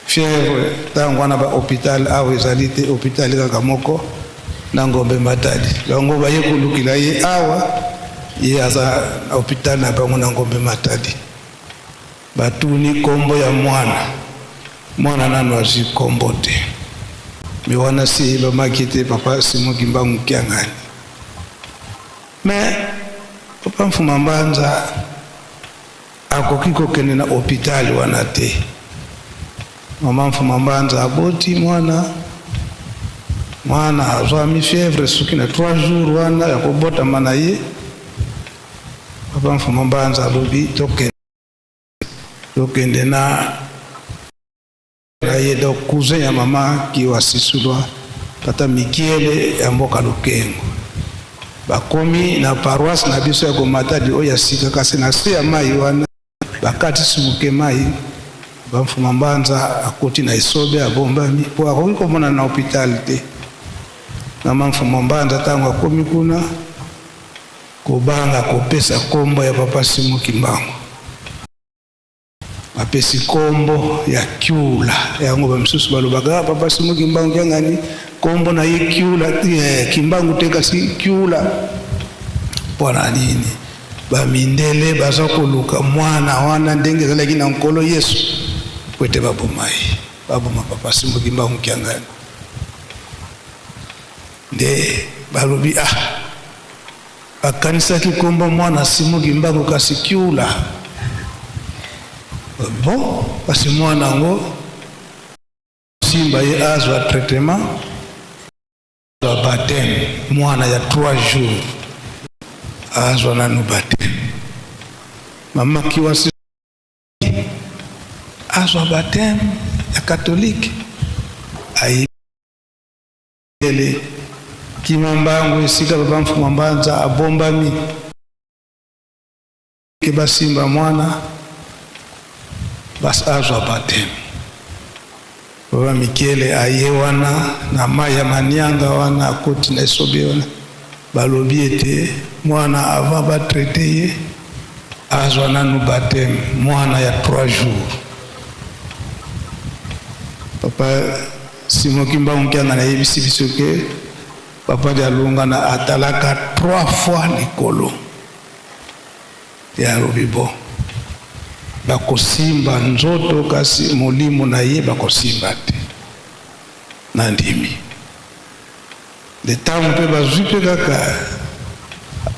fièvre tango wana ba hôpital awa ezalite hôpital kaka moko na ngombe Matadi yango baye kolukila ye awa ye aza hôpital na bango na ngombe Matadi batuni kombo ya mwana nanu azi kombo te mi wana si ilomaki te Papa Simon Kimbangu Mkiangani mais Papa Mfuma Mbanza akoki kokende na hôpital wana te Mama Mfuma Mbanza aboti mwana azwami fièvre suki na 3 jours wana ya kobotama na ye Papa Mfuma Mbanza alobi tokende na ye do cousin ya mama ki wasisulwa tata Mikiele ya mboka Lukengo bakomi na paroisse na biso ya Matadi oya sika kasi na se ya mai wana bakati sibuke mai Papa Mfuma Mbanza akoti na isobe abombami po akoki komona na hôpital te Mama Mfuma Mbanza tango akomi kuna kobanga kopesa kombo ya Papa Simon Kimbangu apesi kombo ya Kiula yango bamsusu balobaka Papa Simon Kimbangu Mkiangani kombo na ye Kiula Kimbangu te kasi Kiula pona nini bamindele baza koluka mwana wana ndenge ezalaki na nkolo Yesu kwete baboma Papa Simon Kimbangu Mkiangani nde balobi bakanisaki kombo mwana Simon Kimbangu kasi Kiula bon parce mwana ngo simba ye azwa traitement de baptême mwana ya 3 jours azwa nanu baptême mama kiwasi azwa baptême ya catholique ayele Kimambangu esika Papa Mfuma Mbanza abombami ke basimba mwana bas azwa baptême Papa Mikiele aye wana na maya manianga wana akoti na isobe wana balobi ete mwana avant batraite ye azwa nanu baptême mwana ya 3 jours Papa Simon Kimbangu Mkiangani ayebisi biso ke Papa de alunga na atalaka 3 fois likolo ya lobibo bakosimba nzoto kasi molimo na ye bakosimba te na ndimi de temps pe bazwi pe kaka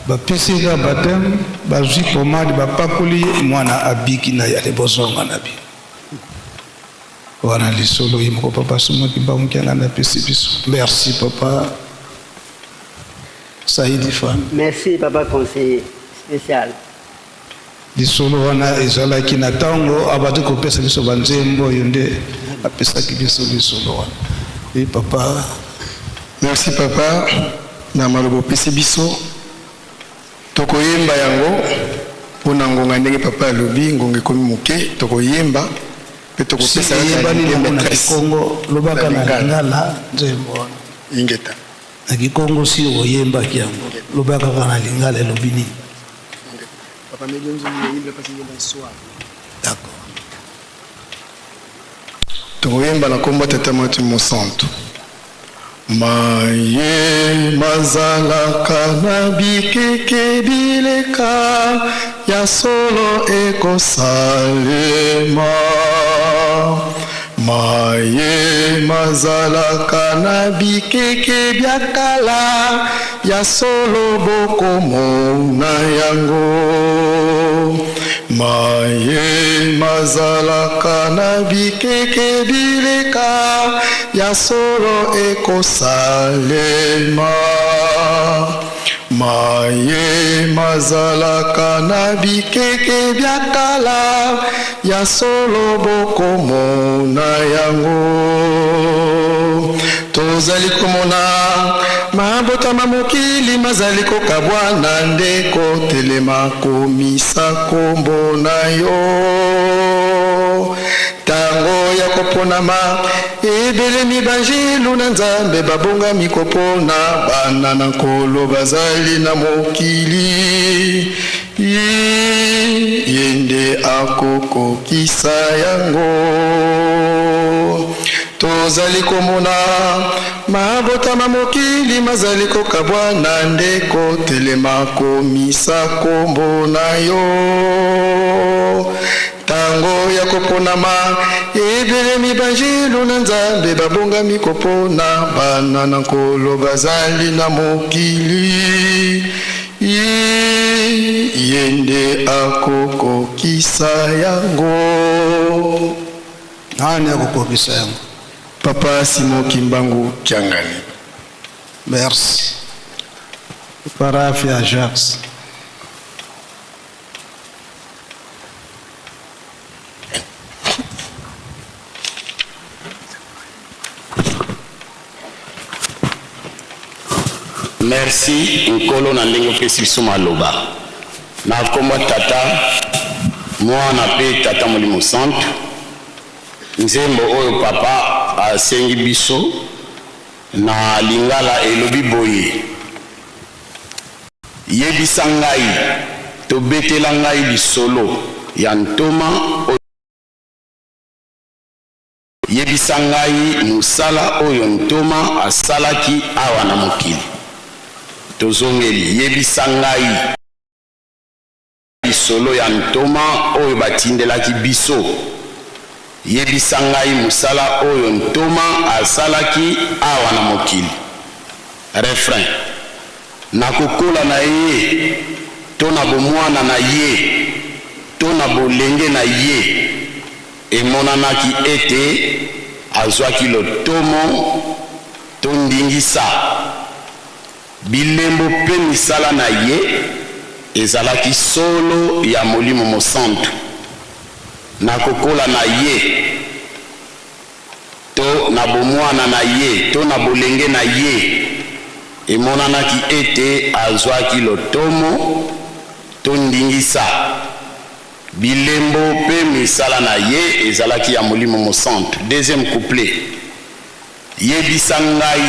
bapesi ka baptême bazwi pomade bapakoli mwana abiki na ya lebozonga na bi wana lisolo ye moko Papa Simon Kimbangu Mkiangani apesi biso. Merci Papa Saidi Fan. Merci Papa conseiller spécial. Lisolo wana ezalaki na tango abati kopesa biso banzembo yonde apesaki biso lisolo wana. Et Papa, merci Papa na malobo pesi biso tokoyemba yango pona ngonga ndenge Papa alobi ngonga ekomi moke tokoyemba pe tokopesa na Kongo lobaka na lingala nzembo ingeta na Kikongo si oyemba kiango lobaka na lingala elobini. Papa Medionzo il va passer dans soir. D'accord. Toyemba na komba tata matu mo santo. Maye mazalaka na bikeke bileka ya solo ekosalema. Maye mazalaka na bikeke biakala ya solo bokomona yango. Maye mazalaka na bikeke bileka ya solo ekosalema. Maye mazalaka na bikeke biakala ya solo bokomona yango. Tozali komona mabota mamokili mazali kokabwana ndeko telema komisa kombo na yo. Tango ya koponama ebele mibanjilu na nzambe babonga mikopona bana na nkolo bazali na mokili. Yende akokokisa yango. Tozali komona mabota mamokili mazali kokabwana ndeko telema komisa kombo na yo. Tango ya koponama ebele mibanjilu na nzambe babonga mikopona bana na nkolo bazali na mokili. Yende akokokisa yango. Nani akokokisa yango? Papa Simon Kimbangu Kiangani. Merci. Parafia Jacques. Merci nkolo na ndenge opesi biso maloba na kombo tata mwana pe tata molimo santo nzembo oyo papa asengi biso na lingala elobi boye yebisa ngai tobetela ngai lisolo ya ntoma yebisa ngai musala oyo ntoma asalaki awa na mokili. Tozongeli yebisa ngai lisolo ya ntoma oyo batindelaki biso. Yebisa ngai musala oyo ntoma asalaki awa na mokili. Refrain. Nakokola na ye to na bomwana na ye to na bolenge na ye emonanaki ete azwaki lotomo to ndingisa. Bilembo pe misala na ye ezalaki solo ya molimo mosantu. Nakokola na ye to na bomwana na ye to na bolenge na ye emonanaki ete azwaki lotomo to ndingisa. Bilembo pe misala na ye ezalaki ya molimo mosantu. Deuxième couplet. Yebisa ngai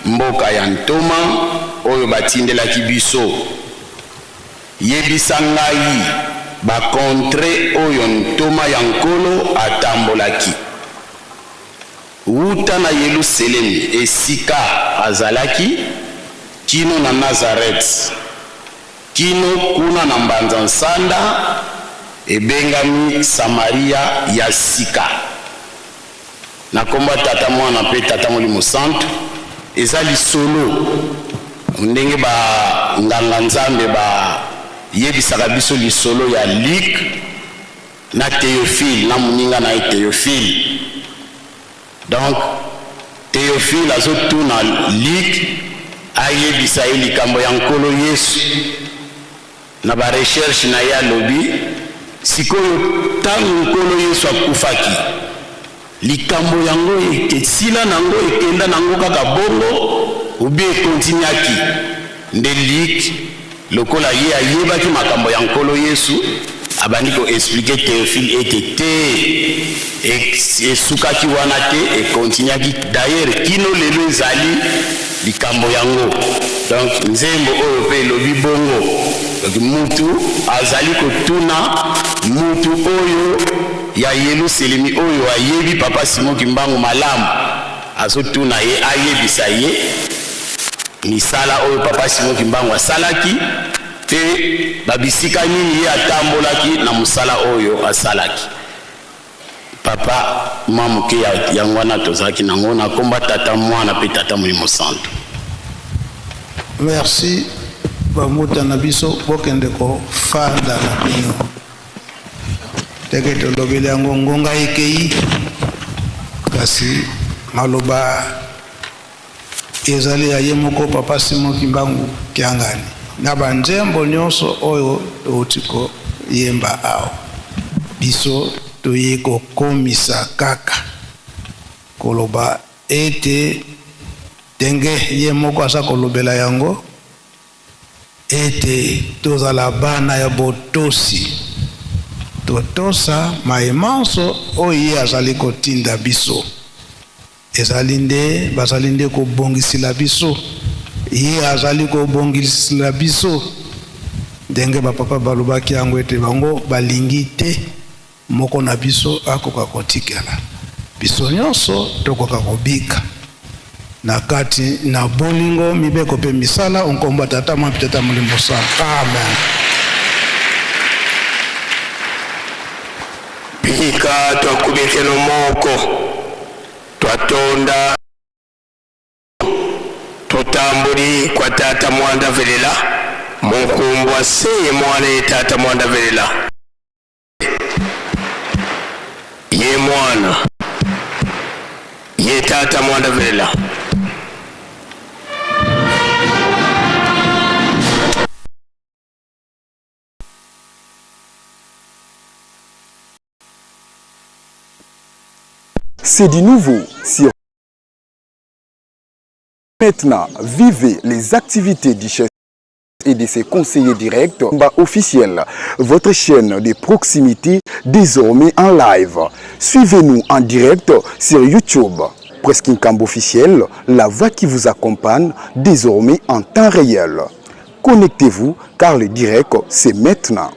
mboka ya ntoma oyo batindelaki biso. Yebisa ngai bakontre oyo ntoma ya nkolo atambolaki. Wuta na Yerusalemi esika azalaki kino na Nazaret kino kuna na mbanza nsanda ebengami Samaria ya sika. Na komba tata mwana pe tata molimo santo eza lisolo ndenge ba nganga nzambe ba yebisaka biso lisolo ya Luc na Théophile na muninga na Théophile. Donc Théophile azotuna Luc ayebisa likambo ya nkolo Yesu na ba recherche na ya lobi sikoyo tangu nkolo Yesu akufaki likambo yango ekesila nango ekenda nango kaka bongo ubi ekontinyaki nde Luc lokola ye ayebaki makambo ya nkolo Yesu abandi ko expliquer Théophile ete te esukaki wana te ekontinyaki d'ailleurs kino lelo ezali likambo yango. Donc nzembo oyo pe lobi bongo mutu azali kotuna mutu oyo ya Yerusalemi oyo ayebi papa Simon Kimbangu malamu azotuna ye ayebisa ye misala oyo papa Simon Kimbangu asalaki pe babisika nini ye atambolaki na musala oyo asalaki. Papa mamuke yango wana tozalaki nango nakomba tata mwana pe tata Molimo Santo. Merci bamuta na biso bokende ko fanda na bino teke tolobele yango ngonga ekei kasi maloba ezali ya ye moko papa Simon Kimbangu Kiangani na banjembo nyonso oyo otiko yemba ao biso toye kokomisa kaka koloba ete denge ye moko asa kolobela yango ete tozala bana ya botosi totosa maemanso oye azali kotinda biso ezali nde bazali nde kobongisila biso ye azali kobongisila biso ndenge bapapa balobaki yango ete bango balingi te moko na biso akoka kotikela biso nyonso tokoka kobika na kati na bolingo mibeko pe misala onkomba tata mwa tata Molimo Santo. Amen. Bika twakubikelo moko twatonda totambuli kwa tata Mwanda Velela mukumbwa seye mwana tata Mwanda Velela ye mwana ye tata Mwanda Velela C'est du nouveau sur maintenant, vivez les activités du chef et de ses conseillers directs officiels. Votre chaîne de proximité désormais en live. Suivez-nous en direct sur YouTube. Presque Nkambo officiel, la voix qui vous accompagne désormais en temps réel. Connectez-vous car le direct c'est maintenant.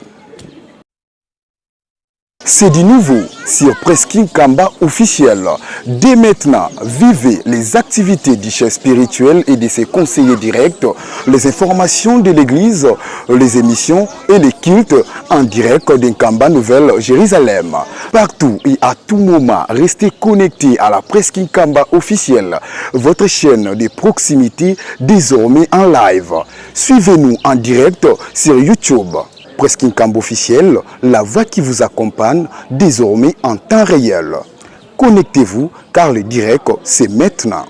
C'est du nouveau sur Presqu'île Kamba officiel. Dès maintenant, vivez les activités du chef spirituel et de ses conseillers directs, les informations de l'église, les émissions et les cultes en direct d'Nkamba Nouvelle Jérusalem. Partout et à tout moment, restez connectés à la Presqu'île Kamba officiel, votre chaîne de proximité désormais en live. Suivez-nous en direct sur YouTube. Presque Nkambo officiel, la voix qui vous accompagne désormais en temps réel. Connectez-vous car le direct c'est maintenant.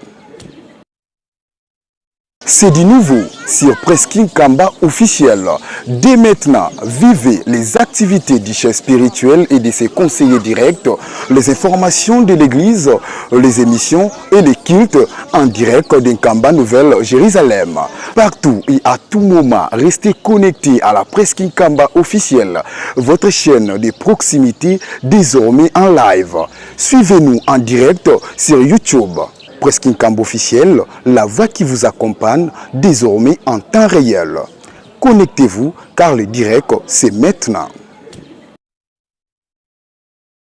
C'est du nouveau sur Presqu'île Kamba officiel. Dès maintenant, vivez les activités du chef spirituel et de ses conseillers directs, les informations de l'église, les émissions et les cultes en direct d'Nkamba Nouvelle Jérusalem. Partout et à tout moment, restez connectés à la Presqu'île Kamba officiel, votre chaîne de proximité désormais en live. Suivez-nous en direct sur YouTube. Presque Nkambo officiel, la voix qui vous accompagne désormais en temps réel. Connectez-vous car le direct c'est maintenant.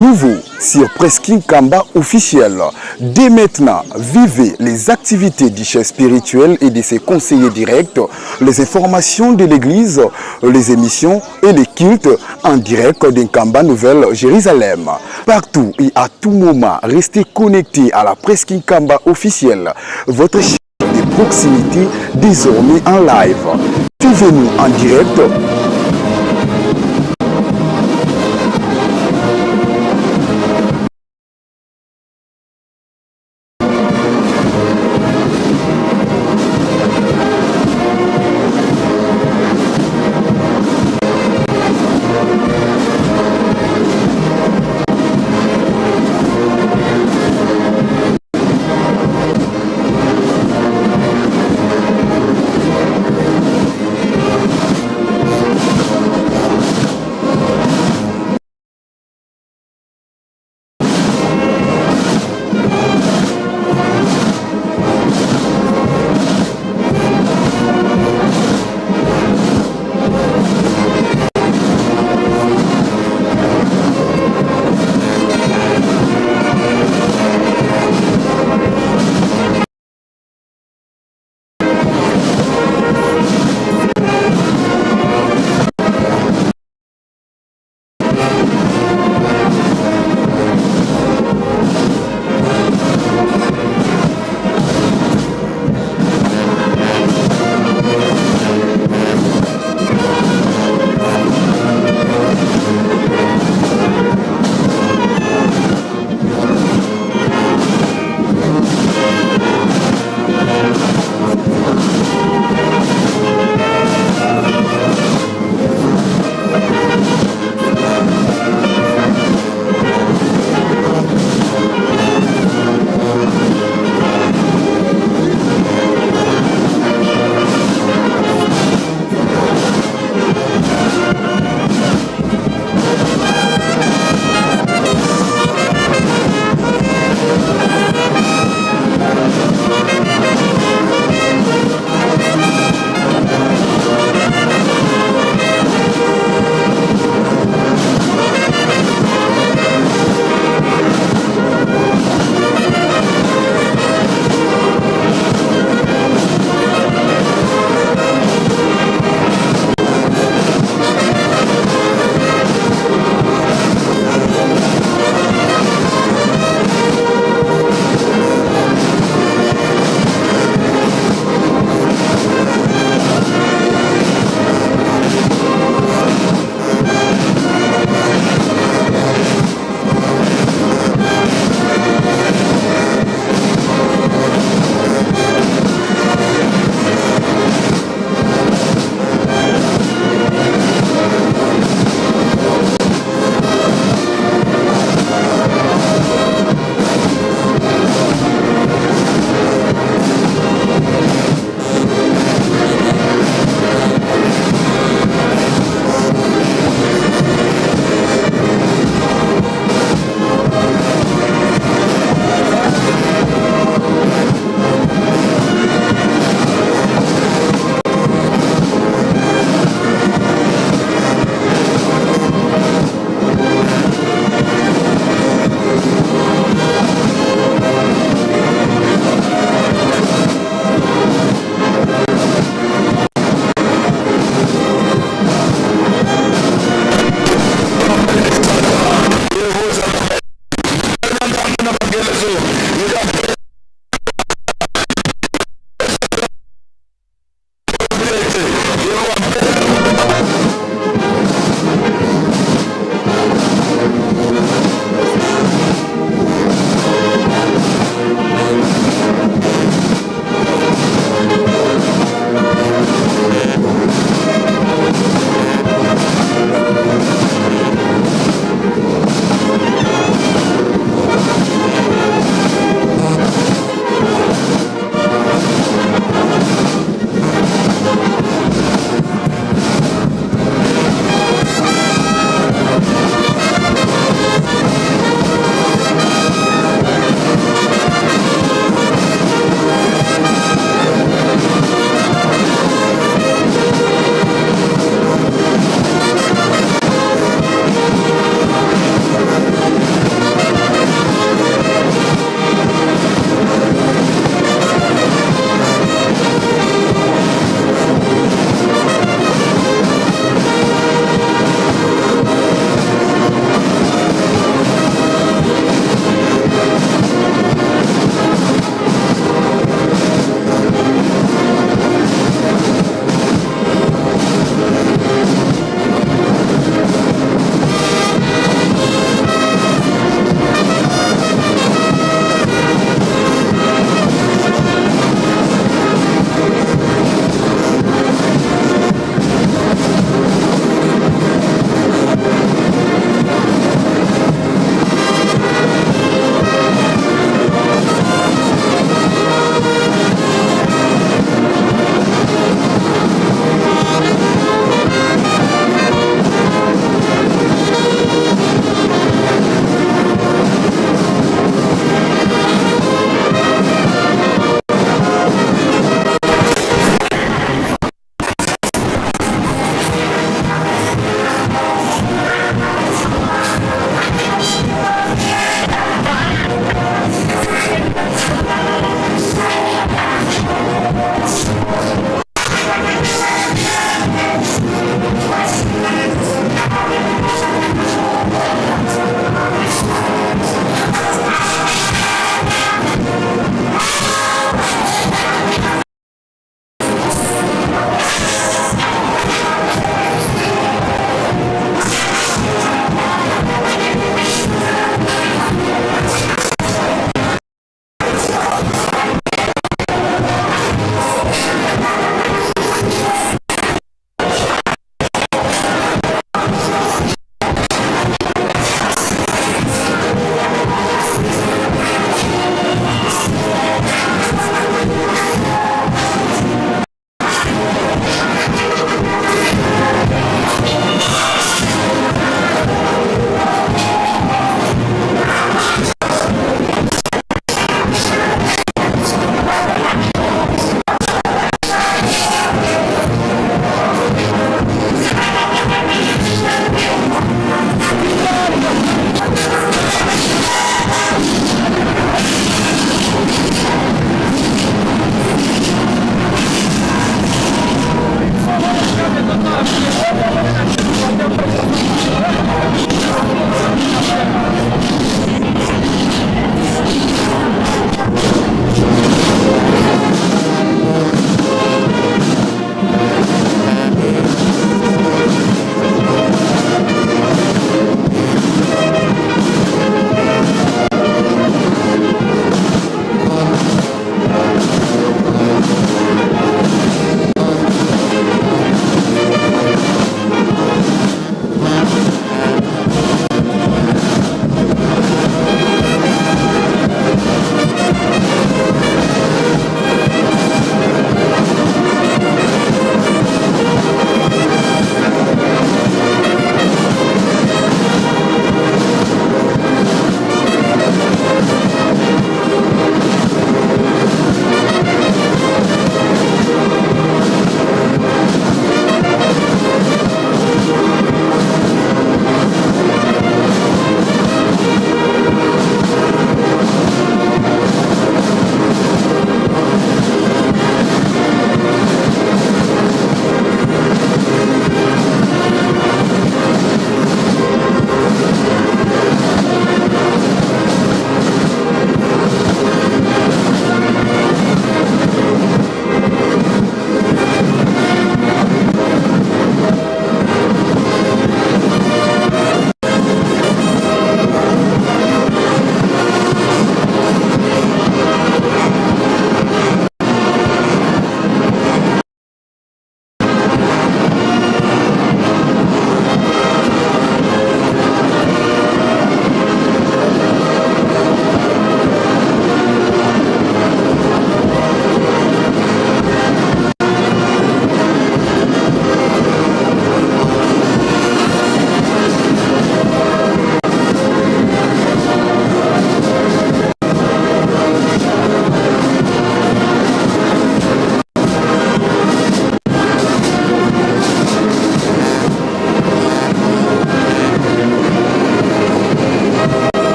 Nouveau sur Presqu'île Kamba officiel. Dès maintenant, vivez les activités du chef spirituel et de ses conseillers directs, les informations de l'église, les émissions et les cultes en direct d'Nkamba Nouvelle Jérusalem. Partout et à tout moment, restez connectés à la Presqu'île Kamba officiel, votre chaîne de proximité désormais en live. Suivez-nous en direct.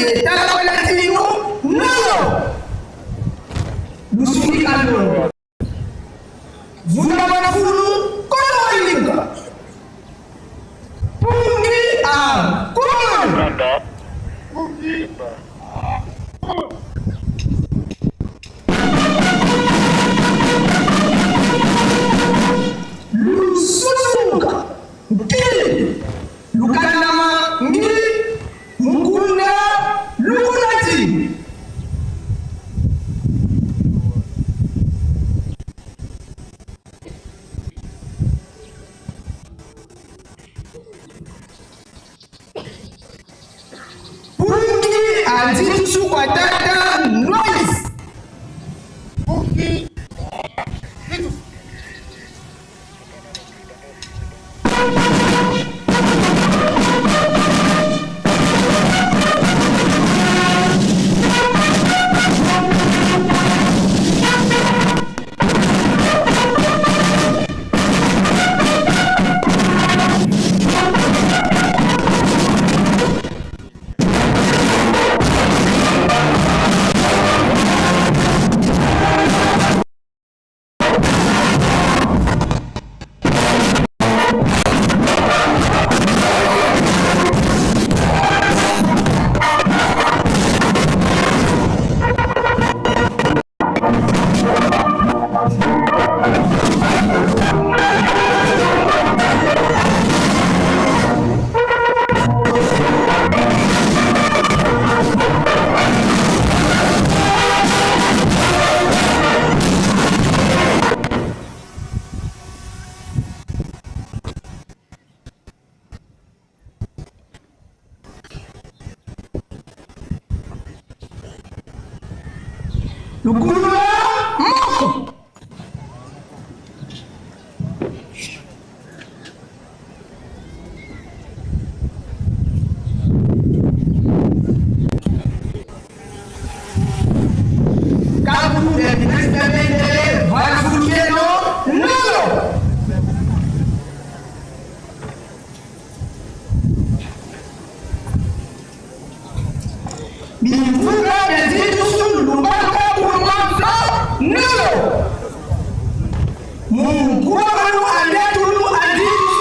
ye tala wala tinu no lusungi kalo vuna wana fulu kono walinga pungi a kono lususunga ngili lukanama ngili mukunda lukunati pungi azitu kwa tata noise pungi lukula moko kabu de presidente valfulgeno no Minfuga yazitu sulumbaka kumamsa nilo Munguwa wanu aliatulu azitu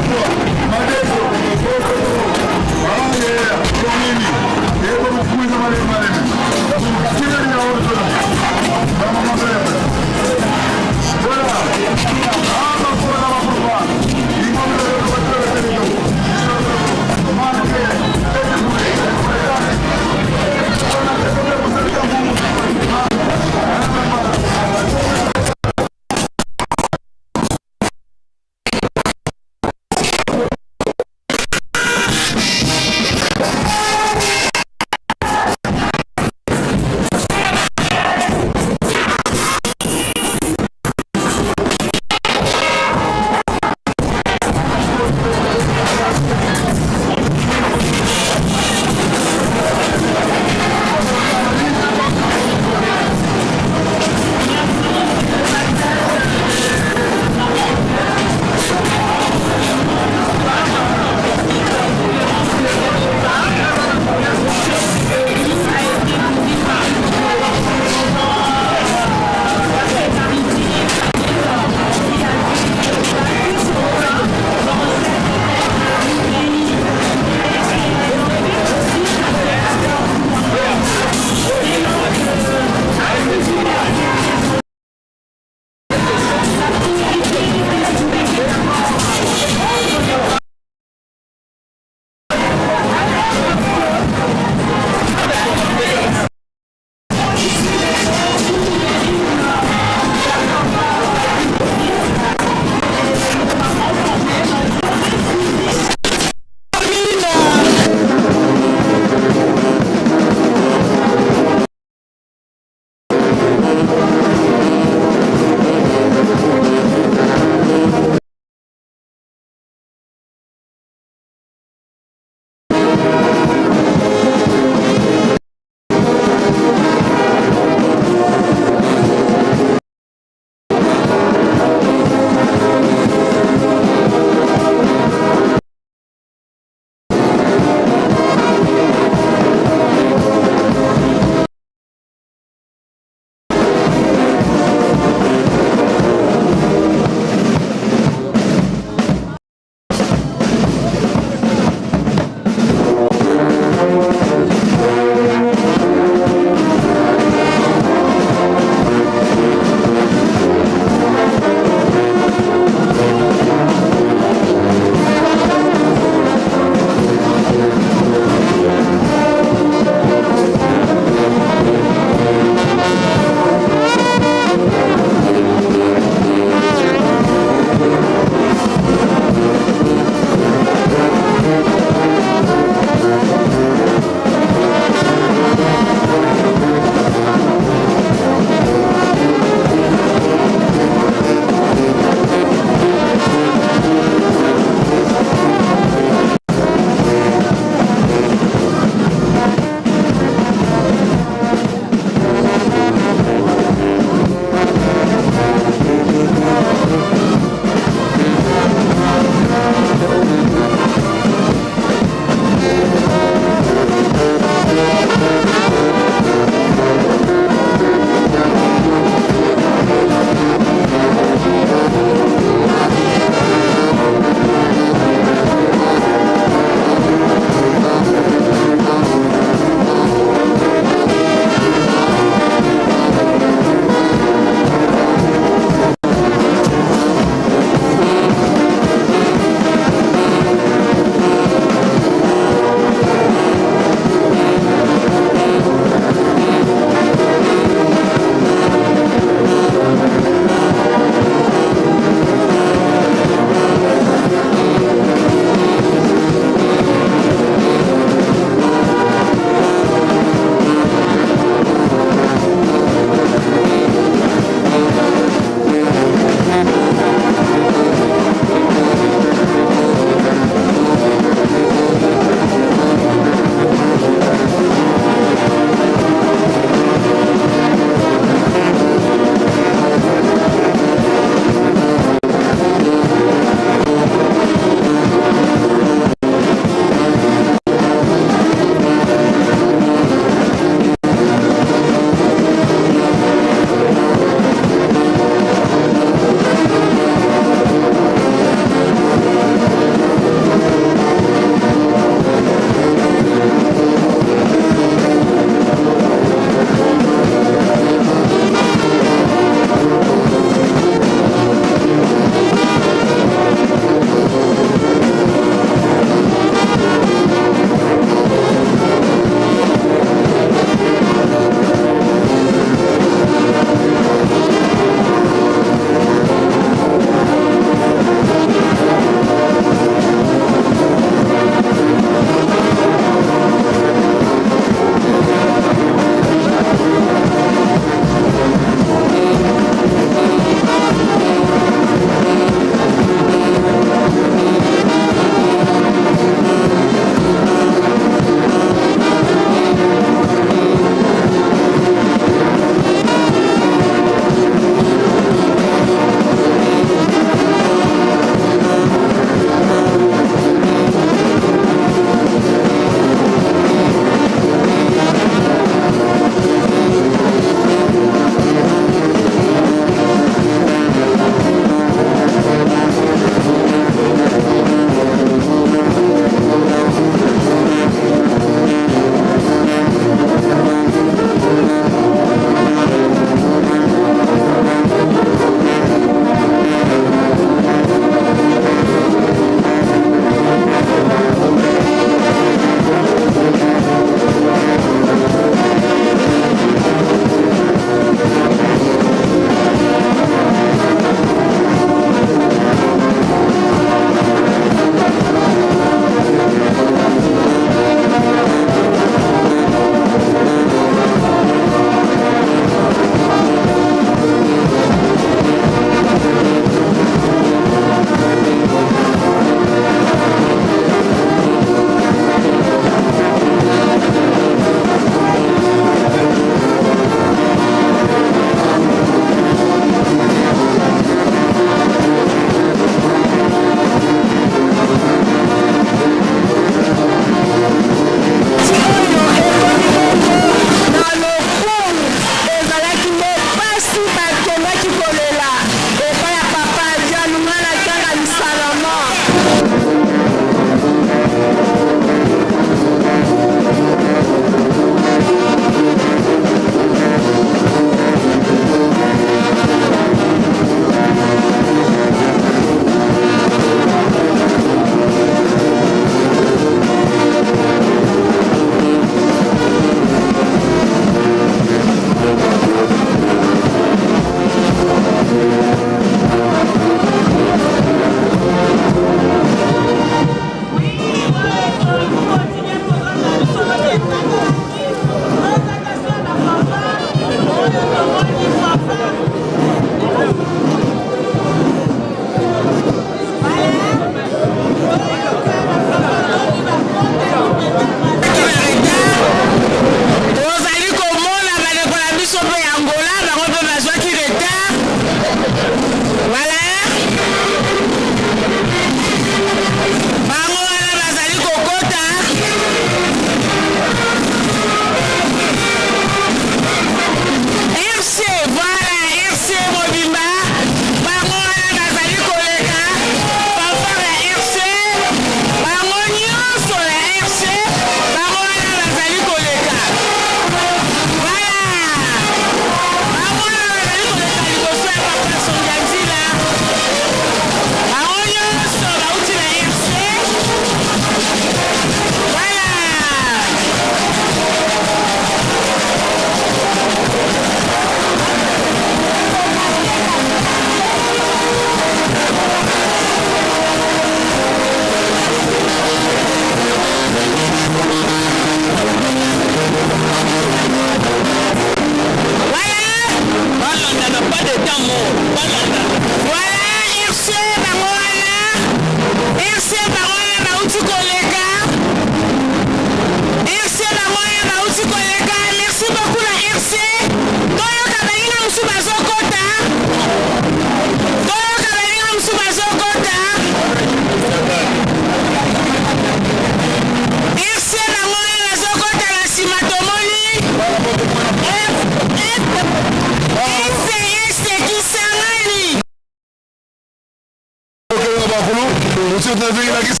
bakulu monsieur tafiki na kisa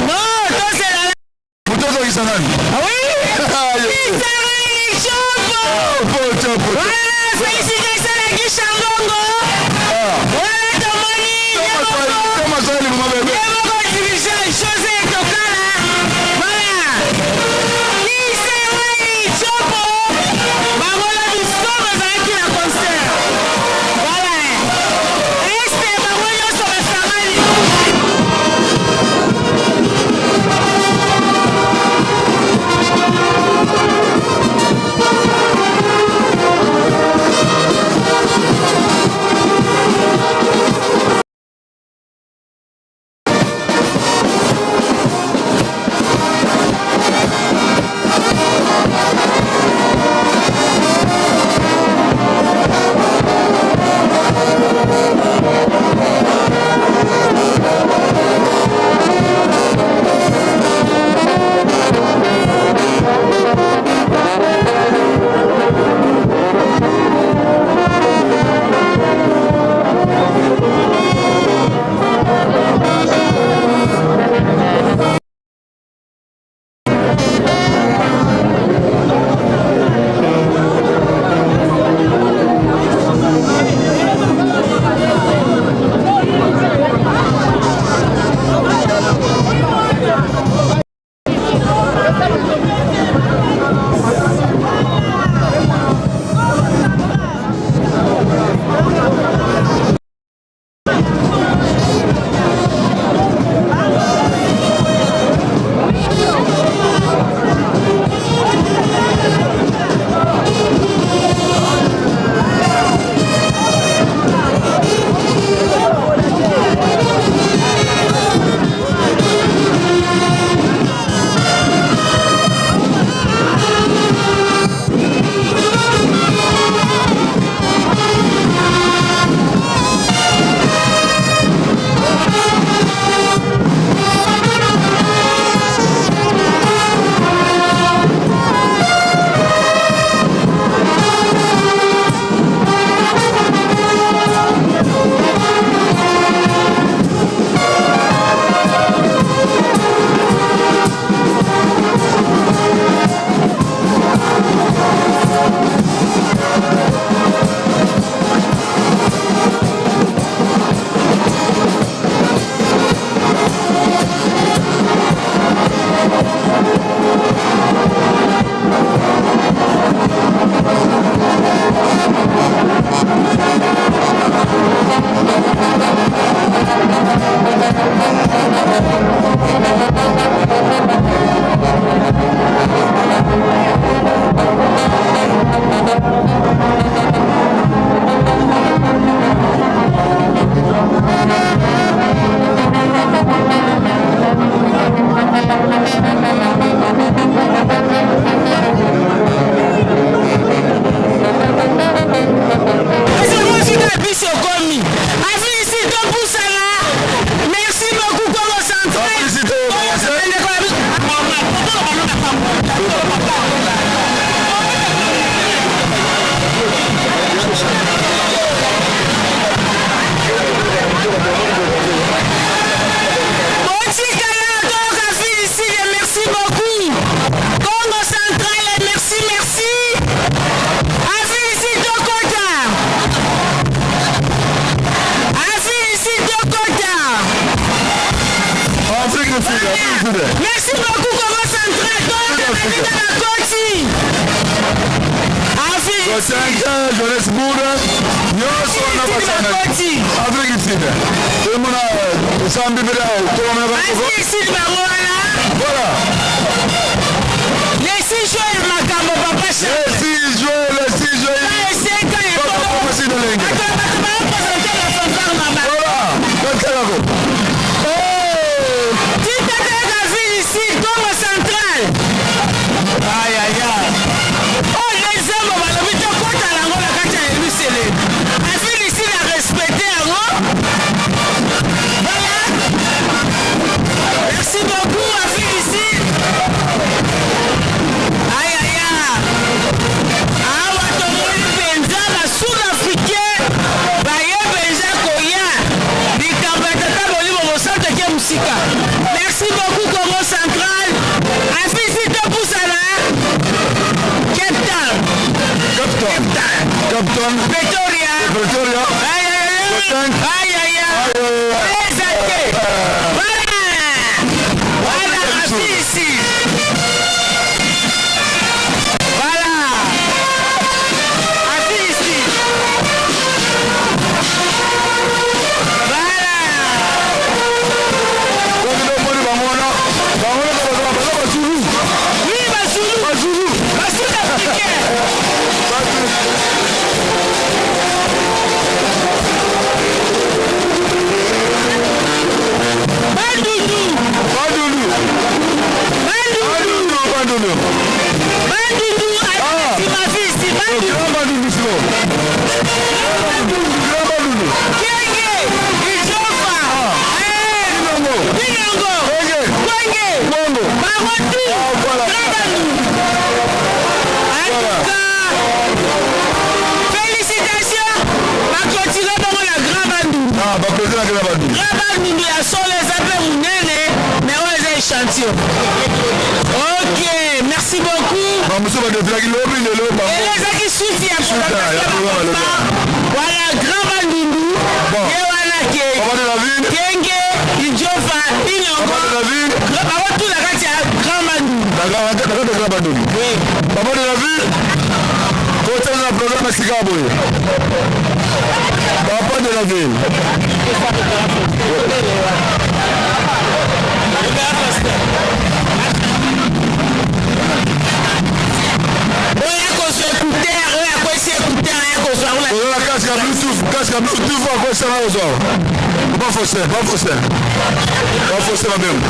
non c'est la mtoto kisa nani félicitations à Guy Chandongo. Voilà Tomoni. Comment ça les mauvais bébés? José Tokala. Voilà. Qui c'est Wally Chopo? Bagola du score avec la concert. Voilà. Este Bagola sur la famille. Merci beaucoup, Congo Central. Awa tomoni penza ba sud-africain baye penza koya Grabandundu ya solo eza mpe munene mais oyo eza échantillon. Ok, merci beaucoup. Elezaki suite ya voilà Grabandundu ye wana kenge Idiofa Inongo bakotuna kati ya Grabandundu. Papa de la ville, côté de la programme Sikaboy. Papa de la ville. Casque à Bluetooth, à quoi ça va aux autres? Pas forcé, pas forcé. Pas forcé la même.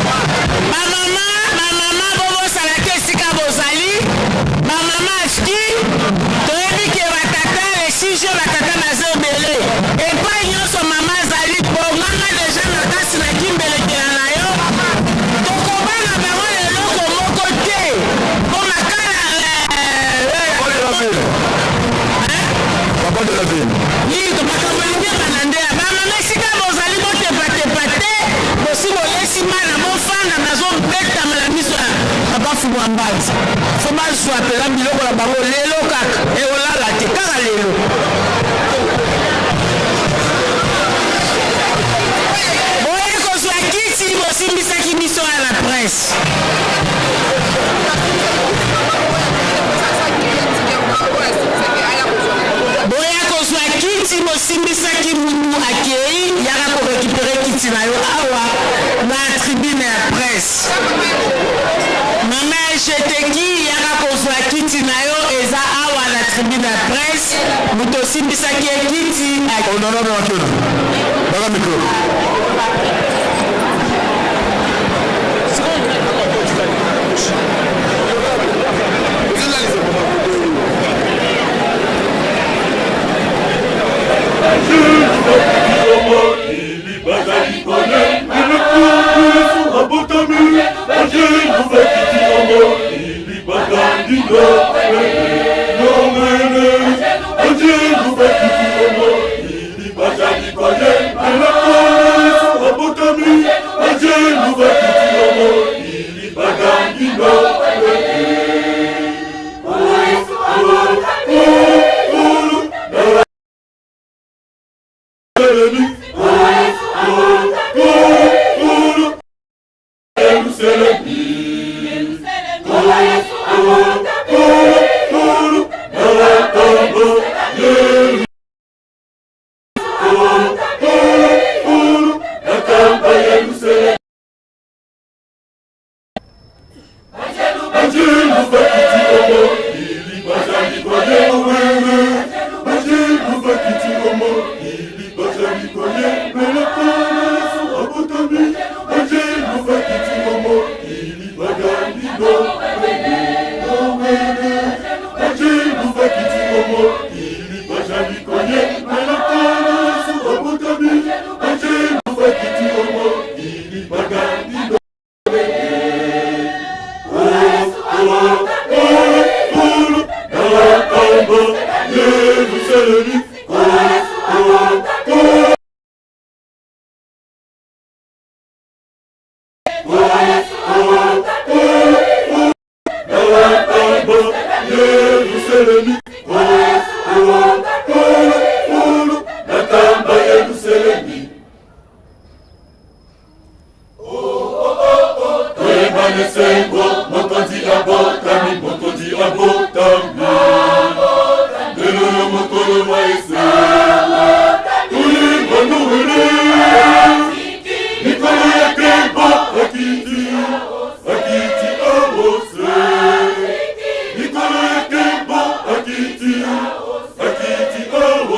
Ma maman, bobo salake sika bozali. Ma maman aski, toyebi ke batata, les 6 jours batata nazo belé. Et pas nyonso maman zali, bonganga déjà na kasi na kimbelekela na yo. Tokobana bango eloko moko te. Po makala Papa de la ville. Oui, makambo elingi banande ya bamama esika bozali botepatepate bosi bolesi mana bofanda nazobetama na miso ya babafungwa mbanzi fo bazwapela biloko na bango lelo kaka eolala te kaka lelo boye kozwa kiti bosimbisaki biso ya la presse. Kiti bosimbisaki mutu akei yaka korekipere kiti na yo awa na tribune ya presse. Mama Echeteki yaka kozwa kiti na yo eza awa na tribune ya presse mutu osimbisaki ye kiti honorable wakena baka mikro Akiti, oh,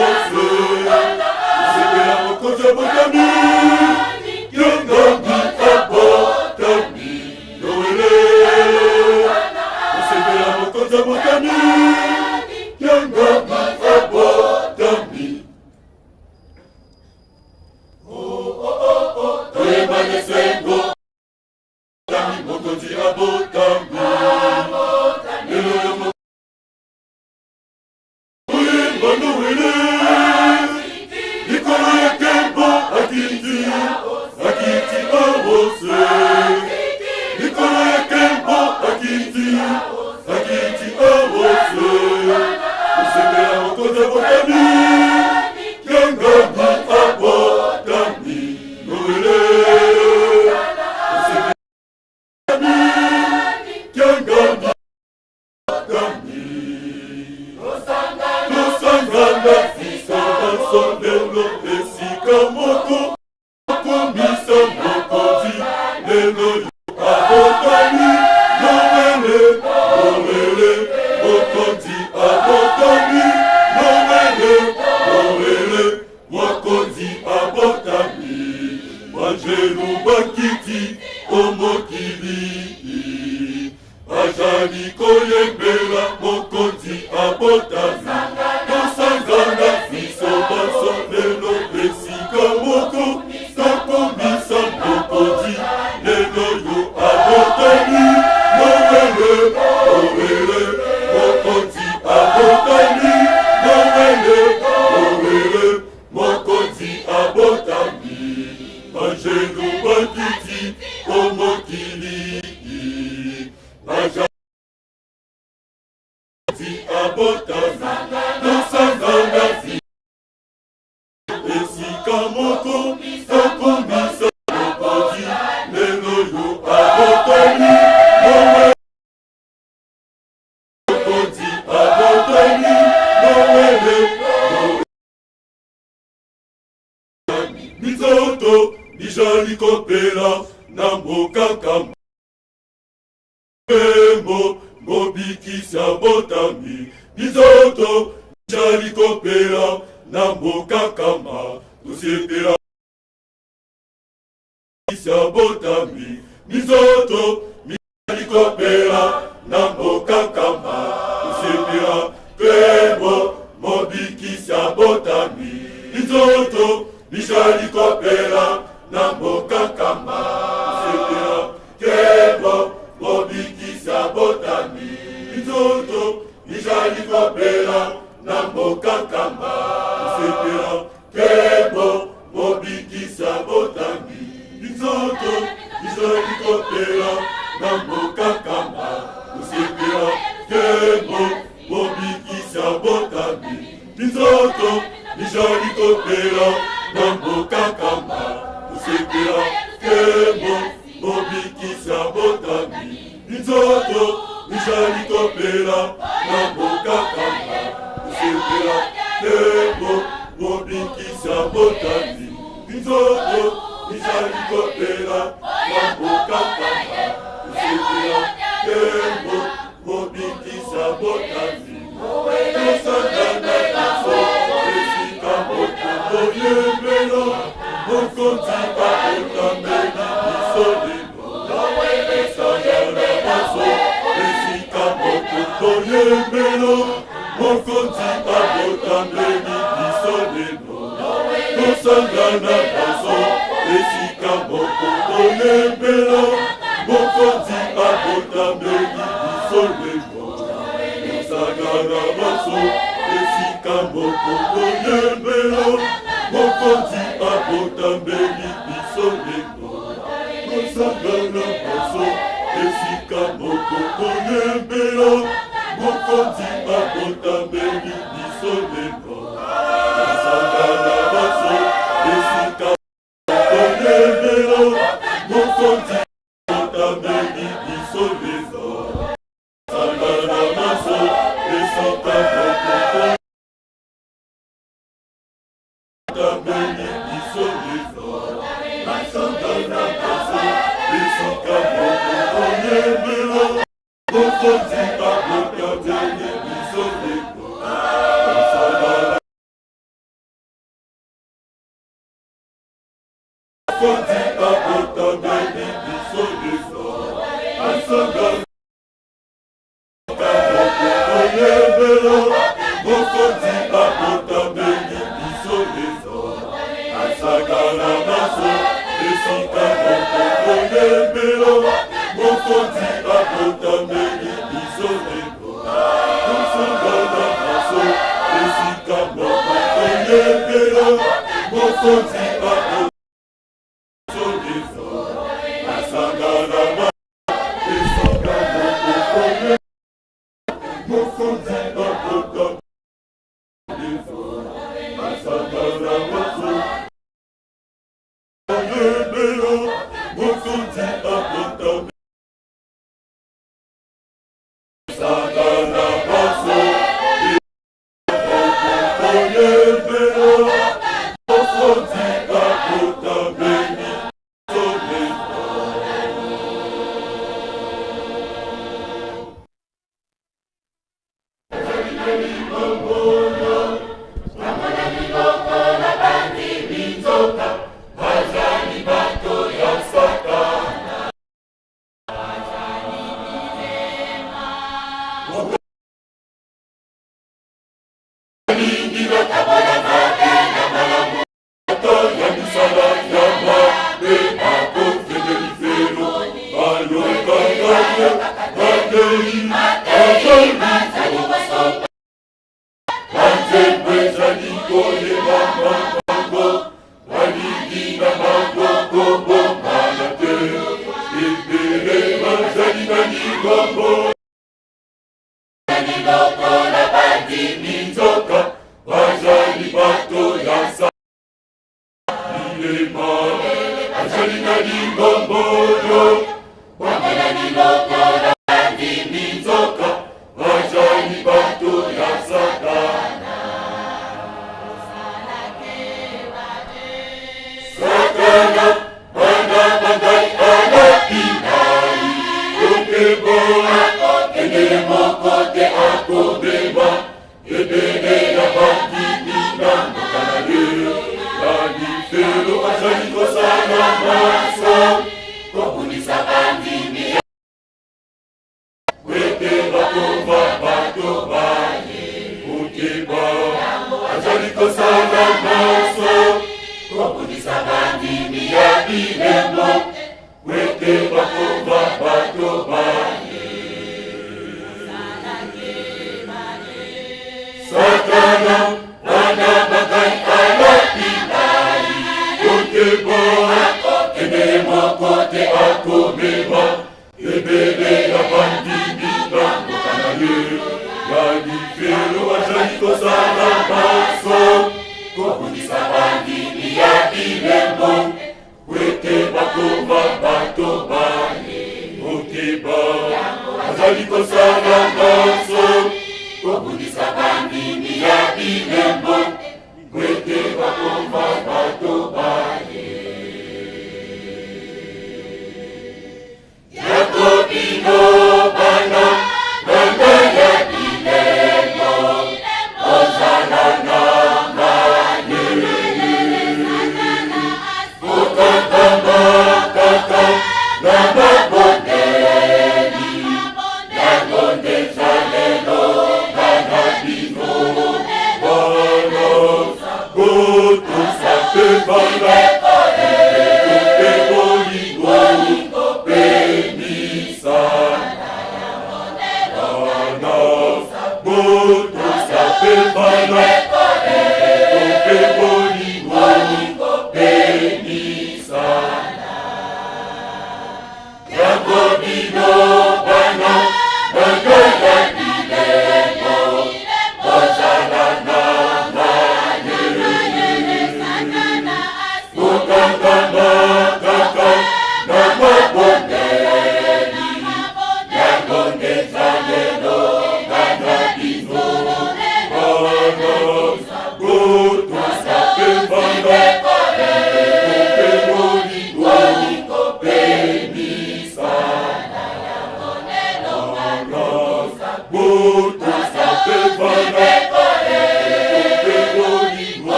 Vazani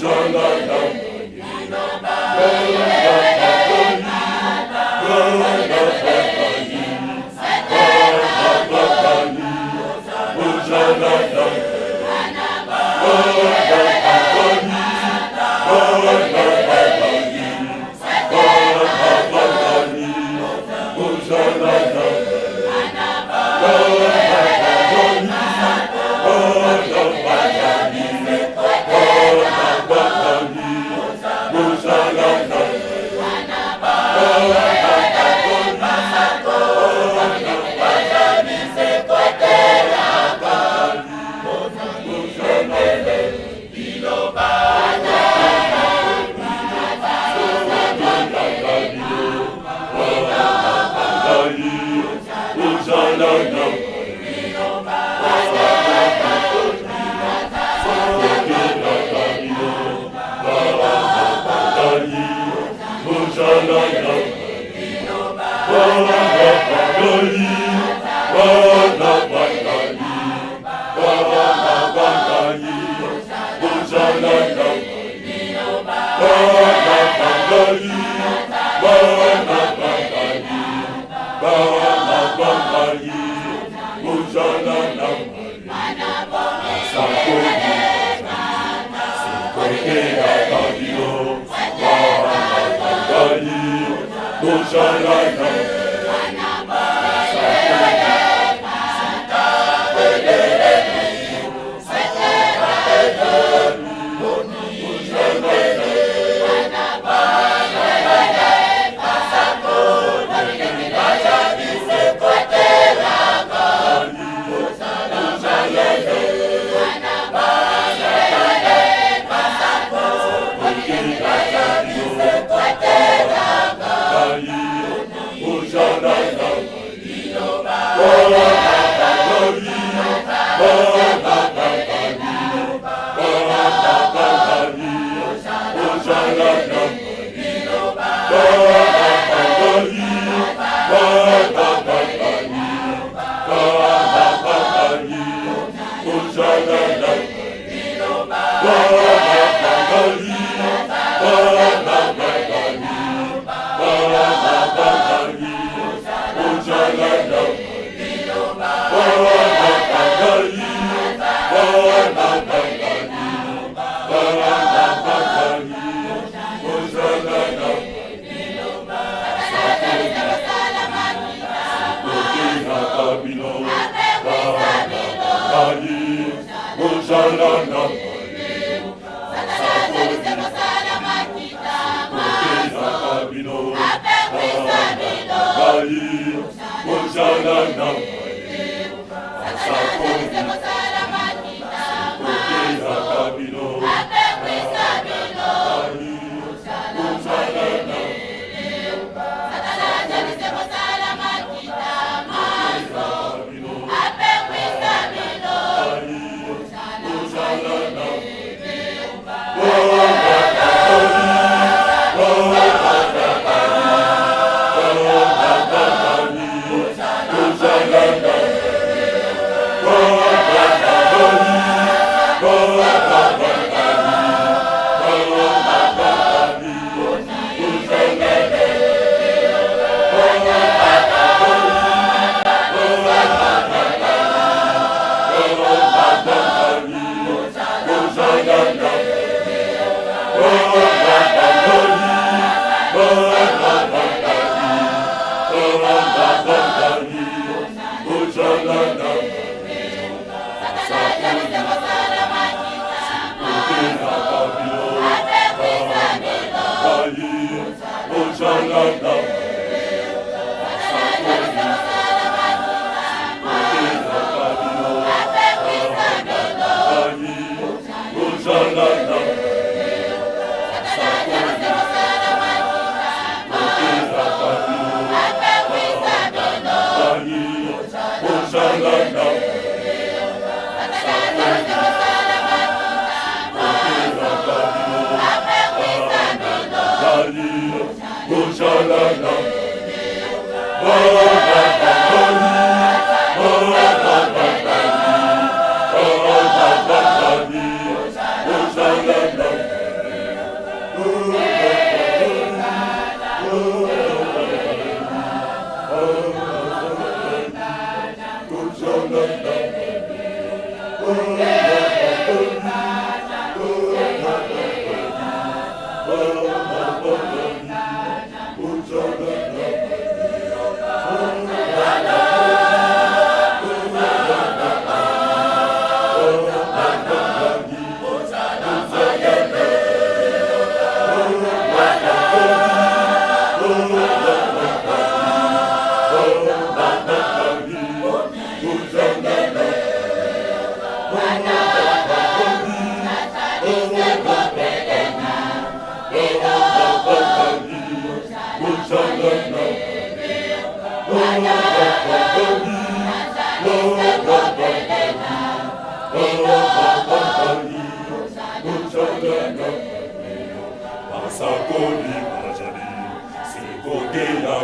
Ojala,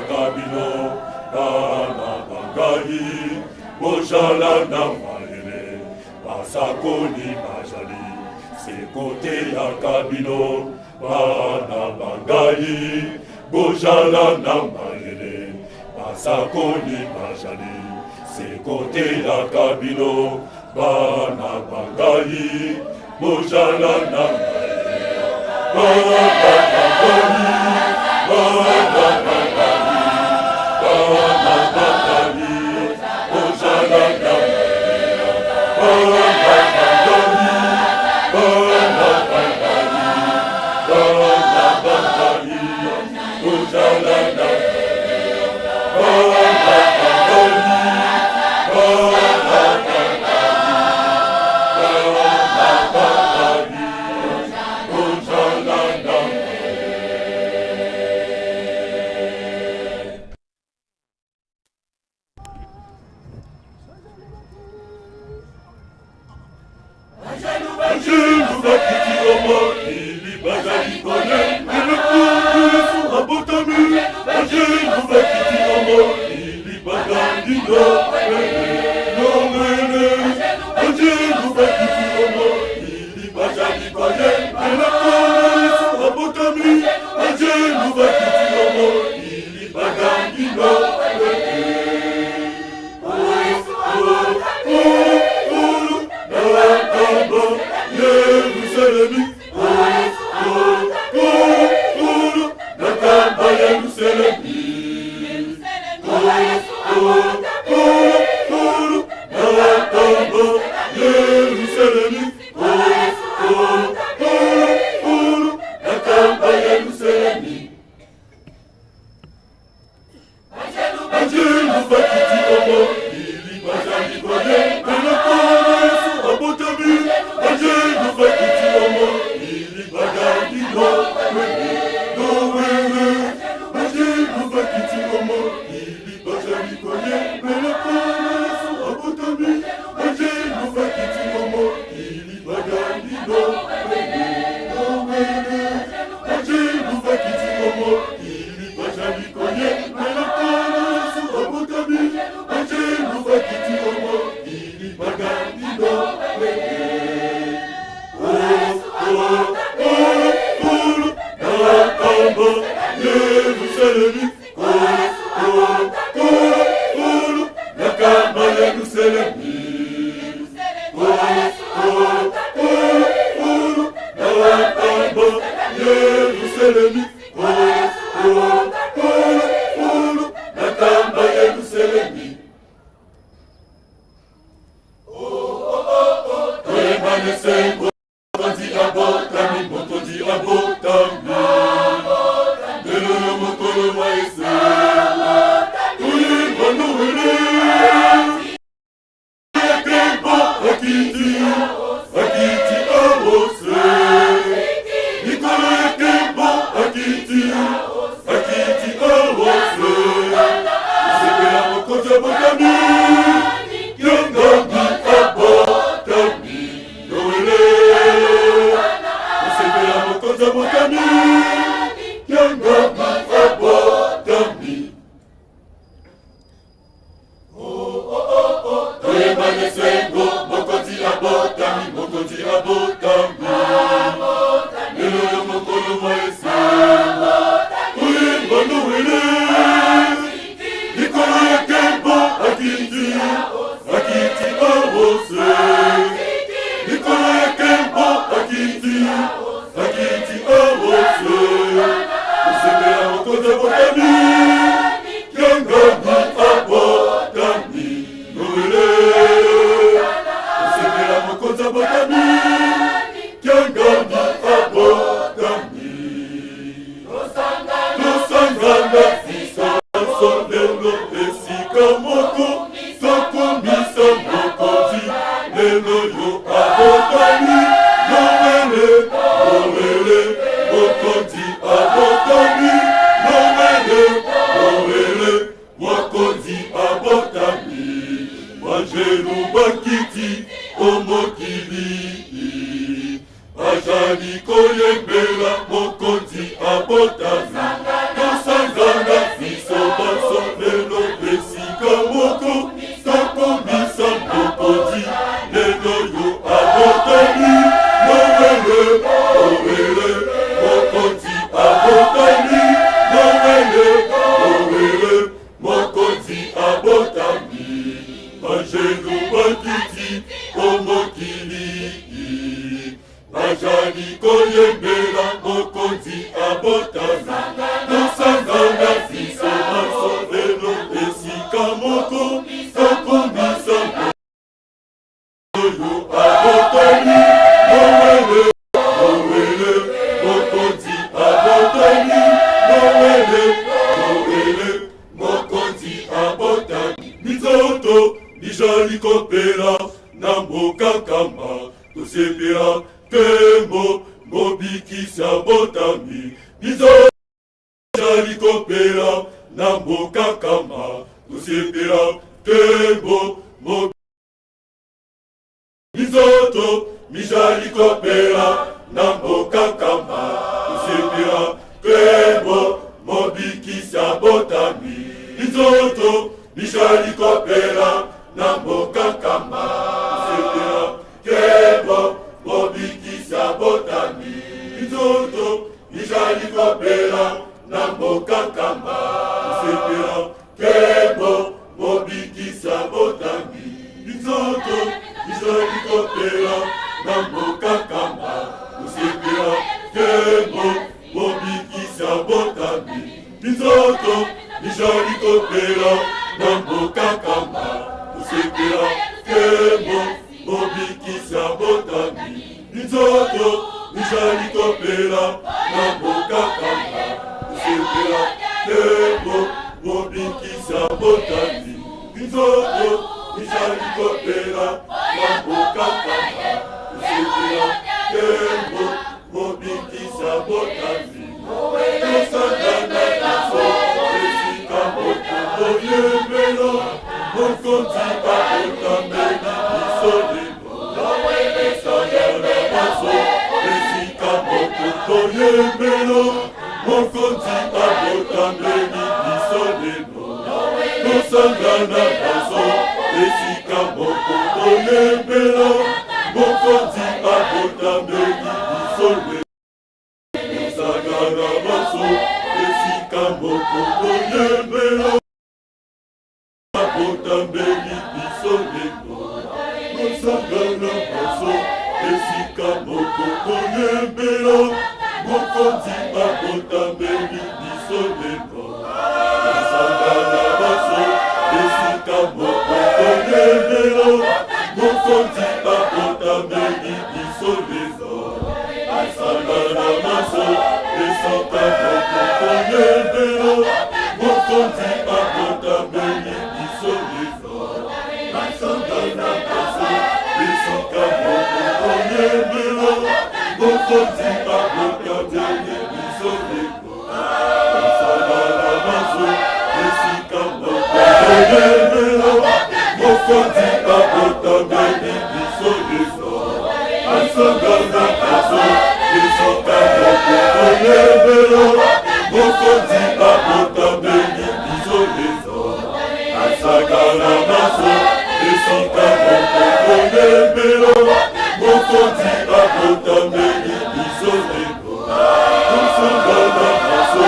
kabino bana bangai bojala na mayele basakoli bajali sekote ya kabino bana bangai bojala na mayele basakoli bajali sekote ya kabino bana bangai bojala na mayele bana bangai bana bangai bana bangai bojala na mayele bana bangai bana bangai bana bangai bojala na Yanga, Noele, mokonzi abotami, majenu bakiti, omokili. Majani koyembela, mokonzi abotami, nosangana fiso masovelo, esika moko, sakumbisa moyo abotami, noele, noele, mokonzi abotami, noele, noele, mokonzi abotami, mizoto, mijali kopela, namboka kama, tosepela, Kembo, mobikisi abotami, mizoto, mijali kopela, namboka kama, tosepela, Kembo, mizoto, mijali kopela, namboka kama, tosepela, Kembo, mobikisi abotami, mizoto, mijali kopela, namboka kama, tosepela, Kembo, mobikisi abotami, mizoto, mijali kopela, namboka kama, tosepela, Kembo, mobikisi abotami, mizoto, mijali kopela, namboka kama, tosepela, Kembo, mobikisi abotami, mizoto, mijali kopela, namboka kama, tosepela, Kembo, mobikisi abotami, mizoto, mijali kopela, namboka kama, tosepela, Kembo, mobikisi abotami, mizoto, mijali kopela, namboka kama, tosepela, Kembo, mobikisi abotami, tosangana kaso, esika moko oyembela, mokonzi abotami, isolemo, tosangana kaso, esika moko oyembela, mokonzi abotami, isolemo, tosangana kaso, esika moko oyembela, mokonzi abotami, isolemo, tosangana kaso, esika moko oyembela, abotami, isolemo, tosangana kaso, esika moko oyembela, mokonzi abotami, isolemo, tosangana kaso, esika moko oyembela, mokonzi abotami, isolemo, tosangana kaso, esika moko oyembela, mokonzi abotami, isolemo, tosangana kaso, esika moko oyembela, mokonzi abotami, isolemo, tosangana kaso, esika moko oyembela, mokonzi abotami, isolemo, tosangana kaso, esika moko oyembela, mokonzi abotami, isolemo, tosangana kaso, esika moko oyembela, mokonzi abotami, isolemo, tosangana kaso,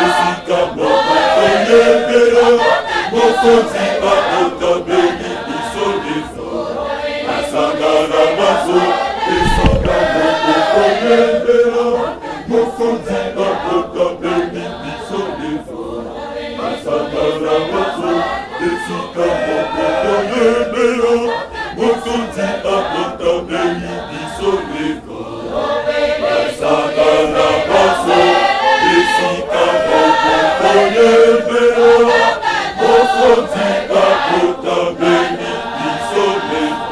esika moko oyembela, mokonzi abotami, isolemo, tosangana kaso, esika moko oyembela, mokonzi abotami, isolemo, tosangana kaso, esika moko oyembela, mokonzi abotami, isolemo, tosangana kaso, esika moko oyembela, mokonzi abotami, isolemo.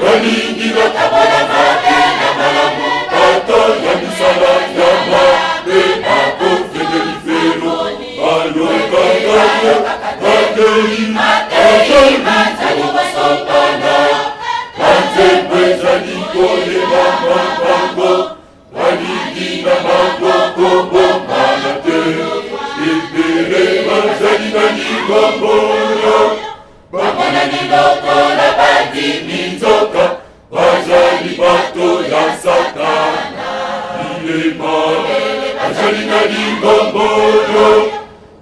Balingi batabona mabe na malamu bato Balina Lingombolo,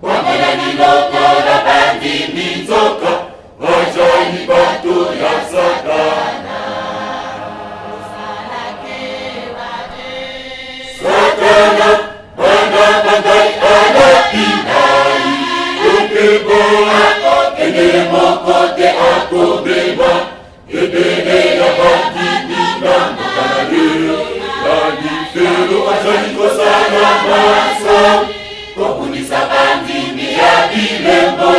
Wambala Nilokola Bandi Minzoka, Wajani Bato ya Satana. Satana, Banda Bandai Ala Pinai, Ukebo, Ene Mokote Akobeba, Ebele ya Bandi Minambo Kanale, Lani Felo Ajani Kosana Masa, Kokunisa Bandi Miya Bilembo,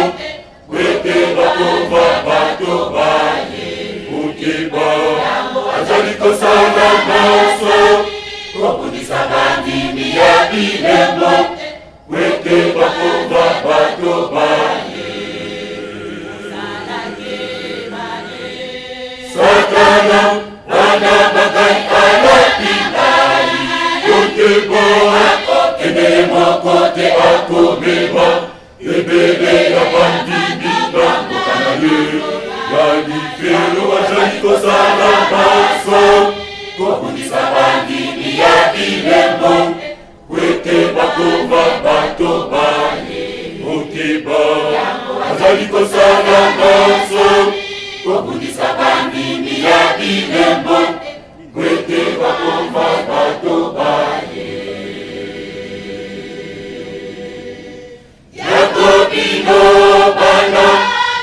Wete Bakova Bato Baye, Ukeba, Ajani Kosana Masa, Kokunisa Bandi Miya Bilembo, Wete Bakova Bato Baye. Satana, Wana Bagai Ala Pinai, Ukebo, Ene Mokote Akobeba, Ebele ya Bandi Minambo Kanale, Yani Felo Ajani Kosana Masa, Kokunisa Bandi Miya Bilembo, Wete Bakova Bato Baye, Ukeba, Ajani Kosana Masa, Kokunisa Bandi Miya Bilembo, Wete Bakova Bato Baye. Yakobino Bana,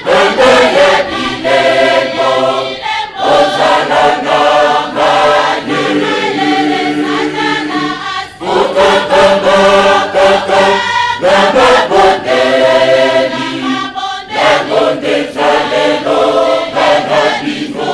Banda ya Bilembo, Ozana Nama Yele, Okatama Kaka, Nama Bondeli, Nabonde Jalelo, Bana Bino,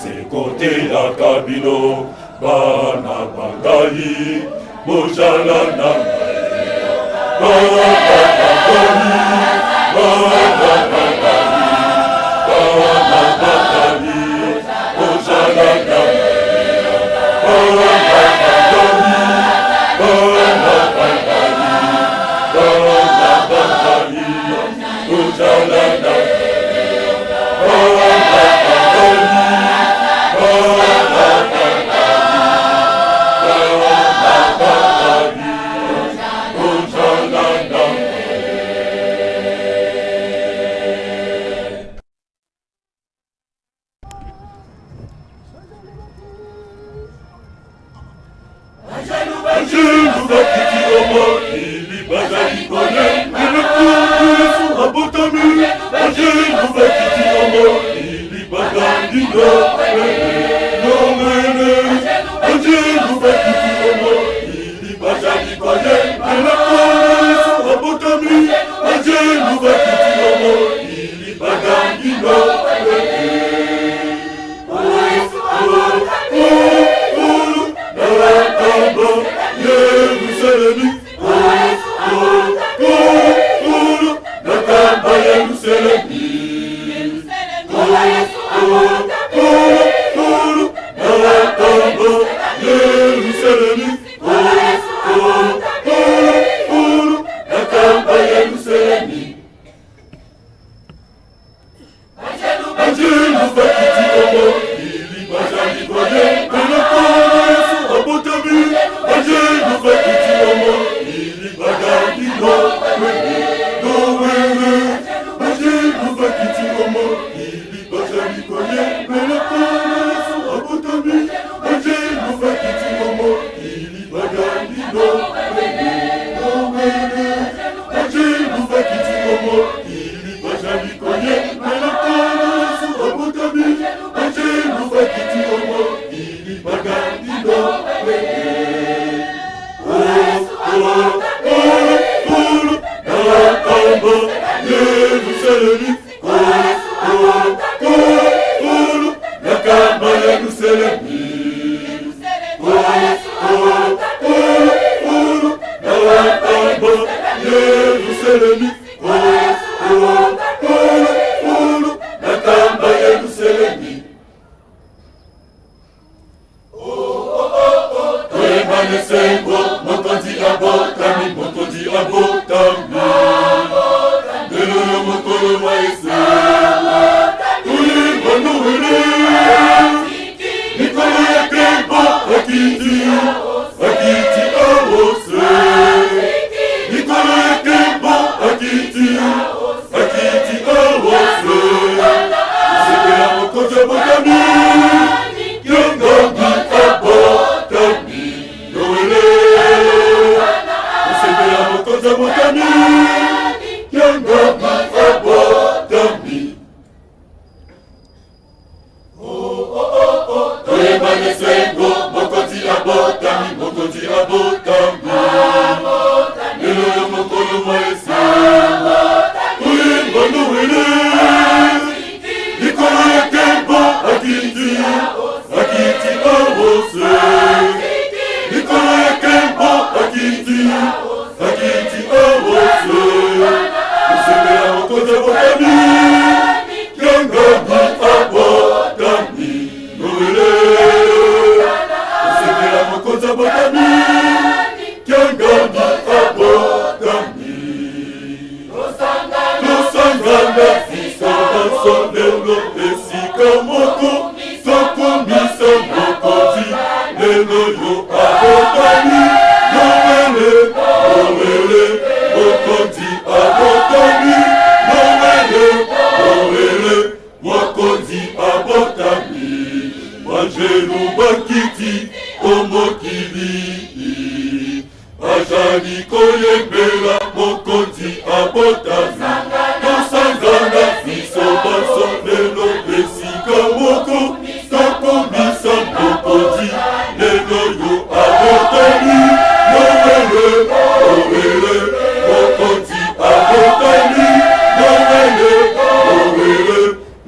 sekotela kabino bana bangai mojala na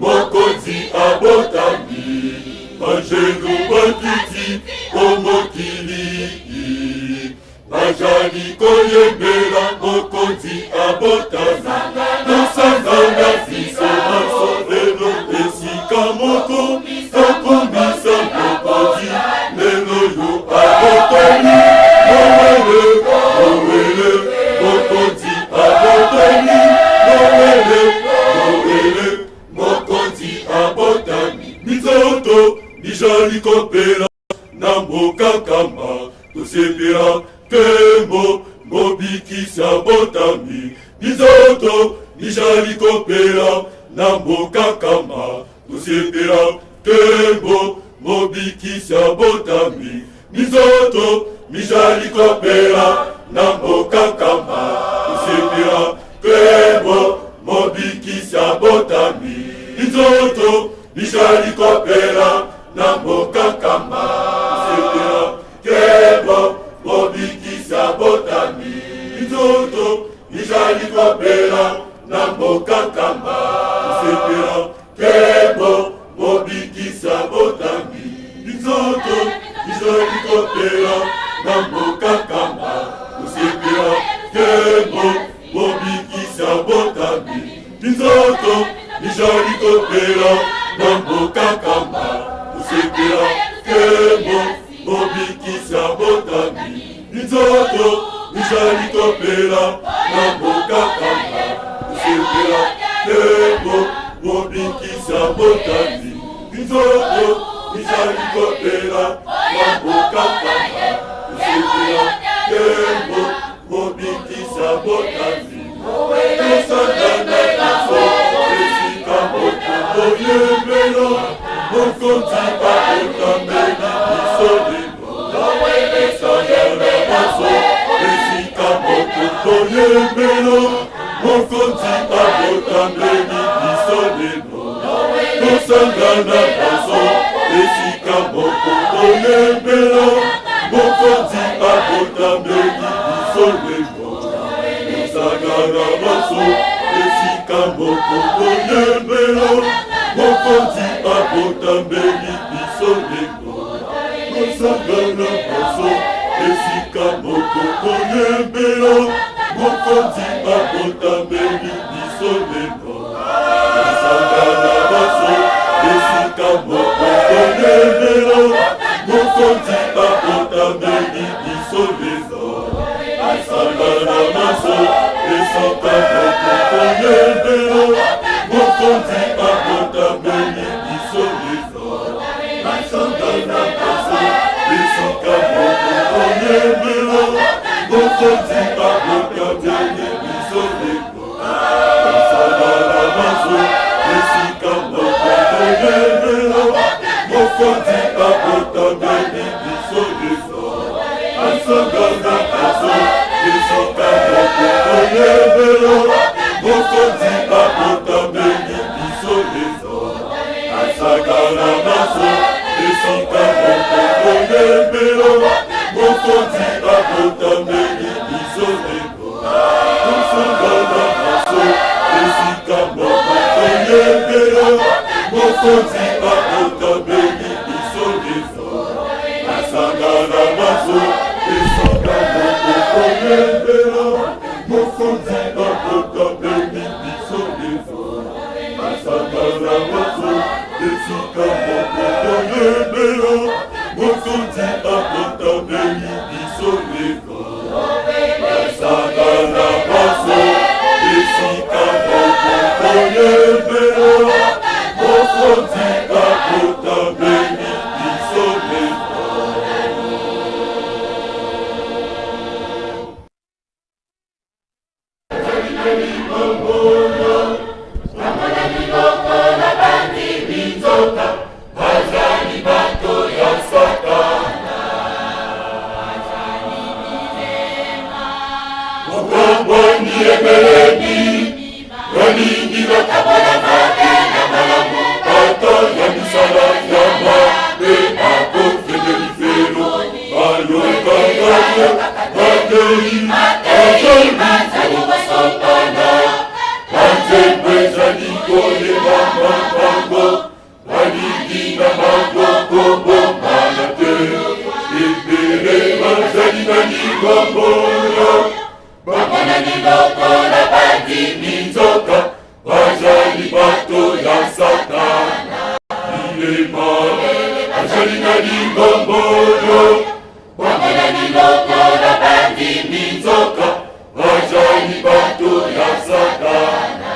Mokonzi abotami tozali koyembela mokonzi abotami tosangana biso nyonso lelo esika moko tokumisa mokonzi lelo yo abotami nowele nowele mokonzi abotami nowele nowele mokonzi abotami bizoto bijali kopela na mboka kamba tosepela kembo mobikisi abotami bizoto bijali kopela na mboka kamba tosepela kembo mobikisi abotami bizoto bijali kopela na mboka kamba tosepela kembo mobikisi abotami bizoto bijali kopela na mboka kamba tosepela kembo mobikisi abotami bizoto bijali kopela na mboka kamba tosepela kembo mobikisi abotami bizoto bijali kopela na mboka kamba tosepela kembo mobikisi abotami bizoto bijali kopela na mboka kamba tosepela kembo mobikisi abotami bizoto bijali kopela na mboka kamba tosepela kembo mobikisi abotami bizoto bijali kopela na mboka kamba tosepela kembo mobikisi abotami tosangana biso esika moko toyembela mokonzi abotameli biso lelo tosangana biso esika moko toyembela mokonzi abotameli biso lelo tosangana biso esika moko toyembela mokonzi abotameli biso lelo tosangana biso esika moko toyembela mokonzi abotameli biso lelo tosangana biso esika moko toyembela mokonzi abotameli biso lelo tosangana biso esika moko toyembela mokonzi abotameli biso lelo tosangana biso esika moko toyembela mokonzi abotameli biso lelo tosangana biso esika moko toyembela mokonzi abotameli biso lelo tosangana biso esika moko toyembela mokonzi abotameli biso lelo tosangana biso esika moko toyembela mokonzi abotameli biso lelo tosangana biso esika moko toyembela mokonzi abotameli biso lelo tosangana biso esika moko toyembela mokonzi abotameli biso lelo tosangana biso esika moko toyembela mokonzi abotameli biso lelo tosangana biso esika moko toyembela mokonzi abotameli biso lelo tosangana biso esika moko toyembela mokonzi abotameli biso lelo. Ibere mazali na ligongo Bambolo, Bambala Niloko, la Bandi Minzoka, Wajani Bantu ya Satana.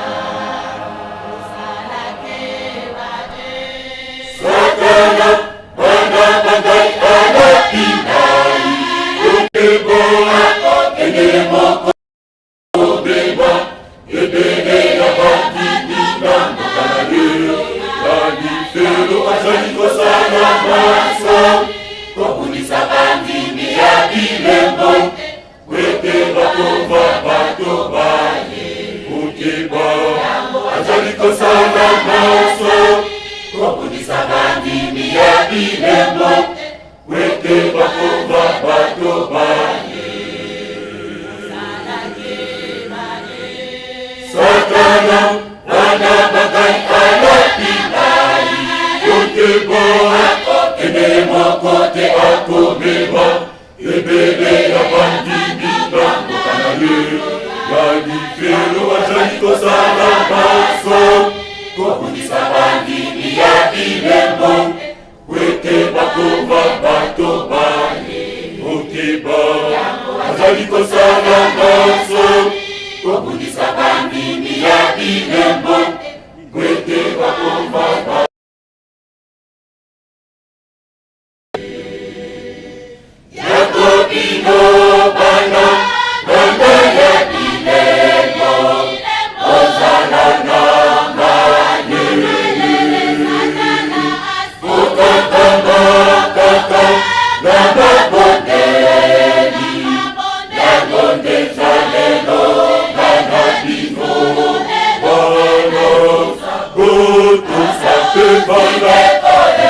Satana, Banda Bandai Ala Pinai, Ukebo, Ene Moko, Obeba, Ebene ya Bandi Minzoka, Bandi Felo, Wajani Kosana Maso, Kokunisa Bandi Mia Bilembo, Wete Bakova Bato Baye, Ukeba, Wajani Kosana Maso, Kokunisa Bandi Mia Bilembo, Wete Bakova Bato Baye. Satana, Wana Bagai Ala Pinai, Ukebo, Ene Mokote Akobeba, Ebele ya Bandi Mibango Kanaye, Gadi Felo Wajani Kosana Maso, Kokunisa Bandi Mia Bilembo, Wete Bakova Bato Baye, Okeba, Wajani Kosana Maso, Kokunisa Bandi Mia Bilembo, Wete Bakova Bato Yakobino Bana, Banda ya Bilembo, Ozana Nama Yeye, Okakama Kaka, Nama Bondeli, Nabonde Zalelo, Nana Bino, Bana, Goto Sape Bana, Bana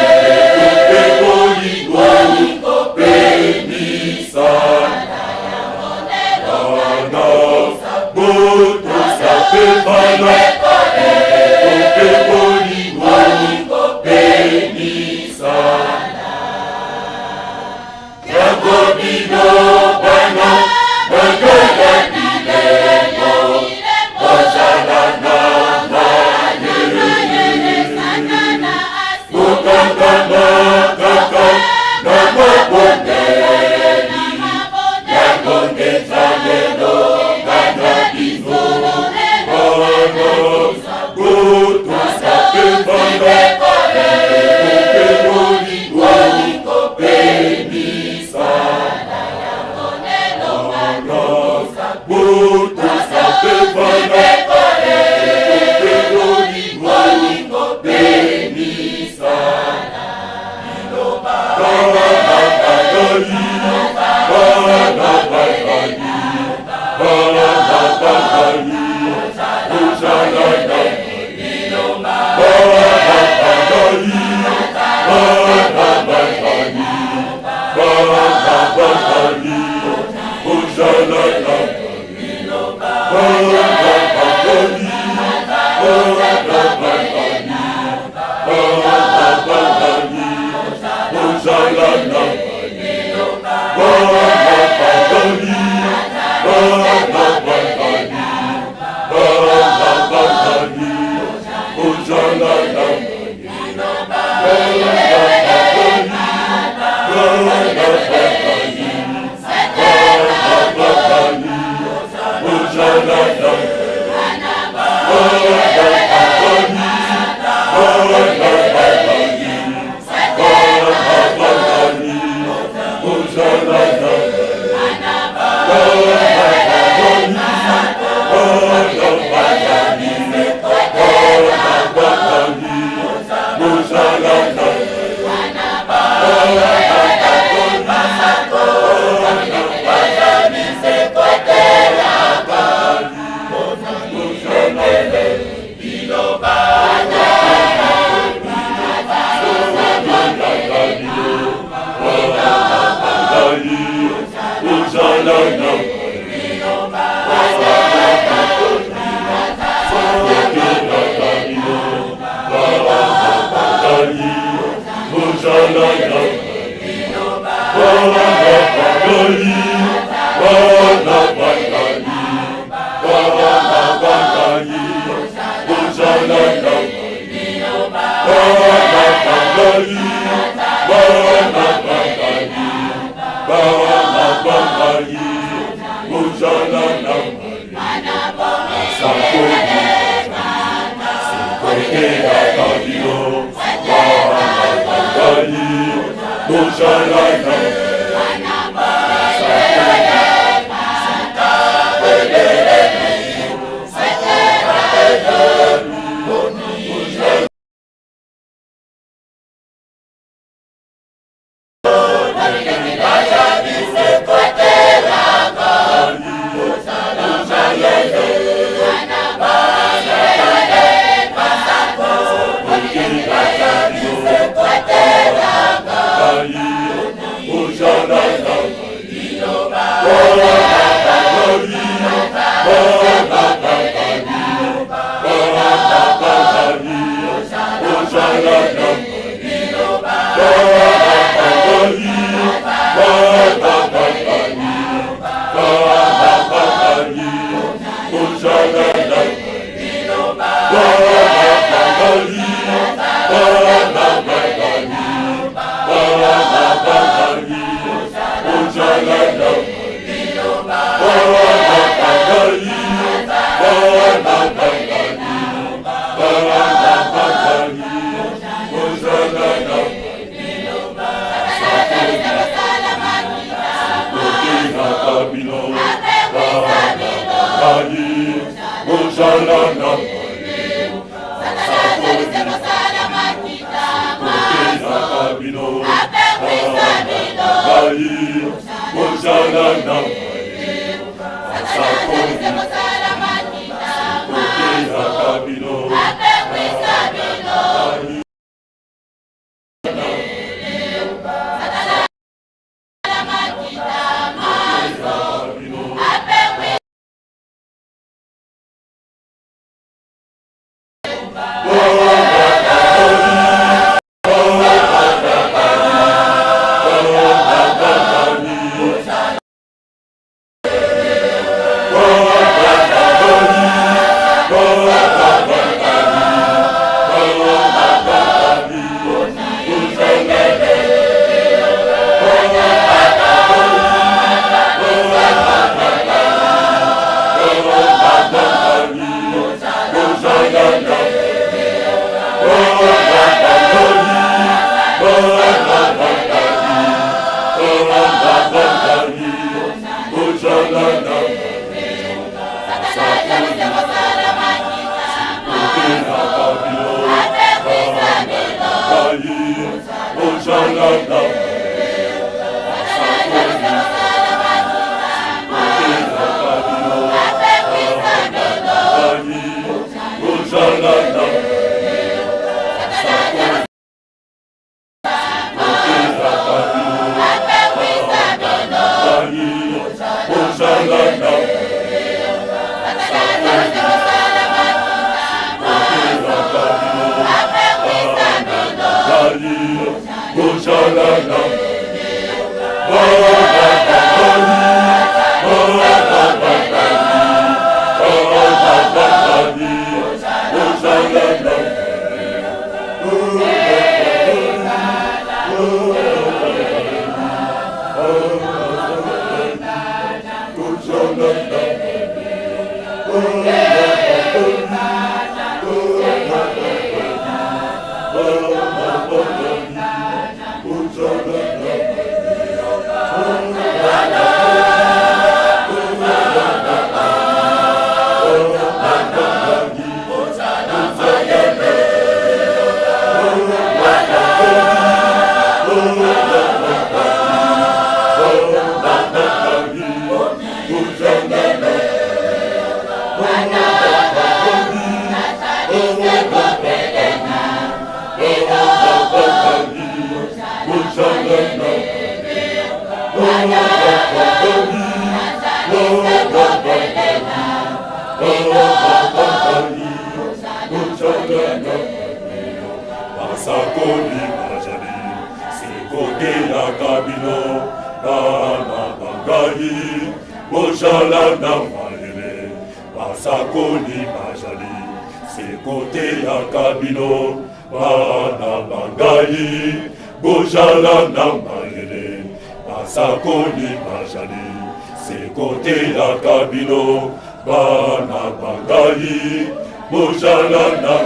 sekotela kabino bana bangai mojala na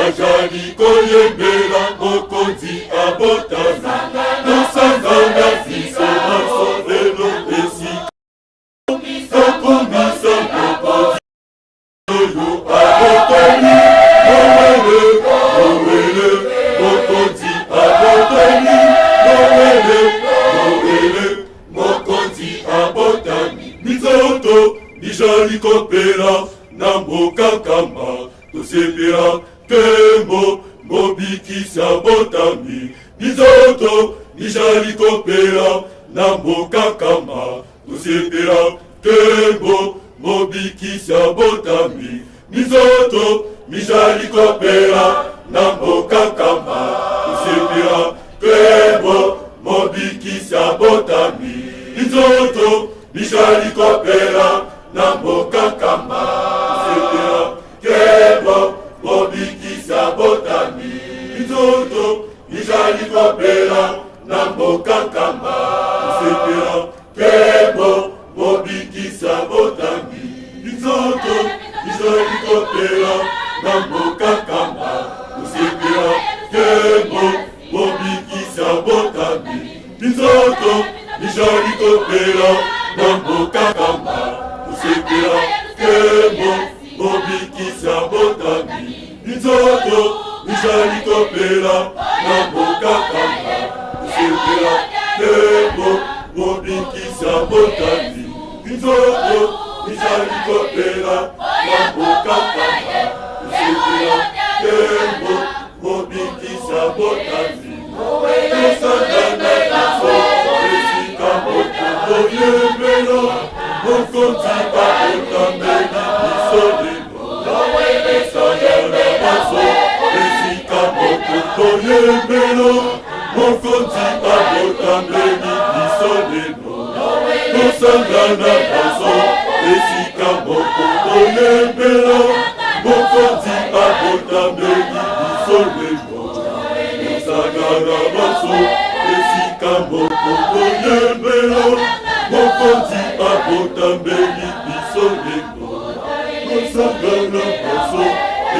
Majani abotami tosangana fiso masovelo esika tokumisa mokonzi oyo abotami mowele mowele mokonzi abotami mowele mowele mokonzi abotami bizoto bijali kopela na mboka kamba tosepela kembo mobikisi abotami bizoto bijali kopela na mboka kamba tosepela kembo mobikisi abotami bizoto bijali kopela na mboka kamba tosepela kembo mobikisi abotami bizoto bijali kopela na mboka kamba tosepela kembo mobikisi abotami bizoto bijali kopela na mboka kamba tosepela kembo mobikisi abotami bizoto bijali kopela na mboka kamba tosepela kembo mobikisi abotami bizoto bijali kopela na mboka kamba tosepela kembo mobikisi abotami bizoto bijali kopela na mboka kamba tosepela kembo mobikisi abotami bizoto bijali kopela na mboka kamba tosepela kembo mobikisi abotami tosangana biso esika mokonzi oyembela mokonzi abotameli biso lelo tosangana biso esika mokonzi oyembela mokonzi abotameli biso lelo tosangana biso esika mokonzi oyembela mokonzi abotameli biso lelo tosangana biso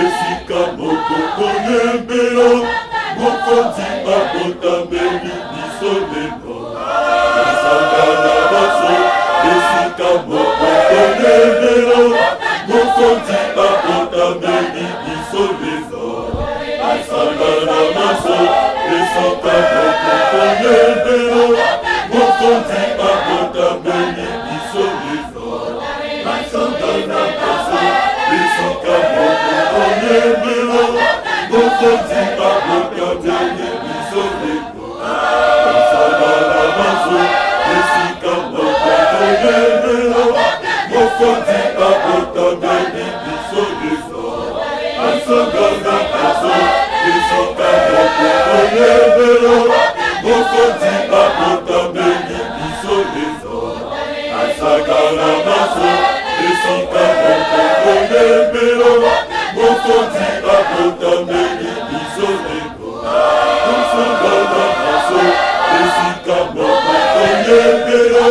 esika mokonzi oyembela mokonzi abotameli biso lelo tosangana biso esika mokonzi oyembela mokonzi abotameli biso lelo tosangana biso esika mokonzi oyembela mokonzi abotameli biso lelo tosangana biso esika mokonzi oyembela mokonzi abotameli biso lelo tosangana biso esika mokonzi oyembela mokonzi abotameli biso lelo tosangana biso esika mokonzi oyembela mokonzi abotameli biso lelo tosangana biso esika mokonzi oyembela mokonzi abotameli biso lelo tosangana biso esika mokonzi oyembela mokonzi abotameli biso lelo tosangana biso esika mokonzi oyembela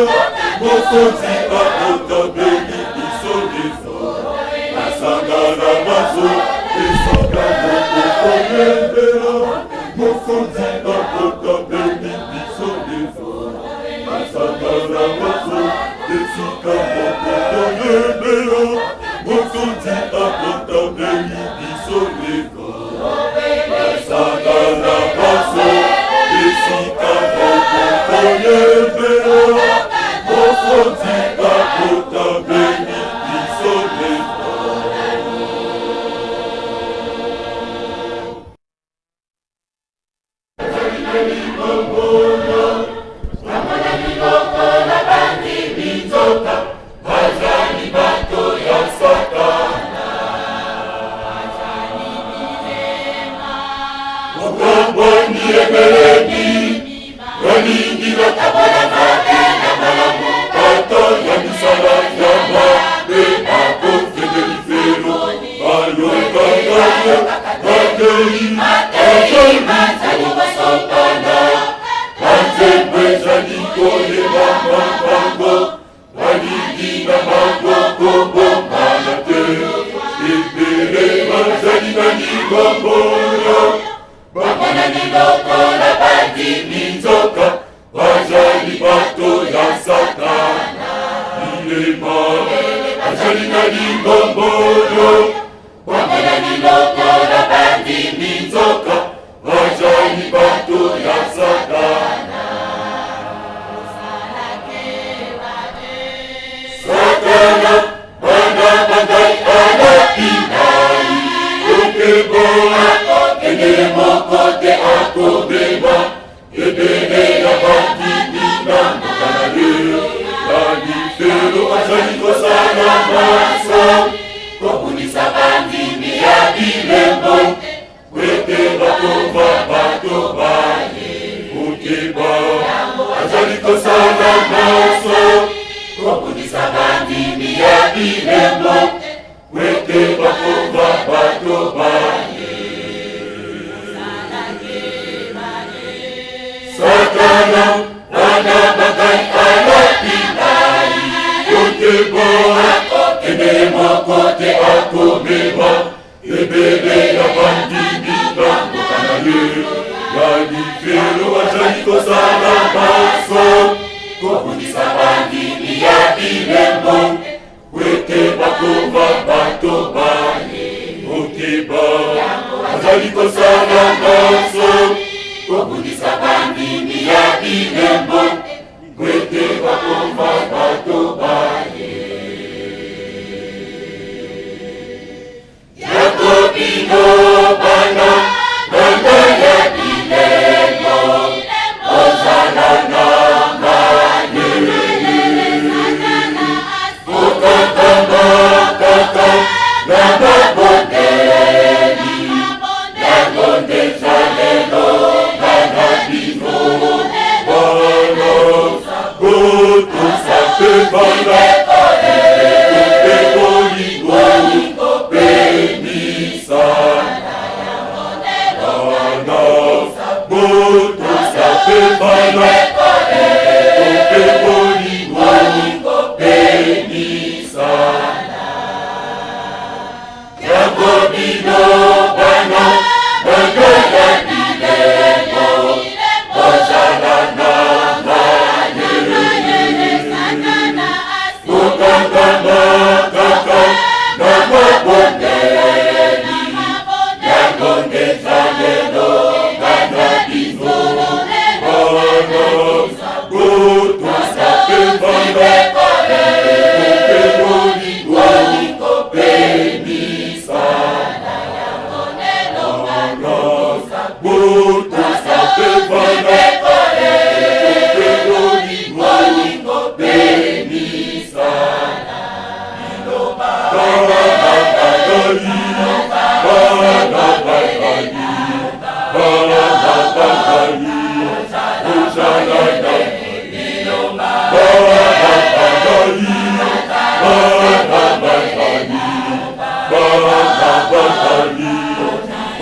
mokonzi abotameli biso lelo tosangana biso esika mokonzi oyembela mokonzi abotameli biso lelo tosangana biso esika mokonzi oyembela mokonzi abotameli biso lelo tosangana biso esika mokonzi oyembela mokonzi abotameli biso lelo. Bana ni loko akobeba ebele ya bandimi na mboka na ye balifelo bazali kosala maso kobundisa bandimi ya bilembo kwete bakova bato baye okeba bazali kosala maso kobundisa bandimi ya bilembo kwete bakova bato baye Satana wana bagai alapindai Kotebo ene mokote akobeba ebele ya bandimi bamboka na ye balifelo bazali kosala maso kobundisa bandimi ya bilembo kwete bakova bato baye okeba bazali kosala maso kobundisa bandimi ya bilembo kwete bakova bato baye yakobino bana bana ya bilembo ozala na maye okakama kaka na mabondeli yabondeza lelo bana bino bana goto sape bana kope bolingo penisana bana goto sape bana kope bolingo penisana yakobino bana bana ya bilembo ozala na maye okakama kaka na mabondeli yabondeza lelo bana bino bana goto sape bana kope bolingo penisana goto sape bana kope bolingo penisana bana bagali bana bagali bana bagali ozala na bana bagali bana bagali bana bagali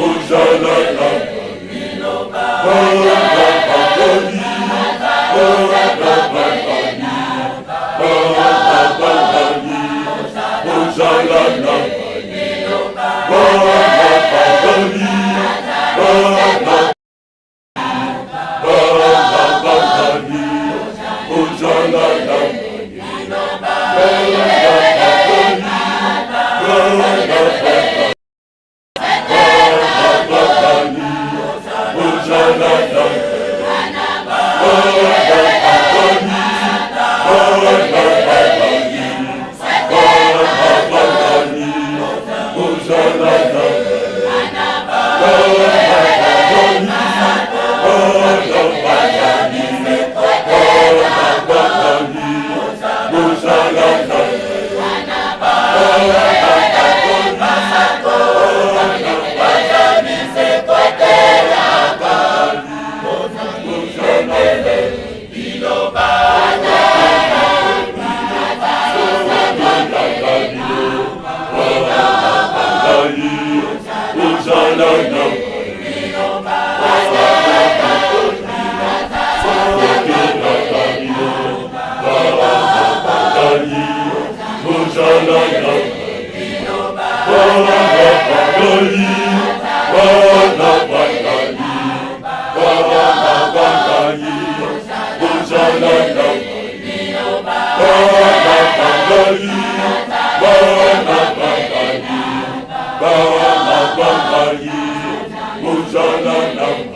ozala na bana bagali bana bagali bana bagali ozala na bana bagali bana bagali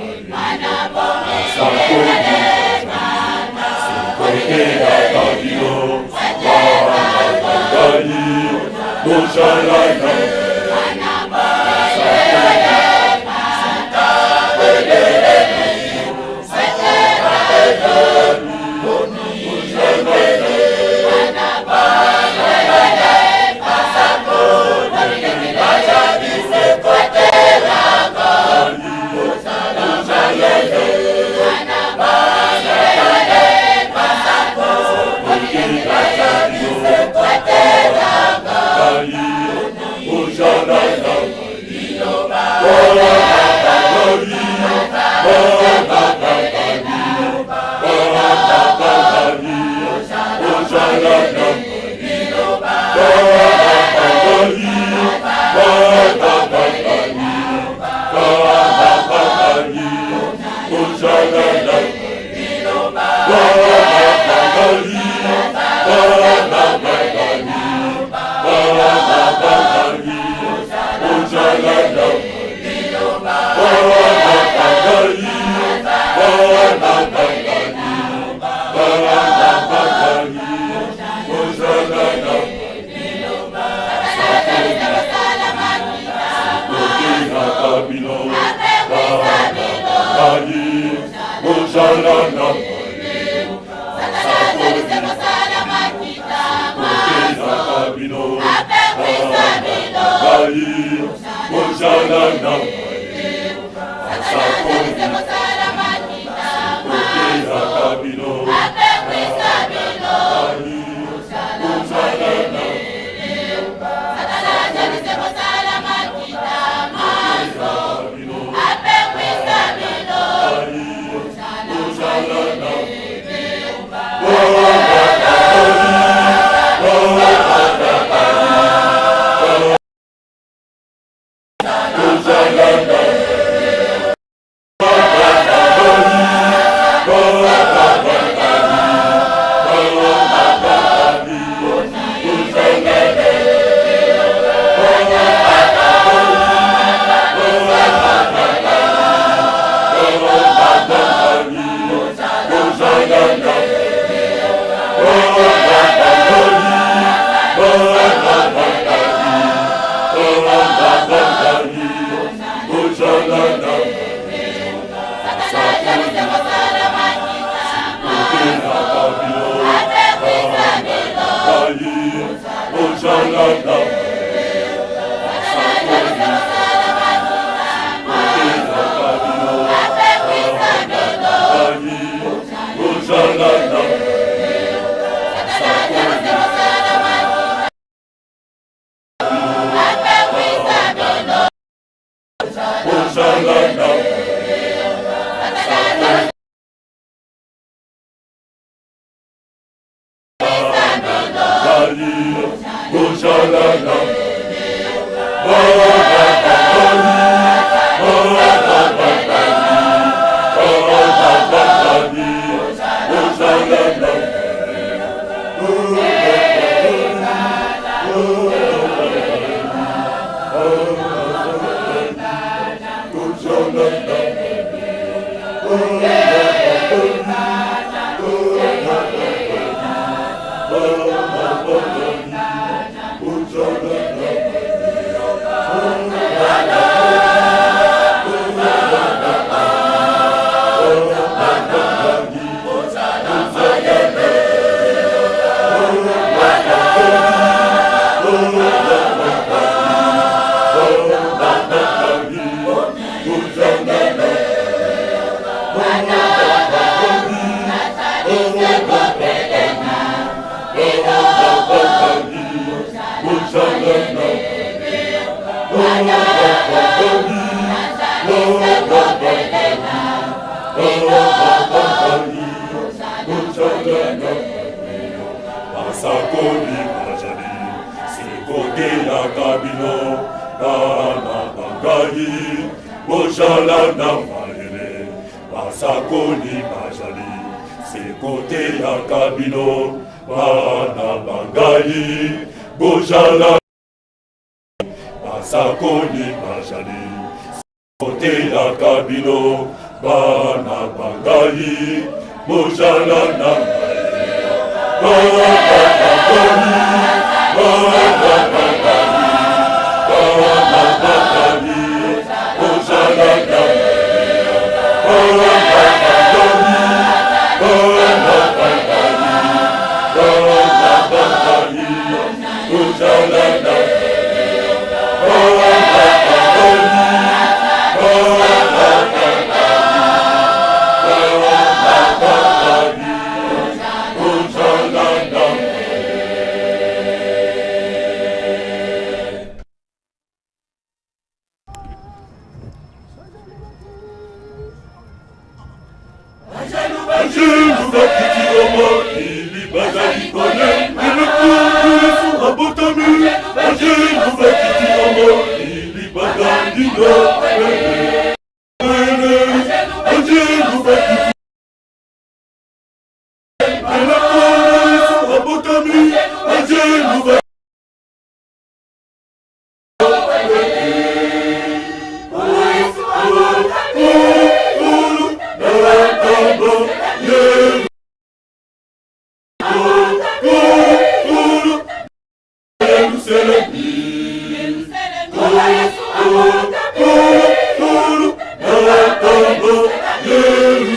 ozala na Bye.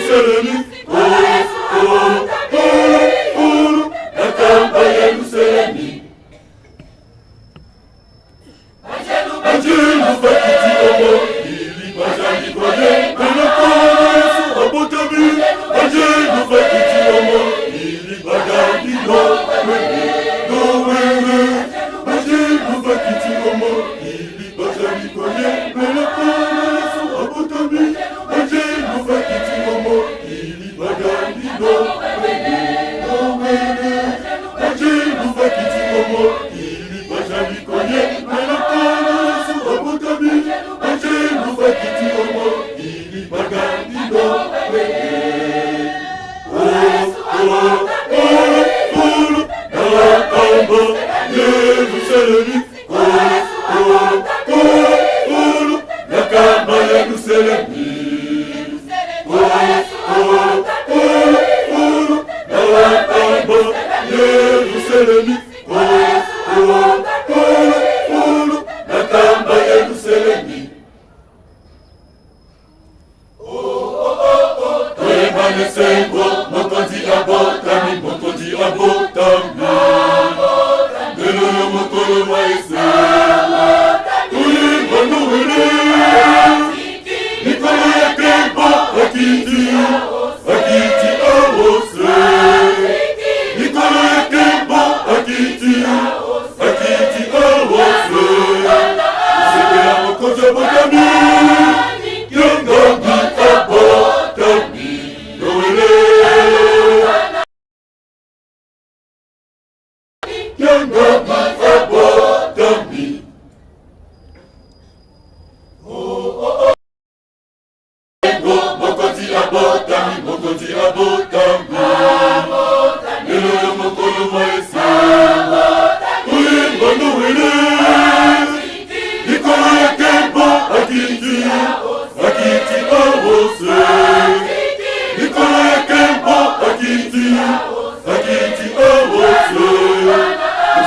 Yerusalemu, nakamba Yerusalemu. Bajelu bakiti omo, ili bajali koye, kono Yesu abotami. Bajelu bakiti omo, ili bajali no wele. Bajelu bakiti omo, ili bajali koye, kono Yesu abotami. Bajelu bakiti omo, ili bajali no wele. Bajelu bakiti omo, ili bajali koye, kono Yesu abotami. Bajelu bakiti omo, ili bajali no wele. Nakamba Yerusalemu, nakamba Yerusalemu, nakamba Yerusalemu, nakamba Yerusalemu. Twemanesengo mokonzi abotami, mokonzi abotami. Lelo mokolo mwa ese, tulimba nuwele. Nikolo ya kembo akiti awose. Nikolo ya kembo akiti awose. Sekela mokonzi abotami, yongambi abotami. Noele. Yongambi abotami. Mokonzi abotami, mokonzi abotami. Lelo mokolo mwa ese, tulimba nuwele. Nikolo ya kembo akiti awose. Nikolo ya kembo akiti awose.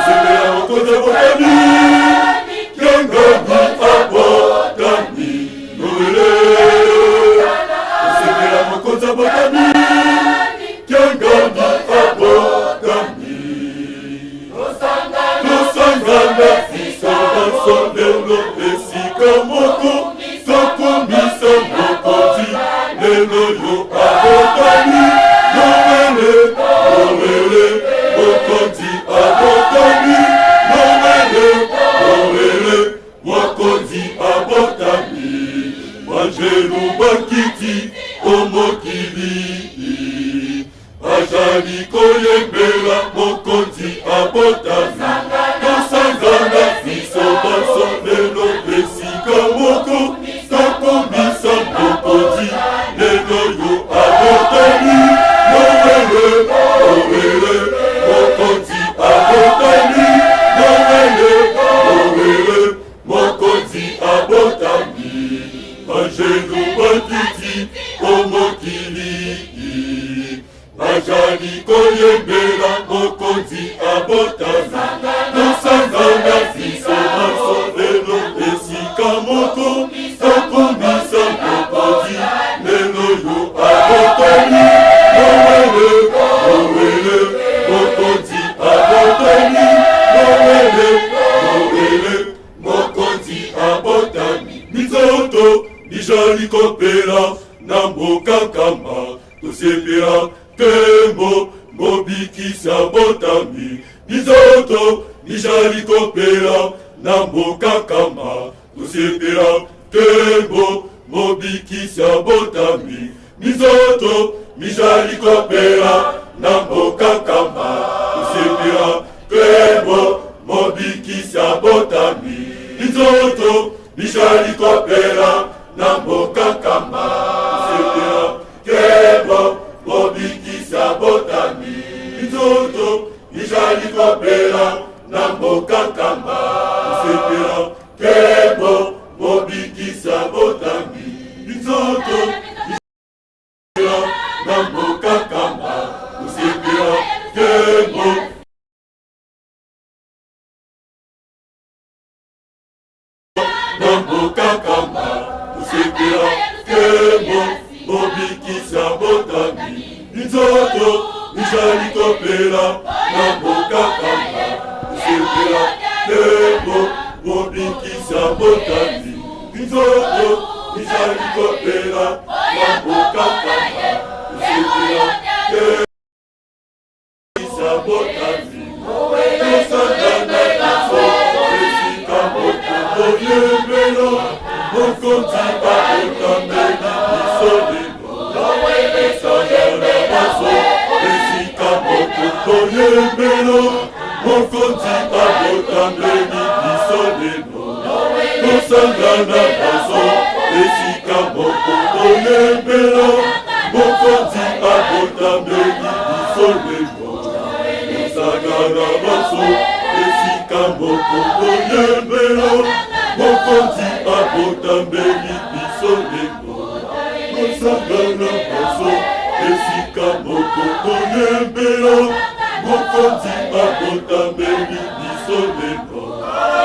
Sekela mokonzi abotami, yongambi abotami. Noele. Sekela mokonzi abotami, yongambi abotami. Tosangana fisabasondelo esika moko, tokomisa mokonzi lelo yo abotami. Noele, mokonzi abotami. Noele, mokonzi abotami. Bajelu bakiti omokili, bajali koyembela mokonzi abotami. Tosangana fiso basondelo esika moko, tokomisa mokonzi lelo yo abotami. Noele, mokonzi abotami. Noele, mokonzi abotami. Bajelu bakiti omokili, bajali koyembela mokonzi abotami. Tosangana fiso basondelo esika moko, tokomisa mokonzi lelo yo abotami. Noele, mokonzi abotami. Noele, mokonzi abotami. Mizoto bijali kopela na mboka kamba, tosepela kembo mobikisa botami. Mizoto bijali kopela na mboka kamba, tosepela kembo mobikisa botami. Mizoto bijali kopela na mboka kamba, tosepela kembo mobikisa botami. Mizoto bijali kopela na mboka kamba, tosepela kembo mobikisa botami. Mizoto bijali kopela na mboka kamba, tosepela kembo mobikisa botami. Mizoto na mboka kamba, tosepela kembo na mboka kamba, tosepela kembo mobikisa botami. botami nzoto nijalikopela na bokakamba sepela tembo mobikisa botami nzoto nijalikopela na bokakamba sepela tembo mobikisa botami tosangana naso esika moto oyembela mokonzi babotameli bisolemo tosangana naso esika moto oyembela mokonzi babotameli bisolemo tosangana naso esika moto oyembela mokonzi babotameli bisolemo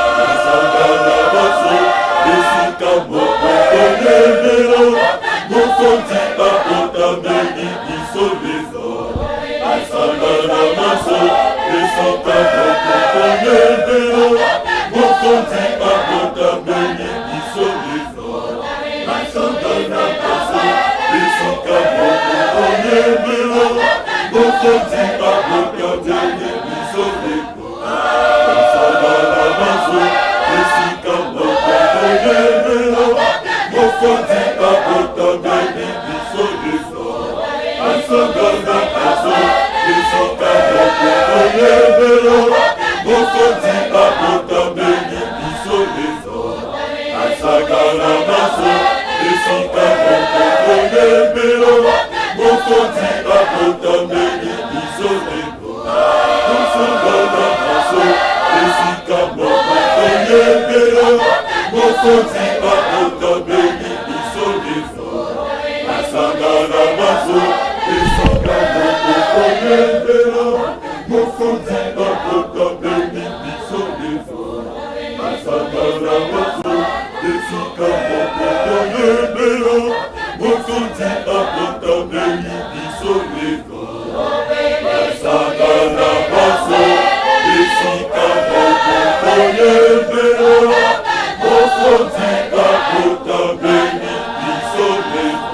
tosangana naso esika moto oyembela mokonzi babotameli bisolemo tosangana naso esika moto oyembela mokonzi babotameli bisolemo tosangana naso esika moto oyembela mokonzi babotameli bisolemo tosangana naso esika moto oyembela mokonzi babotameli bisolemo tosangana naso esika moto oyembela mokonzi babotameli bisolemo tosangana naso esika moto oyembela mokonzi babotameli bisolemo tosangana naso esika moto oyembela mokonzi babotameli bisolemo tosangana naso esika moto oyembela mokonzi babotameli bisolemo tosangana naso esika moto oyembela mokonzi babotameli bisolemo tosangana naso esika moto oyembela mokonzi babotameli bisolemo tosangana naso esika moto oyembela mokonzi babotameli bisolemo tosangana naso esika moto oyembela mokonzi babotameli bisolemo.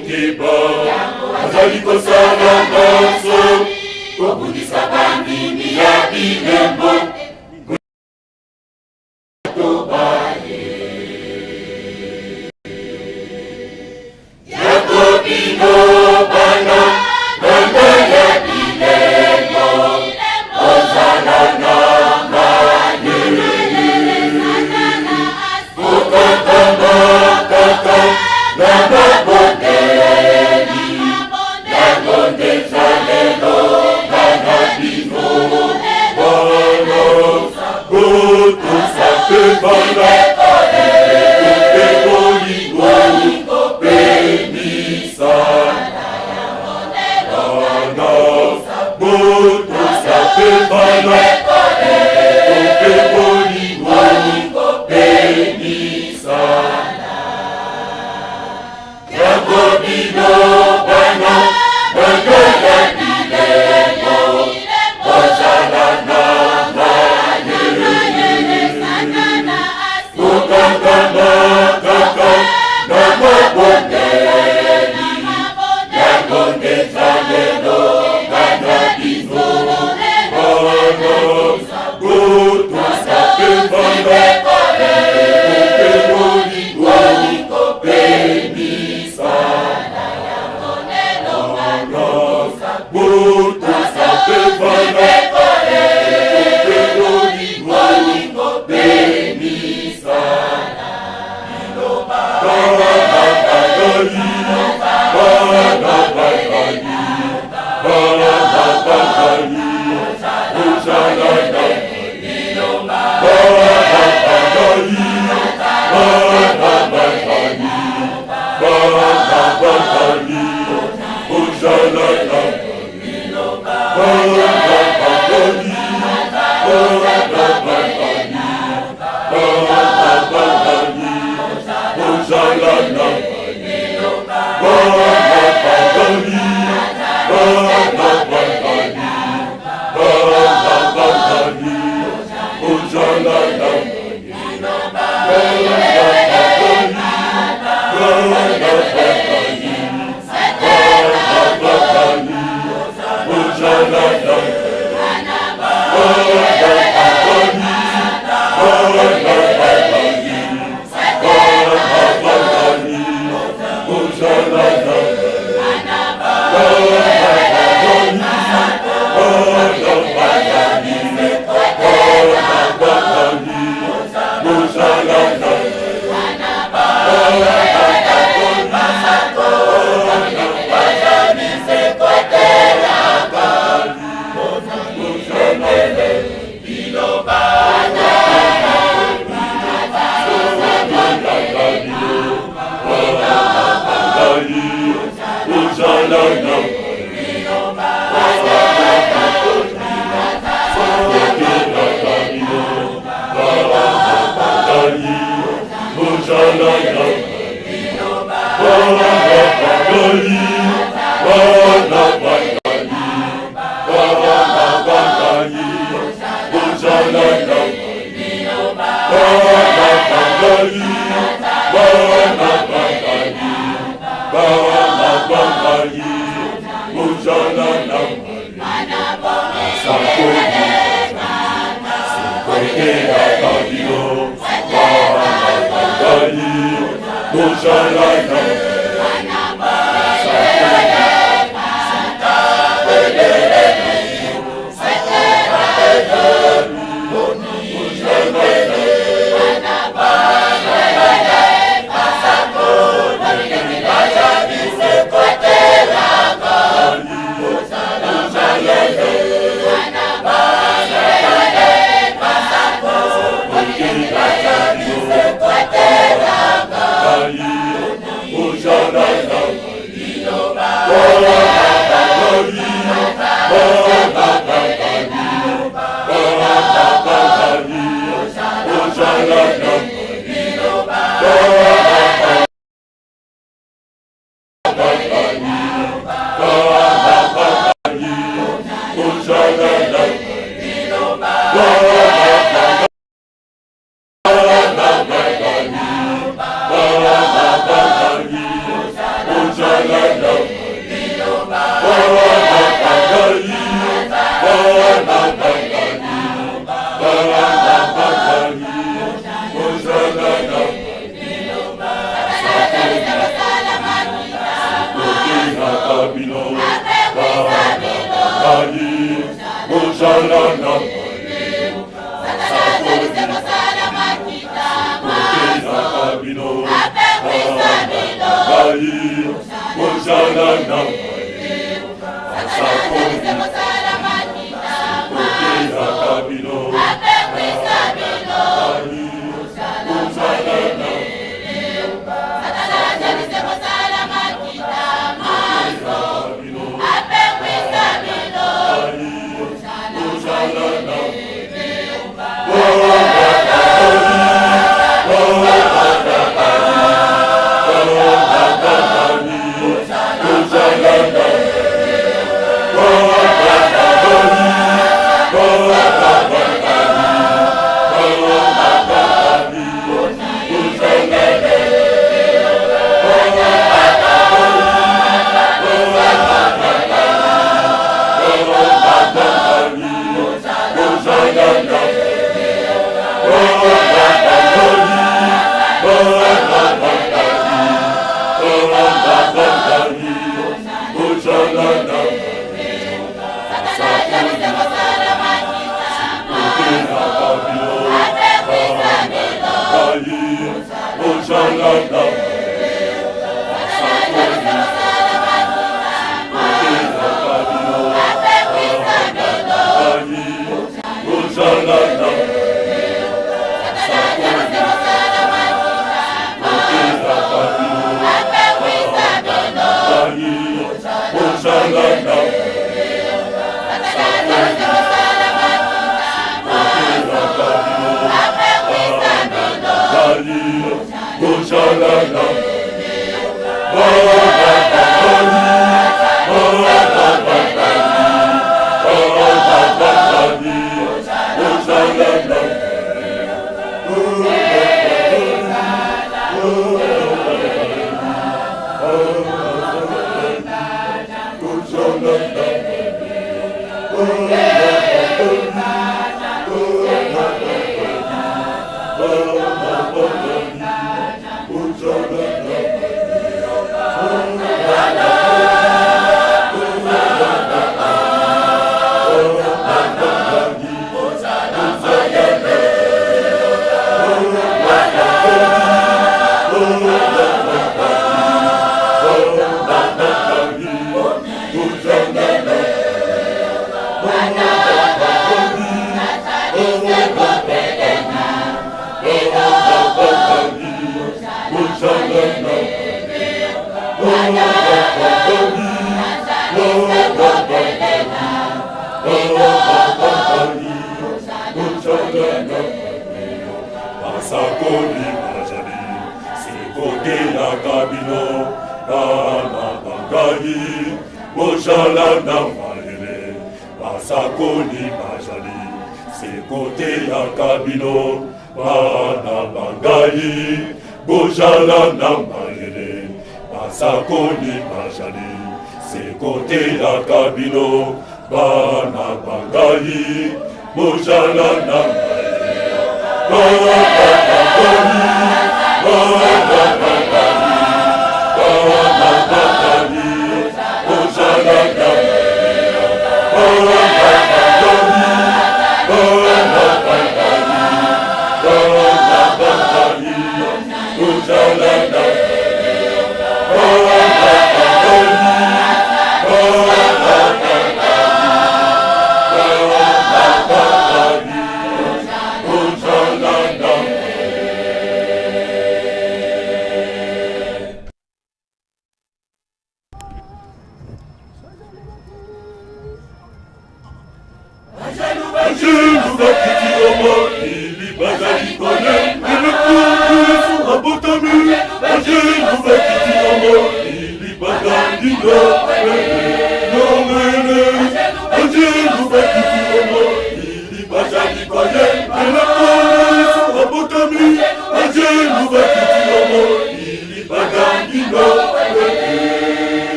mokeba azali kosala nyonso kobundisa bandimi ya bilembo Yakobino bana banda ya bilembo ozala na Ojala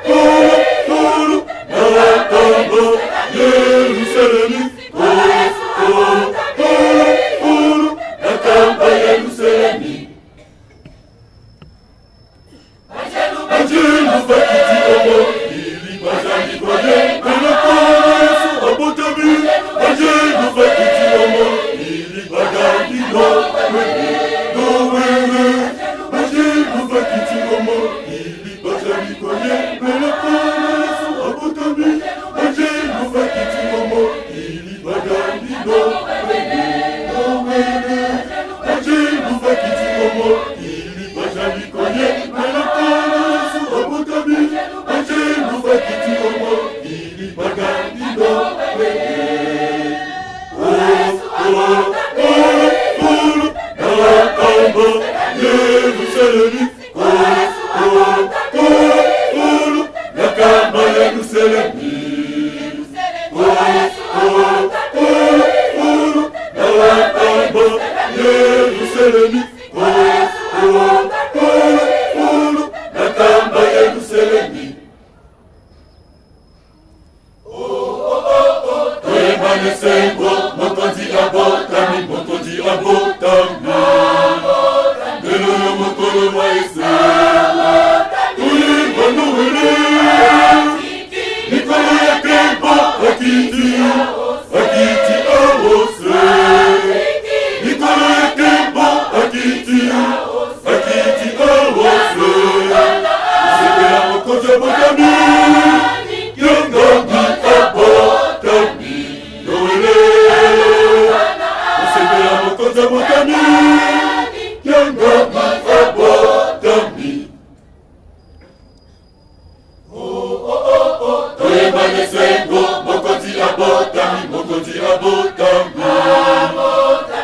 Oh, sengo mokonzi abotami mokonzi abotami lelo yo mokolo mwa esengo tulimba nowele likolo ya kembo akiti akiti awose likolo ya kembo akiti akiti awose sekela mokonzi abotami yongambi abotami nowele sekela mokonzi abotami yongambi abotami toyebane sengo mokonzi abotami mokonzi abotami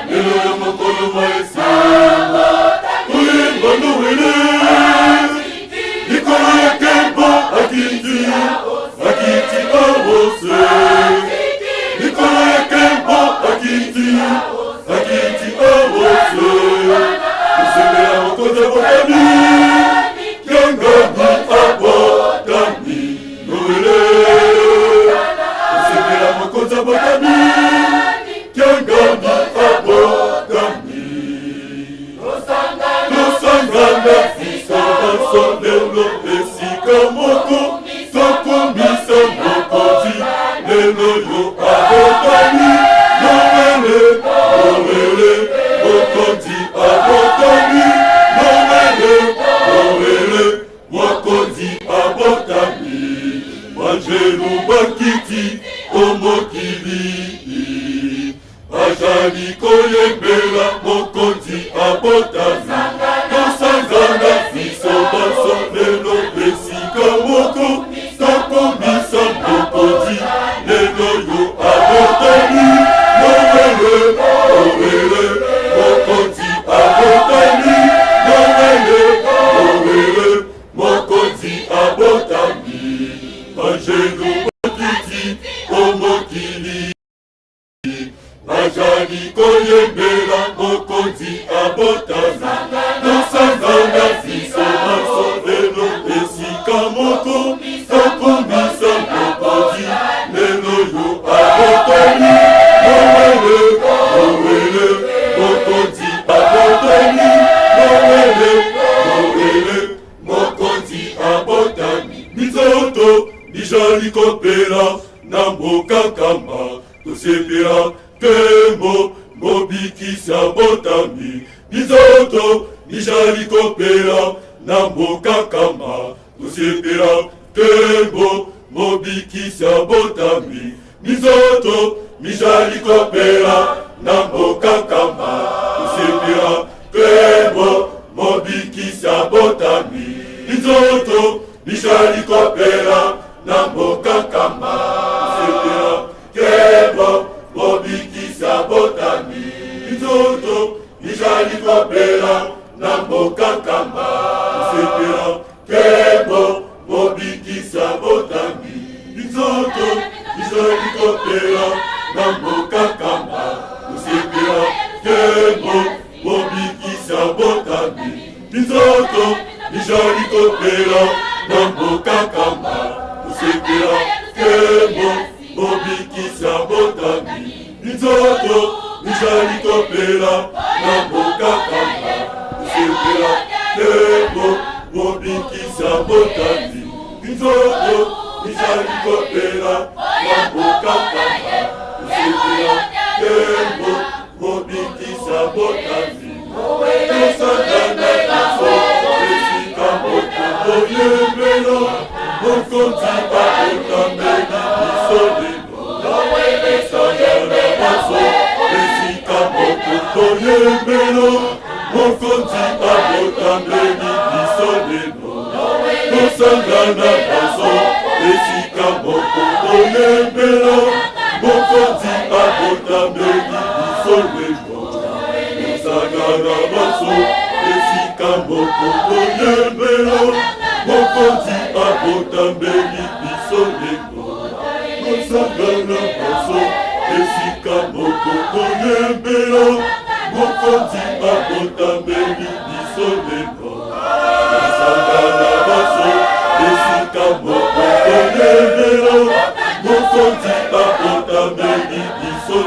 lelo yo mokolo mwa esengo toyemba nowele likolo ya kembo akiti akiti awose likolo ya kembo akiti akiti awose osembela mokonzi abotami yongambi abotami nowele osembela mokonzi abotami yongambi abotami tosangana fiso lelo esika moko tokomisa mokonzi lelo yo abotami nowele nowele mokonzi abotami nowele nowele mokonzi abotami banjelu bakiti omokili azali koyembela mokonzi abotami tosangana fiso baso lelo esika moko tokomisa mokonzi lelo yo abotami nowele nowele mokonzi abotami nowele nowele mokonzi abotami banjelu bakiti omokili azali koyembela mokonzi abotami tosangana fiso baso lelo esika moko tokomisa mokonzi lelo yo abotami nowele nowele mokonzi abotami nowele nowele mokonzi abotami bizoto bijali kopela na mboka kamba tosepela kembo mobikisi abotami bizoto bijali kopela na mboka kamba tosepela kembo mobikisi abotami bizoto bijali kopela na mboka kamba tosepela kembo mobikisi abotami bizoto bijali kopela na mboka kamba tosepela kembo mobikisi abotami bizoto bijali kopela na mboka kamba tosepela kembo mobikisi abotami bizoto bijali kopela na mboka kamba tosepela kembo mobikisi abotami bizoto bijali kopela na mboka kamba tosepela kembo mobikisi abotami bizoto bijali kopela na mboka kamba tosepela kembo mobikisi abotami bizoto bijali kopela na mboka kamba tosepela kembo mobikisi abotami tosangana biso esika moko toyembela mokonzi abotami biso lelo tosangana biso esika moko toyembela mokonzi abotami biso lelo tosangana biso esika moko toyembela mokonzi abotami biso lelo tosangana biso esika moko toyembela mokonzi abotami biso lelo tosangana biso esika moko toyembela mokonzi abotami biso lelo tosangana biso esika moko toyembela mokonzi abotami biso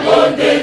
Bonde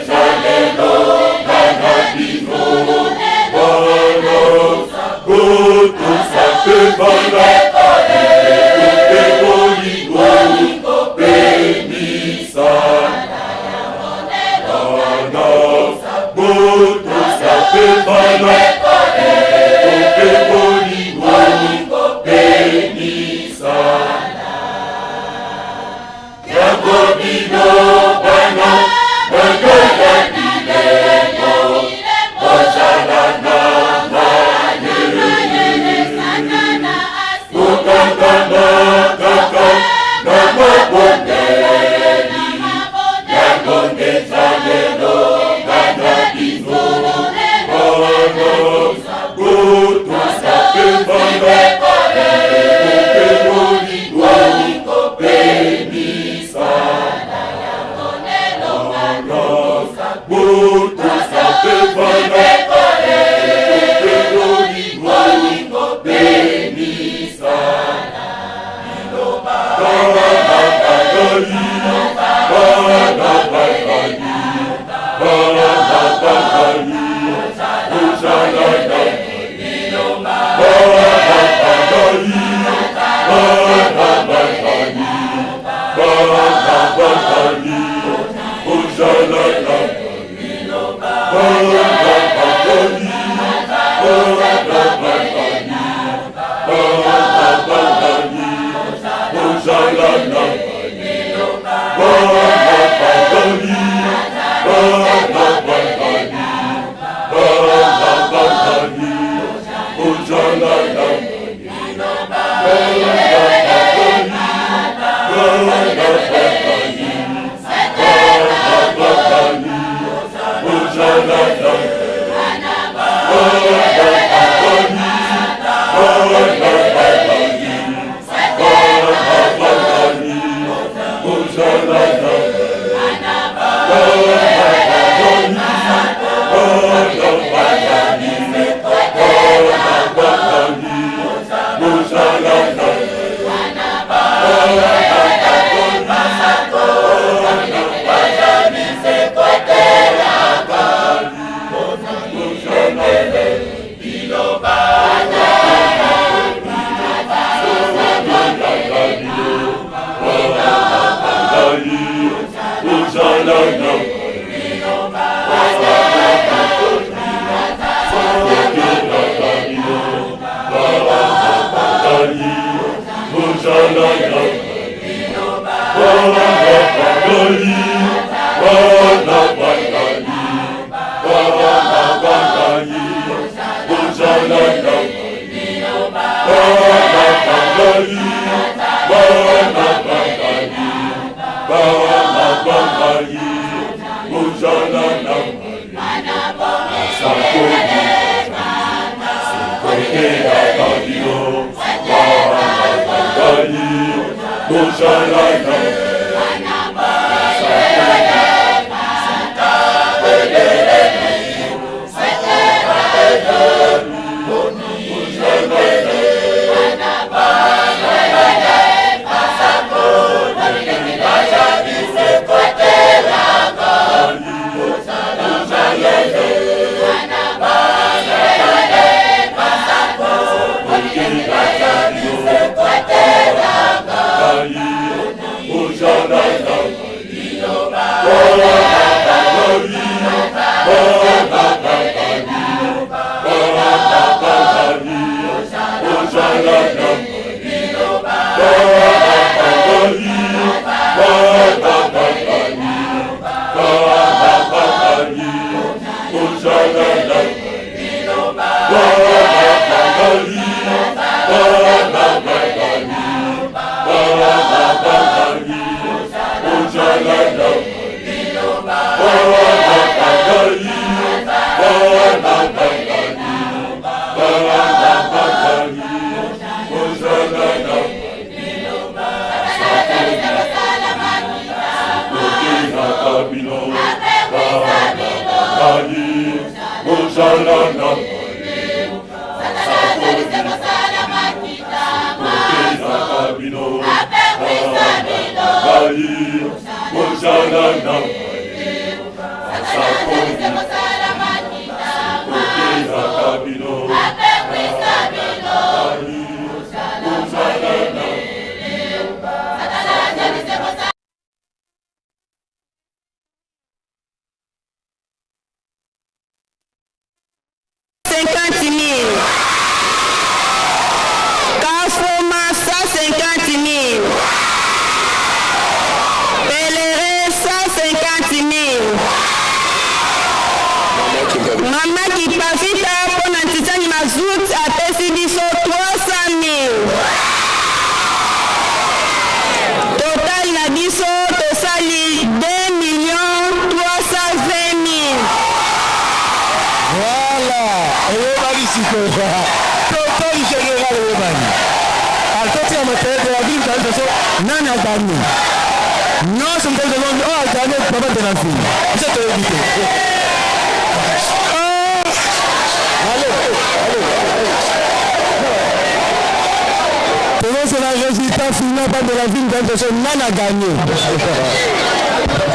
résultat final de la ville d'Antoso, non a gagné.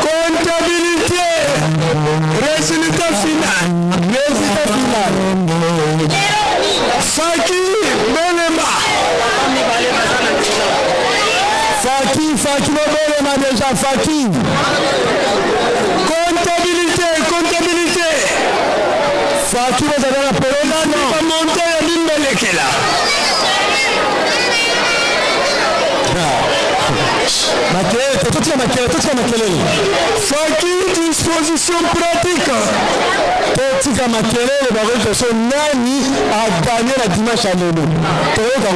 Comptabilité, résultat final. Faki Belema. Faki Belema déjà, Faki. Comptabilité. Faki vous avez la parole, non. Pas monter à l'Imbelekela. Faki disposition pratique. Totika makelele baroto so nani a gagné la dimanche à Lolo. Toyoka.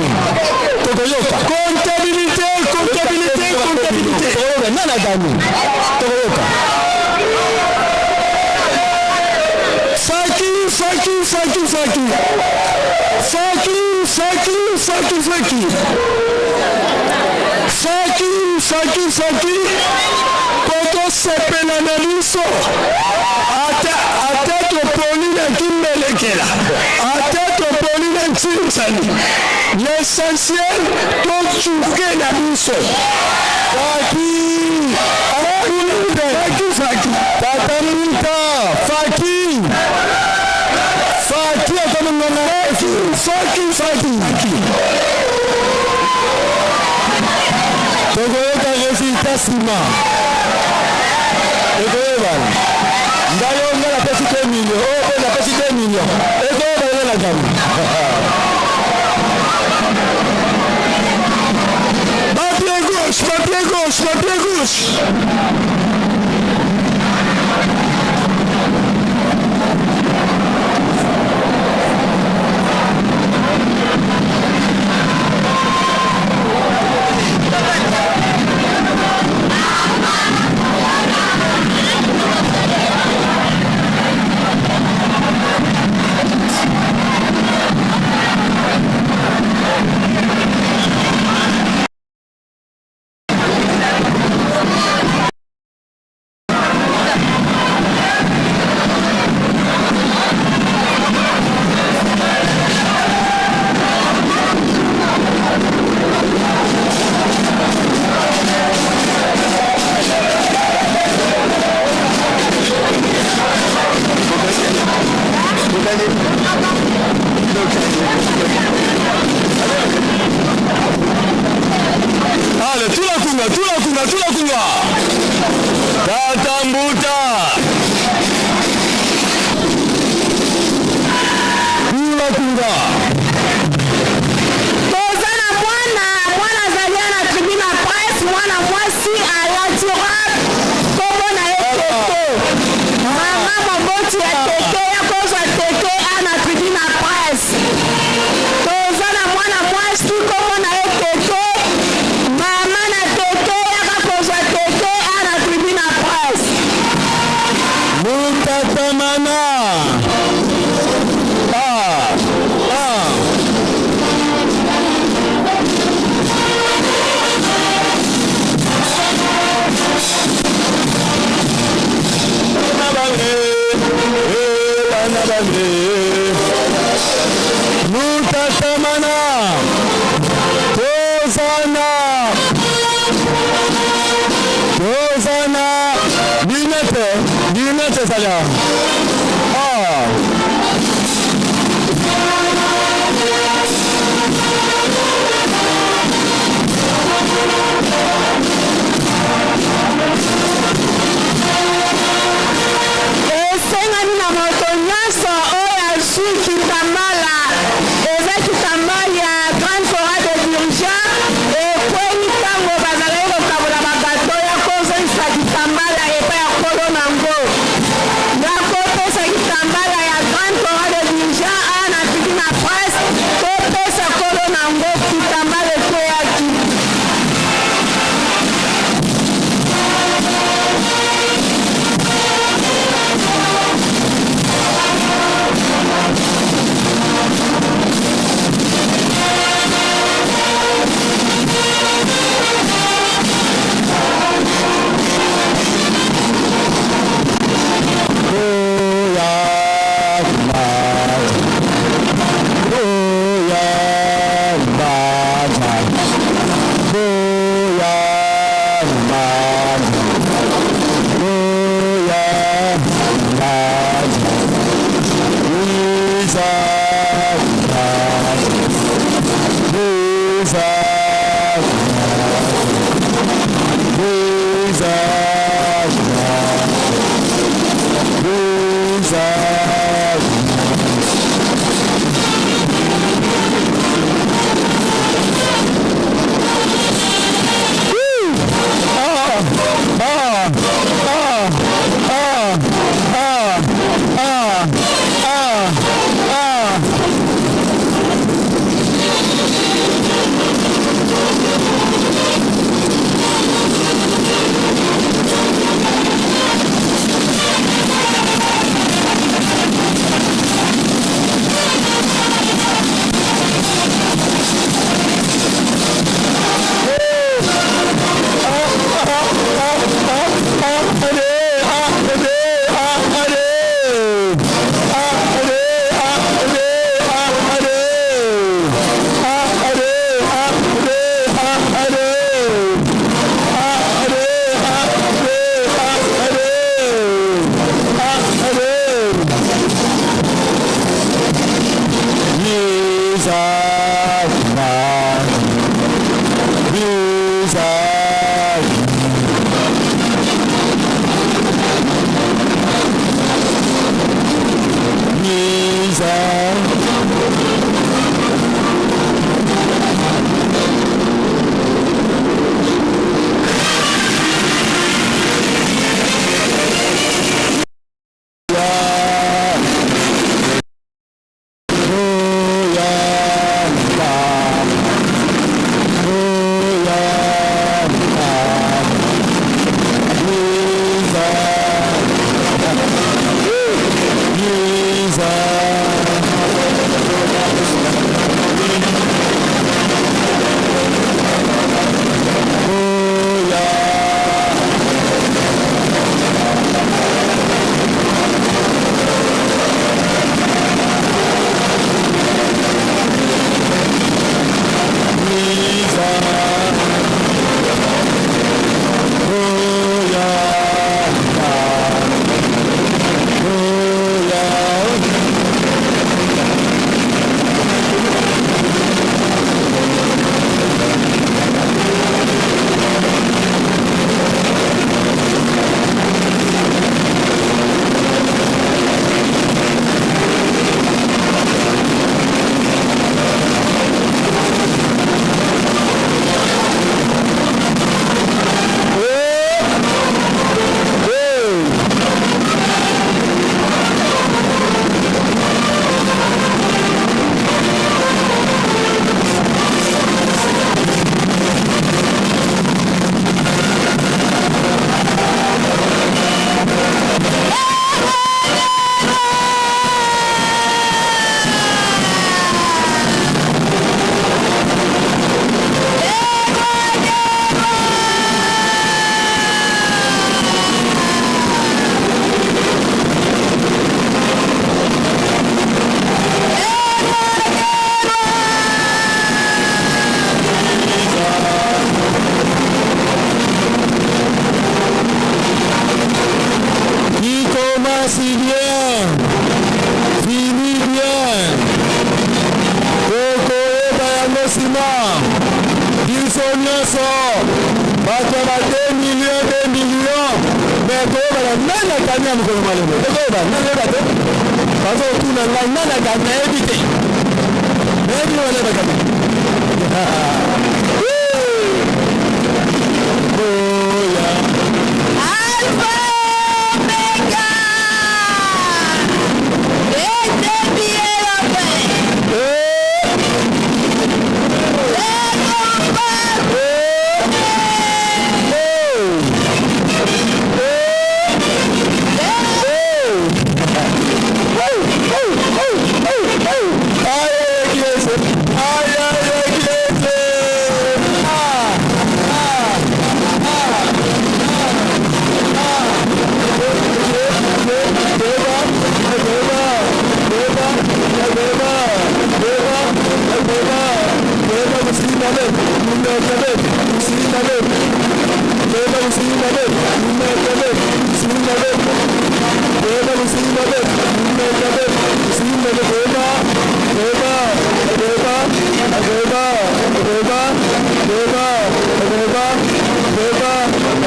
Comptabilité. Toyoka. Nani a gagné. Toyoka. Faki. Poto sepela na liso. Ata topolina kimbelekela. Ata topolina ntinsani. L'essentiel, tochuke na liso. Faki. Tata Mita. Faki. Togoyoka résultat Sima. Egoyebana. Ndayo ngala pesi 2 millions. Oh, la pesi 2 millions. Egoyebana la gamme. Papier gauche. Allez, tout la kunga. Tatambuta. Tout la kunga. Tozana mwana zaliana tribune presse, mwana mwasi ayatura kombo na ye tete. Mama moboti ya tete ya kozwa tete ana tribune presse. Tozana mwana mwasi kombo na ye tete. Mama na tete ya kozwa tete ana tribune presse. Mutatamana. Mutatamana. Tozana. Binete Salia. Esengani na moto nyonso oyo azwi kitambala eza kitambala ya grande forêt de Bourgia ekwe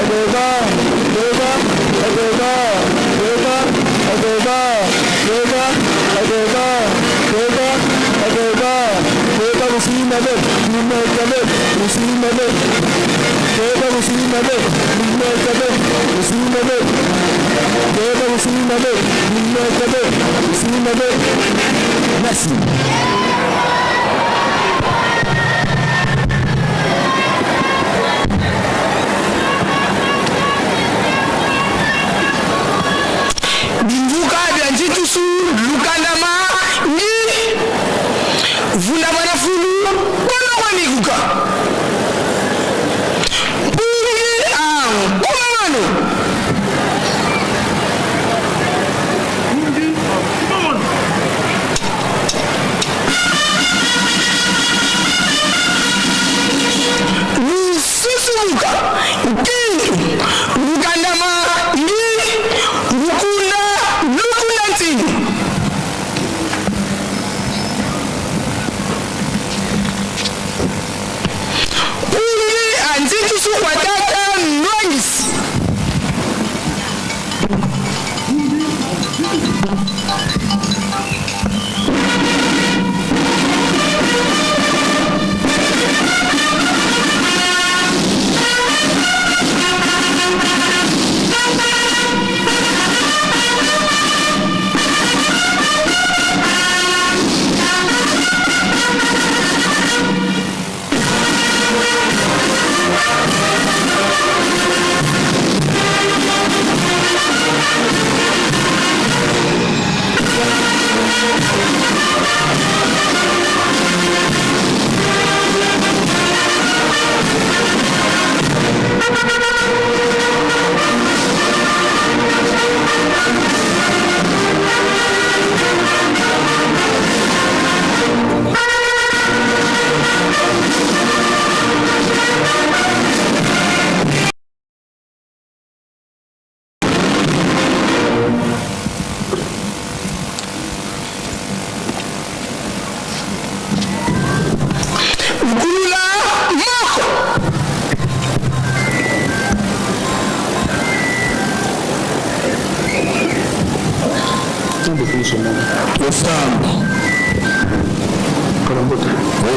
Deva, Merci. Binvuka bya njitusu lukandama ni vuna bana fulu kono waniguka puri komano susumuka lukandama ni lukunda ntini uli anzitusu kwatata nwangisi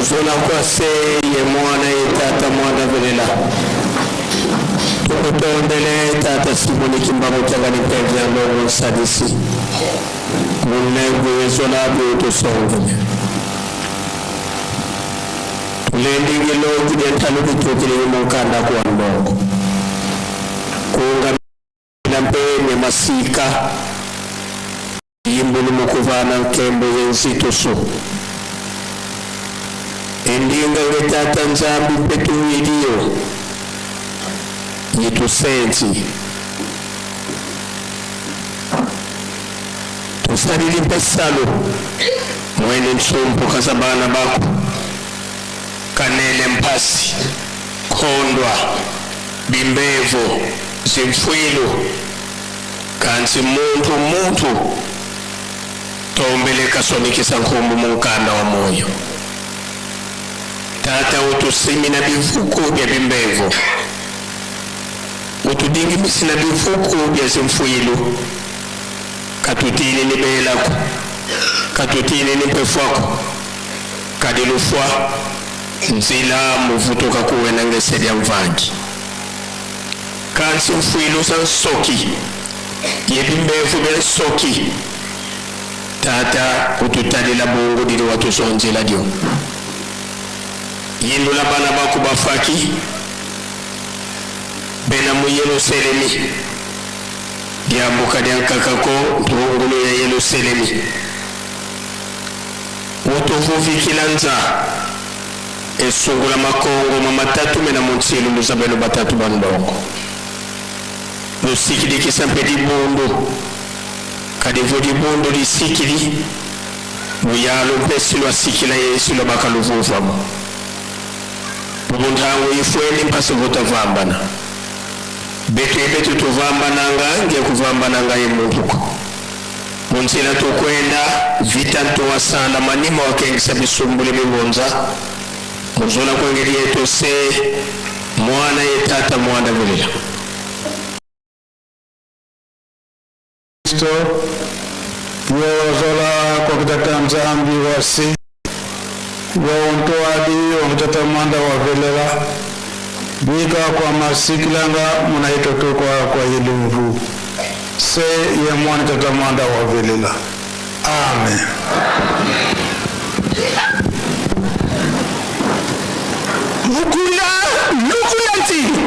Uzola kwa seye mwana itata mwana velela tukutondele tata simoni kimba mutagani pevya ndongo sadisi munegu uzola biutu songene tulendige logu dentalo kutukili mukanda kwa ndongo kuunga mpene masika yimbulu mukuvana kembo yensitusu endinga ngetata nzambi petu iliyo yitusenzi tusalili mpesalo mwene nsumpu kazabana bako kanele mpasi kondwa bimbevo zimfwilo kansi muntu tombeleka sonikisa nkumbu munkanda wa moyo tata utusimina bivuko bya bimbevo utudingimisina bivuko bya zimfwilo katutini ni belako katutini ni mpefwako kadilufwa nzila muvutoka kuwe na ngesedi ya mvangi kansi mfwilo sa soki yebimbevu bya soki tata ututalila bongo dili watu sonzela dio yindula bana baku bafaki bena mu Yerusalemi diambuka diankakako ntungulu ya Yerusalemi wotovuvi kilanza esungula makongo mamatatu mena munsilu nduzabelo batatu bandongo lusikili kisampedi bundu kadivudi bundu lisikili muyalo mpesi lwa sikila Yesu lwa bakaluvuvamo mubundangu ifweni mpasi vutavambana betu tuvambananga nge kuvambananga yemuntuko munsila tukwenda vita ntuwasanda manima wakengisa bisumbule bibonza muzola kwengeli yetu se mwana yetata mwana vilila yozola kwa kutata mzambi wasi waontoadi omtatamanda wavelela bika kwa masiklanga munaitoto kwa yelimvu se ye mwana tatamanda wavelela. Amen. Mukula lukulanti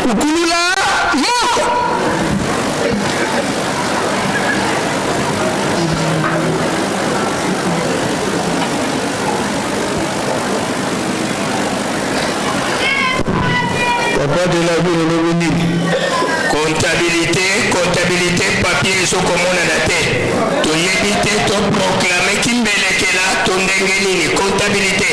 ukulula moko comptabilité papier ezokomona na te toyebi te toproklame kimbelekela to ndenge nini comptabilité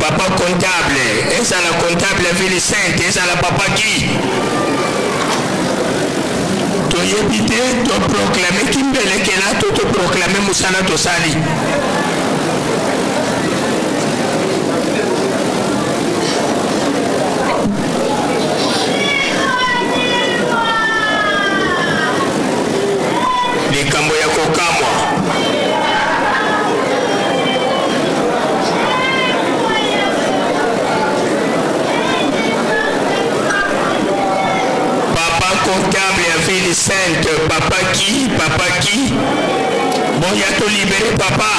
papa comptable ezala comptable ville sainte ezala papa ki toyebi te toproklame kimbelekela to toproklame mosala tosali likambo ya kokamwa comptable ya ville sainte papa qui bon ya to libéré papa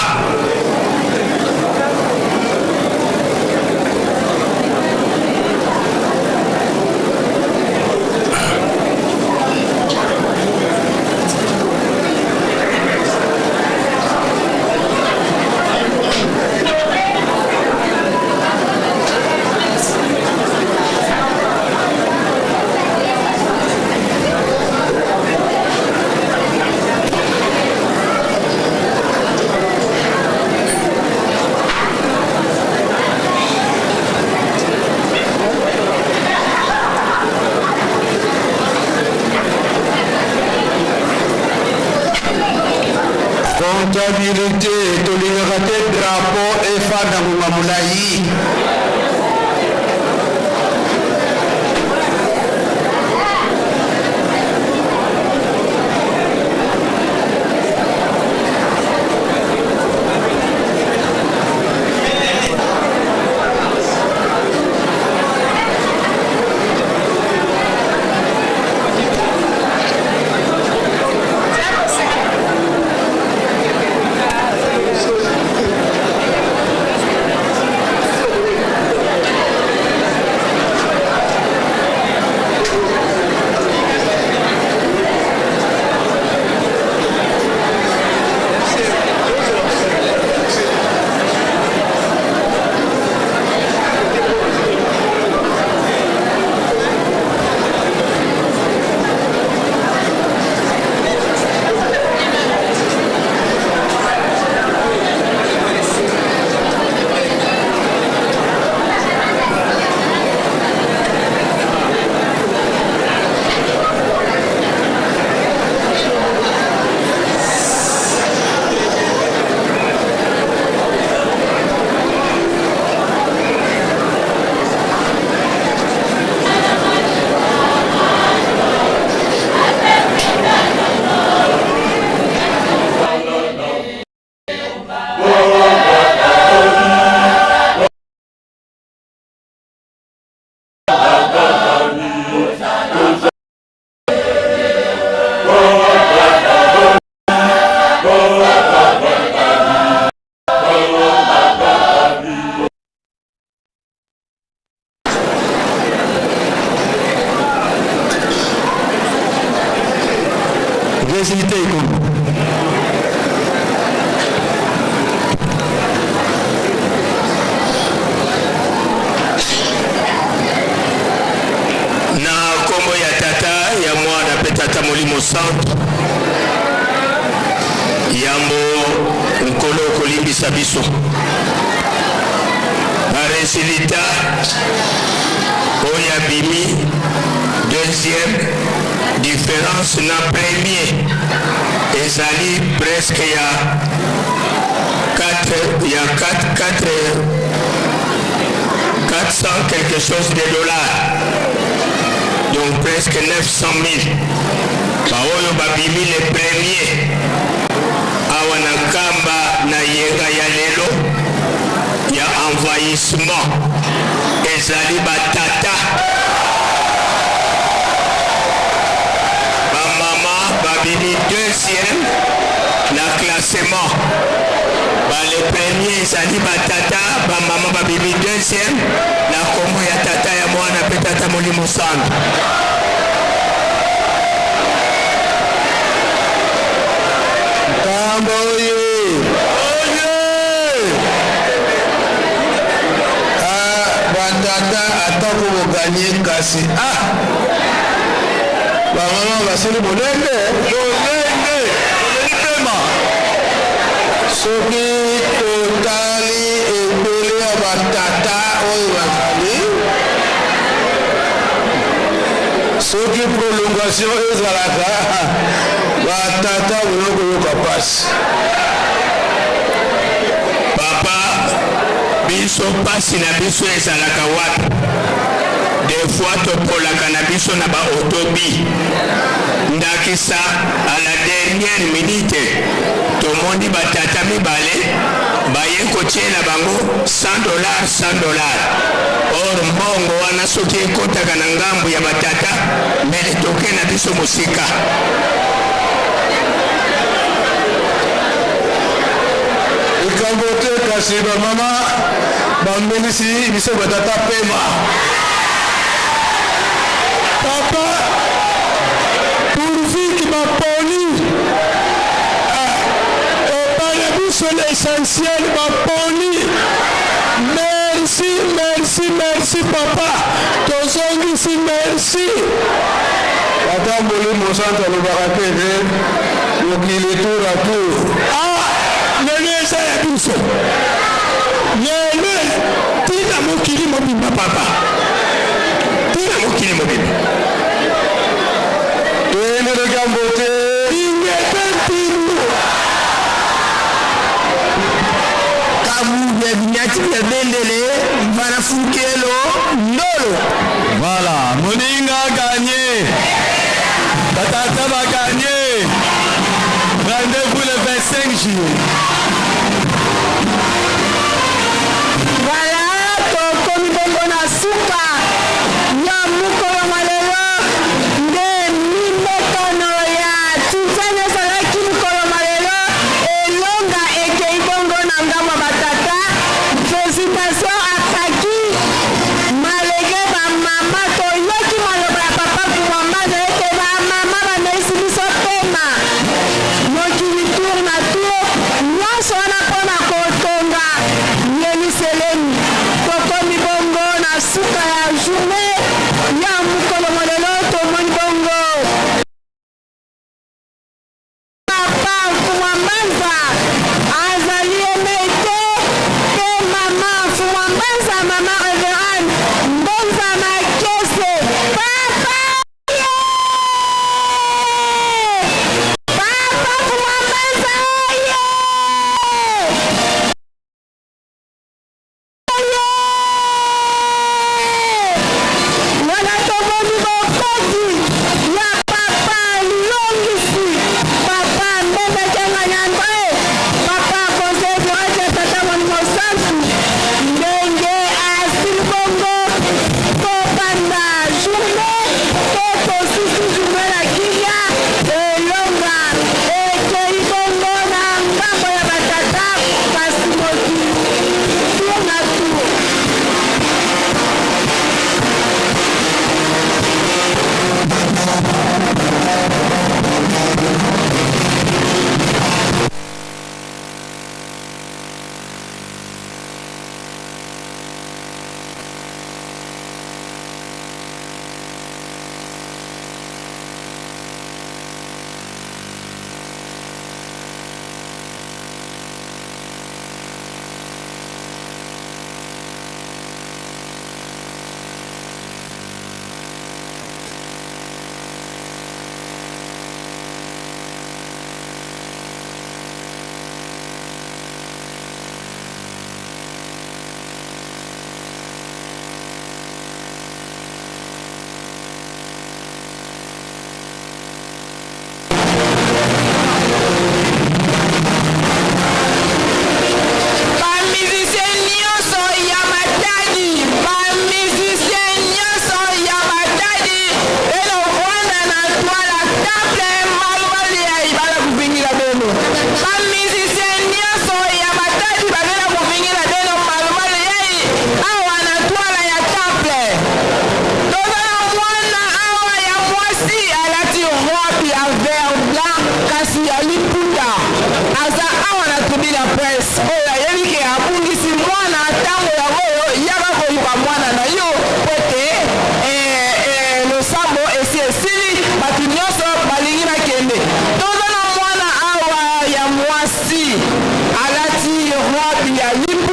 comptabilité tolingaka te drapeau efanda ngonga molai résultat na kombo ya tata ya mwana pe tata molimo santo kolisa biso résultat oya bimi deuxième différence na premier ezali presque ya 400 quelque chose de dollars, donc presque 900 000. Baoyo babimi les premiers awana kamba na yenga ya lelo ya envahissement ezali batata bamama babimi deuxième na classement les premiers ezali batata bamama babimi deuxième na kombo ya tata ya mwana pe tata Molimo Santu. Batata atako boganye kasi bamama basili monene pema soki totali ebele ya batata oyo bazali soki prolongation ezalaka batata boyokoyoka pasi papa biso pasi na biso ezalaka wapi des fois topolaka na biso na baotobi ndakisa à la dernière minute tomondi batata mibale baye kotiela bango $100 or mbongo wana soki ekotaka na ngambu ya batata mbele toke na biso mosika likambo te kasi bamama bamelisi biso batata pema papa pourvu ki baponi epana biso l'essentiel baponi merci papa tozongisi merci ata Molimo Santu alobaka te mokili tour à tour lelo eza ya biso lelo tina mokili mobimba papa tina mokili mobimba toyende likambo te ingete ntinu kabuya binyati bya bendele vanafukelo ndolo voilà moninga gagné batata va gagner rendez-vous le 25 juillet. Voilà, tokomi bongo na suka ya mukolo malelo nde mimekano ya tuzanya salaki mukolo malelo elonga ekei bongo na ngambo batata. Félicitation à Kaki malgré ba mama toyoki maloba ya papa kumama ete ba mama bameisi biso pema mokili tour na tour nyonso wana mpona kotonga yeliselemi tokomi bongo na suka ya journée ya mokolo molelo tomoni bongo papa Mfumambanza azali emete pe mama Mfumambanza mama Reverend Mbonza Makese papa papa Mfumambanza wana tomoni bokoti ya papa longisi papa mbembe kenganya Andre papa conseil direct ya tata Molimo Santu ndenge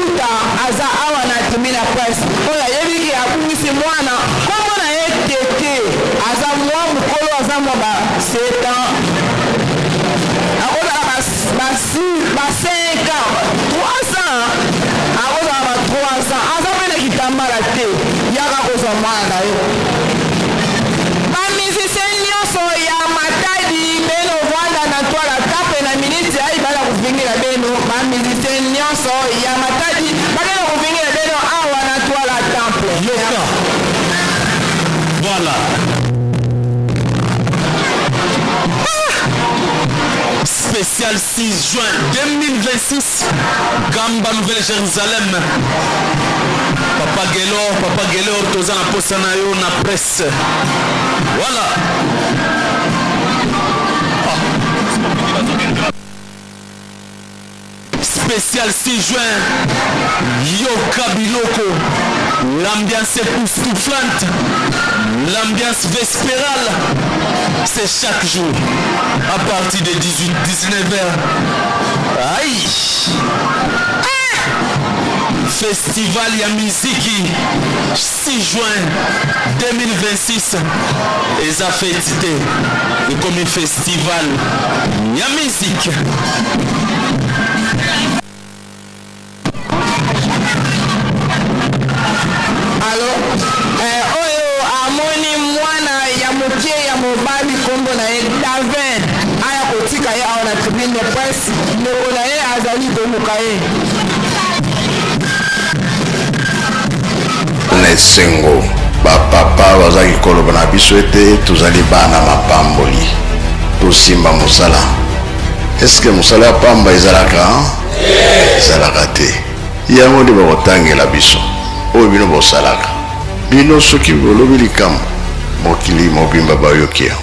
maputa aza awa na tumi na presse oyo ayebiki abungisi mwana kombo na ye tete aza mwa mokolo aza mwa ba 7 ans akozala ba 5 ans 3 ans akozala ba 3 ans aza mpe na kitambala te yaka kozwa mwana na ye bamisicien nyonso ya matadi beno vwanda na twala tape na miniti ayi bala kuvingila beno bamisicien nyonso ya matadi bakena kuvingila beno awa na twala temple yoka voilà spécial 6 juin 2026 Gamba Nouvelle-Jérusalem Papa Gelor toza na posa na yo na presse voilà spécial 6 juin Yoka Biloko l'ambiance époustouflante l'ambiance vespérale c'est chaque jour à partir de 19h aïe Festival ya miziki 6 juin 2026 eza feti te ekomi festival ya miziki alo oyo amoni mwana ya mokie ya mobali kombo na ye David aya kotika ye awa na tribune de presse ndeko na ye azali koluka ye esengo bapapa bazalaki koloba na biso ete tozali bana mapamboli tosimba mosala eske mosala ya pamba ezalaka ezalaka te yango nde bakotangela biso oyo bino bosalaka bino soki bolobi likambo mokili mobimba bayoki yango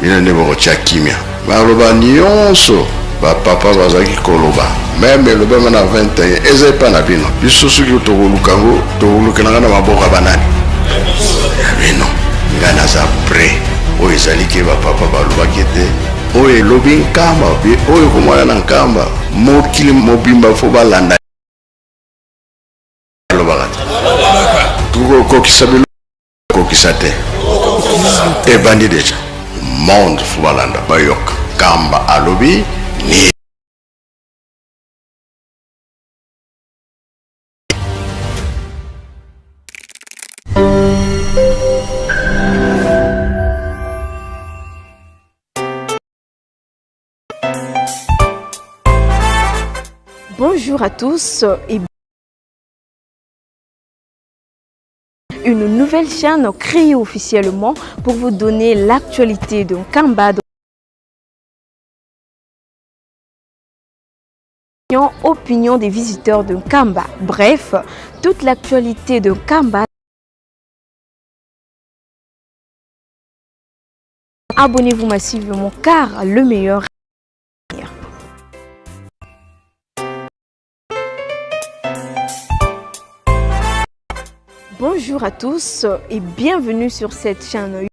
bino nde bakotya kimia baloba nyonso bapapa bazalaki koloba meme elobama na 21 eza epa na bino biso soki tokoluka yango tokolukelanga na maboko ya banani ya bino ngai naza pre oyo ezaliki bapapa balobaki ete oyo elobi nkamba oyo komwana na nkamba mokili mobimba fo balanda alobaka te kokokisa bilo kokokisa te ebandi deja monde fo balanda bayoka nkamba alobi ni Bonjour à tous et une nouvelle chaîne créée officiellement pour vous donner l'actualité de Nkamba, opinion des visiteurs de Nkamba. Bref, toute l'actualité de Nkamba. Abonnez-vous massivement car le meilleur. Bonjour à tous et bienvenue sur cette chaîne.